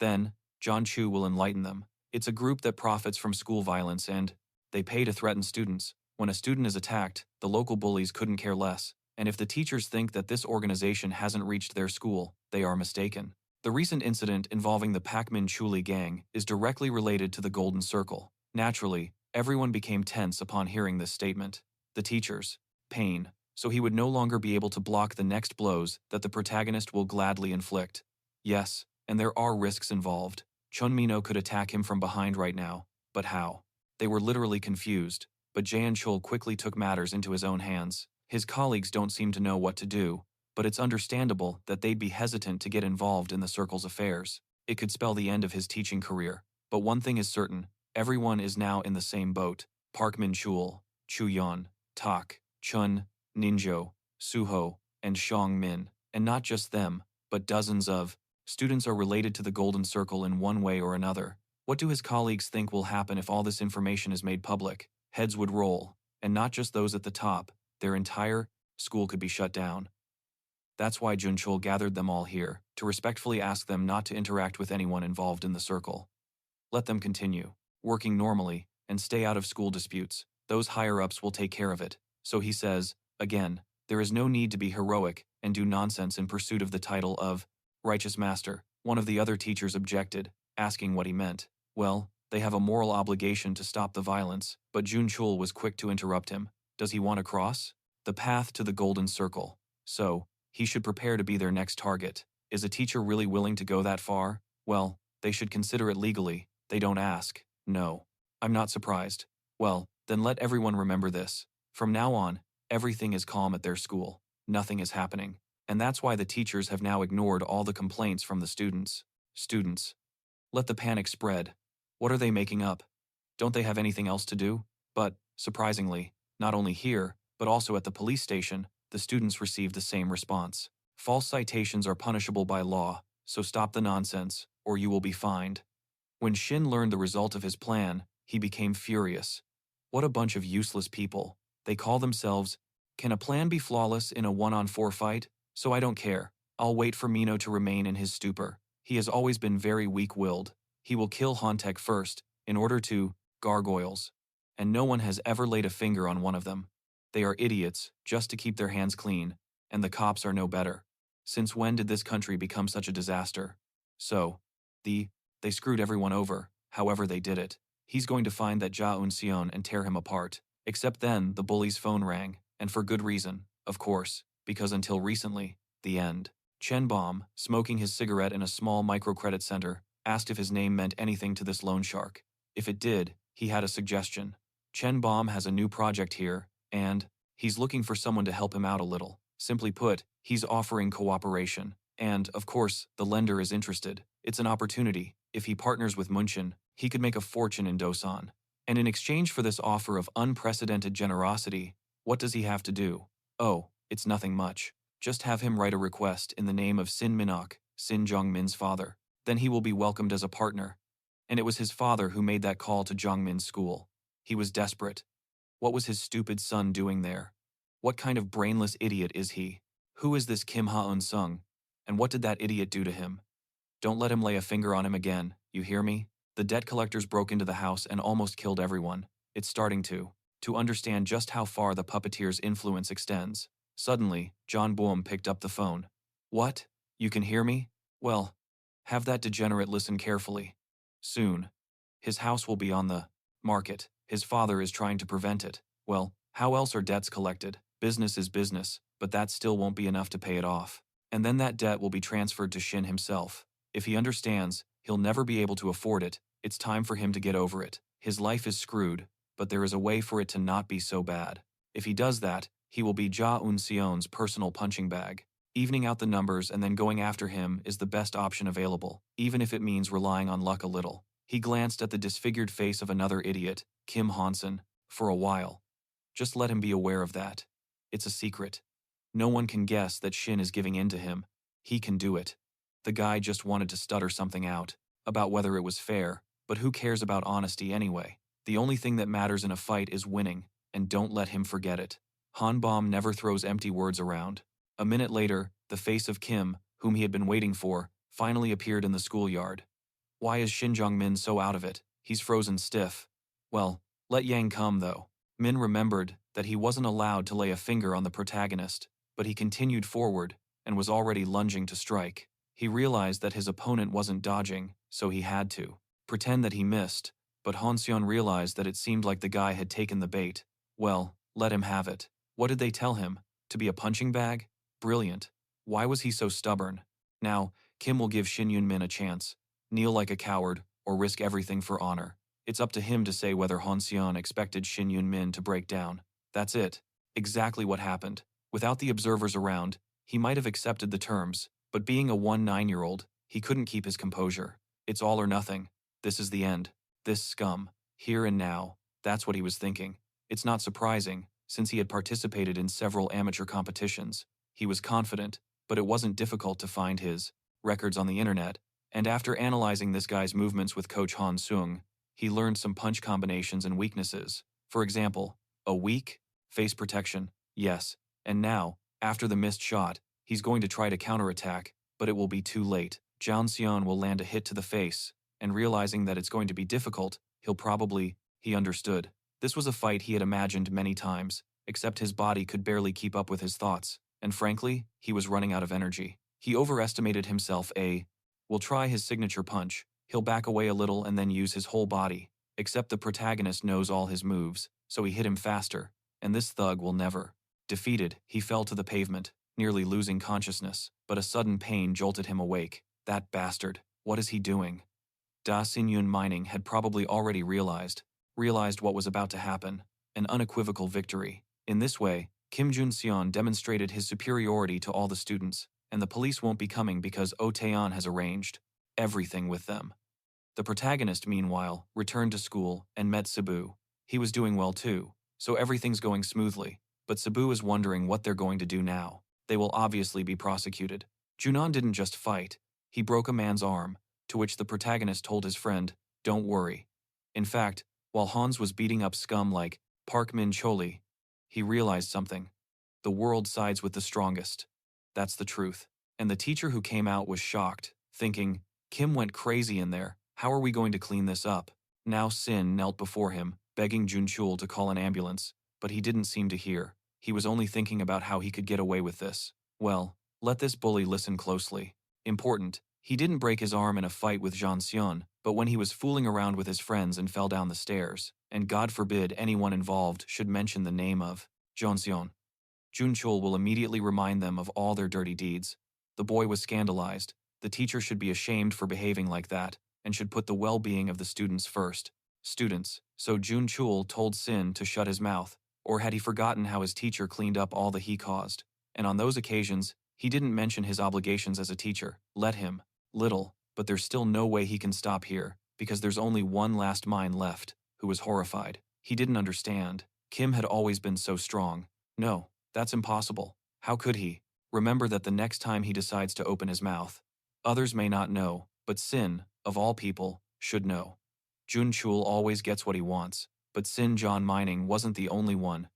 Then, John Chu will enlighten them. It's a group that profits from school violence and they pay to threaten students. When a student is attacked, the local bullies couldn't care less. And if the teachers think that this organization hasn't reached their school, they are mistaken. The recent incident involving the Pakmin Chuli gang is directly related to the Golden Circle. Naturally, everyone became tense upon hearing this statement. The teachers, pain, so he would no longer be able to block the next blows that the protagonist will gladly inflict. Yes, and there are risks involved. Chun Mino could attack him from behind right now, but how? They were literally confused, but Jaeon Chul quickly took matters into his own hands. His colleagues don't seem to know what to do, but it's understandable that they'd be hesitant to get involved in the circle's affairs. It could spell the end of his teaching career. But one thing is certain, everyone is now in the same boat. Park Min-chul, Chu-yeon, Tak, Chun, Ninjo, Suho, and Shang Min. And not just them, but dozens of students are related to the Golden Circle in one way or another. What do his colleagues think will happen if all this information is made public? Heads would roll, and not just those at the top. Their entire school could be shut down. That's why Junchul gathered them all here, to respectfully ask them not to interact with anyone involved in the circle. Let them continue, working normally, and stay out of school disputes. Those higher-ups will take care of it. So he says, again, there is no need to be heroic and do nonsense in pursuit of the title of Righteous Master. One of the other teachers objected, asking what he meant. Well, they have a moral obligation to stop the violence, but Junchul was quick to interrupt him. Does he want to cross the path to the Golden Circle? So, he should prepare to be their next target. Is a teacher really willing to go that far? Well, they should consider it legally. They don't ask. No. I'm not surprised. Well, then let everyone remember this. From now on, everything is calm at their school. Nothing is happening. And that's why the teachers have now ignored all the complaints from the students. Students. Let the panic spread. What are they making up? Don't they have anything else to do? But, surprisingly, not only here, but also at the police station, the students received the same response. False citations are punishable by law, so stop the nonsense, or you will be fined. When Shin learned the result of his plan, he became furious. What a bunch of useless people. They call themselves, can a plan be flawless in a 1-on-4 fight? So I don't care. I'll wait for Mino to remain in his stupor. He has always been very weak-willed. He will kill Hantek first, in order to, gargoyles. And no one has ever laid a finger on one of them. They are idiots, just to keep their hands clean, and the cops are no better. Since when did this country become such a disaster? So, they screwed everyone over, however they did it. He's going to find that Ja Un-seon and tear him apart. Except then, the bully's phone rang, and for good reason, of course, because until recently, the end. Chen Baum, smoking his cigarette in a small microcredit center, asked if his name meant anything to this loan shark. If it did, he had a suggestion. Chen Baum has a new project here, and he's looking for someone to help him out a little. Simply put, he's offering cooperation. And, of course, the lender is interested. It's an opportunity. If he partners with Munchen, he could make a fortune in Dosan. And in exchange for this offer of unprecedented generosity, what does he have to do? Oh, it's nothing much. Just have him write a request in the name of Sin Minok, Sin Jongmin's father. Then he will be welcomed as a partner. And it was his father who made that call to Jongmin's school. He was desperate. What was his stupid son doing there? What kind of brainless idiot is he? Who is this Kim Ha-eun-sung? And what did that idiot do to him? Don't let him lay a finger on him again, you hear me? The debt collectors broke into the house and almost killed everyone. It's starting to understand just how far the puppeteer's influence extends. Suddenly, John Boehm picked up the phone. What? You can hear me? Well, have that degenerate listen carefully. Soon. His house will be on the market. His father is trying to prevent it. Well, how else are debts collected? Business is business, but that still won't be enough to pay it off. And then that debt will be transferred to Shin himself. If he understands, he'll never be able to afford it. It's time for him to get over it. His life is screwed, but there is a way for it to not be so bad. If he does that, he will be Ja Un-seon's personal punching bag. Evening out the numbers and then going after him is the best option available, even if it means relying on luck a little. He glanced at the disfigured face of another idiot, Kim Hansen, for a while. Just let him be aware of that. It's a secret. No one can guess that Shin is giving in to him. He can do it. The guy just wanted to stutter something out, about whether it was fair, but who cares about honesty anyway? The only thing that matters in a fight is winning, and don't let him forget it. Han Baum never throws empty words around. A minute later, the face of Kim, whom he had been waiting for, finally appeared in the schoolyard. Why is Shin Jong-min so out of it? He's frozen stiff. Well, let Yang come though. Min remembered that he wasn't allowed to lay a finger on the protagonist, but he continued forward and was already lunging to strike. He realized that his opponent wasn't dodging, so he had to pretend that he missed, but Hanseon realized that it seemed like the guy had taken the bait. Well, let him have it. What did they tell him? To be a punching bag? Brilliant. Why was he so stubborn? Now, Kim will give Shin Yun-min a chance. Kneel like a coward, or risk everything for honor. It's up to him to say whether Hanseon expected Shin Yun-min to break down. That's it. Exactly what happened. Without the observers around, he might have accepted the terms, but being a 9-year-old, he couldn't keep his composure. It's all or nothing. This is the end. This scum. Here and now. That's what he was thinking. It's not surprising, since he had participated in several amateur competitions. He was confident, but it wasn't difficult to find his records on the internet, and after analyzing this guy's movements with Coach Han Sung, he learned some punch combinations and weaknesses. For example, a weak face protection, yes, and now, after the missed shot, he's going to try to counterattack, but it will be too late. Jian Xian will land a hit to the face, and realizing that it's going to be difficult, he understood. This was a fight he had imagined many times, except his body could barely keep up with his thoughts, and frankly, he was running out of energy. He overestimated himself. Will try his signature punch. He'll back away a little and then use his whole body, except the protagonist knows all his moves, so he hit him faster, and this thug will never. Defeated, he fell to the pavement, nearly losing consciousness, but a sudden pain jolted him awake. That bastard, what is he doing? Da Xinyun Mining had probably already realized what was about to happen, an unequivocal victory. In this way, Kim Jun-seon demonstrated his superiority to all the students, and the police won't be coming because Oh Taeyeon has arranged everything with them. The protagonist, meanwhile, returned to school and met Cebu. He was doing well too, so everything's going smoothly, but Cebu is wondering what they're going to do now. They will obviously be prosecuted. Junon didn't just fight, he broke a man's arm, to which the protagonist told his friend, "Don't worry." In fact, while Hans was beating up scum like Park Min Choli, he realized something. The world sides with the strongest. That's the truth. And the teacher who came out was shocked, thinking, Kim went crazy in there, how are we going to clean this up? Now Sin knelt before him, begging Junchul to call an ambulance, but he didn't seem to hear. He was only thinking about how he could get away with this. Well, let this bully listen closely. Important, he didn't break his arm in a fight with Jean Xion, but when he was fooling around with his friends and fell down the stairs, and God forbid anyone involved should mention the name of Jean Xion. Junchul will immediately remind them of all their dirty deeds. The boy was scandalized. The teacher should be ashamed for behaving like that, and should put the well-being of the students first. Students, so Junchul told Sin to shut his mouth, or had he forgotten how his teacher cleaned up all the he caused? And on those occasions, he didn't mention his obligations as a teacher. Let him. Little, but there's still no way he can stop here, because there's only one last mind left, who was horrified. He didn't understand. Kim had always been so strong. No, that's impossible. How could he? Remember that the next time he decides to open his mouth, others may not know, but Sin, of all people, should know. Junchul always gets what he wants, but Sin John Mining wasn't the only one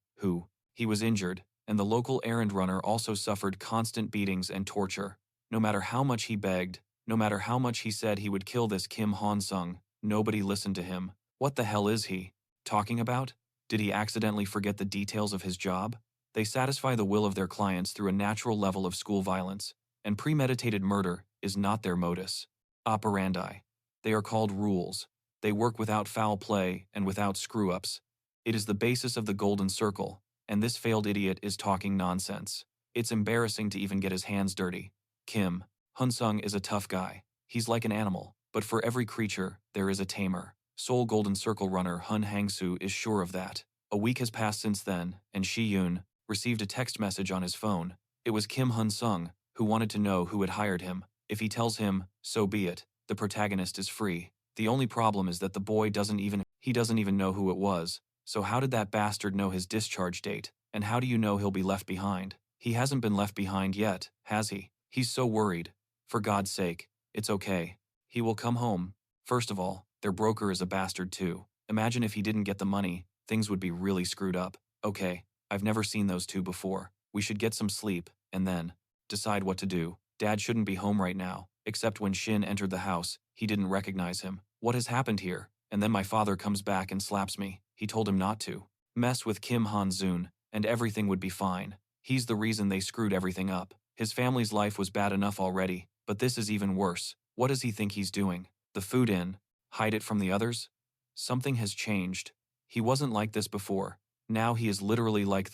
he was injured, and the local errand runner also suffered constant beatings and torture. No matter how much he begged, no matter how much he said he would kill this Kim Han-sung, nobody listened to him. What the hell is he talking about? Did he accidentally forget the details of his job? They satisfy the will of their clients through a natural level of school violence, and premeditated murder is not their modus operandi. They are called rules. They work without foul play and without screw-ups. It is the basis of the golden circle, and this failed idiot is talking nonsense. It's embarrassing to even get his hands dirty. Kim Han-sung is a tough guy. He's like an animal, but for every creature, there is a tamer. Seoul Golden Circle runner Hun Hangsu is sure of that. A week has passed since then, and Shi-yoon received a text message on his phone. It was Kim Han-sung, who wanted to know who had hired him. If he tells him, so be it. The protagonist is free. The only problem is that the boy doesn't even know who it was. So how did that bastard know his discharge date? And how do you know he'll be left behind? He hasn't been left behind yet, has he? He's so worried. For God's sake, it's okay. He will come home. First of all, their broker is a bastard too. Imagine if he didn't get the money, things would be really screwed up. Okay, I've never seen those two before. We should get some sleep, and then decide what to do. Dad shouldn't be home right now, except when Shin entered the house, he didn't recognize him. What has happened here? And then my father comes back and slaps me. He told him not to. Mess with Kim Han-zoon, and everything would be fine. He's the reason they screwed everything up. His family's life was bad enough already, but this is even worse. What does he think he's doing? The food in? Hide it from the others? Something has changed. He wasn't like this before. Now he is literally like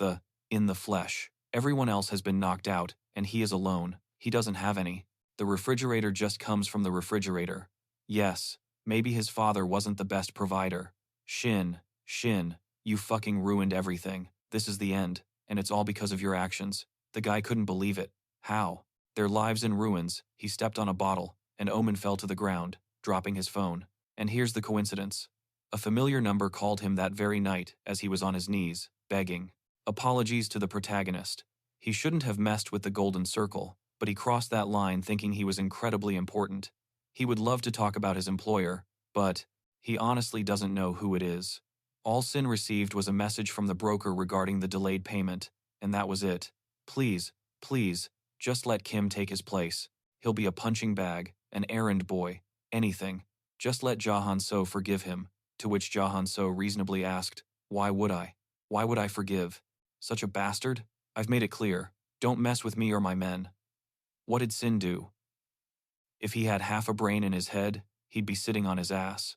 in the flesh. Everyone else has been knocked out, and he is alone. He doesn't have any. The refrigerator just comes from the refrigerator. Yes, maybe his father wasn't the best provider. Shin, you fucking ruined everything. This is the end. and it's all because of your actions. The guy couldn't believe it. How? Their lives in ruins. He stepped on a bottle, and Omen fell to the ground, dropping his phone. And here's the coincidence. A familiar number called him that very night as he was on his knees, begging. Apologies to the protagonist. He shouldn't have messed with the golden circle, but he crossed that line thinking he was incredibly important. He would love to talk about his employer, but he honestly doesn't know who it is. All Sin received was a message from the broker regarding the delayed payment, and that was it. Please, please, just let Kim take his place. He'll be a punching bag, an errand boy, anything. Just let Jahan So forgive him, to which Jahan So reasonably asked, why would I? Why would I forgive? Such a bastard? I've made it clear. Don't mess with me or my men. What did Sin do? If he had half a brain in his head, he'd be sitting on his ass.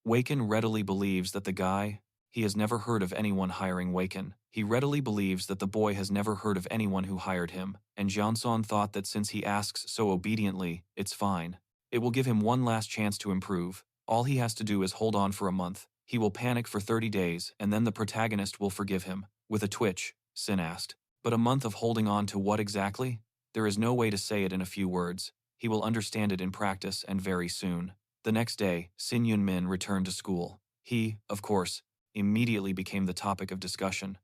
Waken readily believes that the guy, he has never heard of anyone hiring Waken. He readily believes that the boy has never heard of anyone who hired him, and Janson thought that since he asks so obediently, it's fine. It will give him one last chance to improve. All he has to do is hold on for a month. He will panic for 30 days, and then the protagonist will forgive him. With a twitch, Sin asked. But a month of holding on to what exactly? There is no way to say it in a few words. He will understand it in practice and very soon. The next day, Sin Yun Min returned to school. He, of course, immediately became the topic of discussion.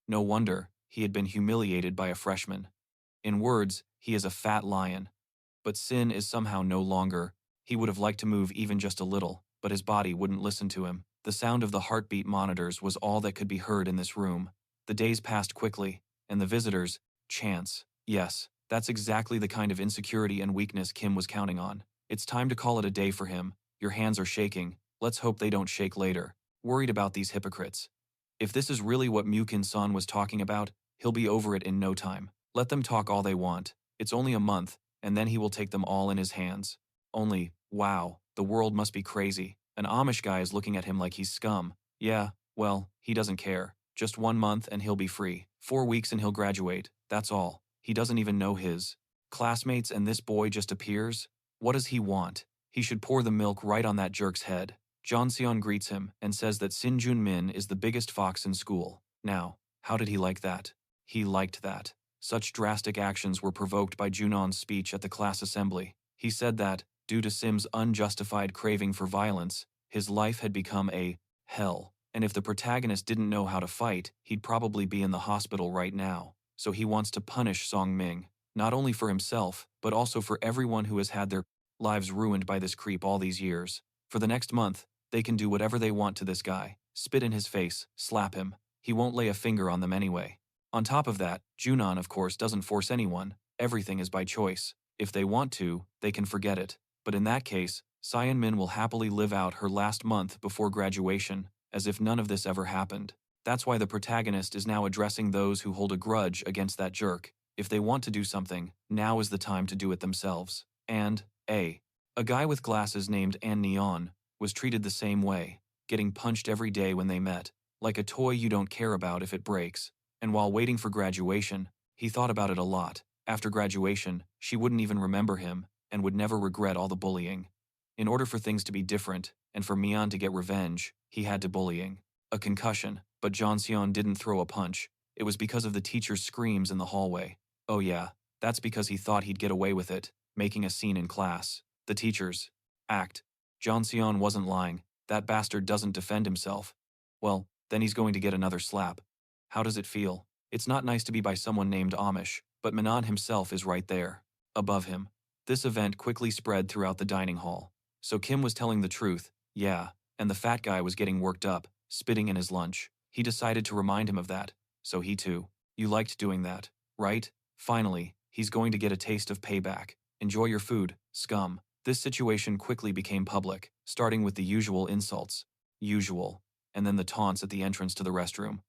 No wonder, he had been humiliated by a freshman. In words, he is a fat lion. But Sin is somehow no longer. He would have liked to move even just a little, but his body wouldn't listen to him. The sound of the heartbeat monitors was all that could be heard in this room. The days passed quickly, and the visitors, chance. Yes, that's exactly the kind of insecurity and weakness Kim was counting on. It's time to call it a day for him. Your hands are shaking. Let's hope they don't shake later. Worried about these hypocrites. If this is really what Mukin-san was talking about, he'll be over it in no time. Let them talk all they want. It's only a month, and then he will take them all in his hands. Only, wow, the world must be crazy. An Amish guy is looking at him like he's scum. Yeah, well, he doesn't care. Just 1 month and he'll be free. 4 weeks and he'll graduate. That's all. He doesn't even know his classmates, and this boy just appears? What does he want? He should pour the milk right on that jerk's head. Jeonseon greets him and says that Sin Jun Min is the biggest fox in school. Now, how did he like that? He liked that. Such drastic actions were provoked by Junon's speech at the class assembly. He said that, due to Sim's unjustified craving for violence, his life had become a hell. And if the protagonist didn't know how to fight, he'd probably be in the hospital right now. So he wants to punish Song Ming, not only for himself, but also for everyone who has had their lives ruined by this creep all these years. For the next month, they can do whatever they want to this guy. Spit in his face, slap him. He won't lay a finger on them anyway. On top of that, Junon, of course, doesn't force anyone. Everything is by choice. If they want to, they can forget it. But in that case, Syeon Min will happily live out her last month before graduation, as if none of this ever happened. That's why the protagonist is now addressing those who hold a grudge against that jerk. If they want to do something, now is the time to do it themselves. And, a guy with glasses named An Neon was treated the same way, getting punched every day when they met, like a toy you don't care about if it breaks. And while waiting for graduation, he thought about it a lot. After graduation, she wouldn't even remember him, and would never regret all the bullying. In order for things to be different, and for Mian to get revenge, he had to bullying. A concussion, but Jeonseon didn't throw a punch. It was because of the teacher's screams in the hallway. Oh yeah, that's because he thought he'd get away with it, making a scene in class. The teachers act. Jeonseon wasn't lying. That bastard doesn't defend himself. Well, then he's going to get another slap. How does it feel? It's not nice to be by someone named Amish, but Manon himself is right there, above him. This event quickly spread throughout the dining hall. So Kim was telling the truth, yeah, and the fat guy was getting worked up, spitting in his lunch. He decided to remind him of that, so he too. You liked doing that, right? Finally, he's going to get a taste of payback. Enjoy your food, scum. This situation quickly became public, starting with the usual insults. Usual. And then the taunts at the entrance to the restroom.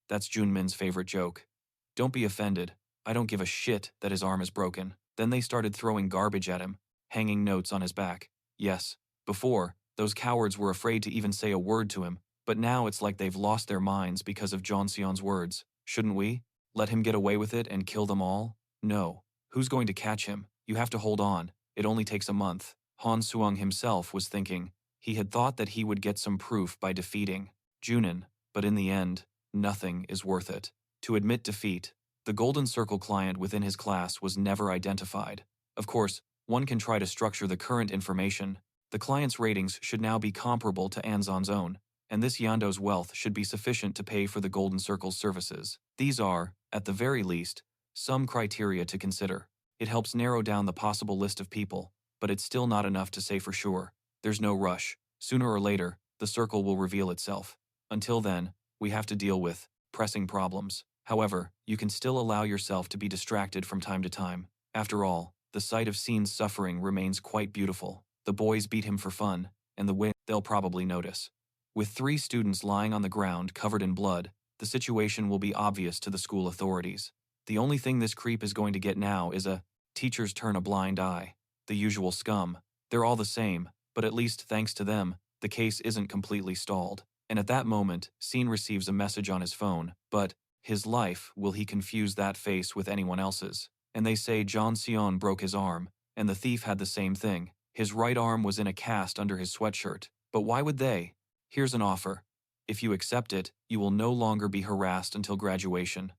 That's Junmin's favorite joke. Don't be offended. I don't give a shit that his arm is broken. Then they started throwing garbage at him, hanging notes on his back. Yes, before, those cowards were afraid to even say a word to him, but now it's like they've lost their minds because of Jeonseon's words. Shouldn't we? Let him get away with it and kill them all? No. Who's going to catch him? You have to hold on. It only takes a month. Han Suong himself was thinking. He had thought that he would get some proof by defeating Junin, but in the end, nothing is worth it. To admit defeat, the Golden Circle client within his class was never identified. Of course, one can try to structure the current information. The client's ratings should now be comparable to Anzon's own, and this Yando's wealth should be sufficient to pay for the Golden Circle's services. These are, at the very least, some criteria to consider. It helps narrow down the possible list of people, but it's still not enough to say for sure. There's no rush. Sooner or later, the circle will reveal itself. Until then, we have to deal with pressing problems. However, you can still allow yourself to be distracted from time to time. After all, the sight of Scene's suffering remains quite beautiful. The boys beat him for fun, and they'll probably notice. With 3 students lying on the ground covered in blood, the situation will be obvious to the school authorities. The only thing this creep is going to get now is teachers turn a blind eye. The usual scum. They're all the same, but at least thanks to them, the case isn't completely stalled. And at that moment, Scene receives a message on his phone, but his life, will he confuse that face with anyone else's? And they say John Sion broke his arm, and the thief had the same thing. His right arm was in a cast under his sweatshirt. But why would they? Here's an offer. If you accept it, you will no longer be harassed until graduation.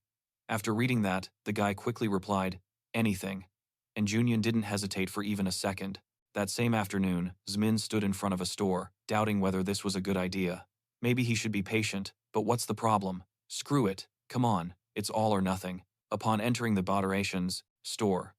After reading that, the guy quickly replied, anything. And Junyan didn't hesitate for even a second. That same afternoon, Zmin stood in front of a store, doubting whether this was a good idea. Maybe he should be patient, but what's the problem? Screw it. Come on, it's all or nothing. Upon entering the Moderation's store,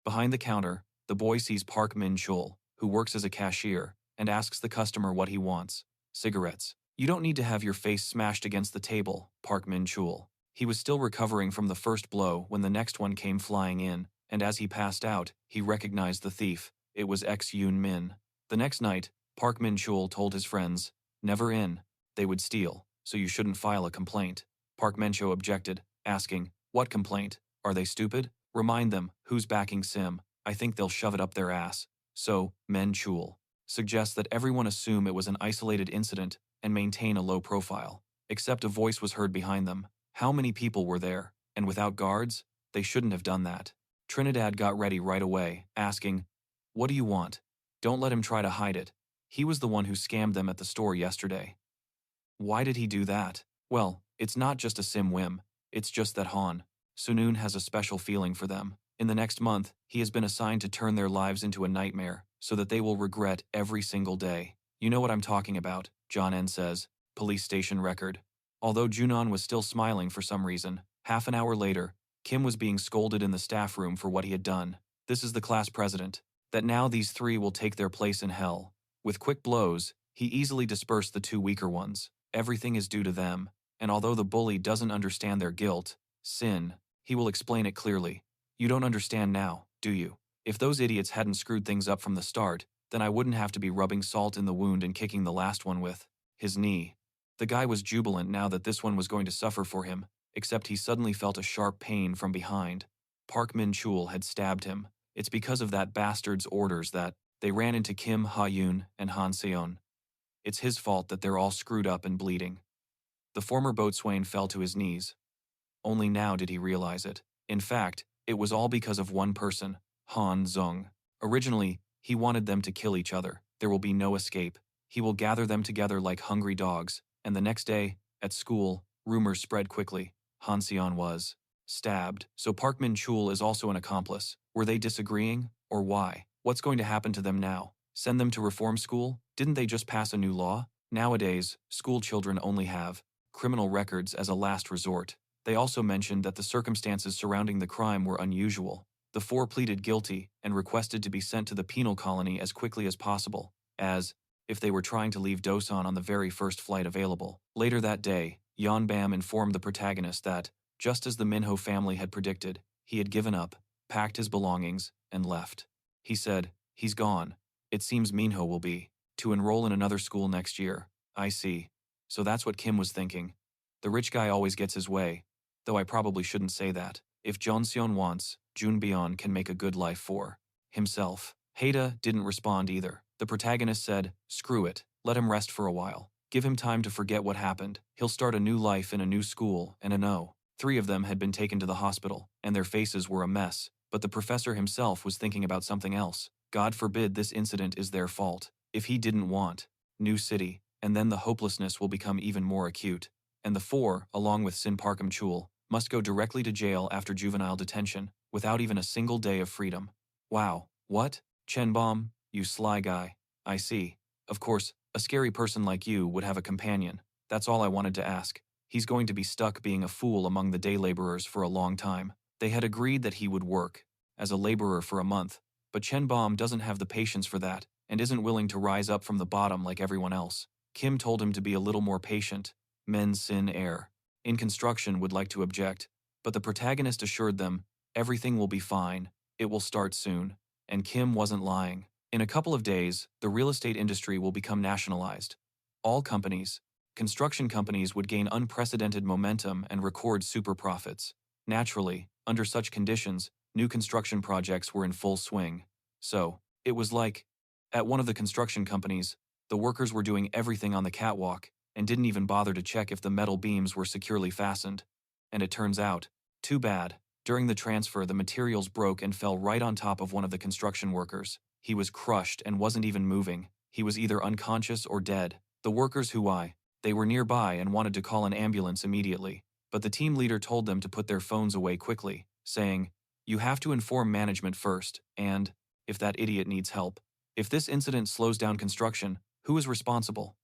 behind the counter, the boy sees Park Min-chul, who works as a cashier, and asks the customer what he wants. Cigarettes. You don't need to have your face smashed against the table, Park Min-chul. He was still recovering from the first blow when the next one came flying in, and as he passed out, he recognized the thief. It was Yoon Min. The next night, Park Min-chul told his friends, never in. They would steal, so you shouldn't file a complaint. Park Min-chul objected, asking, what complaint? Are they stupid? Remind them, who's backing Sim? I think they'll shove it up their ass. So, Min-chul suggests that everyone assume it was an isolated incident and maintain a low profile. Except a voice was heard behind them. How many people were there? And without guards? They shouldn't have done that. Trinidad got ready right away, asking, what do you want? Don't let him try to hide it. He was the one who scammed them at the store yesterday. Why did he do that? Well, it's not just a Sim whim. It's just that Han Sunun has a special feeling for them. In the next month, he has been assigned to turn their lives into a nightmare, so that they will regret every single day. You know what I'm talking about, John N says. Police station record. Although Junon was still smiling for some reason, half an hour later, Kim was being scolded in the staff room for what he had done. This is the class president. That now these 3 will take their place in hell. With quick blows, he easily dispersed the 2 weaker ones. Everything is due to them, and although the bully doesn't understand their guilt, sin, he will explain it clearly. You don't understand now, do you? If those idiots hadn't screwed things up from the start, then I wouldn't have to be rubbing salt in the wound and kicking the last one with his knee. The guy was jubilant now that this one was going to suffer for him, except he suddenly felt a sharp pain from behind. Park Min-chul had stabbed him. It's because of that bastard's orders that they ran into Kim Ha-yoon and Han Seon. It's his fault that they're all screwed up and bleeding. The former boatswain fell to his knees. Only now did he realize it. In fact, it was all because of one person, Han Zung. Originally, he wanted them to kill each other. There will be no escape. He will gather them together like hungry dogs, and the next day, at school, rumors spread quickly. Han Seon was stabbed, so Park Min-chul is also an accomplice. Were they disagreeing, or why? What's going to happen to them now? Send them to reform school? Didn't they just pass a new law? Nowadays, school children only have criminal records as a last resort. They also mentioned that the circumstances surrounding the crime were unusual. The 4 pleaded guilty and requested to be sent to the penal colony as quickly as possible, as if they were trying to leave Dosan on the very first flight available. Later that day, Yeon Bam informed the protagonist that, just as the Minho family had predicted, he had given up, packed his belongings, and left. He said, he's gone. It seems Minho will be to enroll in another school next year. I see. So that's what Kim was thinking. The rich guy always gets his way, though I probably shouldn't say that. If Jeonseon wants, Junbyeon can make a good life for himself. Haida didn't respond either. The protagonist said, screw it, let him rest for a while. Give him time to forget what happened. He'll start a new life in a new school, and a no. 3 of them had been taken to the hospital, and their faces were a mess, but the professor himself was thinking about something else. God forbid this incident is their fault. If he didn't want new city, and then the hopelessness will become even more acute. And the 4, along with Sin Parkham Chul, must go directly to jail after juvenile detention, without even a single day of freedom. Wow, what? Chenbom, you sly guy. I see. Of course, a scary person like you would have a companion. That's all I wanted to ask. He's going to be stuck being a fool among the day laborers for a long time. They had agreed that he would work as a laborer for a month, but Chenbom doesn't have the patience for that and isn't willing to rise up from the bottom like everyone else. Kim told him to be a little more patient. Men sin air. In construction would like to object, but the protagonist assured them, everything will be fine, it will start soon. And Kim wasn't lying. In a couple of days, the real estate industry will become nationalized. All companies, construction companies would gain unprecedented momentum and record super profits. Naturally, under such conditions, new construction projects were in full swing. So, it was like, at one of the construction companies, the workers were doing everything on the catwalk and didn't even bother to check if the metal beams were securely fastened. And it turns out, too bad, during the transfer the materials broke and fell right on top of one of the construction workers. He was crushed and wasn't even moving. He was either unconscious or dead. The workers they were nearby and wanted to call an ambulance immediately, but the team leader told them to put their phones away quickly, saying, "You have to inform management first, and, if that idiot needs help. If this incident slows down construction, who is responsible?"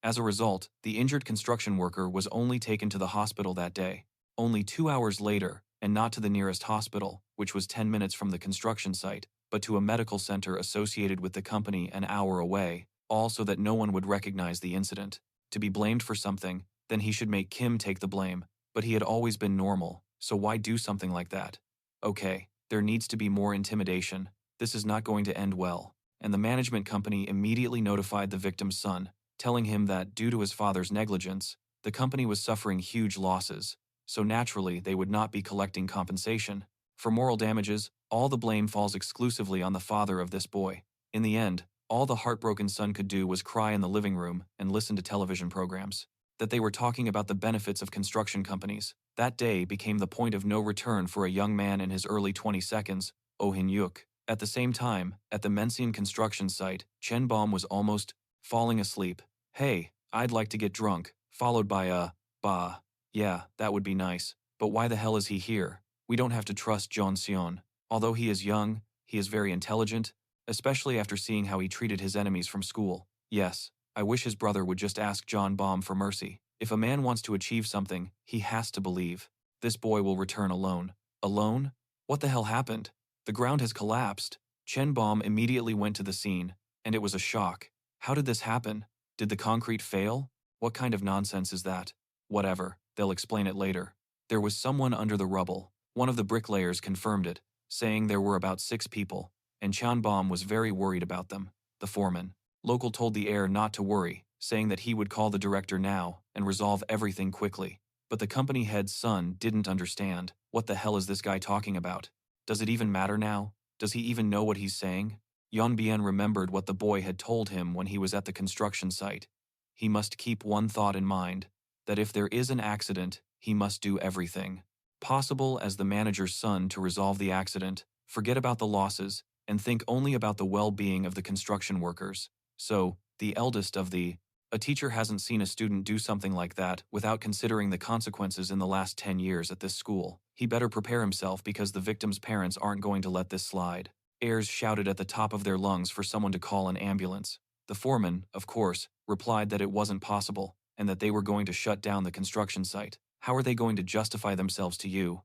As a result, the injured construction worker was only taken to the hospital that day. Only 2 hours later, and not to the nearest hospital, which was 10 minutes from the construction site, but to a medical center associated with the company an hour away, all so that no one would recognize the incident. To be blamed for something, then he should make Kim take the blame, but he had always been normal, so why do something like that? Okay, there needs to be more intimidation. This is not going to end well. And the management company immediately notified the victim's son, telling him that due to his father's negligence, the company was suffering huge losses, so naturally they would not be collecting compensation. For moral damages, all the blame falls exclusively on the father of this boy. In the end, all the heartbroken son could do was cry in the living room and listen to television programs. That they were talking about the benefits of construction companies. That day became the point of no return for a young man in his early 22s, Oh Hin-yuk. At the same time, at the Mensian construction site, Chen Baum was almost falling asleep. "Hey, I'd like to get drunk," followed by a, "Bah, yeah, that would be nice. But why the hell is he here? We don't have to trust John Sion. Although he is young, he is very intelligent, especially after seeing how he treated his enemies from school. Yes, I wish his brother would just ask John Baum for mercy. If a man wants to achieve something, he has to believe. This boy will return alone." Alone? What the hell happened? The ground has collapsed. Chen Baum immediately went to the scene, and it was a shock. How did this happen? Did the concrete fail? What kind of nonsense is that? Whatever, they'll explain it later. There was someone under the rubble. One of the bricklayers confirmed it, saying there were about 6 people, and Chen Baum was very worried about them. The foreman. Local told the heir not to worry, saying that he would call the director now and resolve everything quickly. But the company head's son didn't understand. What the hell is this guy talking about? Does it even matter now? Does he even know what he's saying? Yeonbien remembered what the boy had told him when he was at the construction site. He must keep one thought in mind, that if there is an accident, he must do everything possible as the manager's son to resolve the accident, forget about the losses, and think only about the well-being of the construction workers. So, the eldest of a teacher hasn't seen a student do something like that without considering the consequences in the last 10 years at this school. He better prepare himself because the victim's parents aren't going to let this slide. Heirs shouted at the top of their lungs for someone to call an ambulance. The foreman, of course, replied that it wasn't possible and that they were going to shut down the construction site. How are they going to justify themselves to you?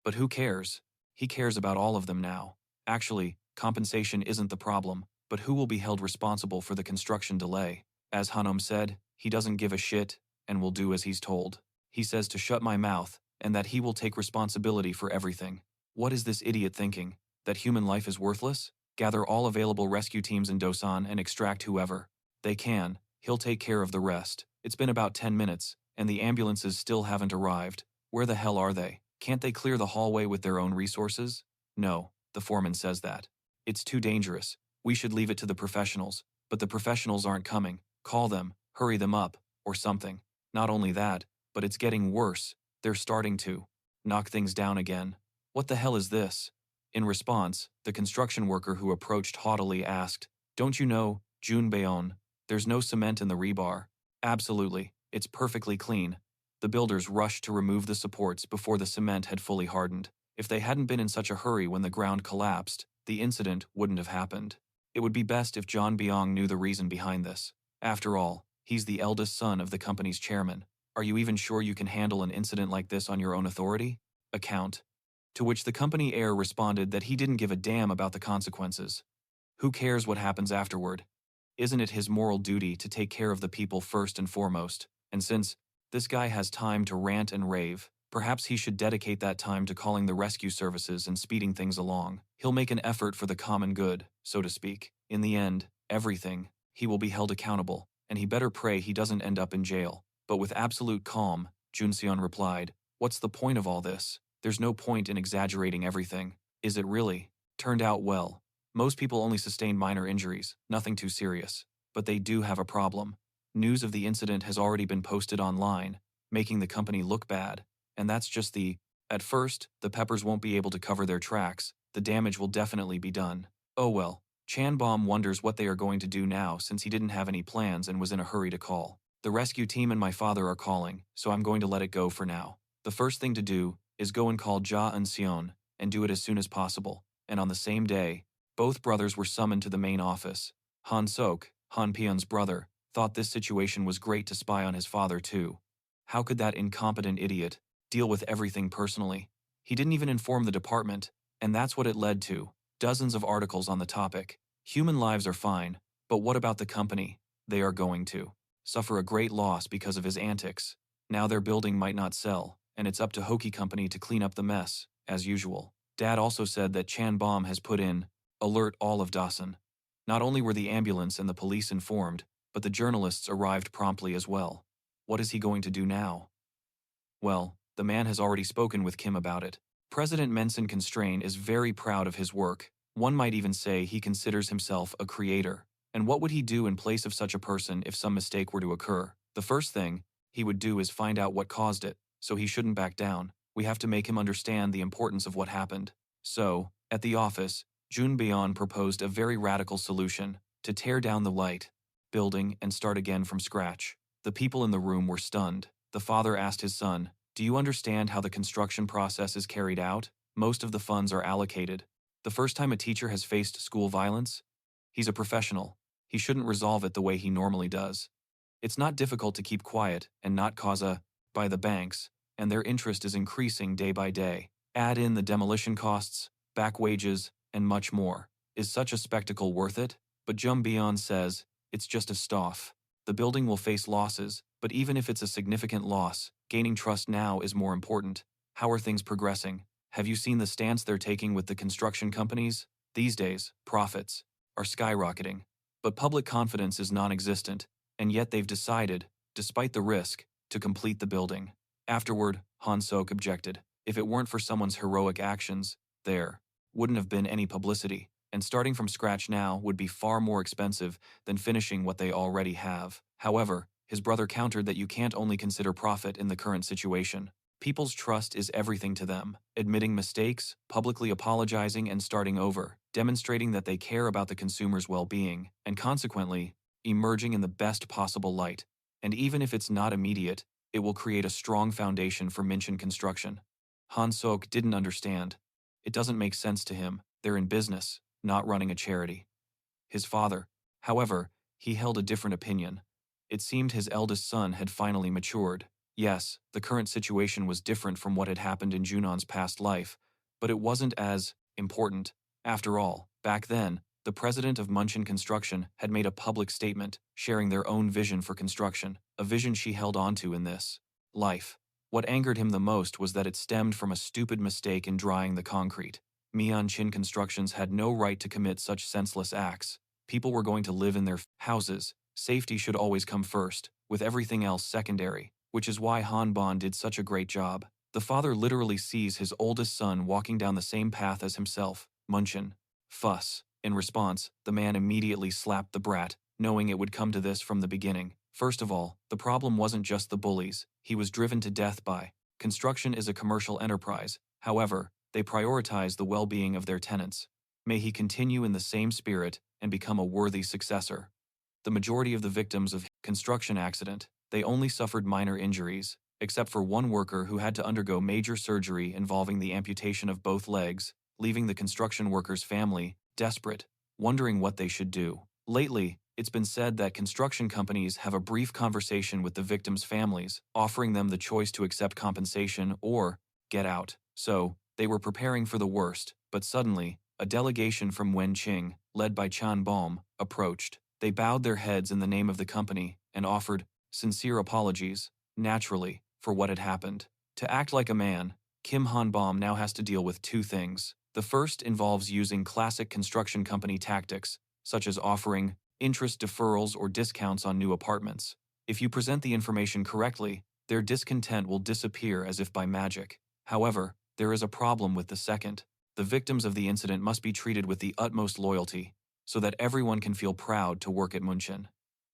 But who cares? He cares about all of them now. Actually, compensation isn't the problem, but who will be held responsible for the construction delay? As Hanom said, he doesn't give a shit and will do as he's told. He says to shut my mouth and that he will take responsibility for everything. What is this idiot thinking? That human life is worthless? Gather all available rescue teams in Dosan and extract whoever they can. He'll take care of the rest. It's been about 10 minutes, and the ambulances still haven't arrived. Where the hell are they? Can't they clear the hallway with their own resources? No, the foreman says that. It's too dangerous. We should leave it to the professionals, but the professionals aren't coming. Call them, hurry them up, or something. Not only that, but it's getting worse. They're starting to knock things down again. What the hell is this? In response, the construction worker who approached haughtily asked, "Don't you know, Jun Beon, there's no cement in the rebar?" "Absolutely, it's perfectly clean." The builders rushed to remove the supports before the cement had fully hardened. If they hadn't been in such a hurry when the ground collapsed, the incident wouldn't have happened. It would be best if John Byung knew the reason behind this. After all, he's the eldest son of the company's chairman. Are you even sure you can handle an incident like this on your own authority? Account. To which the company heir responded that he didn't give a damn about the consequences. Who cares what happens afterward? Isn't it his moral duty to take care of the people first and foremost? And since this guy has time to rant and rave, perhaps he should dedicate that time to calling the rescue services and speeding things along. He'll make an effort for the common good, so to speak. In the end, he will be held accountable, and he better pray he doesn't end up in jail. But with absolute calm, Junseon replied, "What's the point of all this? There's no point in exaggerating everything. Is it really?" Turned out well. Most people only sustained minor injuries, nothing too serious. But they do have a problem. News of the incident has already been posted online, making the company look bad. And that's just At first, the Peppers won't be able to cover their tracks. The damage will definitely be done. Oh well. Chan Bom wonders what they are going to do now since he didn't have any plans and was in a hurry to call. The rescue team and my father are calling, so I'm going to let it go for now. The first thing to do is go and call Ja Eun-seon, and do it as soon as possible. And on the same day, both brothers were summoned to the main office. Han Sok, Han Pyeon's brother, thought this situation was great to spy on his father too. How could that incompetent idiot deal with everything personally? He didn't even inform the department, and that's what it led to. Dozens of articles on the topic. Human lives are fine, but what about the company? They are going to suffer a great loss because of his antics. Now their building might not sell, and it's up to Hoki Company to clean up the mess, as usual. Dad also said that Chan Bom has put in alert all of Dasan. Not only were the ambulance and the police informed, but the journalists arrived promptly as well. What is he going to do now? Well, the man has already spoken with Kim about it. President Mensen Constrain is very proud of his work. One might even say he considers himself a creator. And what would he do in place of such a person if some mistake were to occur? The first thing he would do is find out what caused it, so he shouldn't back down. We have to make him understand the importance of what happened. So, at the office, Jun Byeon proposed a very radical solution: to tear down the light building and start again from scratch. The people in the room were stunned. The father asked his son, "Do you understand how the construction process is carried out? Most of the funds are allocated. The first time a teacher has faced school violence? He's a professional. He shouldn't resolve it the way he normally does. It's not difficult to keep quiet and not cause a by the banks, and their interest is increasing day by day. Add in the demolition costs, back wages, and much more. Is such a spectacle worth it?" But Jung Byeon says, "It's just a stoffe. The building will face losses, but even if it's a significant loss, gaining trust now is more important. How are things progressing? Have you seen the stance they're taking with the construction companies? These days, profits are skyrocketing. But public confidence is non-existent, and yet they've decided, despite the risk, to complete the building." Afterward, Han Sok objected. If it weren't for someone's heroic actions, there wouldn't have been any publicity, and starting from scratch now would be far more expensive than finishing what they already have. However, his brother countered that you can't only consider profit in the current situation. People's trust is everything to them. Admitting mistakes, publicly apologizing, and starting over, demonstrating that they care about the consumer's well-being, and consequently, emerging in the best possible light. And even if it's not immediate, it will create a strong foundation for Minchin construction. Han Sok didn't understand. It doesn't make sense to him. They're in business, not running a charity. His father, however, he held a different opinion. It seemed his eldest son had finally matured. Yes, the current situation was different from what had happened in Junon's past life, but it wasn't as important. After all, back then, the president of Minchin Construction had made a public statement sharing their own vision for construction, a vision she held onto in this life. What angered him the most was that it stemmed from a stupid mistake in drying the concrete. Mianchin Constructions had no right to commit such senseless acts. People were going to live in their houses. Safety should always come first, with everything else secondary, which is why Han Bon did such a great job. The father literally sees his oldest son walking down the same path as himself. Munchin. Fuss. In response, the man immediately slapped the brat, knowing it would come to this from the beginning. First of all, the problem wasn't just the bullies. He was driven to death by. Construction is a commercial enterprise. However, they prioritize the well-being of their tenants. May he continue in the same spirit and become a worthy successor. The majority of the victims of construction accident, they only suffered minor injuries, except for one worker who had to undergo major surgery involving the amputation of both legs, leaving the construction worker's family desperate, wondering what they should do. Lately, it's been said that construction companies have a brief conversation with the victims' families, offering them the choice to accept compensation or get out. So, they were preparing for the worst, but suddenly, a delegation from Wenqing, led by Chan Baum, approached. They bowed their heads in the name of the company and offered sincere apologies, naturally, for what had happened. To act like a man, Kim Han Baum now has to deal with two things. The first involves using classic construction company tactics, such as offering interest deferrals or discounts on new apartments. If you present the information correctly, their discontent will disappear as if by magic. However, there is a problem with the second. The victims of the incident must be treated with the utmost loyalty, so that everyone can feel proud to work at Munchen.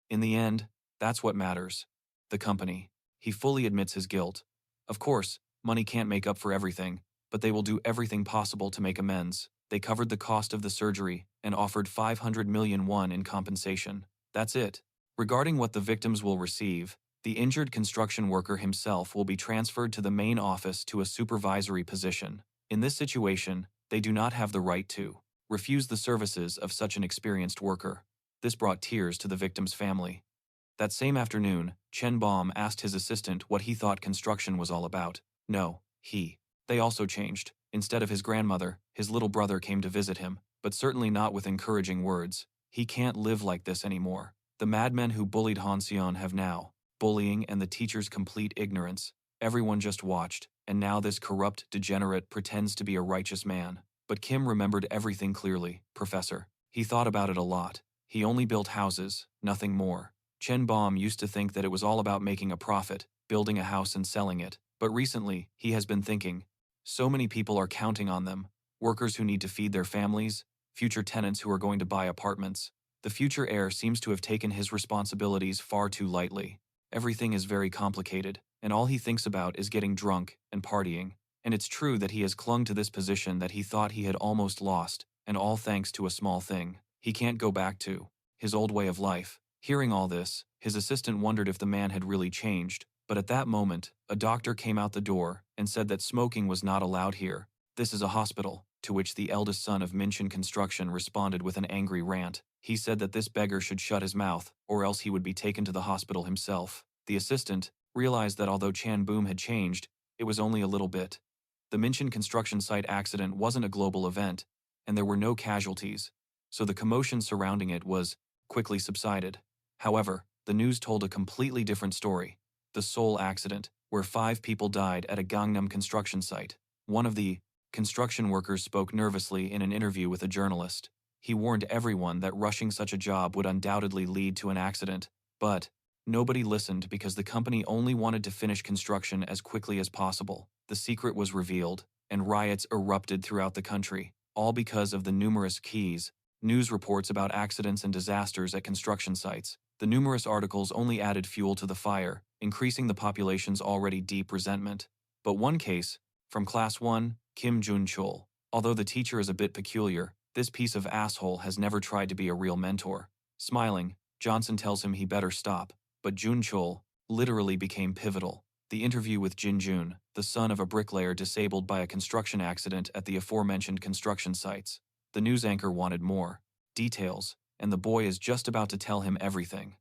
In the end, that's what matters. The company. He fully admits his guilt. Of course, money can't make up for everything, but they will do everything possible to make amends. They covered the cost of the surgery and offered 500 million won in compensation. That's it. Regarding what the victims will receive, the injured construction worker himself will be transferred to the main office to a supervisory position. In this situation, they do not have the right to refuse the services of such an experienced worker. This brought tears to the victim's family. That same afternoon, Chen Baum asked his assistant what he thought construction was all about. No, they also changed. Instead of his grandmother, his little brother came to visit him, but certainly not with encouraging words. He can't live like this anymore. The madmen who bullied Han Xian have now bullying and the teacher's complete ignorance. Everyone just watched, and now this corrupt degenerate pretends to be a righteous man. But Kim remembered everything clearly, Professor. He thought about it a lot. He only built houses, nothing more. Chen Baum used to think that it was all about making a profit, building a house and selling it. But recently, he has been thinking, so many people are counting on them. Workers who need to feed their families, future tenants who are going to buy apartments. The future heir seems to have taken his responsibilities far too lightly. Everything is very complicated, and all he thinks about is getting drunk and partying. And it's true that he has clung to this position that he thought he had almost lost, and all thanks to a small thing. He can't go back to his old way of life. Hearing all this, his assistant wondered if the man had really changed, but at that moment, a doctor came out the door and said that smoking was not allowed here. This is a hospital, to which the eldest son of Minchin Construction responded with an angry rant. He said that this beggar should shut his mouth, or else he would be taken to the hospital himself. The assistant realized that although Chan Boom had changed, it was only a little bit. The Minchin construction site accident wasn't a global event, and there were no casualties, so the commotion surrounding it was quickly subsided. However, the news told a completely different story. The Seoul accident, where 5 people died at a Gangnam construction site. One of the construction workers spoke nervously in an interview with a journalist. He warned everyone that rushing such a job would undoubtedly lead to an accident, but nobody listened because the company only wanted to finish construction as quickly as possible. The secret was revealed, and riots erupted throughout the country, all because of the numerous news reports about accidents and disasters at construction sites. The numerous articles only added fuel to the fire, increasing the population's already deep resentment. But one case, from Class 1, Kim Jun-chul. Although the teacher is a bit peculiar, this piece of asshole has never tried to be a real mentor. Smiling, Johnson tells him he better stop, but Jun-chul literally became pivotal. The interview with Jin Jun, the son of a bricklayer disabled by a construction accident at the aforementioned construction sites. The news anchor wanted more details, and the boy is just about to tell him everything.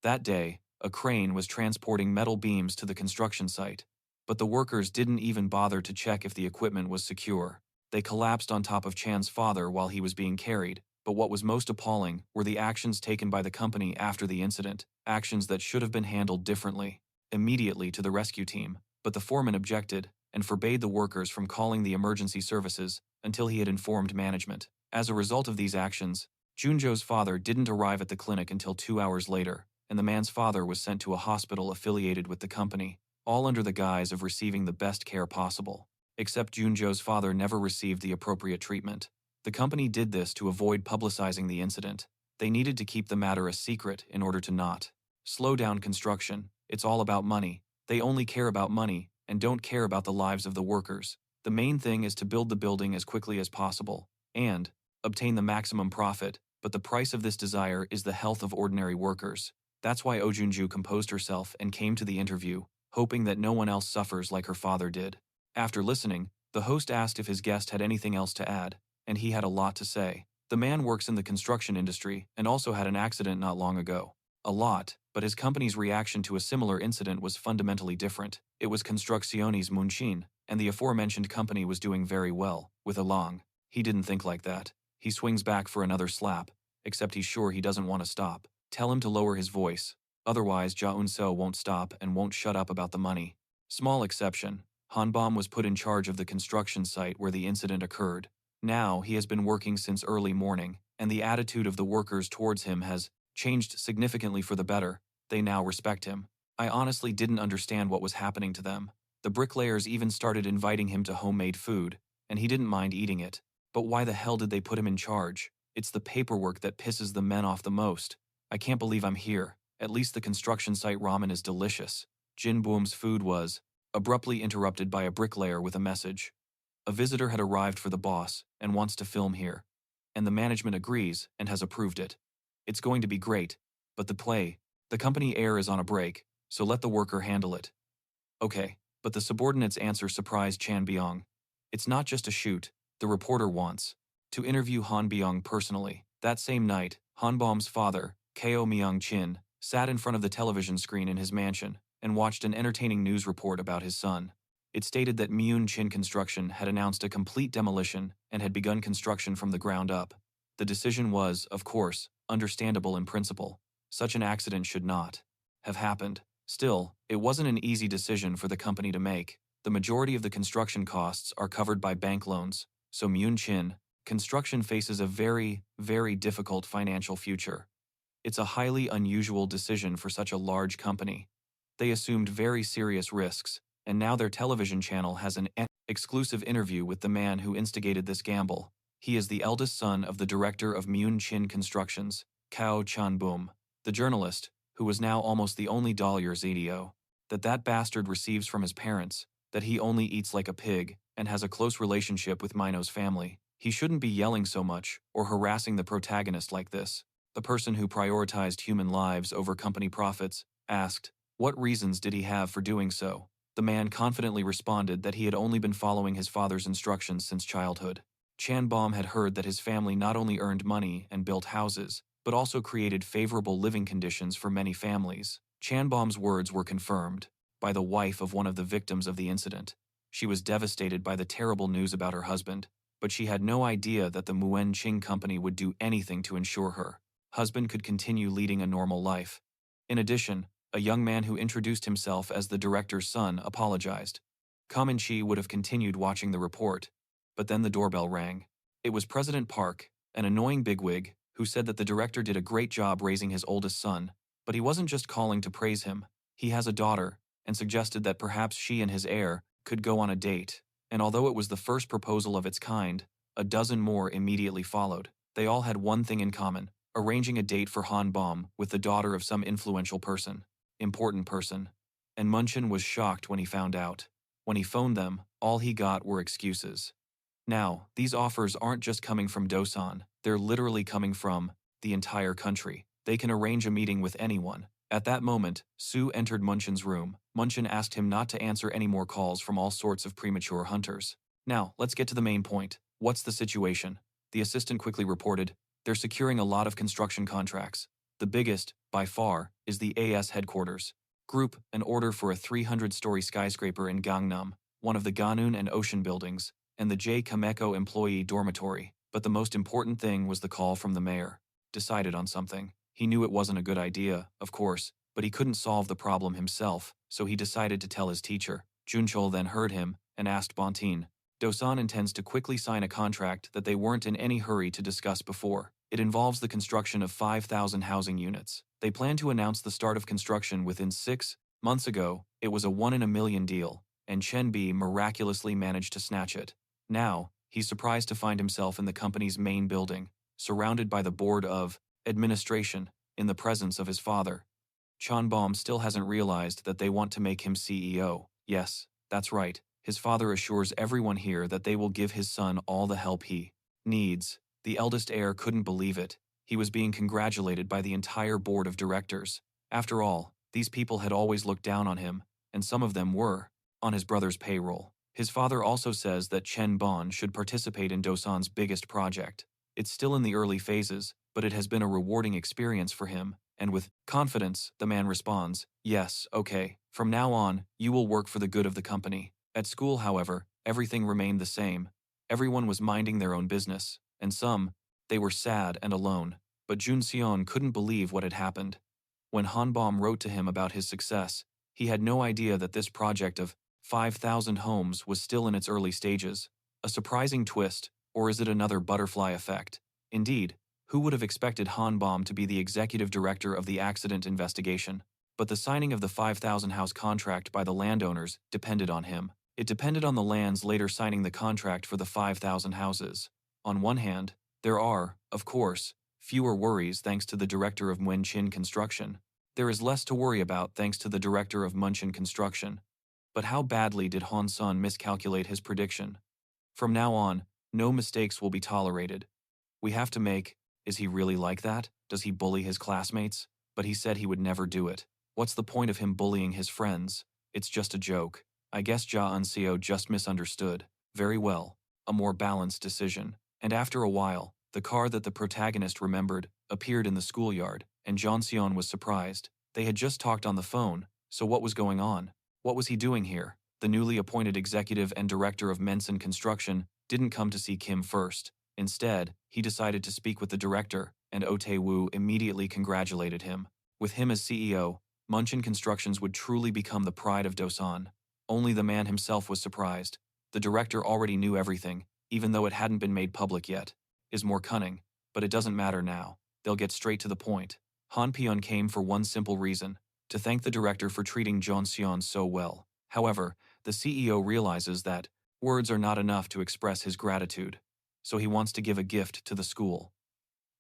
That day, a crane was transporting metal beams to the construction site, but the workers didn't even bother to check if the equipment was secure. They collapsed on top of Chan's father while he was being carried, but what was most appalling were the actions taken by the company after the incident, actions that should have been handled differently. Immediately to the rescue team, but the foreman objected and forbade the workers from calling the emergency services until he had informed management. As a result of these actions, Junjo's father didn't arrive at the clinic until 2 hours later, and the man's father was sent to a hospital affiliated with the company, all under the guise of receiving the best care possible. Except Junjo's father never received the appropriate treatment. The company did this to avoid publicizing the incident. They needed to keep the matter a secret in order to not slow down construction. It's all about money. They only care about money and don't care about the lives of the workers. The main thing is to build the building as quickly as possible and obtain the maximum profit, but the price of this desire is the health of ordinary workers. That's why Oh Junju composed herself and came to the interview, hoping that no one else suffers like her father did. After listening, the host asked if his guest had anything else to add, and he had a lot to say. The man works in the construction industry and also had an accident not long ago. A lot, but his company's reaction to a similar incident was fundamentally different. It was Construcciones Munchin, and the aforementioned company was doing very well, with Along. He didn't think like that. He swings back for another slap, except he's sure he doesn't want to stop. Tell him to lower his voice. Otherwise, Ja Un-seo won't stop and won't shut up about the money. Small exception. Hanbom was put in charge of the construction site where the incident occurred. Now, he has been working since early morning, and the attitude of the workers towards him has changed significantly for the better. They now respect him. I honestly didn't understand what was happening to them. The bricklayers even started inviting him to homemade food, and he didn't mind eating it. But why the hell did they put him in charge? It's the paperwork that pisses the men off the most. I can't believe I'm here. At least the construction site ramen is delicious. Jin Boom's food was abruptly interrupted by a bricklayer with a message. A visitor had arrived for the boss and wants to film here, and the management agrees and has approved it. It's going to be great, but the company air is on a break, so let the worker handle it. Okay, but the subordinate's answer surprised Chan Byung. It's not just a shoot, the reporter wants to interview Han Byung personally. That same night, Han Bom's father, Ko Myung Chin, sat in front of the television screen in his mansion and watched an entertaining news report about his son. It stated that Myun Chin Construction had announced a complete demolition and had begun construction from the ground up. The decision was, of course, understandable in principle. Such an accident should not have happened. Still, it wasn't an easy decision for the company to make. The majority of the construction costs are covered by bank loans, so Myun Chin Construction faces a very, very difficult financial future. It's a highly unusual decision for such a large company. They assumed very serious risks, and now their television channel has an exclusive interview with the man who instigated this gamble. He is the eldest son of the director of Myun Chin Constructions, Kao Chan-boom. The journalist, who was now almost the only Dahlia video, that bastard receives from his parents, that he only eats like a pig and has a close relationship with Mino's family. He shouldn't be yelling so much or harassing the protagonist like this. The person who prioritized human lives over company profits asked, what reasons did he have for doing so? The man confidently responded that he had only been following his father's instructions since childhood. Chan Bom had heard that his family not only earned money and built houses, but also created favorable living conditions for many families. Chan Bom's words were confirmed by the wife of one of the victims of the incident. She was devastated by the terrible news about her husband, but she had no idea that the Muen Ching company would do anything to ensure her husband could continue leading a normal life. In addition, a young man who introduced himself as the director's son apologized. Kamen Chi would have continued watching the report, but then the doorbell rang. It was President Park, an annoying bigwig, who said that the director did a great job raising his oldest son, but he wasn't just calling to praise him. He has a daughter, and suggested that perhaps she and his heir could go on a date. And although it was the first proposal of its kind, a dozen more immediately followed. They all had one thing in common: arranging a date for Han Bom with the daughter of some influential person, important person. And Munchin was shocked when he found out. When he phoned them, all he got were excuses. Now, these offers aren't just coming from Dosan, they're literally coming from the entire country. They can arrange a meeting with anyone. At that moment, Su entered Munchin's room. Munchin asked him not to answer any more calls from all sorts of premature hunters. Now, let's get to the main point. What's the situation? The assistant quickly reported, they're securing a lot of construction contracts. The biggest, by far, is the AS headquarters. Group, an order for a 300-story skyscraper in Gangnam, one of the Ganun and Ocean buildings, and the J. Kameko employee dormitory. But the most important thing was the call from the mayor. Decided on something. He knew it wasn't a good idea, of course, but he couldn't solve the problem himself, so he decided to tell his teacher. Junchol then heard him and asked Bontin. Dosan intends to quickly sign a contract that they weren't in any hurry to discuss before. It involves the construction of 5,000 housing units. They plan to announce the start of construction within 6 months ago. It was a 1 in a million deal, and Chen Bi miraculously managed to snatch it. Now, he's surprised to find himself in the company's main building, surrounded by the board of administration, in the presence of his father. Chan Bom still hasn't realized that they want to make him CEO. Yes, that's right. His father assures everyone here that they will give his son all the help he needs. The eldest heir couldn't believe it. He was being congratulated by the entire board of directors. After all, these people had always looked down on him, and some of them were on his brother's payroll. His father also says that Chen Bon should participate in Dosan's biggest project. It's still in the early phases, but it has been a rewarding experience for him, and with confidence, the man responds, "Yes, okay. From now on, you will work for the good of the company." At school, however, everything remained the same. Everyone was minding their own business, and they were sad and alone. But Jun Seon couldn't believe what had happened. When Hanbom wrote to him about his success, he had no idea that this project of 5,000 homes was still in its early stages. A surprising twist, or is it another butterfly effect? Indeed, who would have expected Hanbom to be the executive director of the accident investigation? But the signing of the 5,000 house contract by the landowners depended on him. It depended on the lands later signing the contract for the 5,000 houses. On one hand, there are, of course, fewer worries thanks to the director of Munchin Construction. There is less to worry about thanks to the director of Munchin Construction. But how badly did Han Sun miscalculate his prediction? From now on, no mistakes will be tolerated. We have to make, is he really like that? Does he bully his classmates? But he said he would never do it. What's the point of him bullying his friends? It's just a joke. I guess Ja Unseo just misunderstood. Very well. A more balanced decision. And after a while, the car that the protagonist remembered appeared in the schoolyard, and Jeon Seon was surprised. They had just talked on the phone, so what was going on? What was he doing here? The newly appointed executive and director of Mensen Construction didn't come to see Kim first. Instead, he decided to speak with the director, and Oh Tae-woo immediately congratulated him. With him as CEO, Munchin Constructions would truly become the pride of Dosan. Only the man himself was surprised. The director already knew everything, even though it hadn't been made public yet. Is more cunning, but it doesn't matter now. They'll get straight to the point. Han Pyun came for one simple reason, to thank the director for treating Jeon Seon so well. However, the CEO realizes that words are not enough to express his gratitude, so he wants to give a gift to the school.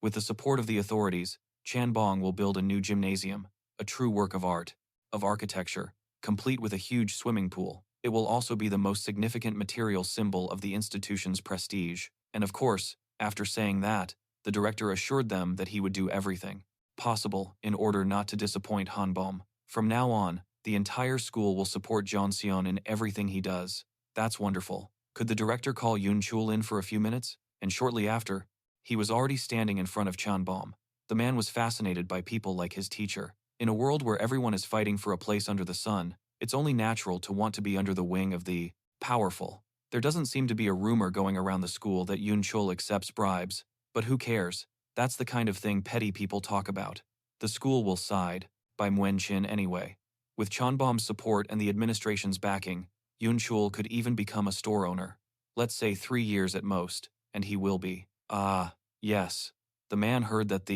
With the support of the authorities, Chanbong will build a new gymnasium, a true work of art, of architecture, complete with a huge swimming pool. It will also be the most significant material symbol of the institution's prestige. And of course, after saying that, the director assured them that he would do everything possible in order not to disappoint Hanbom. From now on, the entire school will support Jeon Seon in everything he does. That's wonderful. Could the director call Yoon Chul in for a few minutes? And shortly after, he was already standing in front of Chanbom. The man was fascinated by people like his teacher. In a world where everyone is fighting for a place under the sun, it's only natural to want to be under the wing of the powerful. There doesn't seem to be a rumor going around the school that Yoon Chul accepts bribes, but who cares? That's the kind of thing petty people talk about. The school will side by Muenchin anyway. With Chanbom's support and the administration's backing, Yoon Chul could even become a store owner. Let's say 3 years at most, and he will be. Ah, yes. The man heard that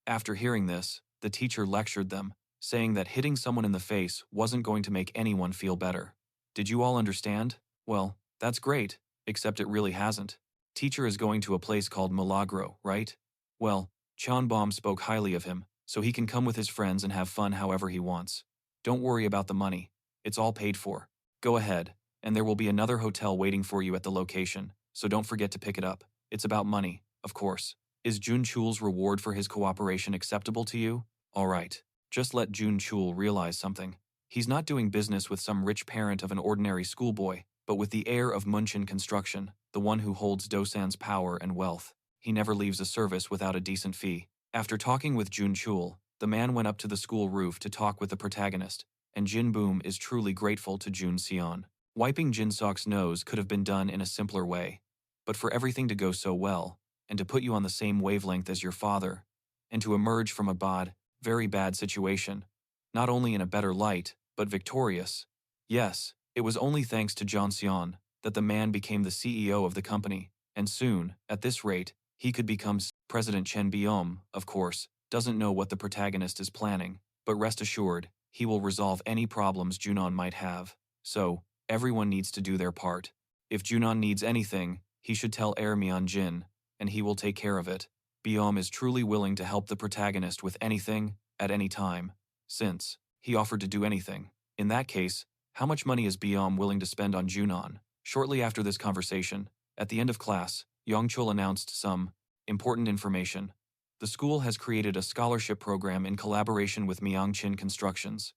After hearing this, the teacher lectured them, saying that hitting someone in the face wasn't going to make anyone feel better. Did you all understand? Well, that's great, except it really hasn't. Teacher is going to a place called Milagro, right? Well, Chanbom spoke highly of him, so he can come with his friends and have fun however he wants. Don't worry about the money. It's all paid for. Go ahead, and there will be another hotel waiting for you at the location, so don't forget to pick it up. It's about money, of course. Is Jun Chul's reward for his cooperation acceptable to you? All right. Just let Jun Chul realize something. He's not doing business with some rich parent of an ordinary schoolboy, but with the heir of Munchin Construction, the one who holds Dosan's power and wealth. He never leaves a service without a decent fee. After talking with Jun Chul, the man went up to the school roof to talk with the protagonist, and Jin Boom is truly grateful to Jun Seon. Wiping Jin Sok's nose could have been done in a simpler way, but for everything to go so well, and to put you on the same wavelength as your father, and to emerge from a very bad situation, not only in a better light, but victorious. Yes, it was only thanks to Jeon Seon that the man became the CEO of the company, and soon, at this rate, he could become President Chen Biom, of course, doesn't know what the protagonist is planning, but rest assured, he will resolve any problems Junon might have. So, everyone needs to do their part. If Junon needs anything, he should tell Myeon Jin, and he will take care of it. Biom is truly willing to help the protagonist with anything, at any time, since he offered to do anything. In that case, how much money is Biom willing to spend on Junon? Shortly after this conversation, at the end of class, Yongchul announced some important information. The school has created a scholarship program in collaboration with Myeongchin Constructions.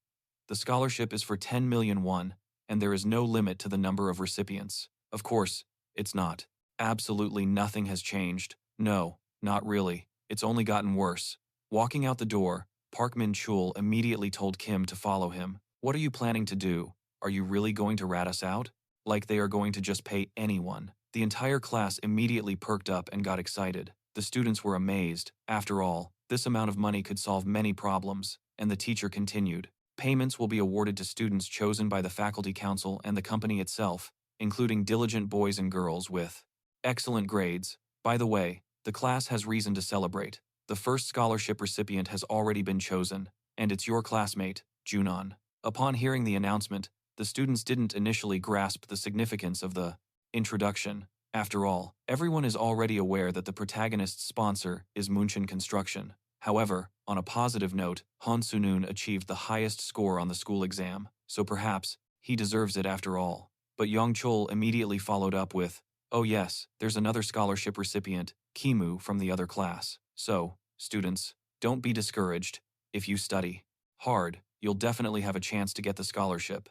The scholarship is for 10 million won, and there is no limit to the number of recipients. Of course, it's not. Absolutely nothing has changed. No, not really. It's only gotten worse. Walking out the door, Park Min-chul immediately told Kim to follow him. What are you planning to do? Are you really going to rat us out? Like they are going to just pay anyone. The entire class immediately perked up and got excited. The students were amazed. After all, this amount of money could solve many problems, and the teacher continued. Payments will be awarded to students chosen by the faculty council and the company itself, including diligent boys and girls with excellent grades. By the way, the class has reason to celebrate. The first scholarship recipient has already been chosen, and it's your classmate, Junon. Upon hearing the announcement, the students didn't initially grasp the significance of the introduction. After all, everyone is already aware that the protagonist's sponsor is Munchen Construction. However, on a positive note, Han Sunun achieved the highest score on the school exam, so perhaps he deserves it after all. But Yang Chul immediately followed up with, "Oh yes, there's another scholarship recipient, Kimu, from the other class. So, students, don't be discouraged. If you study hard, you'll definitely have a chance to get the scholarship."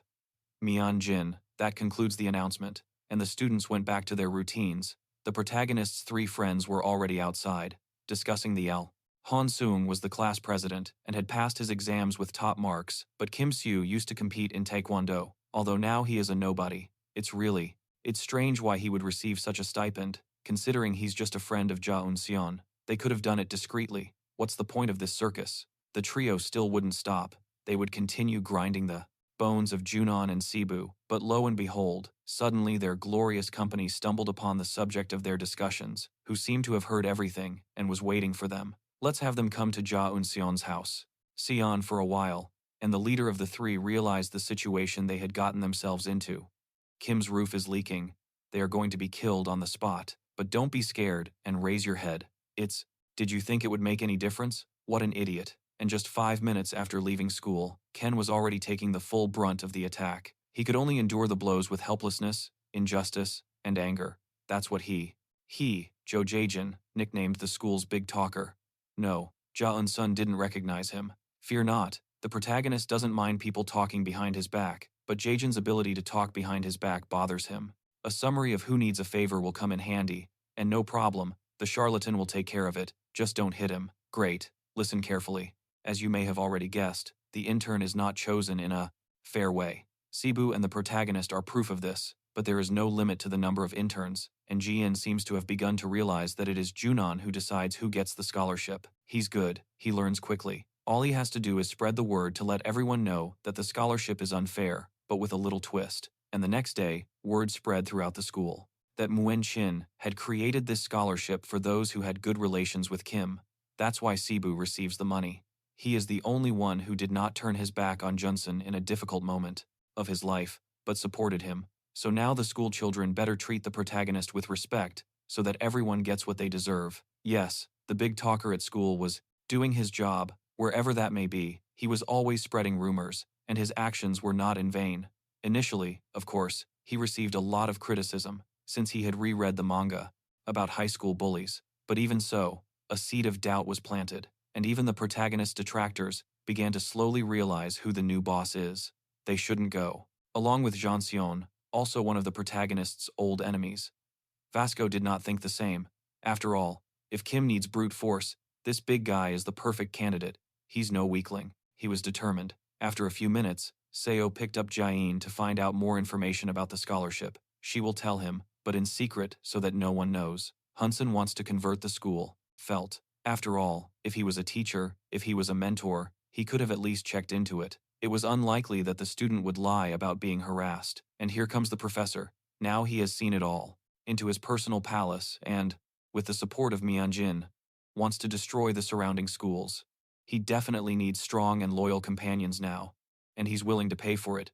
Mian Jin, that concludes the announcement, and the students went back to their routines. The protagonist's three friends were already outside, discussing the L. Han Seung was the class president and had passed his exams with top marks, but Kim Soo used to compete in Taekwondo, although now he is a nobody. It's strange why he would receive such a stipend, considering he's just a friend of Ja Un-seon. They could have done it discreetly. What's the point of this circus? The trio still wouldn't stop. They would continue grinding the bones of Junon and Cebu, but lo and behold, suddenly their glorious company stumbled upon the subject of their discussions, who seemed to have heard everything and was waiting for them. Let's have them come to Ja Un-seon's house. Seon for a while, and the leader of the three realized the situation they had gotten themselves into. Kim's roof is leaking. They are going to be killed on the spot. But don't be scared and raise your head. Did you think it would make any difference? What an idiot. And just 5 minutes after leaving school, Ken was already taking the full brunt of the attack. He could only endure the blows with helplessness, injustice, and anger. That's what he, Jo Jaejin, nicknamed the school's big talker. No, Ja Un-sun didn't recognize him. Fear not, the protagonist doesn't mind people talking behind his back, but Jaejin's ability to talk behind his back bothers him. A summary of who needs a favor will come in handy, and no problem, the charlatan will take care of it, just don't hit him. Great, listen carefully. As you may have already guessed, the intern is not chosen in a fair way. Cebu and the protagonist are proof of this, but there is no limit to the number of interns, and Jian seems to have begun to realize that it is Junon who decides who gets the scholarship. He's good, he learns quickly. All he has to do is spread the word to let everyone know that the scholarship is unfair, but with a little twist. And the next day, word spread throughout the school that Muen Chin had created this scholarship for those who had good relations with Kim. That's why Cebu receives the money. He is the only one who did not turn his back on Johnson in a difficult moment of his life, but supported him. So now the school children better treat the protagonist with respect, so that everyone gets what they deserve. Yes, the big talker at school was doing his job, wherever that may be. He was always spreading rumors, and his actions were not in vain. Initially, of course, he received a lot of criticism, since he had reread the manga about high school bullies. But even so, a seed of doubt was planted, and even the protagonist's detractors began to slowly realize who the new boss is. They shouldn't go. Along with Jean Sion, also one of the protagonist's old enemies. Vasco did not think the same. After all, if Kim needs brute force, this big guy is the perfect candidate. He's no weakling. He was determined. After a few minutes, Seo picked up Jain to find out more information about the scholarship. She will tell him, but in secret so that no one knows. Hunson wants to convert the school. Felt. After all, if he was a teacher, if he was a mentor, he could have at least checked into it. It was unlikely that the student would lie about being harassed. And here comes the professor. Now he has seen it all. Into his personal palace and, with the support of Mianjin, wants to destroy the surrounding schools. He definitely needs strong and loyal companions now, and he's willing to pay for it.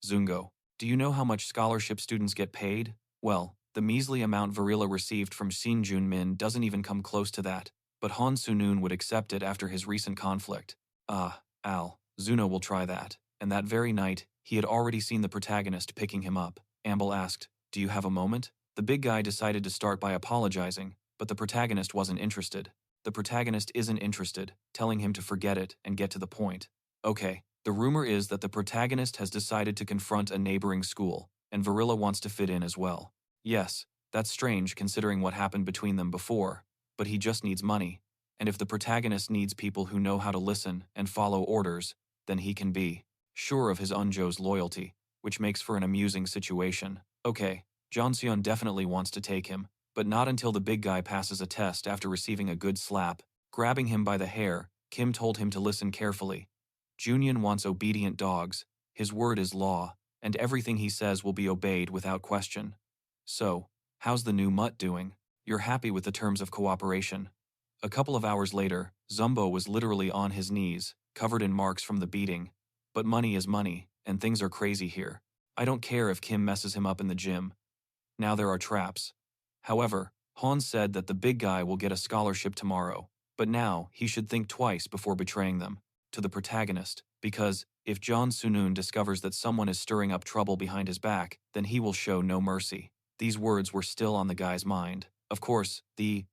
Zungo, do you know how much scholarship students get paid? Well, the measly amount Varila received from Shin Jun-min doesn't even come close to that, but Han Sunun would accept it after his recent conflict. Zuno will try that. And that very night, he had already seen the protagonist picking him up. Amble asked, "Do you have a moment?" The big guy decided to start by apologizing, but the protagonist wasn't interested. The protagonist isn't interested, telling him to forget it and get to the point. Okay, The rumor is that the protagonist has decided to confront a neighboring school, and Varilla wants to fit in as well. Yes, that's strange considering what happened between them before, but he just needs money. And if the protagonist needs people who know how to listen and follow orders, then he can be sure of his Unjo's loyalty, which makes for an amusing situation. Okay, Jeonseon definitely wants to take him, but not until the big guy passes a test after receiving a good slap. Grabbing him by the hair, Kim told him to listen carefully. Junyan wants obedient dogs, his word is law, and everything he says will be obeyed without question. So, how's the new mutt doing? You're happy with the terms of cooperation. A couple of hours later, Zumbo was literally on his knees, covered in marks from the beating. But money is money, and things are crazy here. I don't care if Kim messes him up in the gym. Now there are traps. However, Han said that the big guy will get a scholarship tomorrow, but now he should think twice before betraying them to the protagonist, because if John Sunun discovers that someone is stirring up trouble behind his back, then he will show no mercy. These words were still on the guy's mind. Of course, the